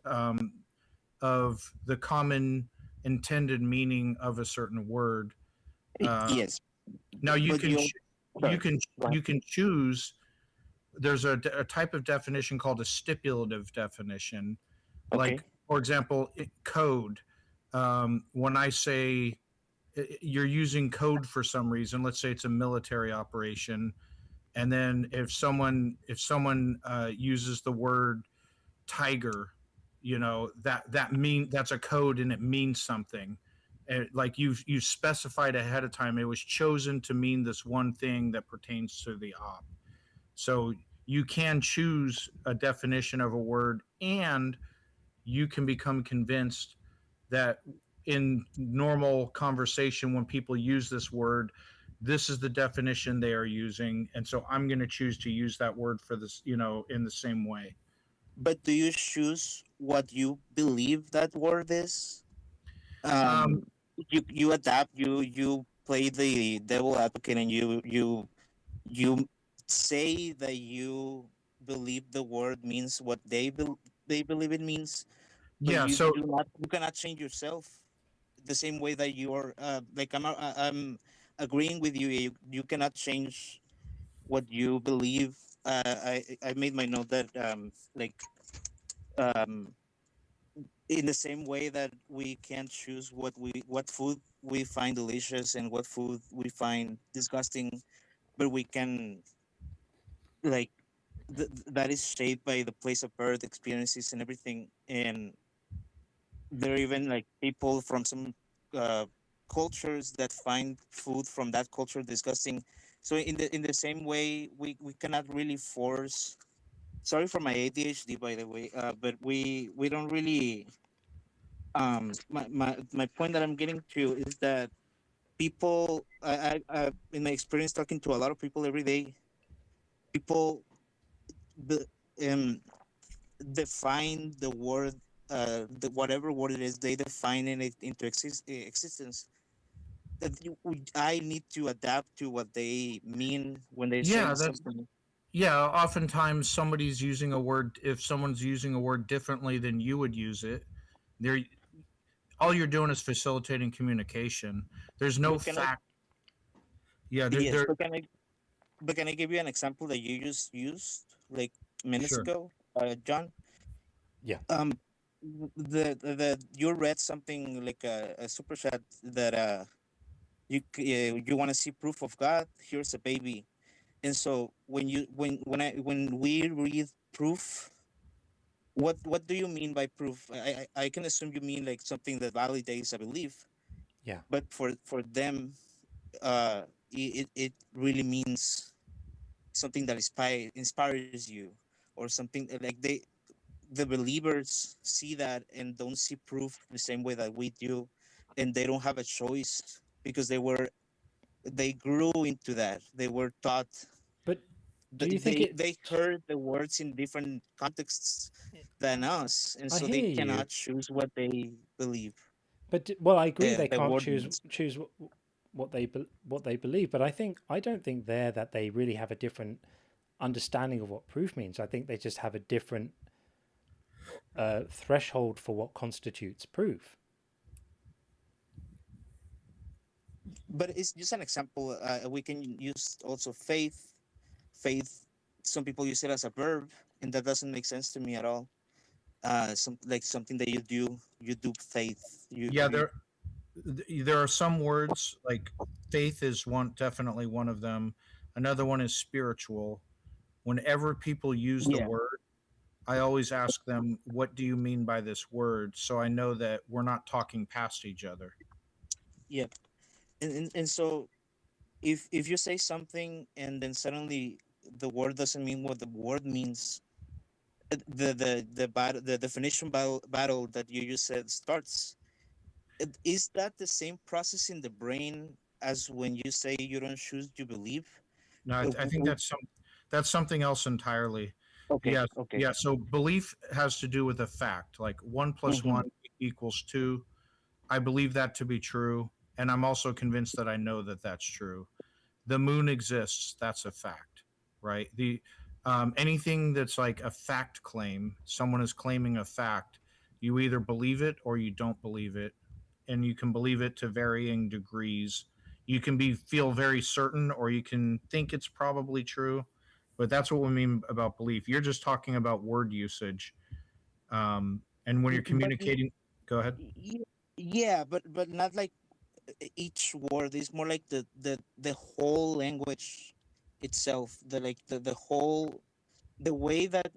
of the common intended meaning of a certain word. Yes. Now you But can you. you Sorry. can Go ahead. you can choose. There's a type of definition called a stipulative definition. Okay. Like, for example, code. When I say you're using code for some reason, let's say it's a military operation, and then if someone uses the word tiger, that's a code and it means something. Like you specified ahead of time, it was chosen to mean this one thing that pertains to the op. So you can choose a definition of a word, and you can become convinced that in normal conversation, when people use this word, this is the definition they are using. And so I'm going to choose to use that word for this, in the same way. But do you choose what you believe that word is? Um, You adapt. You play the devil advocate, and you say that you believe the word means what they believe it means, but yeah. So you cannot change yourself. the same way that you're like I'm agreeing with you. You cannot change what you believe. I made my note that like um, in the same way that we can't choose what food we find delicious and what food we find disgusting, but we can like that is shaped by the place of birth, experiences, and everything. And there are even like people from some uh, cultures that find food from that culture disgusting. So in the same way, we cannot really force. Sorry for my ADHD, by the way, but we don't really. My point that I'm getting to is that people, I in my experience talking to a lot of people every day, people the, um, define the word, whatever word it is, they define it into existence. That I need to adapt to what they mean when they're Yeah, saying that's something. yeah. Oftentimes, somebody's using a word. If someone's using a word differently than you would use it, they're all you're doing is facilitating communication. There's no But can I? fact. Yeah, Yes, there. but can I give you an example that you just used like minutes Sure. ago, John? Yeah. The you read something like a super chat that you want to see proof of God. Here's a baby. And so when we read proof, what do you mean by proof? I can assume you mean like something that validates a belief, Yeah. but for them, it really means something that inspires you, or something like the believers see that and don't see proof the same way that we do, and they don't have a choice because they grew into that. They were taught. But do you think They heard the words in different contexts than us, and I so they hear you, cannot choose what they believe. but well, I agree they The can't word choose means. what they believe, but I don't think there that they really have a different understanding of what proof means. I think they just have a different threshold for what constitutes proof. But it's just an example. We can use also faith. Faith. Some people use it as a verb, and that doesn't make sense to me at all. Some like something that you do. You do faith. Yeah, there are some words like faith is definitely one of them. Another one is spiritual. Whenever people use the Yeah. word, I always ask them, "What do you mean by this word?" So I know that we're not talking past each other. Yeah. And so if you say something and then suddenly the word doesn't mean what the word means, the definition battle that you just said starts. Is that the same process in the brain as when you say you don't choose to believe? No, I think We- that's something else entirely. okay, Yes, okay. yeah. So belief has to do with a fact, like one plus Mhm. one equals two. I believe that to be true, and I'm also convinced that I know that that's true. The moon exists. That's a fact, right? The anything that's like a fact claim, someone is claiming a fact. You either believe it or you don't believe it, and you can believe it to varying degrees. You can feel very certain, or you can think it's probably true. But that's what we mean about belief. You're just talking about word usage, and when you're But communicating, go ahead. yeah, but not like each word. Is more like the whole language itself. The whole the way that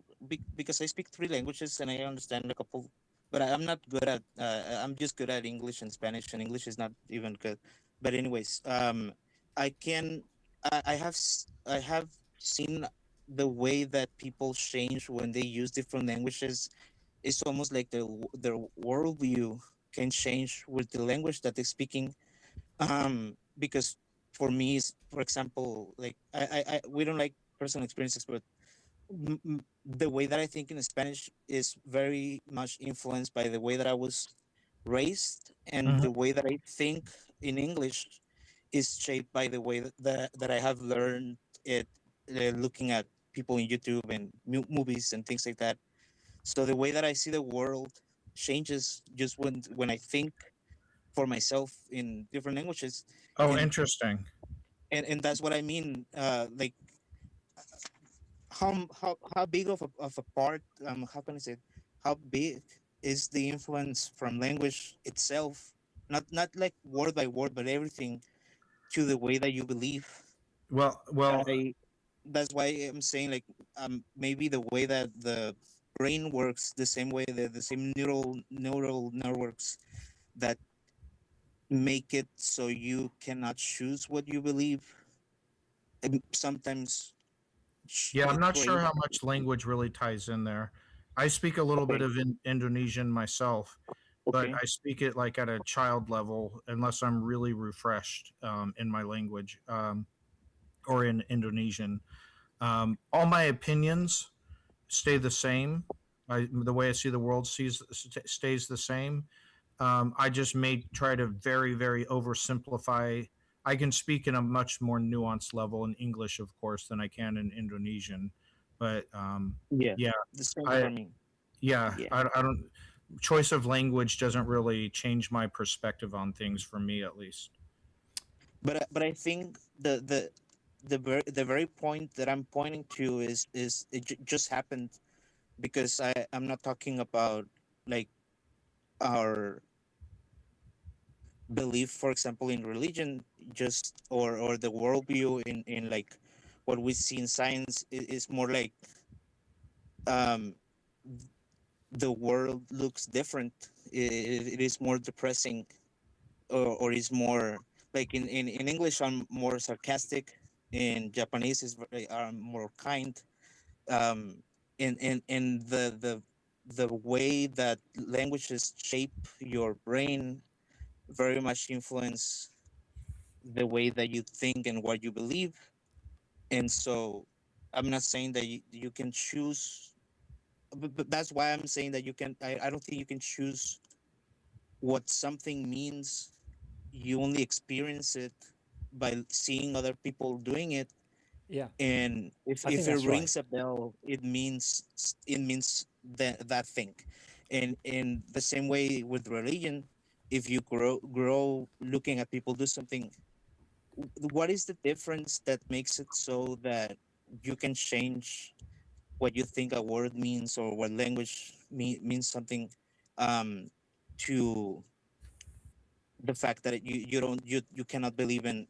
because I speak three languages and I understand a couple, but I'm not good at. I'm just good at English and Spanish, and English is not even good. But anyways, I can. I have seen the way that people change when they use different languages. It's almost like their worldview can change with the language that they're speaking. Because for me, for example, like we don't like personal experiences, but the way that I think in Spanish is very much influenced by the way that I was raised, and Mhm. the way that I think in English is shaped by the way that I have learned it, looking at people in YouTube and movies and things like that. So the way that I see the world changes just when I think for myself in different languages. Oh, and interesting. and that's what I mean. Like how big of a part, how can I say it? How big is the influence from language itself, not like word by word, but everything, to the way that you believe. Well, That's why I'm saying, like, maybe the way that the brain works, the same way, the same neural networks that make it so you cannot choose what you believe, and sometimes yeah, I'm not sure create. how much language really ties in there. I speak a little bit Okay. of Indonesian myself, but Okay. I speak it like at a child level, unless I'm really refreshed in my language, or in Indonesian. All my opinions stay the same. The way I see the world stays the same. I just may try to very, very oversimplify. I can speak in a much more nuanced level in English, of course, than I can in Indonesian. But Yeah, yeah, the same I for me. yeah, Yeah. I don't. Choice of language doesn't really change my perspective on things, for me at least. But I think the very point that I'm pointing to is it just happened because I'm not talking about, like, our belief, for example, in religion, just or the worldview in like what we see in science is more like, um the world looks different. It is more depressing, or is more like, in English I'm more sarcastic, in Japanese is are more kind. In the way that languages shape your brain very much influence the way that you think and what you believe. And so I'm not saying that you can choose, but that's why I'm saying that I don't think you can choose what something means. You only experience it by seeing other people doing it. Yeah. And I think if it that's right. rings a bell, it means that thing. And in the same way with religion, if you grow looking at people do something, what is the difference that makes it so that you can change what you think a word means, or what language means something, to the fact that you cannot believe in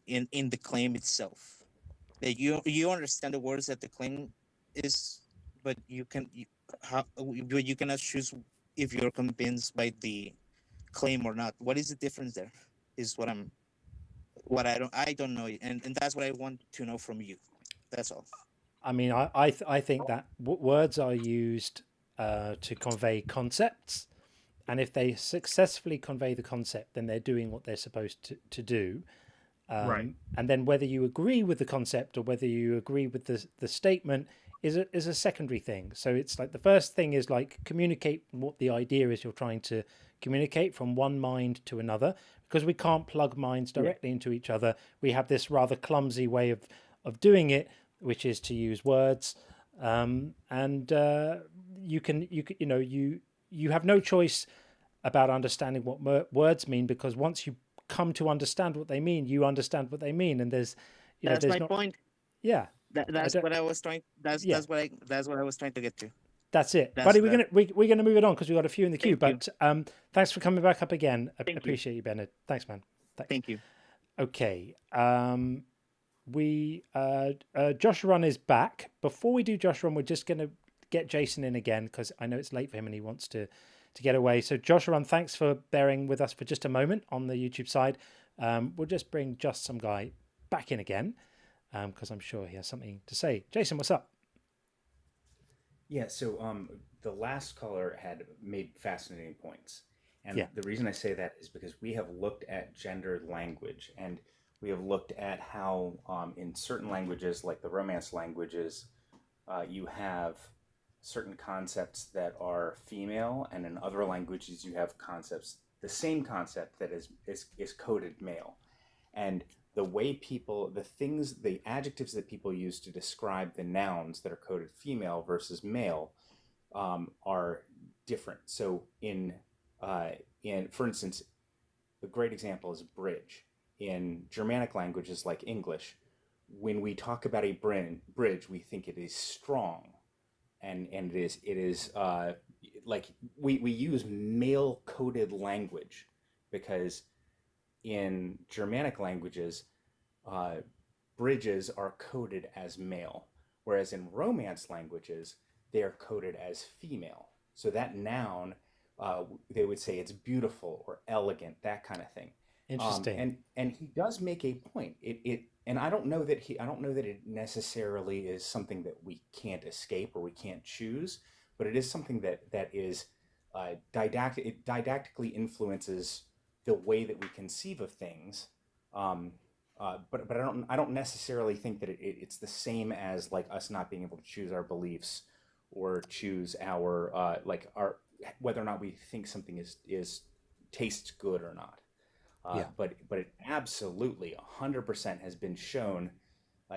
the claim itself, that you understand the words that the claim is, but but you cannot choose if you're convinced by the claim or not. What is the difference there? Is what I don't know, and that's what I want to know from you. That's all. I mean, I think that words are used to convey concepts, and if they successfully convey the concept, then they're doing what they're supposed to do. Right. And then whether you agree with the concept or whether you agree with the statement is a secondary thing. So it's like the first thing is like communicate what the idea is you're trying to communicate from one mind to another, because we can't plug minds directly into each other. We have this rather clumsy way of doing it, which is to use words. And you have no choice about understanding what words mean, because once you come to understand what they mean, you understand what they mean, and there's That's my not. point. Yeah, That's what I was trying. Yeah. That's what I was trying to get to. That's it, That's buddy. that. We're gonna move it on because we've got a few in the queue. Thank But thanks for coming back up again. Thank you. Appreciate you, Bennett. Thanks, man. Thanks. Thank you. Okay. Josh Run is back. Before we do Josh Run, we're just gonna get Jason in again because I know it's late for him and he wants to get away. So Josh Run, thanks for bearing with us for just a moment on the YouTube side. We'll just bring Just Some Guy back in again because I'm sure he has something to say. Jason, what's up? Yeah, so the last caller had made fascinating points. And Yeah. the reason I say that is because we have looked at gendered language, and we have looked at how in certain languages, like the Romance languages, you have certain concepts that are female, and in other languages you have concepts, the same concept that is coded male. And the way people, the adjectives that people use to describe the nouns that are coded female versus male are different. So for instance, a great example is bridge. In Germanic languages like English, when we talk about a bridge, we think it is strong, and it is like we use male coded language, because in Germanic languages, bridges are coded as male, whereas in Romance languages, they are coded as female. So that noun, they would say it's beautiful or elegant, that kind of thing. Interesting. And he does make a point. And I don't know that it necessarily is something that we can't escape or we can't choose, but it is something that is didactic. It didactically influences the way that we conceive of things. But I don't necessarily think that it's the same as like us not being able to choose our beliefs or choose our our whether or not we think something is tastes good or not. But it absolutely 100% has been shown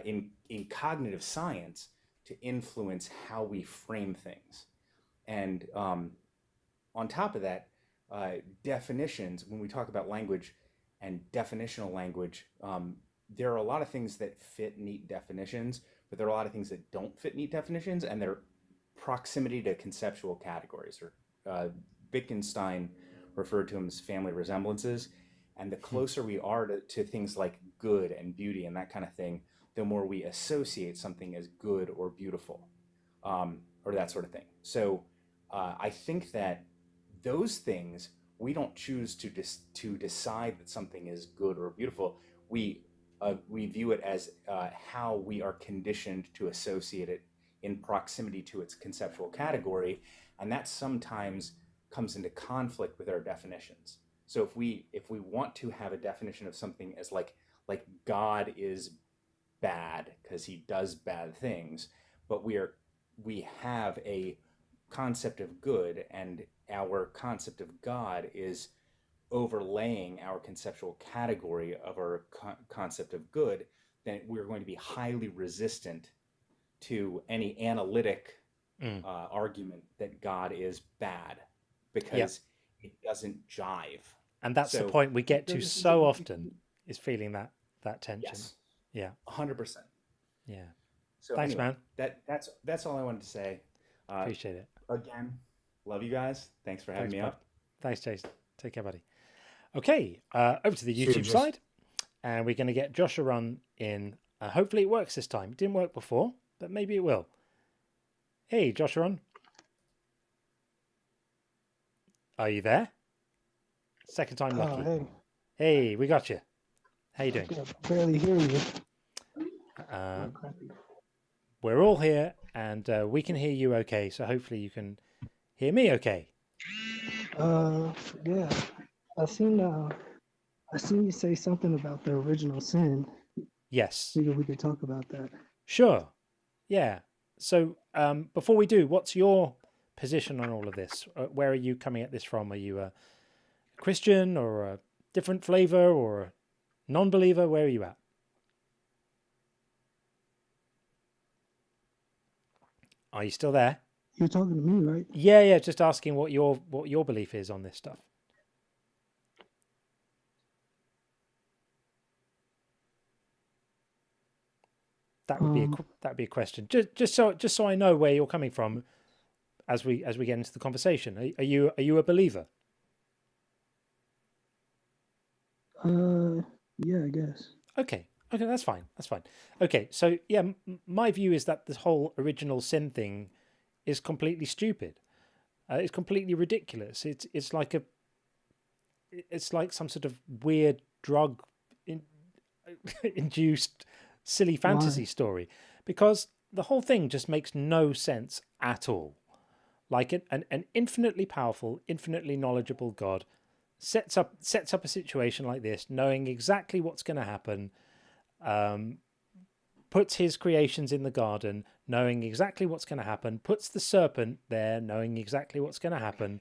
in cognitive science to influence how we frame things. And on top of that, definitions, when we talk about language and definitional language, there are a lot of things that fit neat definitions, but there are a lot of things that don't fit neat definitions, and they're proximity to conceptual categories, or Wittgenstein referred to them as family resemblances. And the closer we are to things like good and beauty and that kind of thing, the more we associate something as good or beautiful, or that sort of thing. So I think that those things, we don't choose to decide that something is good or beautiful. We view it as how we are conditioned to associate it in proximity to its conceptual category, and that sometimes comes into conflict with our definitions. So if we want to have a definition of something as like God is bad because he does bad things, but we have a concept of good, and our concept of God is overlaying our conceptual category of our concept of good, then we're going to be highly resistant to any analytic argument that God is bad, because it doesn't jive. And that's the point we get to so often, is feeling that tension. Yes. Yeah. 100%. Yeah. So Thanks, anyway, man. That's all I wanted to say. Appreciate it. Again, love you guys. Thanks for having me up. Thanks, Jason. Take care, buddy. Okay, over to the YouTube side, and we're going to get Joshua Run in. Hopefully it works this time. It didn't work before, but maybe it will. Hey, Joshua Run. Are you there? Second time lucky. Hey. Hey, we got you. How you doing? I barely hear you. We're all here, and we can hear you okay, so hopefully you can hear me okay. Yeah. I seen you say something about the original sin. Yes. Figured we could talk about that. Sure. Yeah. So before we do, what's your position on all of this? Where are you coming at this from? Are you a Christian or a different flavor or a non-believer? Where are you at? Are you still there? You're talking to me, right? Yeah. Just asking what your belief is on this stuff. That would be a question. Just so I know where you're coming from, as we get into the conversation. Are you a believer? Yeah, I guess. Okay, that's fine. Okay, so yeah, my view is that this whole original sin thing is completely stupid. It's completely ridiculous. It's like some sort of weird drug induced silly fantasy story, because the whole thing just makes no sense at all. Like an infinitely powerful, infinitely knowledgeable God sets up a situation like this, knowing exactly what's going to happen, puts his creations in the garden, knowing exactly what's going to happen, puts the serpent there, knowing exactly what's going to happen.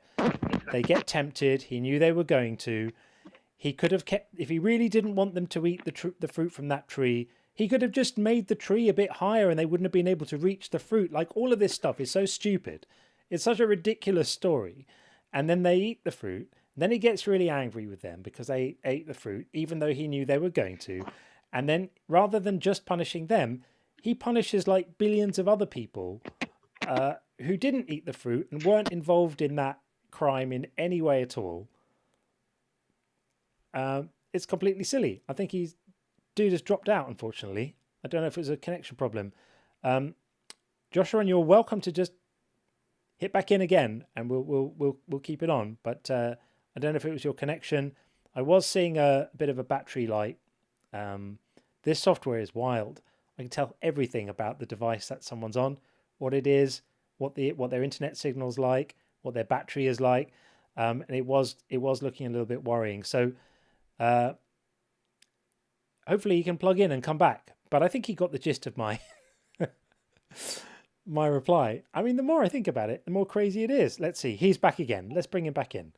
They get tempted. He knew they were going to. He could have kept, if he really didn't want them to eat the fruit from that tree, he could have just made the tree a bit higher and they wouldn't have been able to reach the fruit. Like, all of this stuff is so stupid. It's such a ridiculous story. And then they eat the fruit. Then he gets really angry with them because they ate the fruit, even though he knew they were going to. And then rather than just punishing them, he punishes like billions of other people who didn't eat the fruit and weren't involved in that crime in any way at all. It's completely silly. I think dude has dropped out, unfortunately. I don't know if it was a connection problem. Joshua, and you're welcome to just hit back in again, and we'll keep it on. But I don't know if it was your connection. I was seeing a bit of a battery light. This software is wild. I can tell everything about the device that someone's on, what it is, what their internet signal's like, what their battery is like, and it was looking a little bit worrying. So hopefully he can plug in and come back. But I think he got the gist of my my reply. I mean, the more I think about it, the more crazy it is. Let's see. He's back again. Let's bring him back in.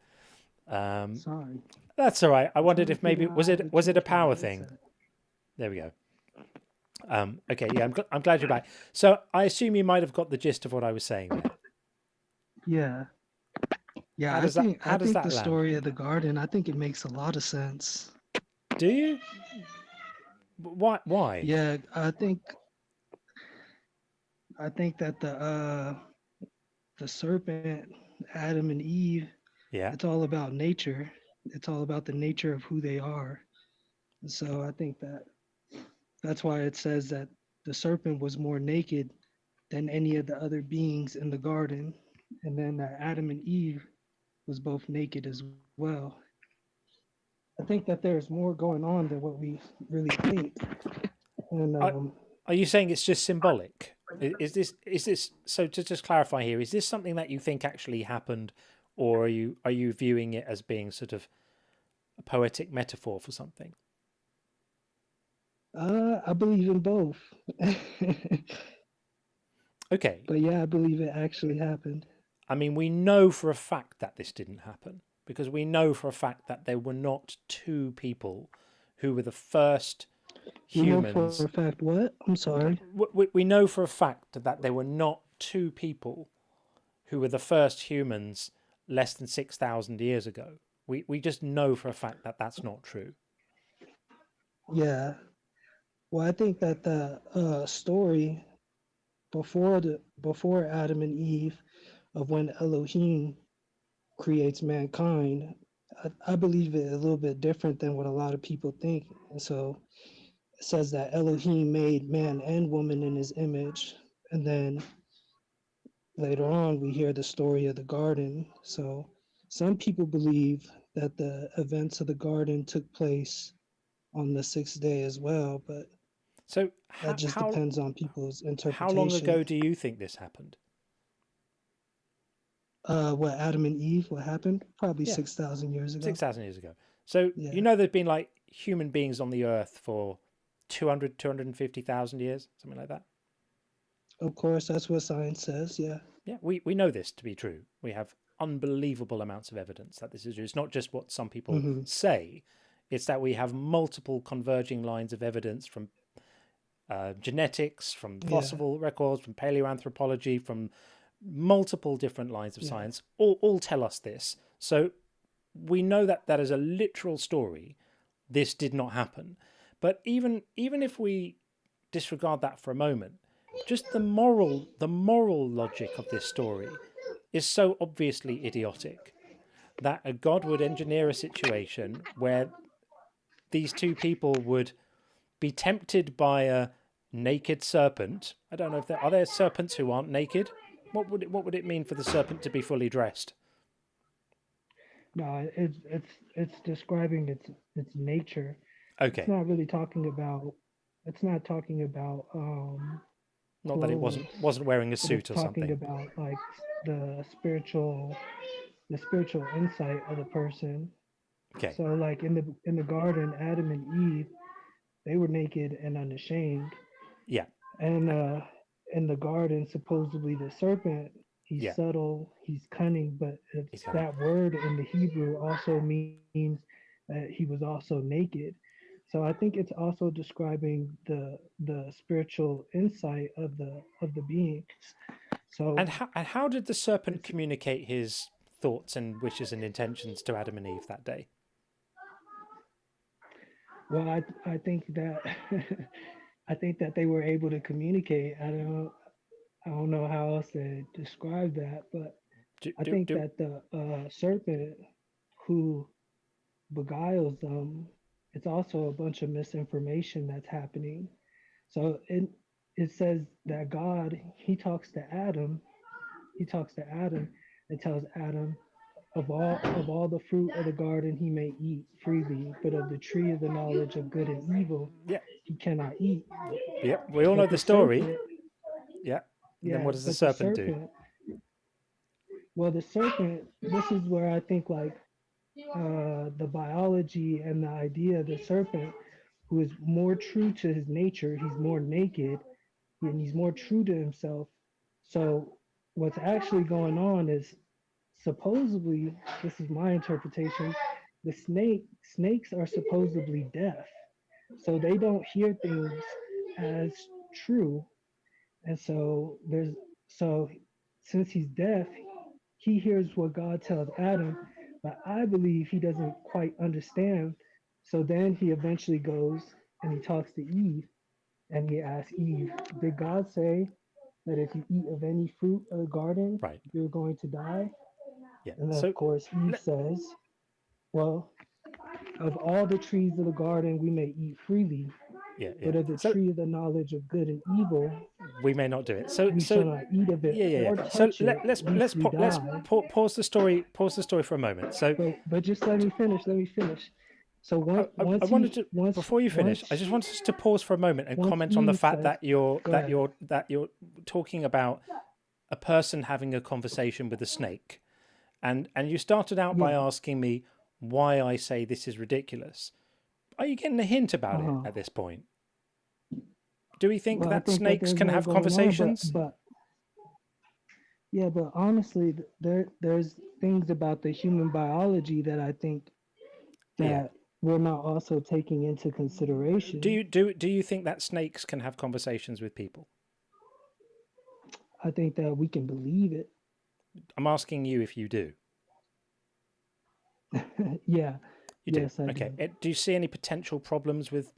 Sorry. That's all right. I wondered if maybe was it a power thing? There we go. Okay, yeah, I'm glad you're back. So I assume you might have got the gist of what I was saying there. Yeah. Yeah, I think the story of the garden, I think it makes a lot of sense. Do you? Why? Yeah, I think that the serpent, Adam and Eve, it's all about nature. It's all about the nature of who they are. And so I think that's why it says that the serpent was more naked than any of the other beings in the garden, and then that Adam and Eve was both naked as well. I think that there's more going on than what we really think. And are you saying it's just symbolic? Is this so? To just clarify here, is this something that you think actually happened, or are you viewing it as being sort of a poetic metaphor for something? I believe in both. Okay. But yeah, I believe it actually happened. I mean, we know for a fact that this didn't happen because we know for a fact that there were not two people who were the first humans. You know for a fact what? I'm sorry. We know for a fact that there were not two people who were the first humans less than 6,000 years ago. We just know for a fact that that's not true. Yeah. Well, I think that the story before Adam and Eve of when Elohim creates mankind, I believe it a little bit different than what a lot of people think. And so it says that Elohim made man and woman in his image. And then later on, we hear the story of the garden. So some people believe that the events of the garden took place on the sixth day as well, but so that just depends on people's interpretation. How long ago do you think this happened? What, Adam and Eve, what happened? Probably 6,000 years ago. 6,000 years ago. So, you know, there's been like human beings on the earth for 250,000 years, something like that. Of course, that's what science says, yeah. Yeah, we know this to be true. We have unbelievable amounts of evidence that this is true. It's not just what some people say. It's that we have multiple converging lines of evidence from genetics, from fossil records, from paleoanthropology, from multiple different lines of science, all tell us this. So we know that that is a literal story. This did not happen. But even if we disregard that for a moment, just the moral logic of this story is so obviously idiotic that a God would engineer a situation where these two people would be tempted by a naked serpent. I don't know if are there serpents who aren't naked? What would it mean for the serpent to be fully dressed? No, it's describing its nature. Okay. It's not really talking about. It's not talking about. Not that it wasn't wearing a suit or something. It's talking about like the spiritual insight of the person. Okay. So like in the garden, Adam and Eve, they were naked and unashamed. Yeah. And in the garden, supposedly the serpent, he's subtle, he's cunning, but that word in the Hebrew also means that he was also naked. So I think it's also describing the spiritual insight of the being. So and how did the serpent communicate his thoughts and wishes and intentions to Adam and Eve that day? Well, I think that I think that they were able to communicate. I don't know how else to describe that, but I think that the serpent who beguiles them, it's also a bunch of misinformation that's happening. So it says that God, he talks to Adam and tells Adam, of all the fruit of the garden he may eat freely, but of the tree of the knowledge of good and evil he cannot eat. Yep, we all know the story. Yeah. And then what does the serpent do? Well, the serpent, this is where I think like the biology and the idea of the serpent, who is more true to his nature, he's more naked and he's more true to himself. So what's actually going on is, supposedly, this is my interpretation, the snakes are supposedly deaf. So they don't hear things as true. And so since he's deaf, he hears what God tells Adam, but I believe he doesn't quite understand. So then he eventually goes and he talks to Eve and he asks Eve, did God say that if you eat of any fruit of the garden, you're going to die? Yeah. And then, of course, Eve says, well, of all the trees of the garden we may eat freely, but of the tree of the knowledge of good and evil, we may not do it. We shall not eat of it or touch it, let's pause the story. Pause the story for a moment. So, but just let me finish. So before you finish, I just want us to pause for a moment and comment on the fact that you're talking about a person having a conversation with a snake, and you started out by asking me why I say this is ridiculous. Are you getting a hint about it at this point? Do we think that snakes can have conversations? But honestly, there's things about the human biology that I think that we're not also taking into consideration. Do you think that snakes can have conversations with people? I think that we can believe it. I'm asking you if you do. Yeah. You do. Yes, I okay. do. Do you see any potential problems with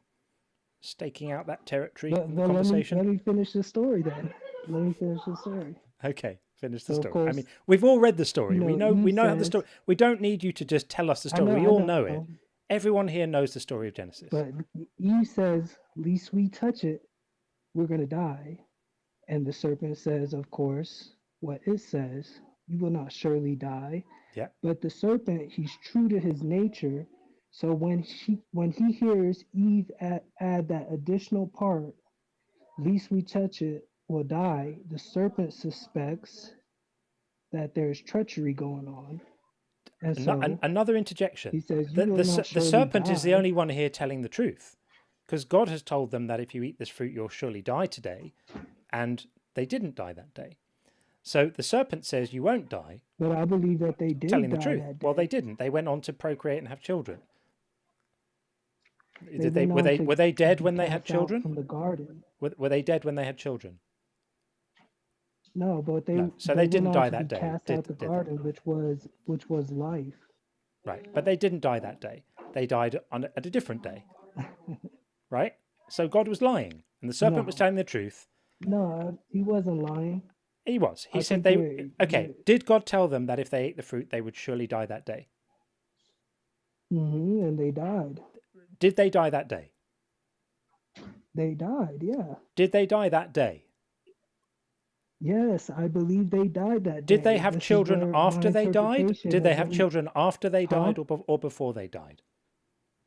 staking out that territory in But conversation? let me finish the story then. Let me finish the story. Okay, finish the So, of story. course, I mean, we've all read the story. you We know, know Eve how the says- story. We don't need you to just tell us the I story. know, We I all know. know it. Everyone here knows the story of Genesis. But Eve says, least we touch it, we're going to die. And the serpent says, of course, what it says, you will not surely die. Yeah. But the serpent, he's true to his nature. So when he hears Eve add that additional part, least we touch it, will die, the serpent suspects that there's treachery going on. And so Another interjection. he says, The serpent is the only one here telling the truth, because God has told them that if you eat this fruit, you'll surely die today, and they didn't die that day. So the serpent says you won't die. But I believe that they did telling the die truth. that day. Well, they didn't. They went on to procreate and have children. They Were they dead when they had cast out children? from the garden. Were they dead when they had children? No, but they No. So they didn't went die on to that be day, cast did out the they? garden, which was life. Right, but they didn't die that day. They died at a different day. Right? So God was lying, and the serpent was telling the truth. No, he wasn't lying. He was. He I said think okay, did God tell them that if they ate the fruit, they would surely die that day? And they died. Did they die that day? They died, yeah. Did they die that day? Yes, I believe they died that day. Did they have This is children where after my they died? interpretation Did they of have what- children after they Huh? died or before they died?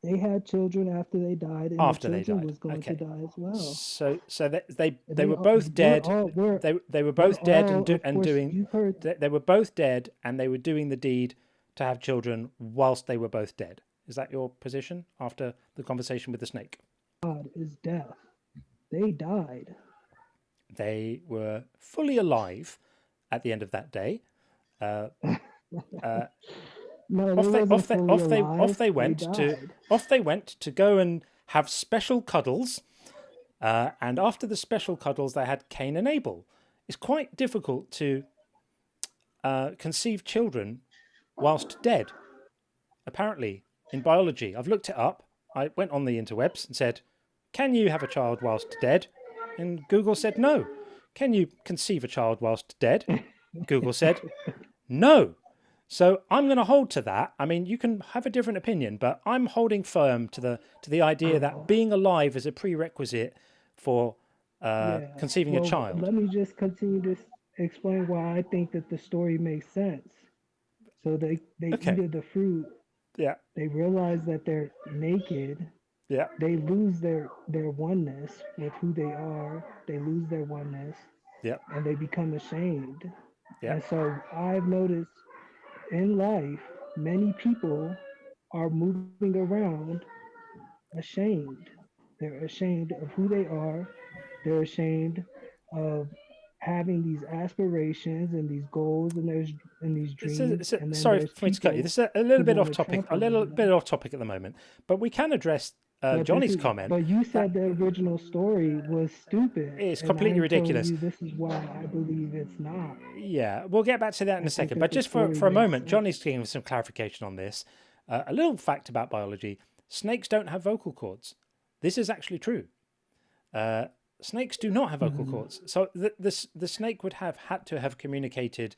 They had children after they died, and After the they children died. was going Okay. to die as well. So they They were all- both we're dead. all- we're- They were both we're dead all- and of course, doing. you heard- They were both dead, and they were doing the deed to have children whilst they were both dead. Is that your position after the conversation with the snake? God is death. They died. They were fully alive at the end of that day. No, they wasn't fully alive. Off they went to go and have special cuddles, and after the special cuddles, they had Cain and Abel. It's quite difficult to conceive children whilst dead. Apparently, in biology, I've looked it up. I went on the interwebs and said, can you have a child whilst dead? And Google said no. Can you conceive a child whilst dead? Google said no. So I'm going to hold to that. I mean, you can have a different opinion, but I'm holding firm to the idea that being alive is a prerequisite for conceiving a child. Let me just continue to explain why I think that the story makes sense. So they eat of the fruit. Yeah. They realize that they're naked. Yeah. They lose their oneness with who they are. They lose their oneness. Yeah. And they become ashamed. Yeah. And so I've noticed in life, many people are moving around ashamed. They're ashamed of who they are. They're ashamed of having these aspirations and these goals and these dreams. Sorry for me to cut you. This is a little bit off topic. A little bit off topic at the moment, but we can address Johnny's comment. But you said the original story was stupid. It's completely ridiculous. This is why I believe it's not. Yeah, we'll get back to that in a second. But just for a moment, Johnny's giving some clarification on this. A little fact about biology: snakes don't have vocal cords. This is actually true. Snakes do not have vocal cords. So the snake would have had to have communicated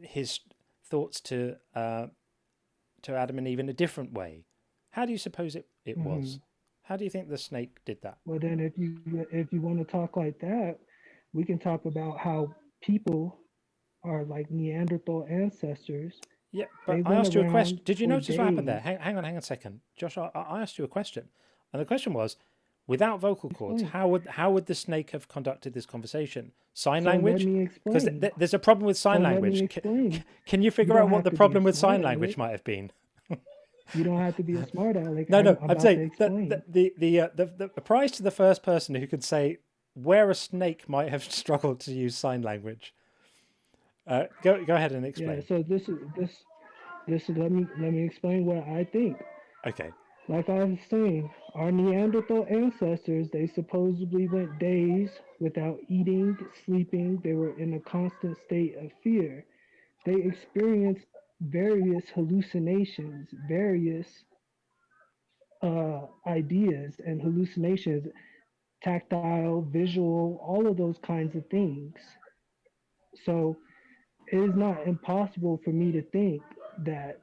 his thoughts to Adam and Eve in a different way. How do you suppose it was? How do you think the snake did that? Well, then if you want to talk like that, we can talk about how people are like Neanderthal ancestors. Yeah, but I asked you a question. Did you notice what happened there? Hang on a second. Josh, I asked you a question. And the question was, without vocal cords, how would the snake have conducted this conversation? Sign language? Because there's a problem with sign language. Can you figure out what the problem with sign language might have been? You don't have to be a smart aleck. No. I'm saying the prize to the first person who could say where a snake might have struggled to use sign language. Go ahead and explain. Yeah. So this is let me explain what I think. Okay. Like I was saying, our Neanderthal ancestors, they supposedly went days without eating, sleeping. They were in a constant state of fear. They experienced various hallucinations, various ideas and hallucinations, tactile, visual, all of those kinds of things. So it is not impossible for me to think that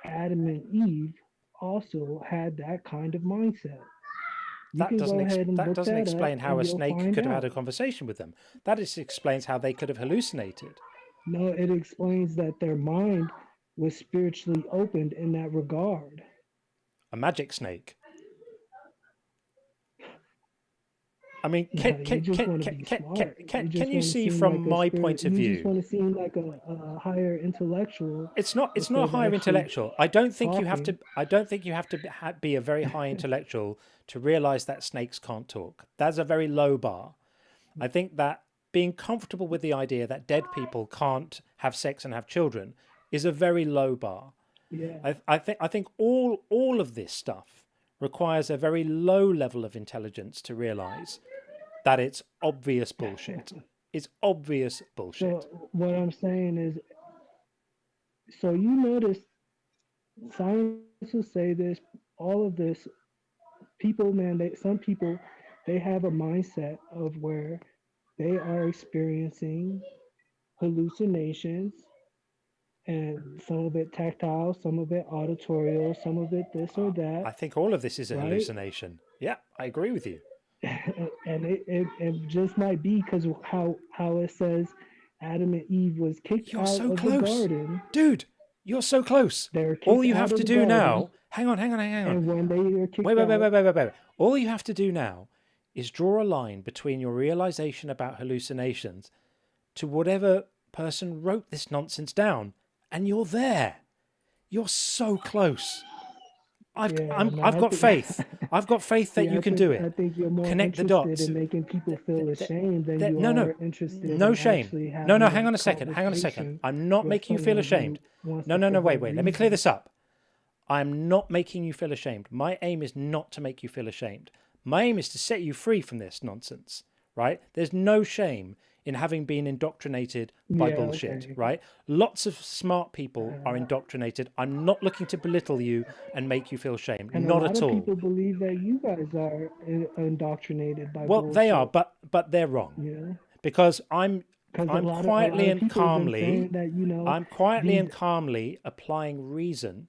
Adam and Eve also had that kind of mindset. That doesn't explain how a snake could have had a conversation with them. That just explains how they could have hallucinated. No, it explains that their mind was spiritually opened in that regard. A magic snake. I mean, can you see from my point of view? You just want to seem like a higher intellectual. It's not a higher intellectual. I don't think you have to be a very high intellectual to realize that snakes can't talk. That's a very low bar. I think that being comfortable with the idea that dead people can't have sex and have children is a very low bar. Yeah. I think all of this stuff requires a very low level of intelligence to realize that it's obvious bullshit. It's obvious bullshit. So what I'm saying is, so you notice science will say this, all of this, people, man, some people, they have a mindset of where they are experiencing hallucinations, and some of it tactile, some of it auditorial, some of it this or that. I think all of this is a hallucination. Yeah, I agree with you. And it just might be because of how it says Adam and Eve was kicked out of the garden. Dude, you're so close. All you have to do now... Hang on. And when they were kicked out... Wait. All you have to do now is draw a line between your realization about hallucinations to whatever person wrote this nonsense down, and you're there. You're so close. I've got faith. I've got faith that you can do it. I think you're more Connect the interested dots. in making people feel ashamed than you are interested in no shame. actually having No, hang on a second. I'm not making you feel ashamed. No, wait. Let me clear this up. I'm not making you feel ashamed. My aim is not to make you feel ashamed. My aim is to set you free from this nonsense, right? There's no shame in having been indoctrinated by bullshit, right? Lots of smart people are indoctrinated. I'm not looking to belittle you and make you feel shame. And Not a lot at of all. people believe that you guys are indoctrinated by Well, bullshit. they are, but they're wrong. Yeah. Because I'm Because quietly and people have been calmly, saying that, you know, I'm quietly these and calmly applying reason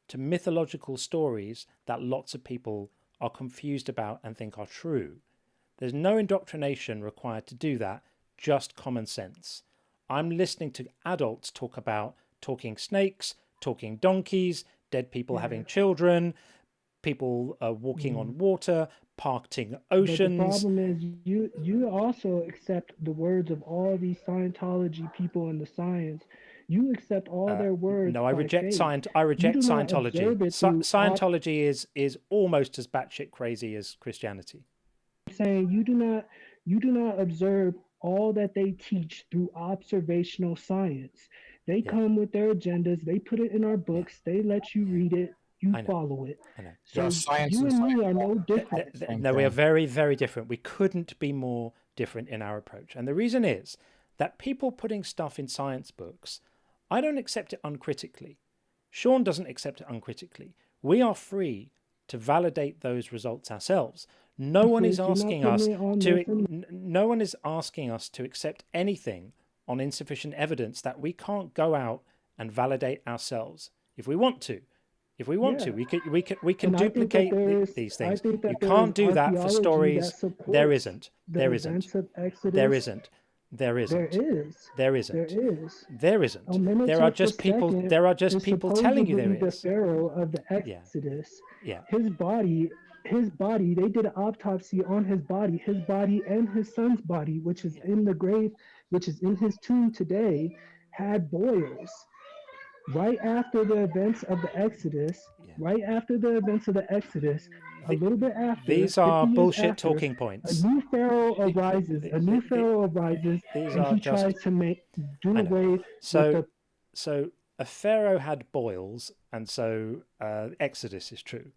to mythological stories that lots of people are confused about and think are true. There's no indoctrination required to do that, just common sense. I'm listening to adults talk about talking snakes, talking donkeys, dead people having children, people walking on water, parting oceans. But the problem is you also accept the words of all these Scientology people in the science. You accept all their words. No, I by reject faith. I reject You do not Scientology. observe it through Scientology is almost as batshit crazy as Christianity. I'm saying you do not observe all that they teach through observational science. They come with their agendas. They put it in our books. They let you read it. You follow it. I know. So you and me are no different. No, we are very, very different. We couldn't be more different in our approach. And the reason is that people putting stuff in science books, I don't accept it uncritically. Sean doesn't accept it uncritically. We are free to validate those results ourselves. No one is asking us to accept anything on insufficient evidence that we can't go out and validate ourselves. If we want to, we can duplicate these things. You can't do that for stories. There isn't. There isn't. There isn't. There isn't. There isn't. There isn't. There are just people. There are just people telling you there is. The Pharaoh of the Exodus. Yeah. His body. They did an autopsy on his body and his son's body, which is in the grave, which is in his tomb today, had boils. Right after the events of the Exodus, a little bit after. These are bullshit after, talking points. A new pharaoh arises. And he tries to do away with the. So a pharaoh had boils, and so Exodus is true.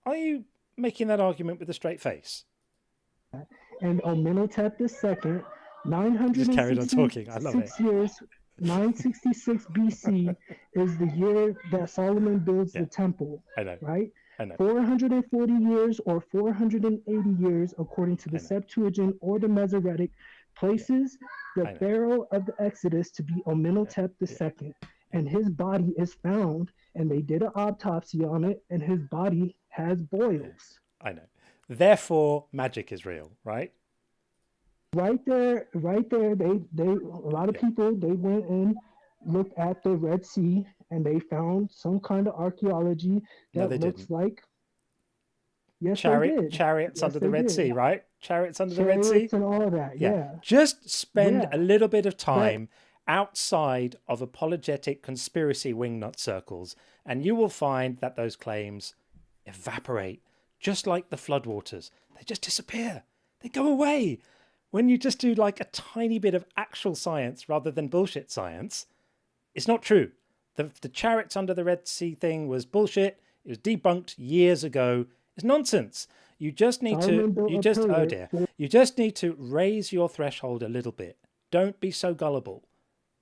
Are you making that argument with a straight face? And Amenhotep II, 966 years, 966 BC is the year that Solomon builds the temple. I know. Right? I know. 440 years or 480 years, according to the Septuagint or the Masoretic, places the Pharaoh of the Exodus to be Amenhotep II. And his body is found, and they did an autopsy on it, and his body has boils. I know. Therefore, magic is real, right? Right there. They a lot of people, they went and looked at the Red Sea, and they found some kind of archaeology that looks like. Yes, they did. Chariots under the Red Sea, right? Chariots under the Red Sea and all of that. Yeah. Just spend a little bit of time outside of apologetic conspiracy wingnut circles, and you will find that those claims evaporate, just like the floodwaters. They just disappear. They go away. When you just do like a tiny bit of actual science rather than bullshit science, it's not true. The chariots under the Red Sea thing was bullshit. It was debunked years ago. It's nonsense. You just need you just need to raise your threshold a little bit. Don't be so gullible.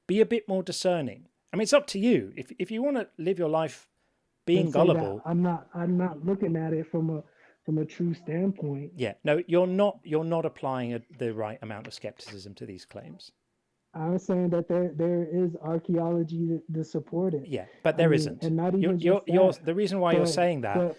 Be a bit more discerning. I mean, it's up to you. If you want to live your life being gullible, I'm not looking at it from a true standpoint. Yeah, no, you're not applying the right amount of skepticism to these claims. I'm saying that there is archaeology to support it. Yeah, but there isn't. And not even the reason why you're saying that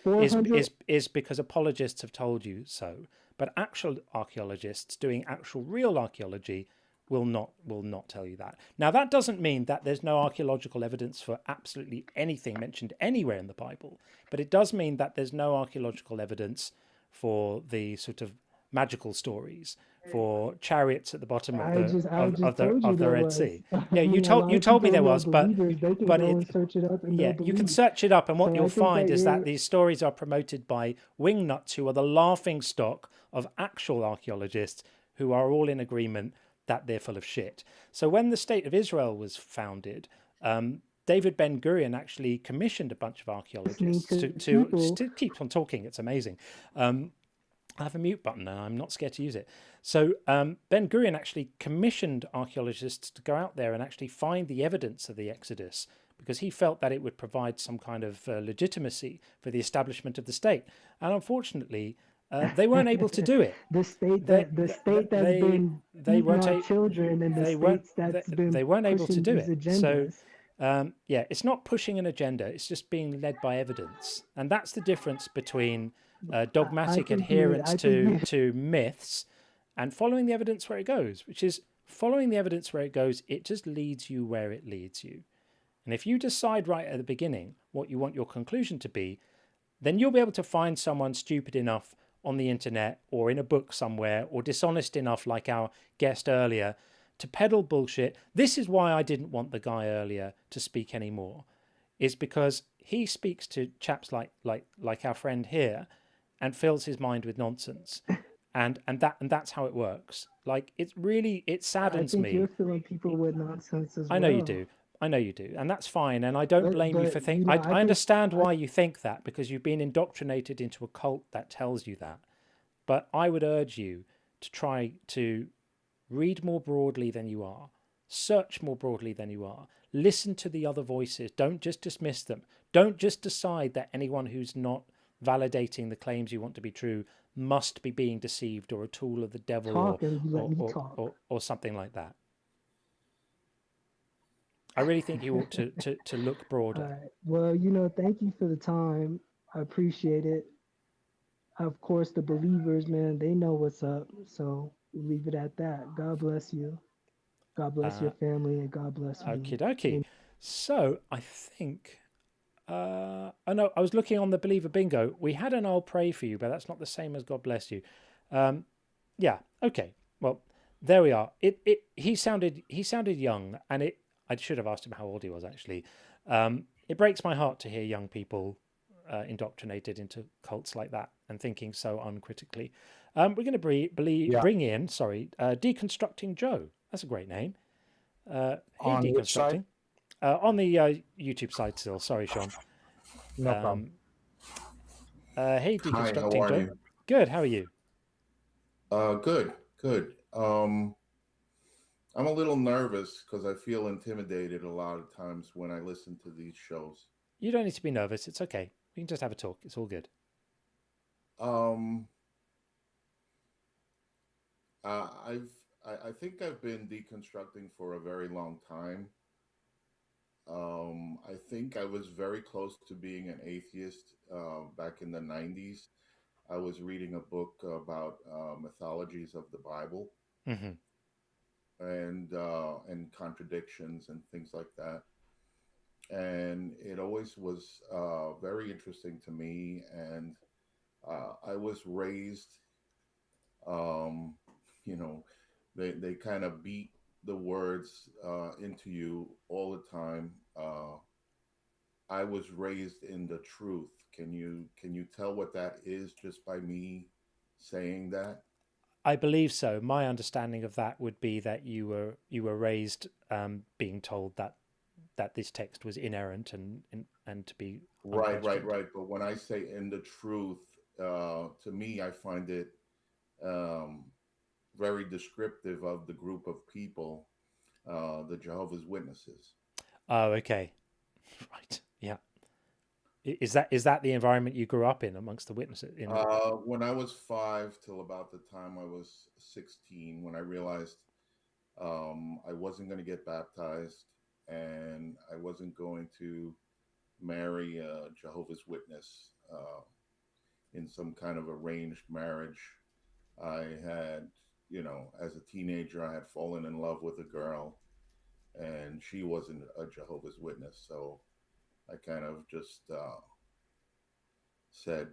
is because apologists have told you so. But actual archaeologists doing actual real archaeology will not tell you that. Now, that doesn't mean that there's no archaeological evidence for absolutely anything mentioned anywhere in the Bible, but it does mean that there's no archaeological evidence for the sort of magical stories, for chariots at the bottom of the Red Sea. Yeah, you told me there was, but you can search it up, and what you'll find is that these stories are promoted by wingnuts who are the laughing stock of actual archaeologists who are all in agreement that they're full of shit. So when the State of Israel was founded, David Ben-Gurion actually commissioned a bunch of archaeologists to keep on talking. It's amazing. I have a mute button and I'm not scared to use it. So Ben Gurion actually commissioned archaeologists to go out there and actually find the evidence of the Exodus, because he felt that it would provide some kind of legitimacy for the establishment of the state. And unfortunately, they weren't able to do it. The state that's been eating our children, and the states that's been they weren't able to pushing do these it. So agendas. yeah, it's not pushing an agenda, it's just being led by evidence. And that's the difference between dogmatic adherence to myths and following the evidence where it goes, which is following the evidence where it goes, it just leads you where it leads you. And if you decide right at the beginning what you want your conclusion to be, then you'll be able to find someone stupid enough on the internet or in a book somewhere, or dishonest enough like our guest earlier, to peddle bullshit. This is why I didn't want the guy earlier to speak anymore, is because he speaks to chaps like our friend here and fills his mind with nonsense. And that's how it works. Like, it saddens me. I think you're filling people with nonsense as well. I know you do, and that's fine. And I don't blame you for thinking. I understand why you think that, because you've been indoctrinated into a cult that tells you that. But I would urge you to try to read more broadly than you are, search more broadly than you are, listen to the other voices. Don't just dismiss them. Don't just decide that anyone who's not validating the claims you want to be true must be being deceived or a tool of the devil or something like that. I really think you ought to look broader. All right. Well, thank you for the time. I appreciate it. Of course, the believers, man, they know what's up. So we'll leave it at that. God bless you. God bless your family, and God bless you. Okie dokie. So I think, I know I was looking on the Believer Bingo. We had an I'll pray for you, but that's not the same as God bless you. Yeah. Okay. Well, there we are. He sounded young, and I should have asked him how old he was, actually. It breaks my heart to hear young people indoctrinated into cults like that and thinking so uncritically. We're going to bring in, Deconstructing Joe. That's a great name. Hey, on Deconstructing. which side? On the YouTube side still. Sorry, Sean. No problem. Hey, Deconstructing Hi, how are Joe. you? Good. How are you? Good. I'm a little nervous because I feel intimidated a lot of times when I listen to these shows. You don't need to be nervous. It's okay. We can just have a talk. It's all good. I think I've been deconstructing for a very long time. I think I was very close to being an atheist back in the 90s. I was reading a book about mythologies of the Bible. Mm-hmm. And contradictions and things like that. And it always was very interesting to me. And I was raised, they kind of beat the words into you all the time. I was raised in the truth. Can you tell what that is just by me saying that? I believe so. My understanding of that would be that you were raised being told that this text was inerrant and to be right. But when I say in the truth, to me, I find it very descriptive of the group of people, the Jehovah's Witnesses. Oh, okay, right, yeah. Is that the environment you grew up in amongst the witnesses? When I was 5 till about the time I was 16, when I realized I wasn't going to get baptized and I wasn't going to marry a Jehovah's Witness in some kind of arranged marriage. I had, as a teenager, I had fallen in love with a girl and she wasn't a Jehovah's Witness. So I kind of just said,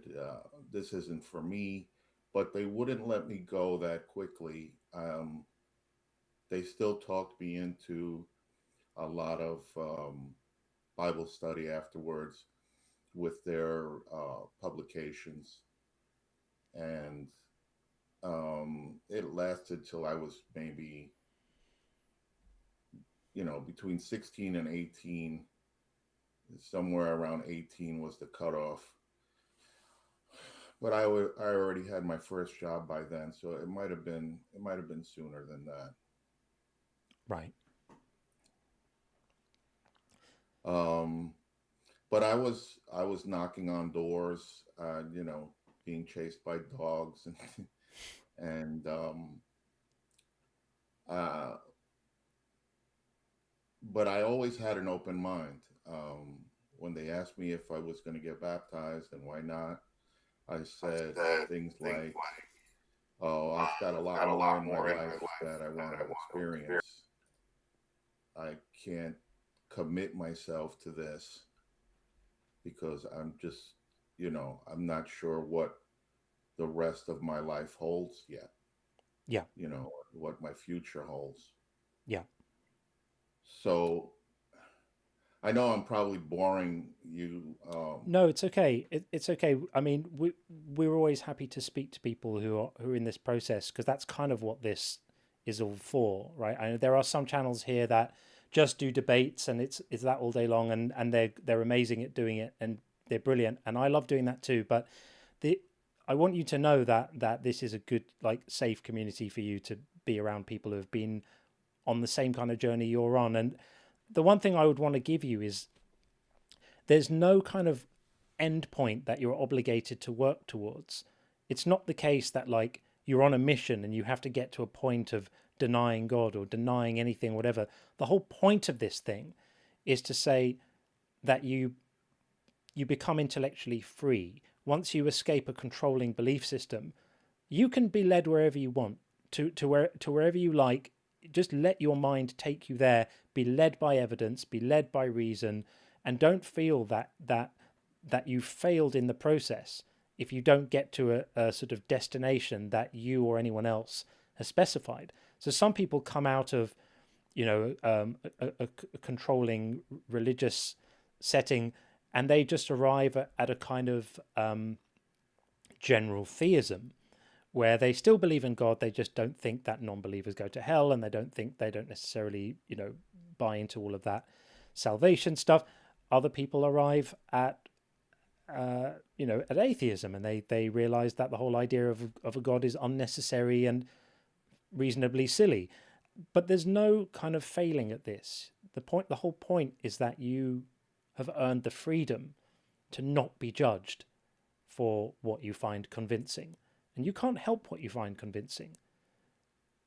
this isn't for me, but they wouldn't let me go that quickly. They still talked me into a lot of Bible study afterwards with their publications. And it lasted till I was maybe, between 16 and 18. Somewhere around 18 was the cutoff. but I already had my first job by then, so it might have been sooner than that. Right. But I was knocking on doors, being chased by dogs and but I always had an open mind. When they asked me if I was going to get baptized and why not, I said things like, "Oh, I've got a lot more in my life that I want to experience. I can't commit myself to this because I'm just, I'm not sure what the rest of my life holds yet. Yeah. What my future holds." Yeah. So I know I'm probably boring you. No, it's okay. It's okay. I mean, we're always happy to speak to people who are in this process, because that's kind of what this is all for, right? I know there are some channels here that just do debates, and it's that all day long, and they're amazing at doing it, and they're brilliant, and I love doing that too. But I want you to know that this is a good, like, safe community for you to be around people who have been on the same kind of journey you're on. And the one thing I would want to give you is there's no kind of end point that you're obligated to work towards. It's not the case that, like, you're on a mission and you have to get to a point of denying God or denying anything, whatever. The whole point of this thing is to say that you become intellectually free. Once you escape a controlling belief system, you can be led wherever you want, to wherever you like. Just let your mind take you there. Be led by evidence, be led by reason, and don't feel that you failed in the process if you don't get to a sort of destination that you or anyone else has specified. So some people come out of, a controlling religious setting, and they just arrive at a kind of general theism, where they still believe in God. They just don't think that non-believers go to hell, and they don't necessarily, buy into all of that salvation stuff. Other people arrive at atheism, and they realize that the whole idea of a God is unnecessary and reasonably silly. But there's no kind of failing at this. The whole point is that you have earned the freedom to not be judged for what you find convincing, and you can't help what you find convincing.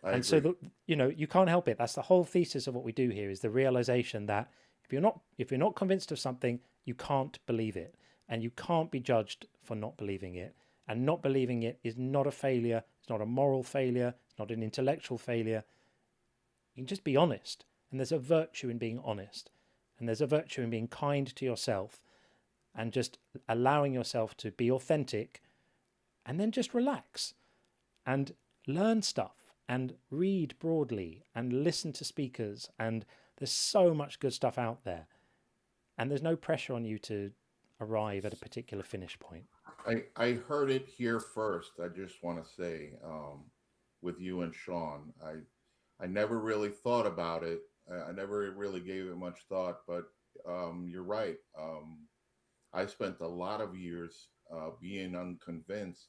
I and agree. So you can't help it. That's the whole thesis of what we do here, is the realization that if you're not convinced of something, you can't believe it, and you can't be judged for not believing it. And not believing it is not a failure. It's not a moral failure. It's not an intellectual failure. You can just be honest, and there's a virtue in being honest, and there's a virtue in being kind to yourself, and just allowing yourself to be authentic, and then just relax and learn stuff and read broadly and listen to speakers. And there's so much good stuff out there, and there's no pressure on you to arrive at a particular finish point. I heard it here first. I just want to say, with you and Sean, I never really thought about it. I never really gave it much thought, but you're right. I spent a lot of years being unconvinced,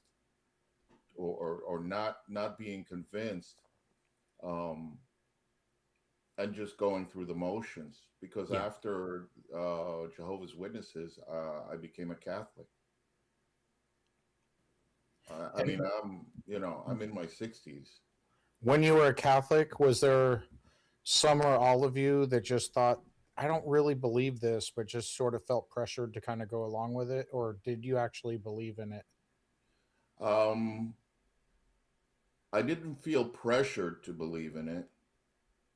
or not being convinced, and just going through the motions. Because after Jehovah's Witnesses, I became a Catholic. I mean, I'm in my 60s. When you were a Catholic, was there some or all of you that just thought, I don't really believe this, but just sort of felt pressured to kind of go along with it? Or did you actually believe in it? I didn't feel pressured to believe in it.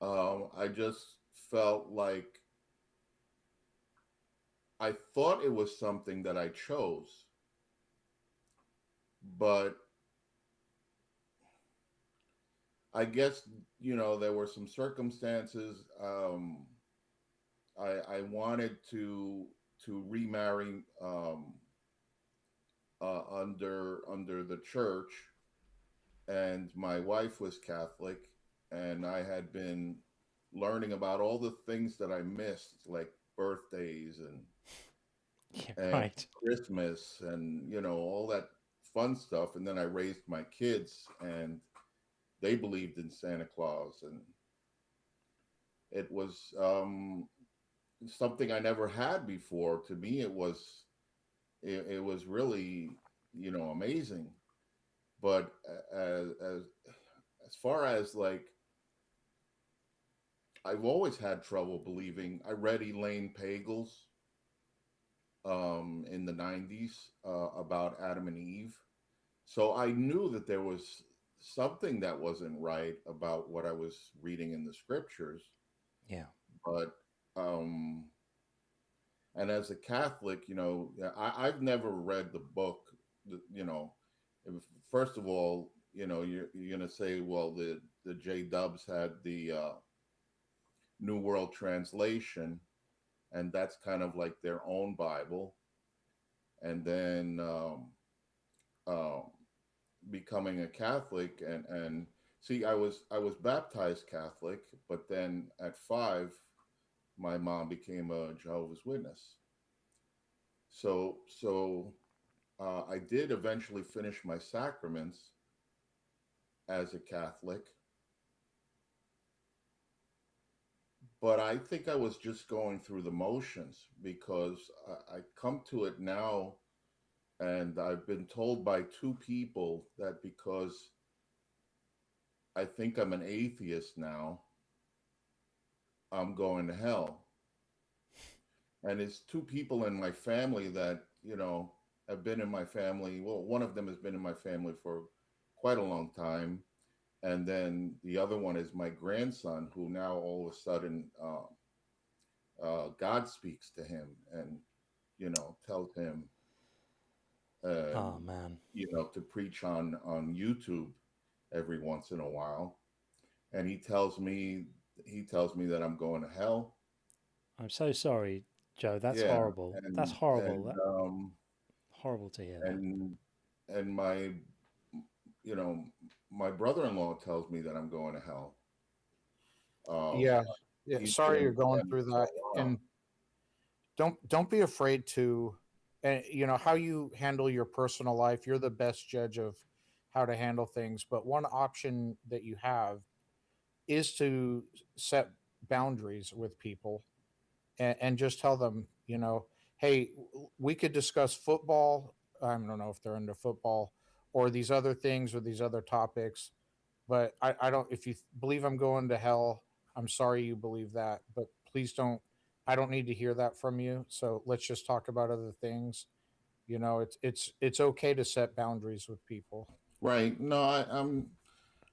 I just felt like I thought it was something that I chose, but I guess, there were some circumstances. I wanted to remarry under the church, and my wife was Catholic, and I had been learning about all the things that I missed, like birthdays and right. Christmas, and all that fun stuff. And then I raised my kids, and they believed in Santa Claus, and it was something I never had before. To me, it was really, amazing. But as far as like, I've always had trouble believing. I read Elaine Pagels in the 90s about Adam and Eve. So I knew that there was something that wasn't right about what I was reading in the scriptures. Yeah. But and as a Catholic, I've never read the book. First of all, you're gonna say, well, the J Dubs had the New World Translation, and that's kind of like their own Bible. And then becoming a Catholic, and see, I was baptized Catholic, but then at 5, my mom became a Jehovah's Witness. So I did eventually finish my sacraments as a Catholic, but I think I was just going through the motions, because I come to it now, and I've been told by 2 people that because I think I'm an atheist now, I'm going to hell. And it's 2 people in my family that, have been in my family. Well, one of them has been in my family for quite a long time. And then the other one is my grandson, who now all of a sudden God speaks to him and, tells him, oh man, to preach on YouTube every once in a while. And he tells me that I'm going to hell. I'm so sorry, Joe. That's horrible. That's horrible. Horrible to hear that. And my, my brother-in-law tells me that I'm going to hell. Yeah. Sorry you're going through that, and don't be afraid to, how you handle your personal life. You're the best judge of how to handle things. But one option that you have is to set boundaries with people, and just tell them, hey, we could discuss football. I don't know if they're into football or these other things or these other topics, but I don't, if you believe I'm going to hell, I'm sorry you believe that, but please don't, I don't need to hear that from you. So let's just talk about other things. It's okay to set boundaries with people. Right. No,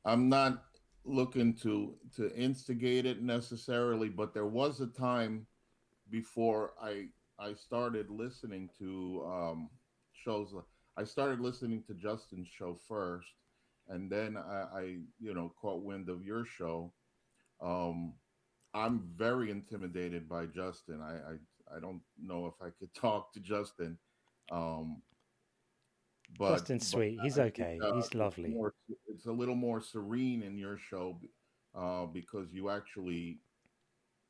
I'm not looking to instigate it necessarily, but there was a time before I started listening to shows. I started listening to Justin's show first, and then I caught wind of your show. I'm very intimidated by Justin. I don't know if I could talk to Justin. But Justin's sweet. He's okay. He's lovely. It's a little more serene in your show, because you actually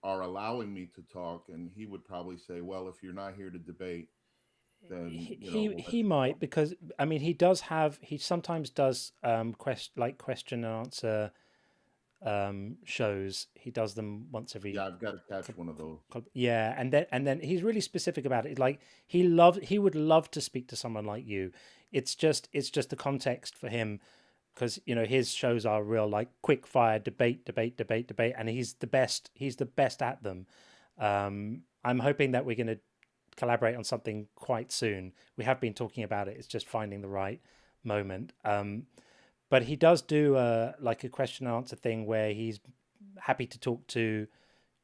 are allowing me to talk. And he would probably say, well, if you're not here to debate, then he might, because I mean he sometimes does question and answer shows. He does them once every. Yeah, I've got to catch one of those. Yeah, and then he's really specific about it. Like he would love to speak to someone like you. It's just the context for him, because his shows are real like quick fire debate, and he's the best at them. I'm hoping that we're going to collaborate on something quite soon. We have been talking about it. It's just finding the right moment. But he does do like a question and answer thing where he's happy to talk to,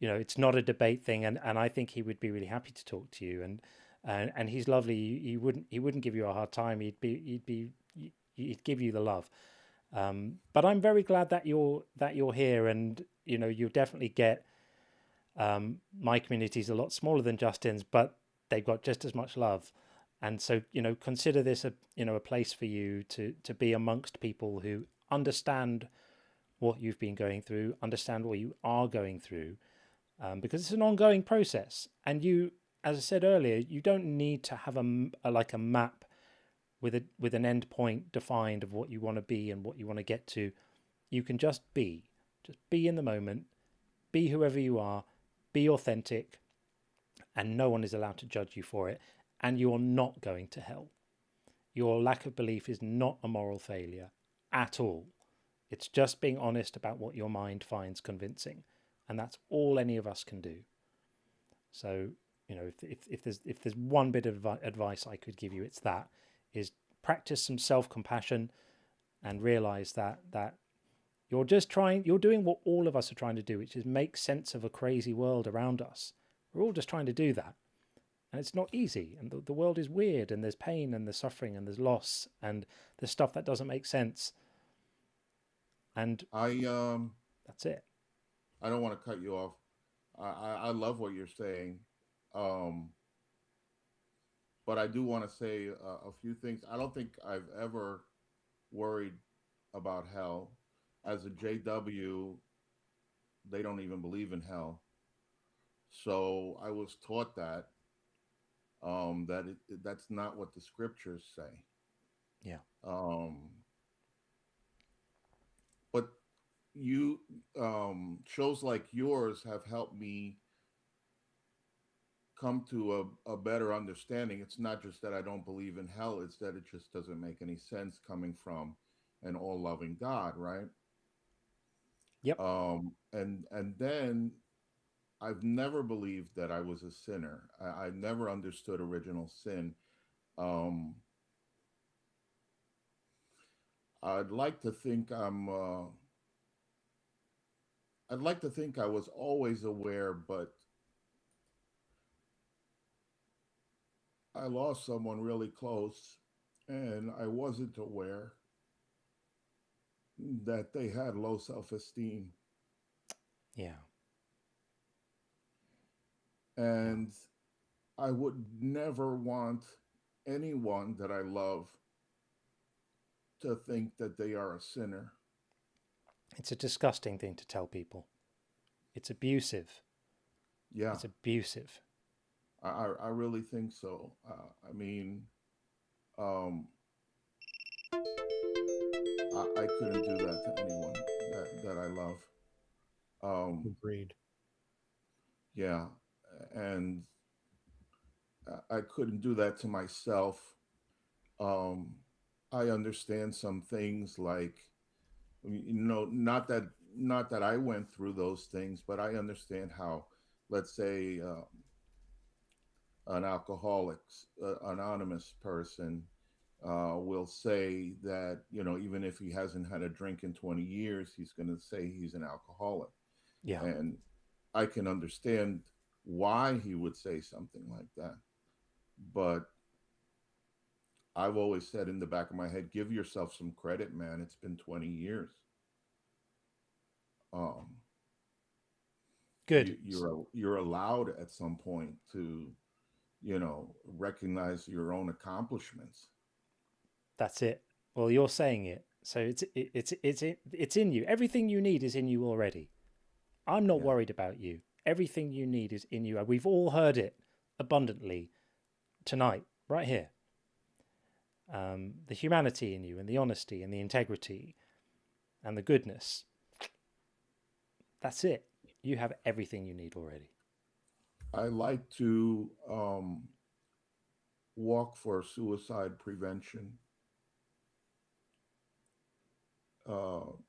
it's not a debate thing, and I think he would be really happy to talk to you, and he's lovely. He wouldn't give you a hard time. He'd give you the love. But I'm very glad that you're here, and you'll definitely get. My community's a lot smaller than Justin's, but they've got just as much love. And so, consider this a place for you to be amongst people who understand what you've been going through, understand what you are going through, because it's an ongoing process. And you, as I said earlier, you don't need to have a map with an end point defined of what you want to be and what you want to get to. You can just be in the moment, be whoever you are, be authentic, and no one is allowed to judge you for it. And you're not going to hell. Your lack of belief is not a moral failure at all. It's just being honest about what your mind finds convincing, and that's all any of us can do. So, you know, if there's one bit of advice I could give you, it's that: is practice some self-compassion and realize that you're doing what all of us are trying to do, which is make sense of a crazy world around us. We're all just trying to do that. And it's not easy. And the world is weird, and there's pain, and there's suffering, and there's loss, and there's stuff that doesn't make sense. And that's it. I don't want to cut you off. I love what you're saying. But I do want to say a few things. I don't think I've ever worried about hell. As a JW, they don't even believe in hell. So I was taught that that's not what the scriptures say. Yeah. But you shows like yours have helped me come to a better understanding. It's not just that I don't believe in hell, it's that it just doesn't make any sense coming from an all-loving God, right? Yep. And then I've never believed that I was a sinner. I never understood original sin. I'd like to think I was always aware, but I lost someone really close, and I wasn't aware that they had low self-esteem. Yeah. And I would never want anyone that I love to think that they are a sinner. It's a disgusting thing to tell people. It's abusive. Yeah. It's abusive. I really think so. I mean, I couldn't do that to anyone that I love. Agreed. Yeah. And I couldn't do that to myself. I understand some things, like, you know, not that I went through those things, but I understand how, let's say, an Alcoholics Anonymous person will say that, you know, even if he hasn't had a drink in 20 years, he's going to say he's an alcoholic. Yeah. And I can understand why he would say something like that. But I've always said in the back of my head, give yourself some credit, man. It's been 20 years. Good. You're allowed at some point to, you know, recognize your own accomplishments. That's it. Well, you're saying it, so it's in you. Everything you need is in you already. I'm not worried about you. Everything you need is in you. We've all heard it abundantly tonight, right here. The humanity in you, and the honesty, and the integrity, and the goodness. That's it. You have everything you need already. I like to walk for suicide prevention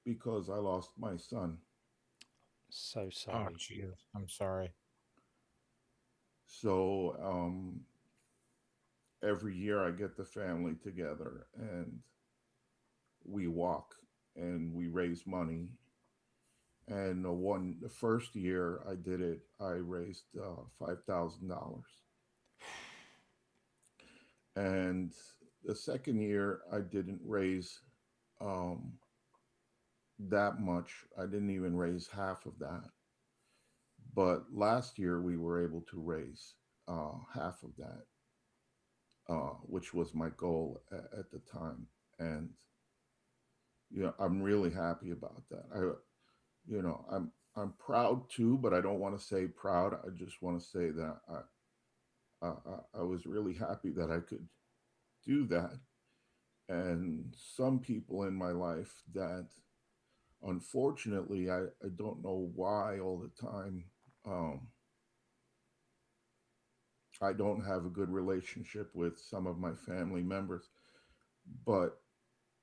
because I lost my son. So sorry. Oh, jeez. I'm sorry. So every year I get the family together and we walk and we raise money. And the first year I did it, I raised $5,000. And the second year I didn't raise that much. I didn't even raise half of that. But last year we were able to raise half of that, which was my goal at the time. And, you know, I'm really happy about that. I'm proud too, but I don't want to say proud. I just want to say that I was really happy that I could do that. and some people in my life that unfortunately I don't know why all the time I don't have a good relationship with some of my family members, but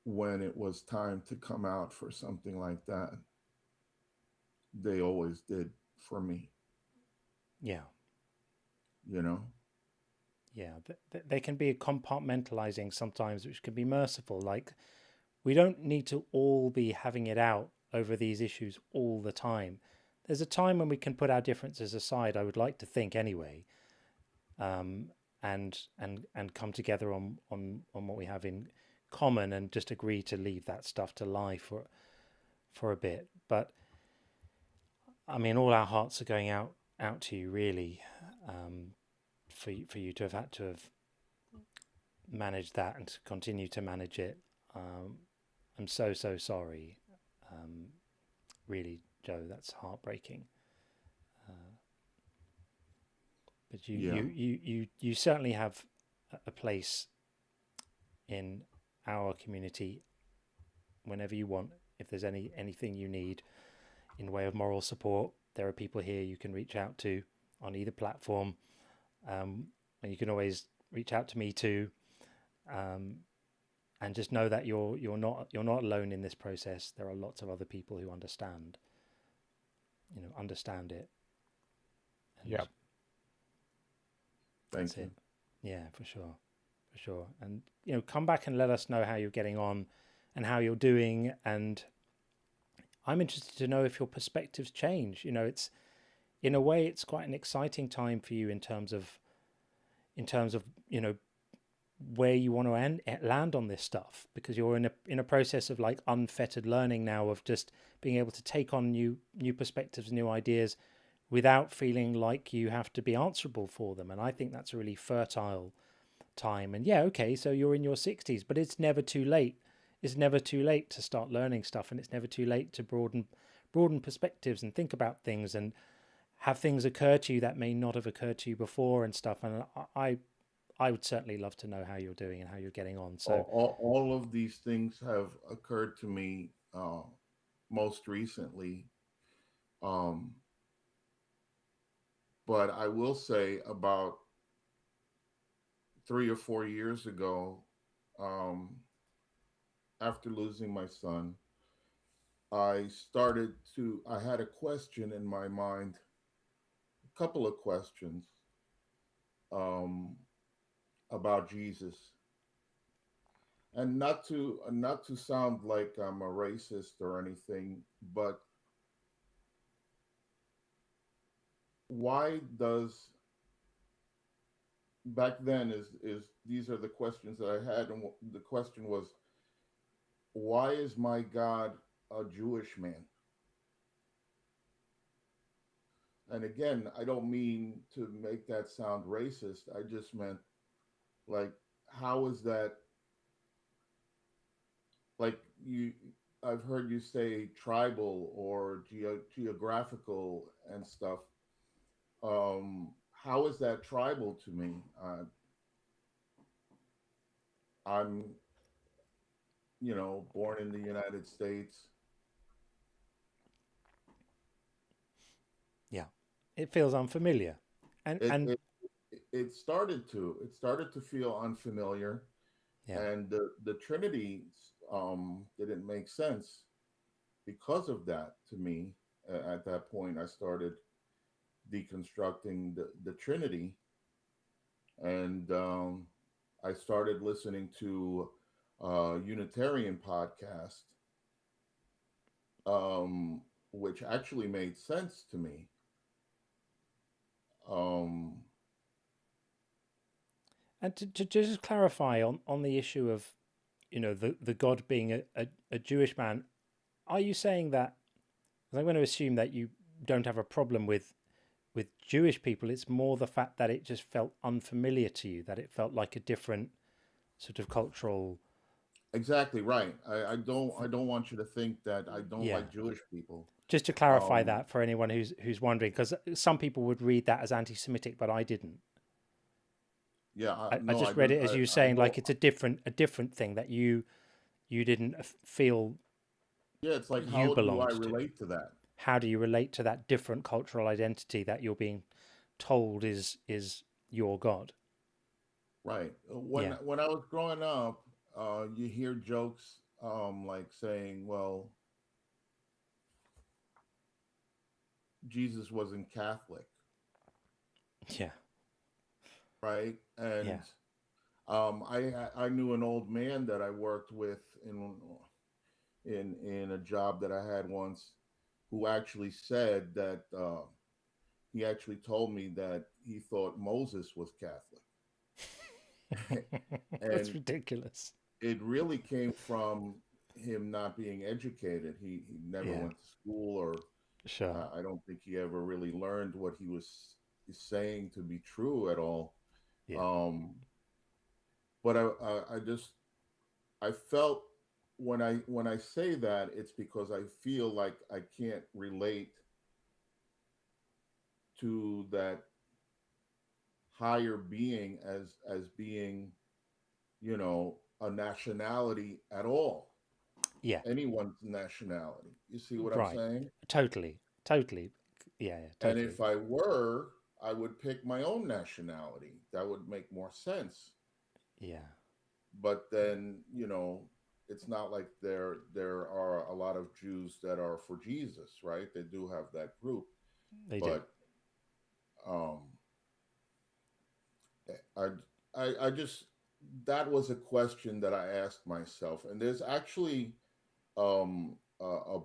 when it was time to come out for something like that, they always did for me. Yeah. You know? Yeah, they can be compartmentalizing sometimes, which can be merciful. Like, we don't need to all be having it out over these issues all the time. There's a time when we can put our differences aside, I would like to think anyway, and come together on what we have in common, and just agree to leave that stuff to lie for a bit. But I mean, all our hearts are going out to you, really, for you to have had to have managed that and to continue to manage it. I'm so sorry. Really, Joe, that's heartbreaking. But you certainly have a place in our community whenever you want. If there's anything you need in way of moral support, there are people here you can reach out to on either platform, and you can always reach out to me too. And just know that you're not alone in this process. There are lots of other people who understand it. And yeah. Thank you. It. Yeah, for sure. And come back and let us know how you're getting on and how you're doing. And I'm interested to know if your perspectives change. It's, in a way, it's quite an exciting time for you in terms of where you want to land on this stuff, because you're in a process of like unfettered learning now, of just being able to take on new perspectives, new ideas, without feeling like you have to be answerable for them. And I think that's a really fertile time. And yeah, okay, so you're in your 60s, but it's never too late. It's never too late to start learning stuff, and it's never too late to broaden perspectives and think about things and have things occur to you that may not have occurred to you before and stuff. And I would certainly love to know how you're doing and how you're getting on. So all of these things have occurred to me most recently. But I will say about 3 or 4 years ago, after losing my son, I had a question in my mind, a couple of questions about Jesus. And not to sound like I'm a racist or anything, but why does, back then is these are the questions that I had, and the question was, why is my God a Jewish man? And again, I don't mean to make that sound racist. I just meant, like, how is that, like, I've heard you say tribal or geographical and stuff. How is that tribal to me? I'm, born in the United States. Yeah, it feels unfamiliar, and it started to feel unfamiliar, and the Trinity didn't make sense because of that to me. At that point, I started deconstructing the Trinity, and I started listening to a Unitarian podcast, which actually made sense to me. And to just clarify on the issue of, the God being a Jewish man, are you saying that? Because I'm going to assume that you don't have a problem with Jewish people. It's more the fact that it just felt unfamiliar to you, that it felt like a different sort of cultural. Exactly right. I don't want you to think that I don't like Jewish people. Just to clarify that for anyone who's wondering, because some people would read that as anti-Semitic, but I didn't. Yeah, I just read it as you saying like it's a different thing that you didn't feel. Yeah, it's like, you how do I belonged to. relate to that? How do you relate to that different cultural identity that you're being told is your God? Right. When I was growing up, you hear jokes like saying, "Well, Jesus wasn't Catholic," Yeah. right? And I knew an old man that I worked with in a job that I had once, who actually said that he actually told me that he thought Moses was Catholic. That's And ridiculous. it really came from him not being educated. He never went to school, or I don't think he ever really learned what he was saying to be true at all. But I felt when I say that, it's because I feel like I can't relate to that higher being as being, you know, a nationality at all. Yeah. Anyone's nationality. You see what I'm saying? Totally. Yeah, And totally. if I were, I would pick my own nationality. That would make more sense. Yeah. But then, you know, it's not like there are a lot of Jews that are for Jesus, right? They do have that group. They do. But I just, that was a question that I asked myself. And there's actually a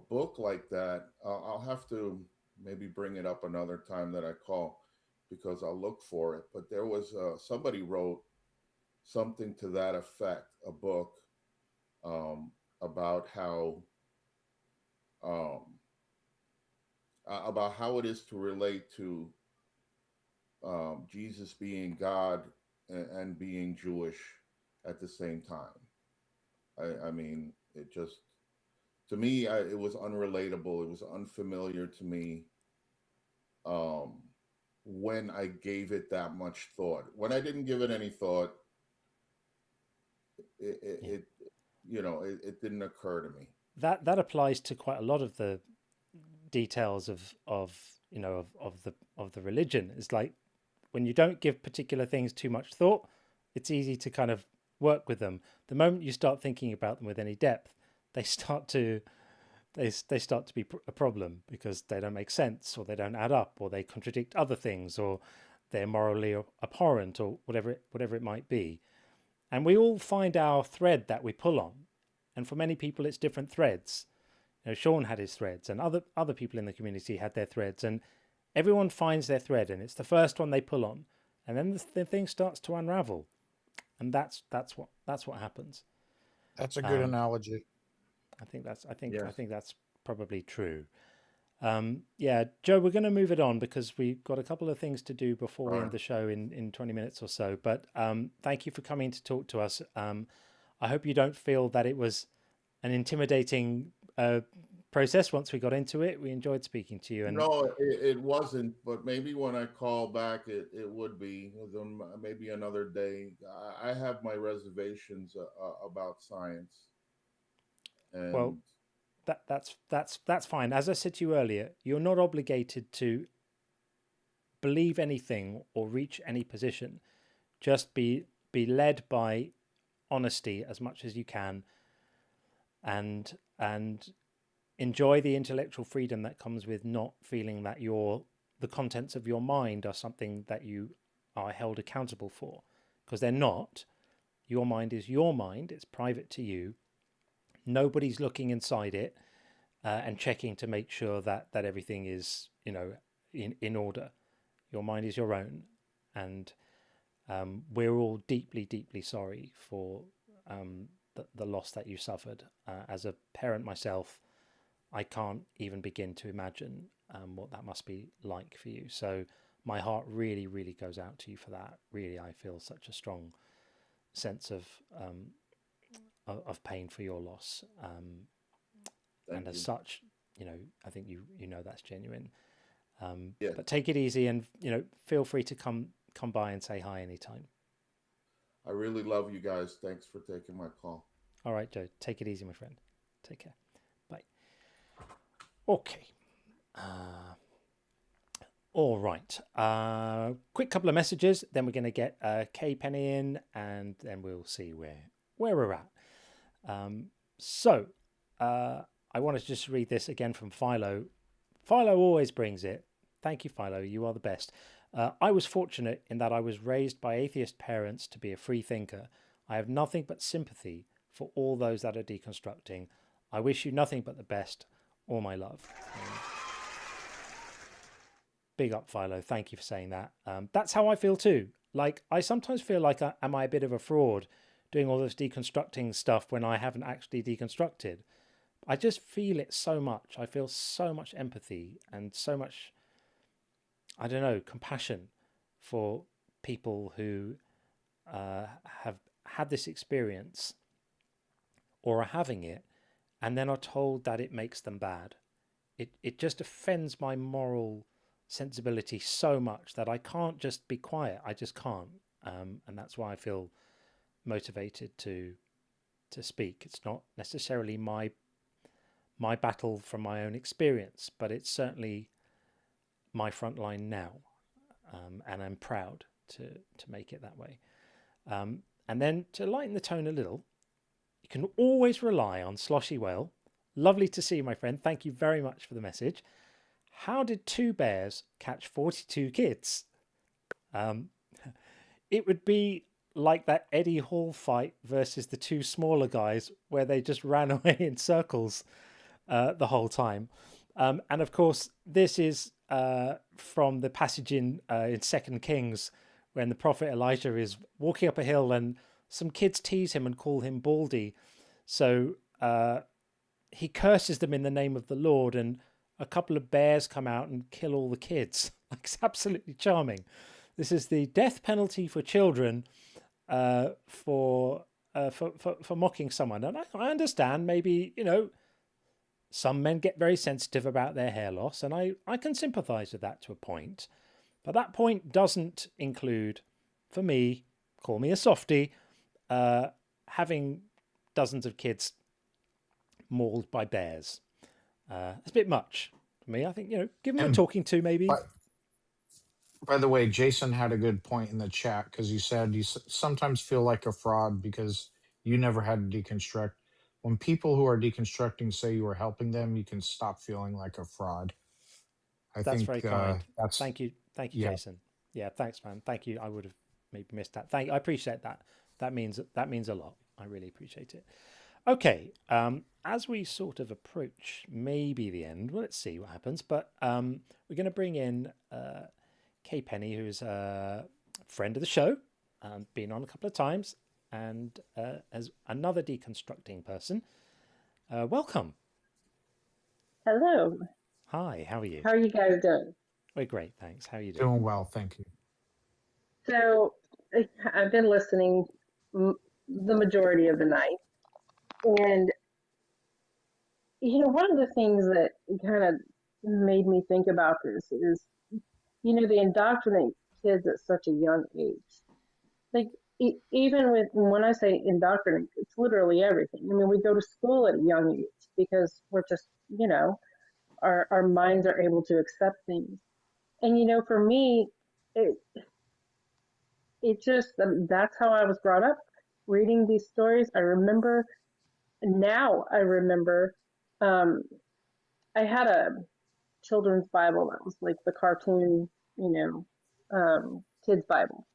book like that. I'll have to maybe bring it up another time that I call, because I'll look for it. But there was somebody wrote something to that effect, a book about how it is to relate to Jesus being God and being Jewish at the same time. I mean, it just, to me, it was unrelatable. It was unfamiliar to me when I gave it that much thought. When I didn't give it any thought, it you know, it didn't occur to me. That applies to quite a lot of the details of you know of the religion. It's like when you don't give particular things too much thought, it's easy to kind of work with them. The moment you start thinking about them with any depth, they start to be a problem, because they don't make sense, or they don't add up, or they contradict other things, or they're morally abhorrent, or whatever it might be. And we all find our thread that we pull on, and for many people it's different threads. You know, Sean had his threads, and other people in the community had their threads, and everyone finds their thread, and it's the first one they pull on, and then the thing starts to unravel, and that's what happens. That's a good analogy. I think that's probably true. Yeah, Joe, we're going to move it on because we've got a couple of things to do before we end the show in 20 minutes or so. But thank you for coming to talk to us. I hope you don't feel that it was an intimidating process once we got into it. We enjoyed speaking to you. And no, it wasn't, but maybe when I call back, it would be. Maybe another day. I have my reservations about science. And well, that's fine. As I said to you earlier, you're not obligated to believe anything or reach any position. Just be led by honesty as much as you can, and enjoy the intellectual freedom that comes with not feeling that the contents of your mind are something that you are held accountable for, because they're not. Your mind is your mind. It's private to you. Nobody's looking inside it and checking to make sure that everything is, you know, in order. Your mind is your own, and we're all deeply, deeply sorry for the loss that you suffered. As a parent myself, I can't even begin to imagine what that must be like for you. So my heart really, really goes out to you for that. Really, I feel such a strong sense of pain for your loss. And as such, you know, I think you know that's genuine. But take it easy, and you know, feel free to come by and say hi anytime. I really love you guys. Thanks for taking my call. All right, Joe. Take it easy, my friend. Take care. Bye. Okay. All right. Quick couple of messages. Then we're going to get Kay Penny in, and then we'll see where we're at. I want to just read this again from Philo. Philo always brings it. Thank you, Philo. You are the best. I was fortunate in that I was raised by atheist parents to be a free thinker. I have nothing but sympathy for all those that are deconstructing. I wish you nothing but the best. All my love. Big up, Philo. Thank you for saying that. That's how I feel too. Like, I sometimes feel like, am I a bit of a fraud doing all this deconstructing stuff when I haven't actually deconstructed? I just feel it so much. I feel so much empathy and so much, I don't know, compassion for people who have had this experience or are having it and then are told that it makes them bad. It just offends my moral sensibility so much that I can't just be quiet. I just can't. And that's why I feel motivated to speak. It's not necessarily my battle from my own experience, but it's certainly my front line now. And I'm proud to make it that way. And then to lighten the tone a little, you can always rely on Sloshy Whale. Lovely to see you, my friend. Thank you very much for the message. How did two bears catch 42 kids? It would be like that Eddie Hall fight versus the two smaller guys where they just ran away in circles the whole time. And of course, this is from the passage in 2 Kings when the prophet Elijah is walking up a hill and some kids tease him and call him Baldy. So he curses them in the name of the Lord, and a couple of bears come out and kill all the kids. It's absolutely charming. This is the death penalty for children for mocking someone. And I understand maybe, some men get very sensitive about their hair loss, and I can sympathize with that to a point. But that point doesn't include, for me, call me a softie, having dozens of kids mauled by bears. It's a bit much for me. I think, give them a talking to maybe. By the way, Jason had a good point in the chat because he said you sometimes feel like a fraud because you never had to deconstruct. When people who are deconstructing say you are helping them, you can stop feeling like a fraud. That's very kind. That's Thank you, yeah. Jason. Yeah, thanks, man. Thank you. I would have maybe missed that. I appreciate that. That means a lot. I really appreciate it. Okay, as we sort of approach maybe the end, well, let's see what happens. But we're going to bring in Kay Penny, who's a friend of the show, been on a couple of times, and as another deconstructing person. Welcome. Hello. Hi, how are you? How are you guys doing? We're great, thanks. How are you doing? Doing well, thank you. So I've been listening the majority of the night. And, one of the things that kind of made me think about this is, they indoctrinate kids at such a young age. Like, even when I say indoctrinate, it's literally everything. I mean, we go to school at a young age because we're just, our minds are able to accept things. And, for me, it just, that's how I was brought up, reading these stories. I remember, I had a children's Bible that was like the cartoon, kids' Bible.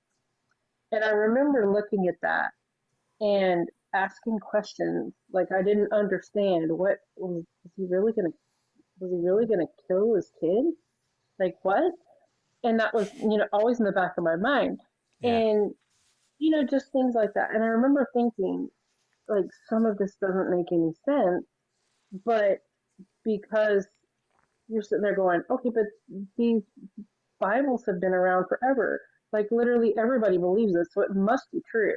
And I remember looking at that and asking questions. Like, I didn't understand was he really gonna kill his kid? Like, what? And that was, always in the back of my mind. Yeah. And, just things like that. And I remember thinking, like, some of this doesn't make any sense, but because you're sitting there going, okay, but these Bibles have been around forever. Like, literally everybody believes this, so it must be true.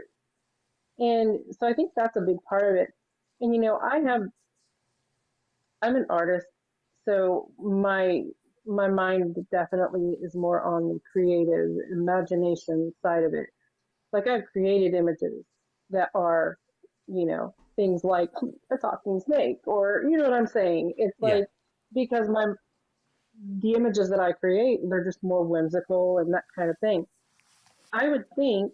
And so I think that's a big part of it. And, I'm an artist, so my mind definitely is more on the creative imagination side of it. Like I've created images that are, things like a talking snake, or you know what I'm saying? It's like, because the images that I create, they're just more whimsical and that kind of thing. I would think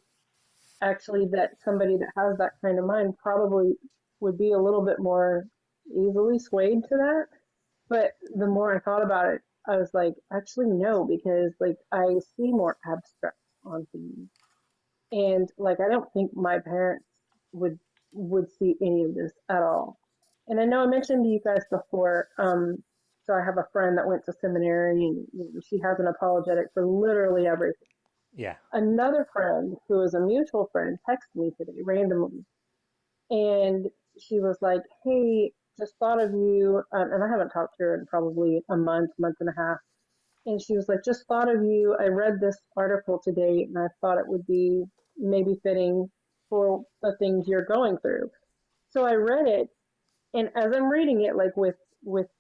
actually that somebody that has that kind of mind probably would be a little bit more easily swayed to that. But the more I thought about it, I was like, actually no, because like I see more abstract on things. And like I don't think my parents would see any of this at all. And I know I mentioned to you guys before, so I have a friend that went to seminary, and she has an apologetic for literally everything. Yeah. Another friend who is a mutual friend texted me today randomly, and she was like, "Hey, just thought of you," and I haven't talked to her in probably a month and a half. And she was like, "Just thought of you. I read this article today, and I thought it would be maybe fitting for the things you're going through." So I read it, and as I'm reading it, like with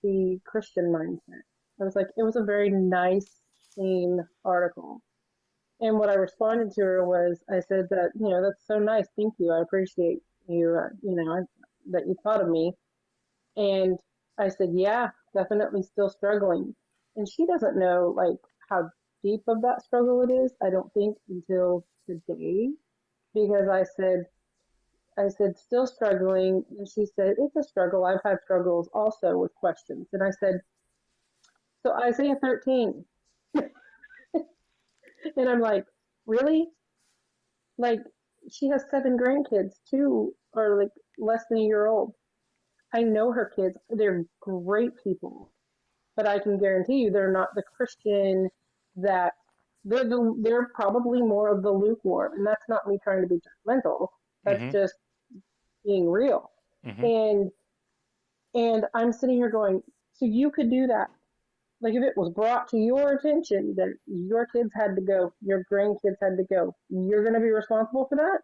the Christian mindset, I was like, it was a very nice, clean article. And what I responded to her was, I said that, that's so nice. Thank you. I appreciate you, that you thought of me. And I said, yeah, definitely still struggling. And she doesn't know like how deep of that struggle it is, I don't think, until today, because I said, still struggling. And she said, it's a struggle. I've had struggles also with questions. And I said, so Isaiah 13. And I'm like, really? Like, she has 7 grandkids, 2 are like less than a year old. I know her kids, they're great people, but I can guarantee you they're not the Christian that they're probably more of the lukewarm. And that's not me trying to be judgmental. That's just being real. And I'm sitting here going, so you could do that. Like if it was brought to your attention that your kids had to go, your grandkids had to go, you're going to be responsible for that?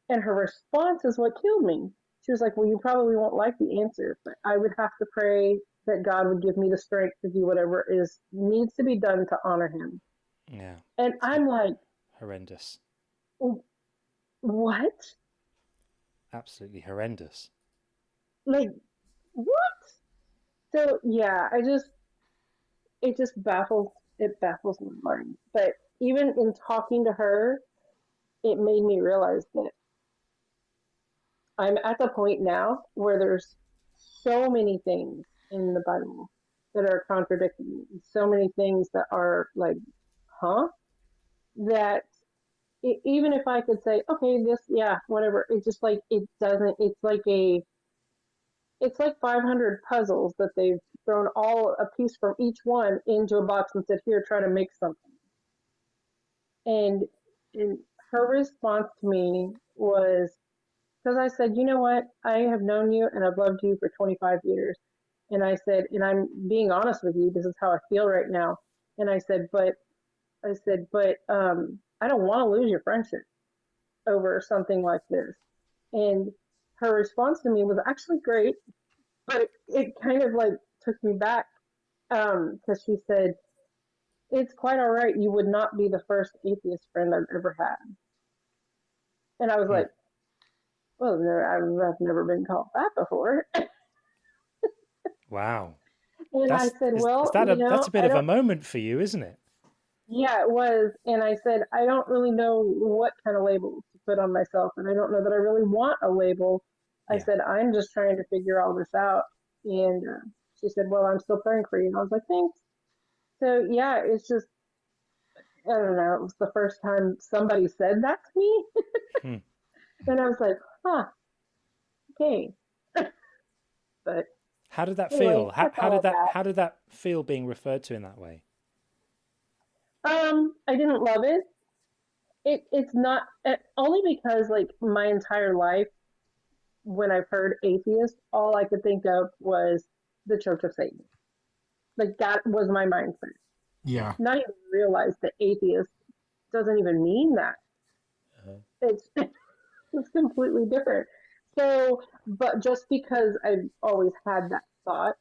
And her response is what killed me. She was like, well, you probably won't like the answer, but I would have to pray that God would give me the strength to do whatever needs to be done to honor him. Yeah. And I'm like, horrendous. What? Absolutely horrendous. Like, what? So yeah, it just baffles my mind. But even in talking to her, it made me realize that I'm at the point now where there's so many things in the Bible that are contradicting me. So many things that are like, huh? That even if I could say, okay, this, yeah, whatever, it's just like, it doesn't, it's like 500 puzzles that they've thrown all a piece from each one into a box and said, here, try to make something. And her response to me was, because I said, you know what, I have known you and I've loved you for 25 years. And I said, and I'm being honest with you, this is how I feel right now. And I said, but I don't want to lose your friendship over something like this. And her response to me was actually great, but it kind of like took me back, because she said, it's quite all right. You would not be the first atheist friend I've ever had. And I was like, well, I've never been called that before. Wow. And I said, well, that's a bit of a moment for you, isn't it? Yeah, it was. And I said, I don't really know what kind of label to put on myself. And I don't know that I really want a label. I said, I'm just trying to figure all this out. And she said, well, I'm still praying for you. And I was like, thanks. So, yeah, it's just, I don't know. It was the first time somebody said that to me. And I was like, huh, okay. But how did that anyway, feel? How did that feel being referred to in that way? I didn't love it. It's not only because like my entire life, when I've heard atheist, all I could think of was the Church of Satan. Like that was my mindset. Yeah. Not even realize that atheist doesn't even mean that. It's completely different. So, but just because I've always had that thought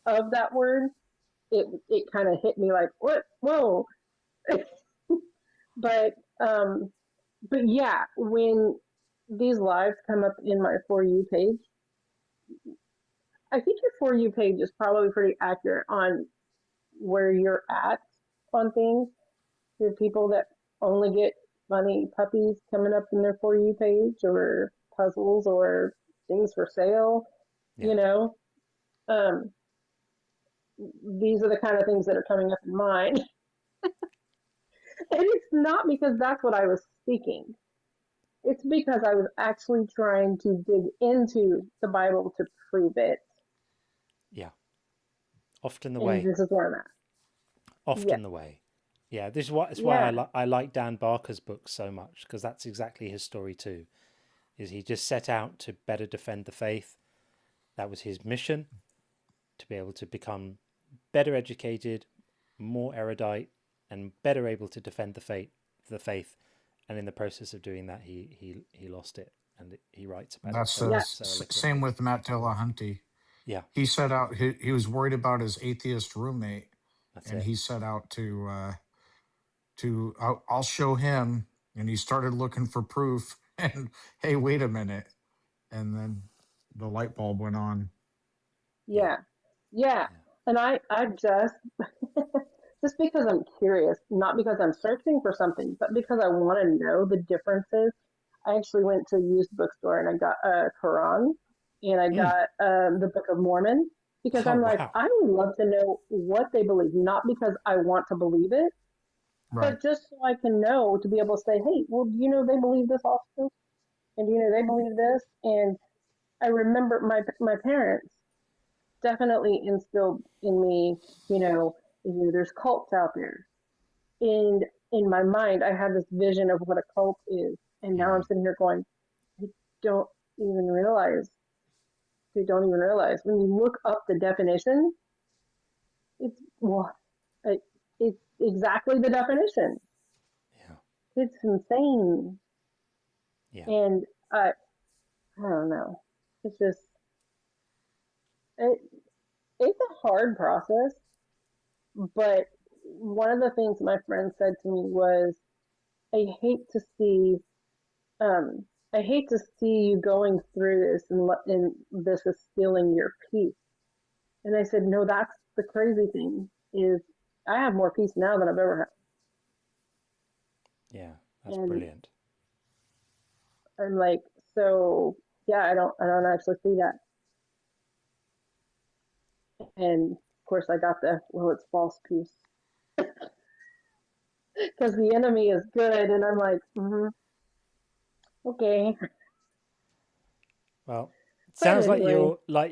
of that word, it kind of hit me like, what? Whoa. But But yeah, when these lives come up in my For You page, I think your For You page is probably pretty accurate on where you're at on things. There are people that only get funny puppies coming up in their For You page, or puzzles, or things for sale, you know. These are the kind of things that are coming up in mine. And it's not because that's what I was seeking. It's because I was actually trying to dig into the Bible to prove it. Yeah. Often the And way. this is where I'm at. Often the way. Yeah, this is why I like Dan Barker's book so much, because that's exactly his story too. Is he just set out to better defend the faith. That was his mission, to be able to become better educated, more erudite, and better able to defend the faith. And in the process of doing that, he lost it, and he writes about That's it. same with Matt Dillahunty. Yeah, he set out. He was worried about his atheist roommate, and he set out to I'll show him. And he started looking for proof. And hey, wait a minute, and then the light bulb went on. Yeah. And I just just because I'm curious, not because I'm searching for something, but because I want to know the differences. I actually went to a used bookstore and I got a Quran, and I got the Book of Mormon, because I'm like, I would love to know what they believe, not because I want to believe it, but just so I can know, to be able to say, hey, well, do you know they believe this also? And do you know they believe this? And I remember my parents definitely instilled in me, there's cults out there. And in my mind, I have this vision of what a cult is. And now I'm sitting here going, they don't even realize. When you look up the definition, it's exactly the definition. Yeah. It's insane. Yeah. And I don't know. It's just, it's a hard process. But one of the things my friend said to me was, I hate to see you going through this, and this is stealing your peace. And I said, no, that's the crazy thing, is I have more peace now than I've ever had. Yeah, that's brilliant. I'm like, so yeah, I don't actually see that. And of course I got it's false peace. Because the enemy is good, and I'm like, okay. Well, it sounds like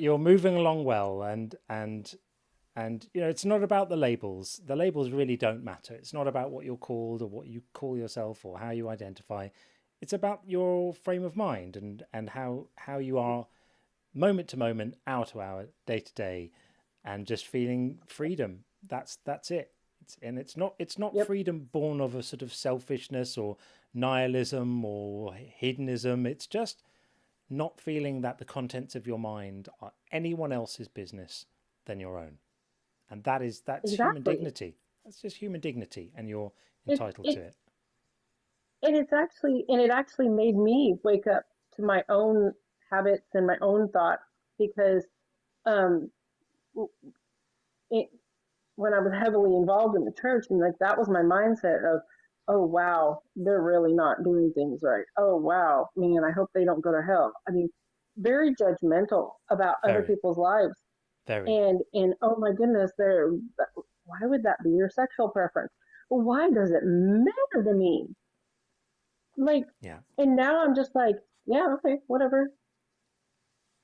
you're moving along well, and it's not about the labels. The labels really don't matter. It's not about what you're called or what you call yourself or how you identify. It's about your frame of mind and how you are moment to moment, hour to hour, day to day, and just feeling freedom. That's it. It's not freedom born of a sort of selfishness or nihilism or hedonism. It's just not feeling that the contents of your mind are anyone else's business than your own. And that's exactly human dignity. That's just human dignity, and you're entitled to it. And it actually made me wake up to my own habits and my own thoughts, because when I was heavily involved in the church, and that was my mindset of, oh wow, they're really not doing things right. Oh wow, man, I hope they don't go to hell. I mean, very judgmental about other people's lives. And oh my goodness, why would that be your sexual preference? Why does it matter to me? And now I'm just like, yeah, okay, whatever.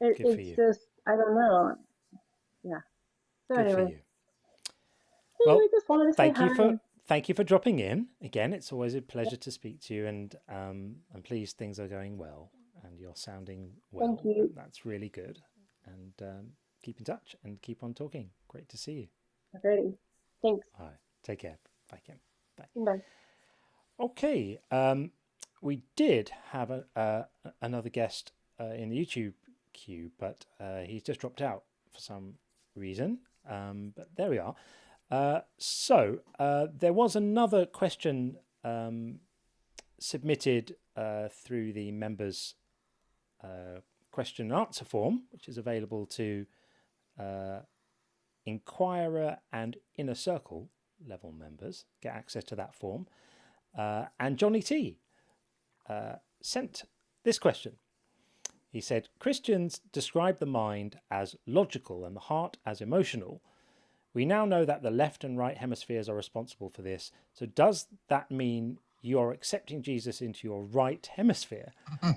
It's just, I don't know. Yeah. So Good anyway. for you. Well, I just wanted to thank you for dropping in again. It's always a pleasure to speak to you, and I'm pleased things are going well and you're sounding well. Thank you. That's really good. And keep in touch and keep on talking. Great to see you. Ready. Thanks. All right. Take care. Bye, Kim. Bye. Bye. Okay. We did have another guest in the YouTube queue, but he's just dropped out for some reason. But there we are. So there was another question submitted through the members' question and answer form, which is available to Inquirer and Inner Circle level members. Get access to that form. And Johnny T sent this question. He said, Christians describe the mind as logical and the heart as emotional. We now know that the left and right hemispheres are responsible for this. So does that mean you're accepting Jesus into your right hemisphere?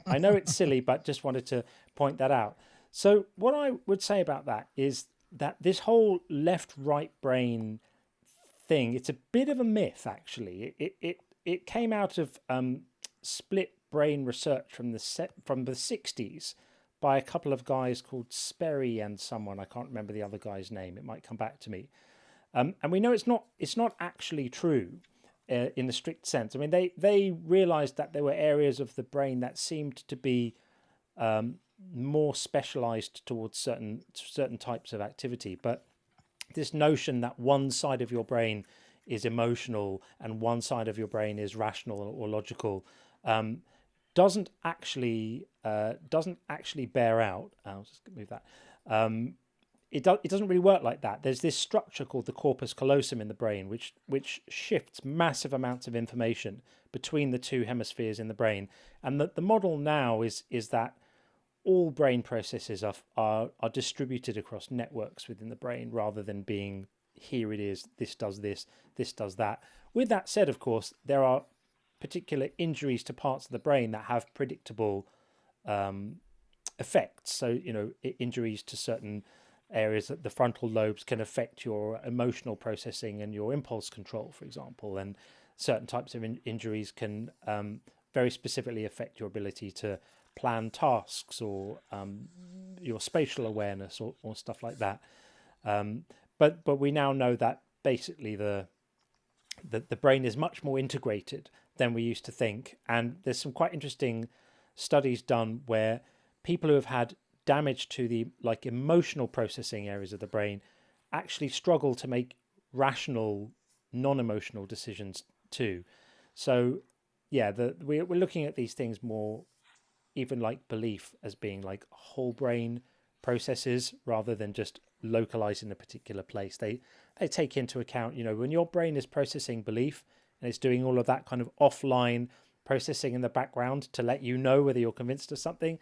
I know it's silly, but just wanted to point that out. So what I would say about that is that this whole left-right brain thing, it's a bit of a myth, actually. It came out of split brain research from the 60s by a couple of guys called Sperry and someone. I can't remember the other guy's name. It might come back to me. And we know it's not actually true in the strict sense. I mean, they realized that there were areas of the brain that seemed to be more specialized towards certain types of activity. But this notion that one side of your brain is emotional and one side of your brain is rational or logical doesn't actually bear out. I'll just move that. It doesn't really work like that. There's this structure called the corpus callosum in the brain, which shifts massive amounts of information between the two hemispheres in the brain. And the model now is that all brain processes are distributed across networks within the brain rather than being, here it is, this does this, this does that. With that said, of course, there are particular injuries to parts of the brain that have predictable effects. So, injuries to certain areas, that the frontal lobes can affect your emotional processing and your impulse control, for example, and certain types of injuries can very specifically affect your ability to plan tasks or your spatial awareness or stuff like that. But we now know that basically the brain is much more integrated than we used to think. And there's some quite interesting studies done where people who have had damage to the emotional processing areas of the brain actually struggle to make rational, non-emotional decisions too. So yeah, we're looking at these things more, even like belief, as being like whole brain processes rather than just localized in a particular place. They take into account, when your brain is processing belief and it's doing all of that kind of offline processing in the background to let you know whether you're convinced of something,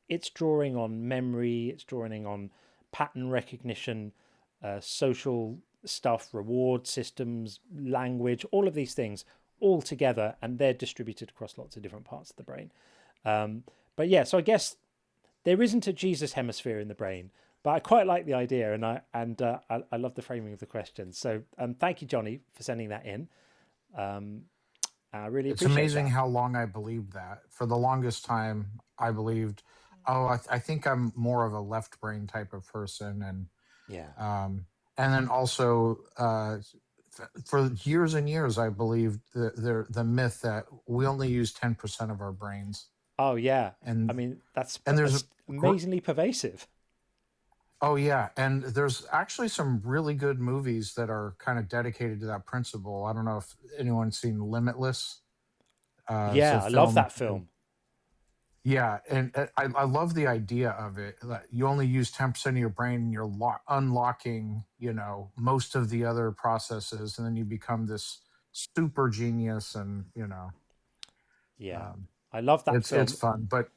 it's drawing on memory, it's drawing on pattern recognition, social stuff, reward systems, language, all of these things all together, and they're distributed across lots of different parts of the brain. But yeah, so I guess there isn't a Jesus hemisphere in the brain, but I quite like the idea, and I love the framing of the question. So thank you, Johnny, for sending that in. I really It's appreciate amazing that. how long I believed that. For the longest time, I believed, I think I'm more of a left brain type of person, and then also for years and years, I believed the myth that we only use 10% of our brains. Oh yeah, and I mean that's there's amazingly pervasive. Oh yeah, and there's actually some really good movies that are kind of dedicated to that principle. I don't know if anyone's seen Limitless. Yeah, I love that film. Yeah, and I love the idea of it. That you only use 10% of your brain, and you're unlocking, most of the other processes, and then you become this super genius, and Yeah, I love that film. It's fun, but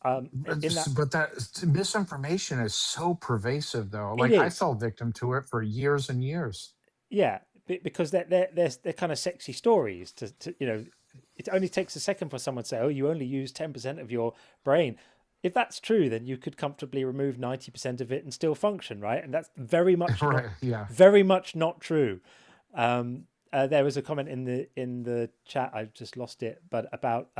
that misinformation is so pervasive, though. Like I fell victim to it for years and years. Yeah, because they're kind of sexy stories. It only takes a second for someone to say, "Oh, you only use 10% of your brain." If that's true, then you could comfortably remove 90% of it and still function, right? And that's very much very much not true. There was a comment in the chat. I've just lost it, but about.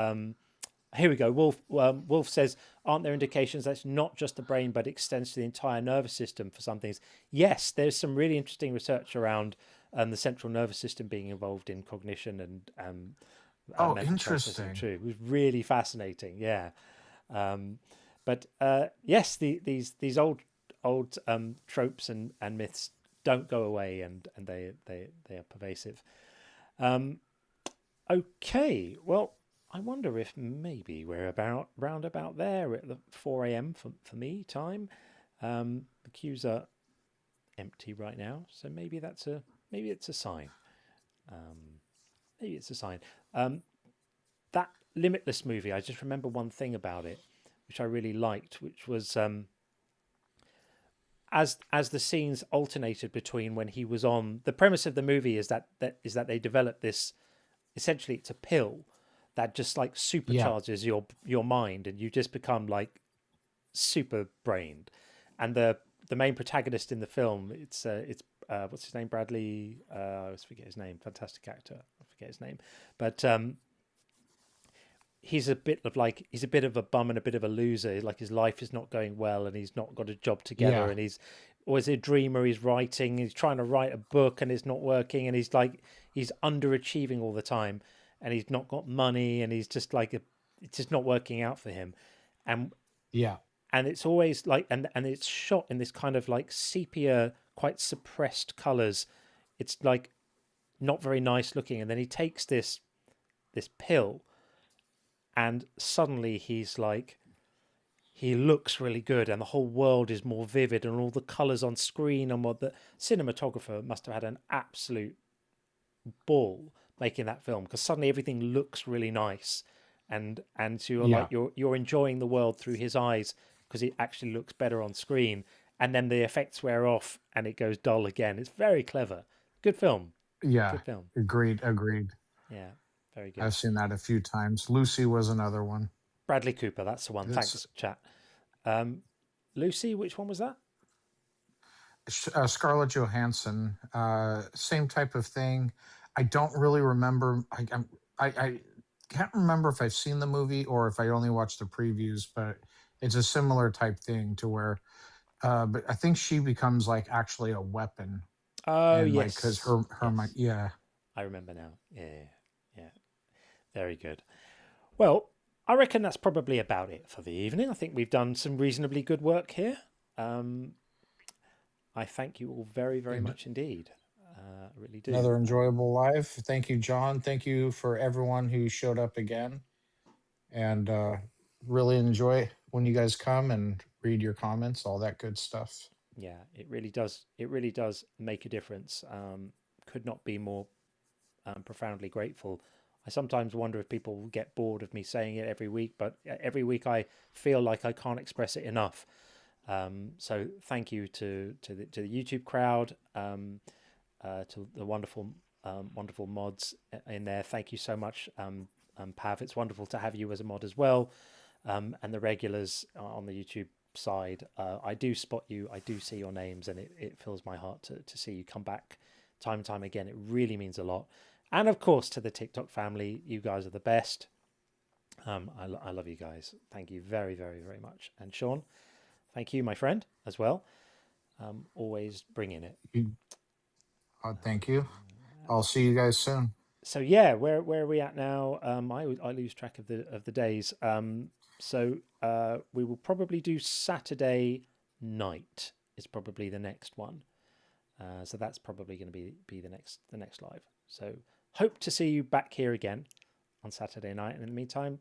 Here we go. Wolf says, aren't there indications that's not just the brain, but extends to the entire nervous system for some things? Yes, there's some really interesting research around the central nervous system being involved in cognition and mental interesting. Too. It was really fascinating. Yeah. But yes, these old tropes and myths don't go away, and they are pervasive. Okay, well, I wonder if maybe we're round about there at the 4 a.m. for me time. The queues are empty right now, so maybe it's a sign. Maybe it's a sign. That Limitless movie, I just remember one thing about it, which I really liked, which was as the scenes alternated between when he was on. The premise of the movie is that they develop this. Essentially, it's a pill that just like supercharges your mind, and you just become like super brained. And the main protagonist in the film, it's what's his name, Bradley. I always forget his name. Fantastic actor. I forget his name, but he's a bit of a bum and a bit of a loser. Like his life is not going well, and he's not got a job together, and he's always a dreamer. He's writing. He's trying to write a book, and it's not working. And he's underachieving all the time, and he's not got money, and he's just it's just not working out for him. And it's always like, and it's shot in this kind of like sepia, quite suppressed colors. It's like not very nice looking. And then he takes this pill, and suddenly he looks really good, and the whole world is more vivid, and all the colors on screen, and what the cinematographer must have had an absolute ball making that film, because suddenly everything looks really nice, and so you're enjoying the world through his eyes, because it actually looks better on screen, and then the effects wear off and it goes dull again. It's very clever. Good film. Yeah. Good film. Agreed. Yeah. Very good. I've seen that a few times. Lucy was another one. Bradley Cooper, that's the one. Thanks, chat. Lucy, which one was that? Scarlett Johansson. Same type of thing. I don't really remember. I can't remember if I've seen the movie or if I only watched the previews, but it's a similar type thing to where, but I think she becomes like actually a weapon. Oh, and yes. Because her yes. I remember now. Yeah. Very good. Well, I reckon that's probably about it for the evening. I think we've done some reasonably good work here. I thank you all very, very much indeed. I really do. Another enjoyable live. Thank you, John. Thank you for everyone who showed up again. And really enjoy when you guys come and read your comments, all that good stuff. Yeah, it really does. It really does make a difference. Could not be more profoundly grateful. I sometimes wonder if people get bored of me saying it every week, but every week I feel like I can't express it enough. So thank you to the YouTube crowd, to the wonderful mods in there. Thank you so much, Pav. It's wonderful to have you as a mod as well, and the regulars on the YouTube side. I do spot you. I do see your names, and it fills my heart to see you come back time and time again. It really means a lot. And of course, to the TikTok family, you guys are the best. I love you guys. Thank you very, very, very much. And Sean, thank you, my friend, as well. Always bringing it. Thank you. I'll see you guys soon. So yeah, where are we at now? I lose track of the days. So we will probably do Saturday night. Is probably the next one. So that's probably going to be the next live. So hope to see you back here again on Saturday night. And in the meantime,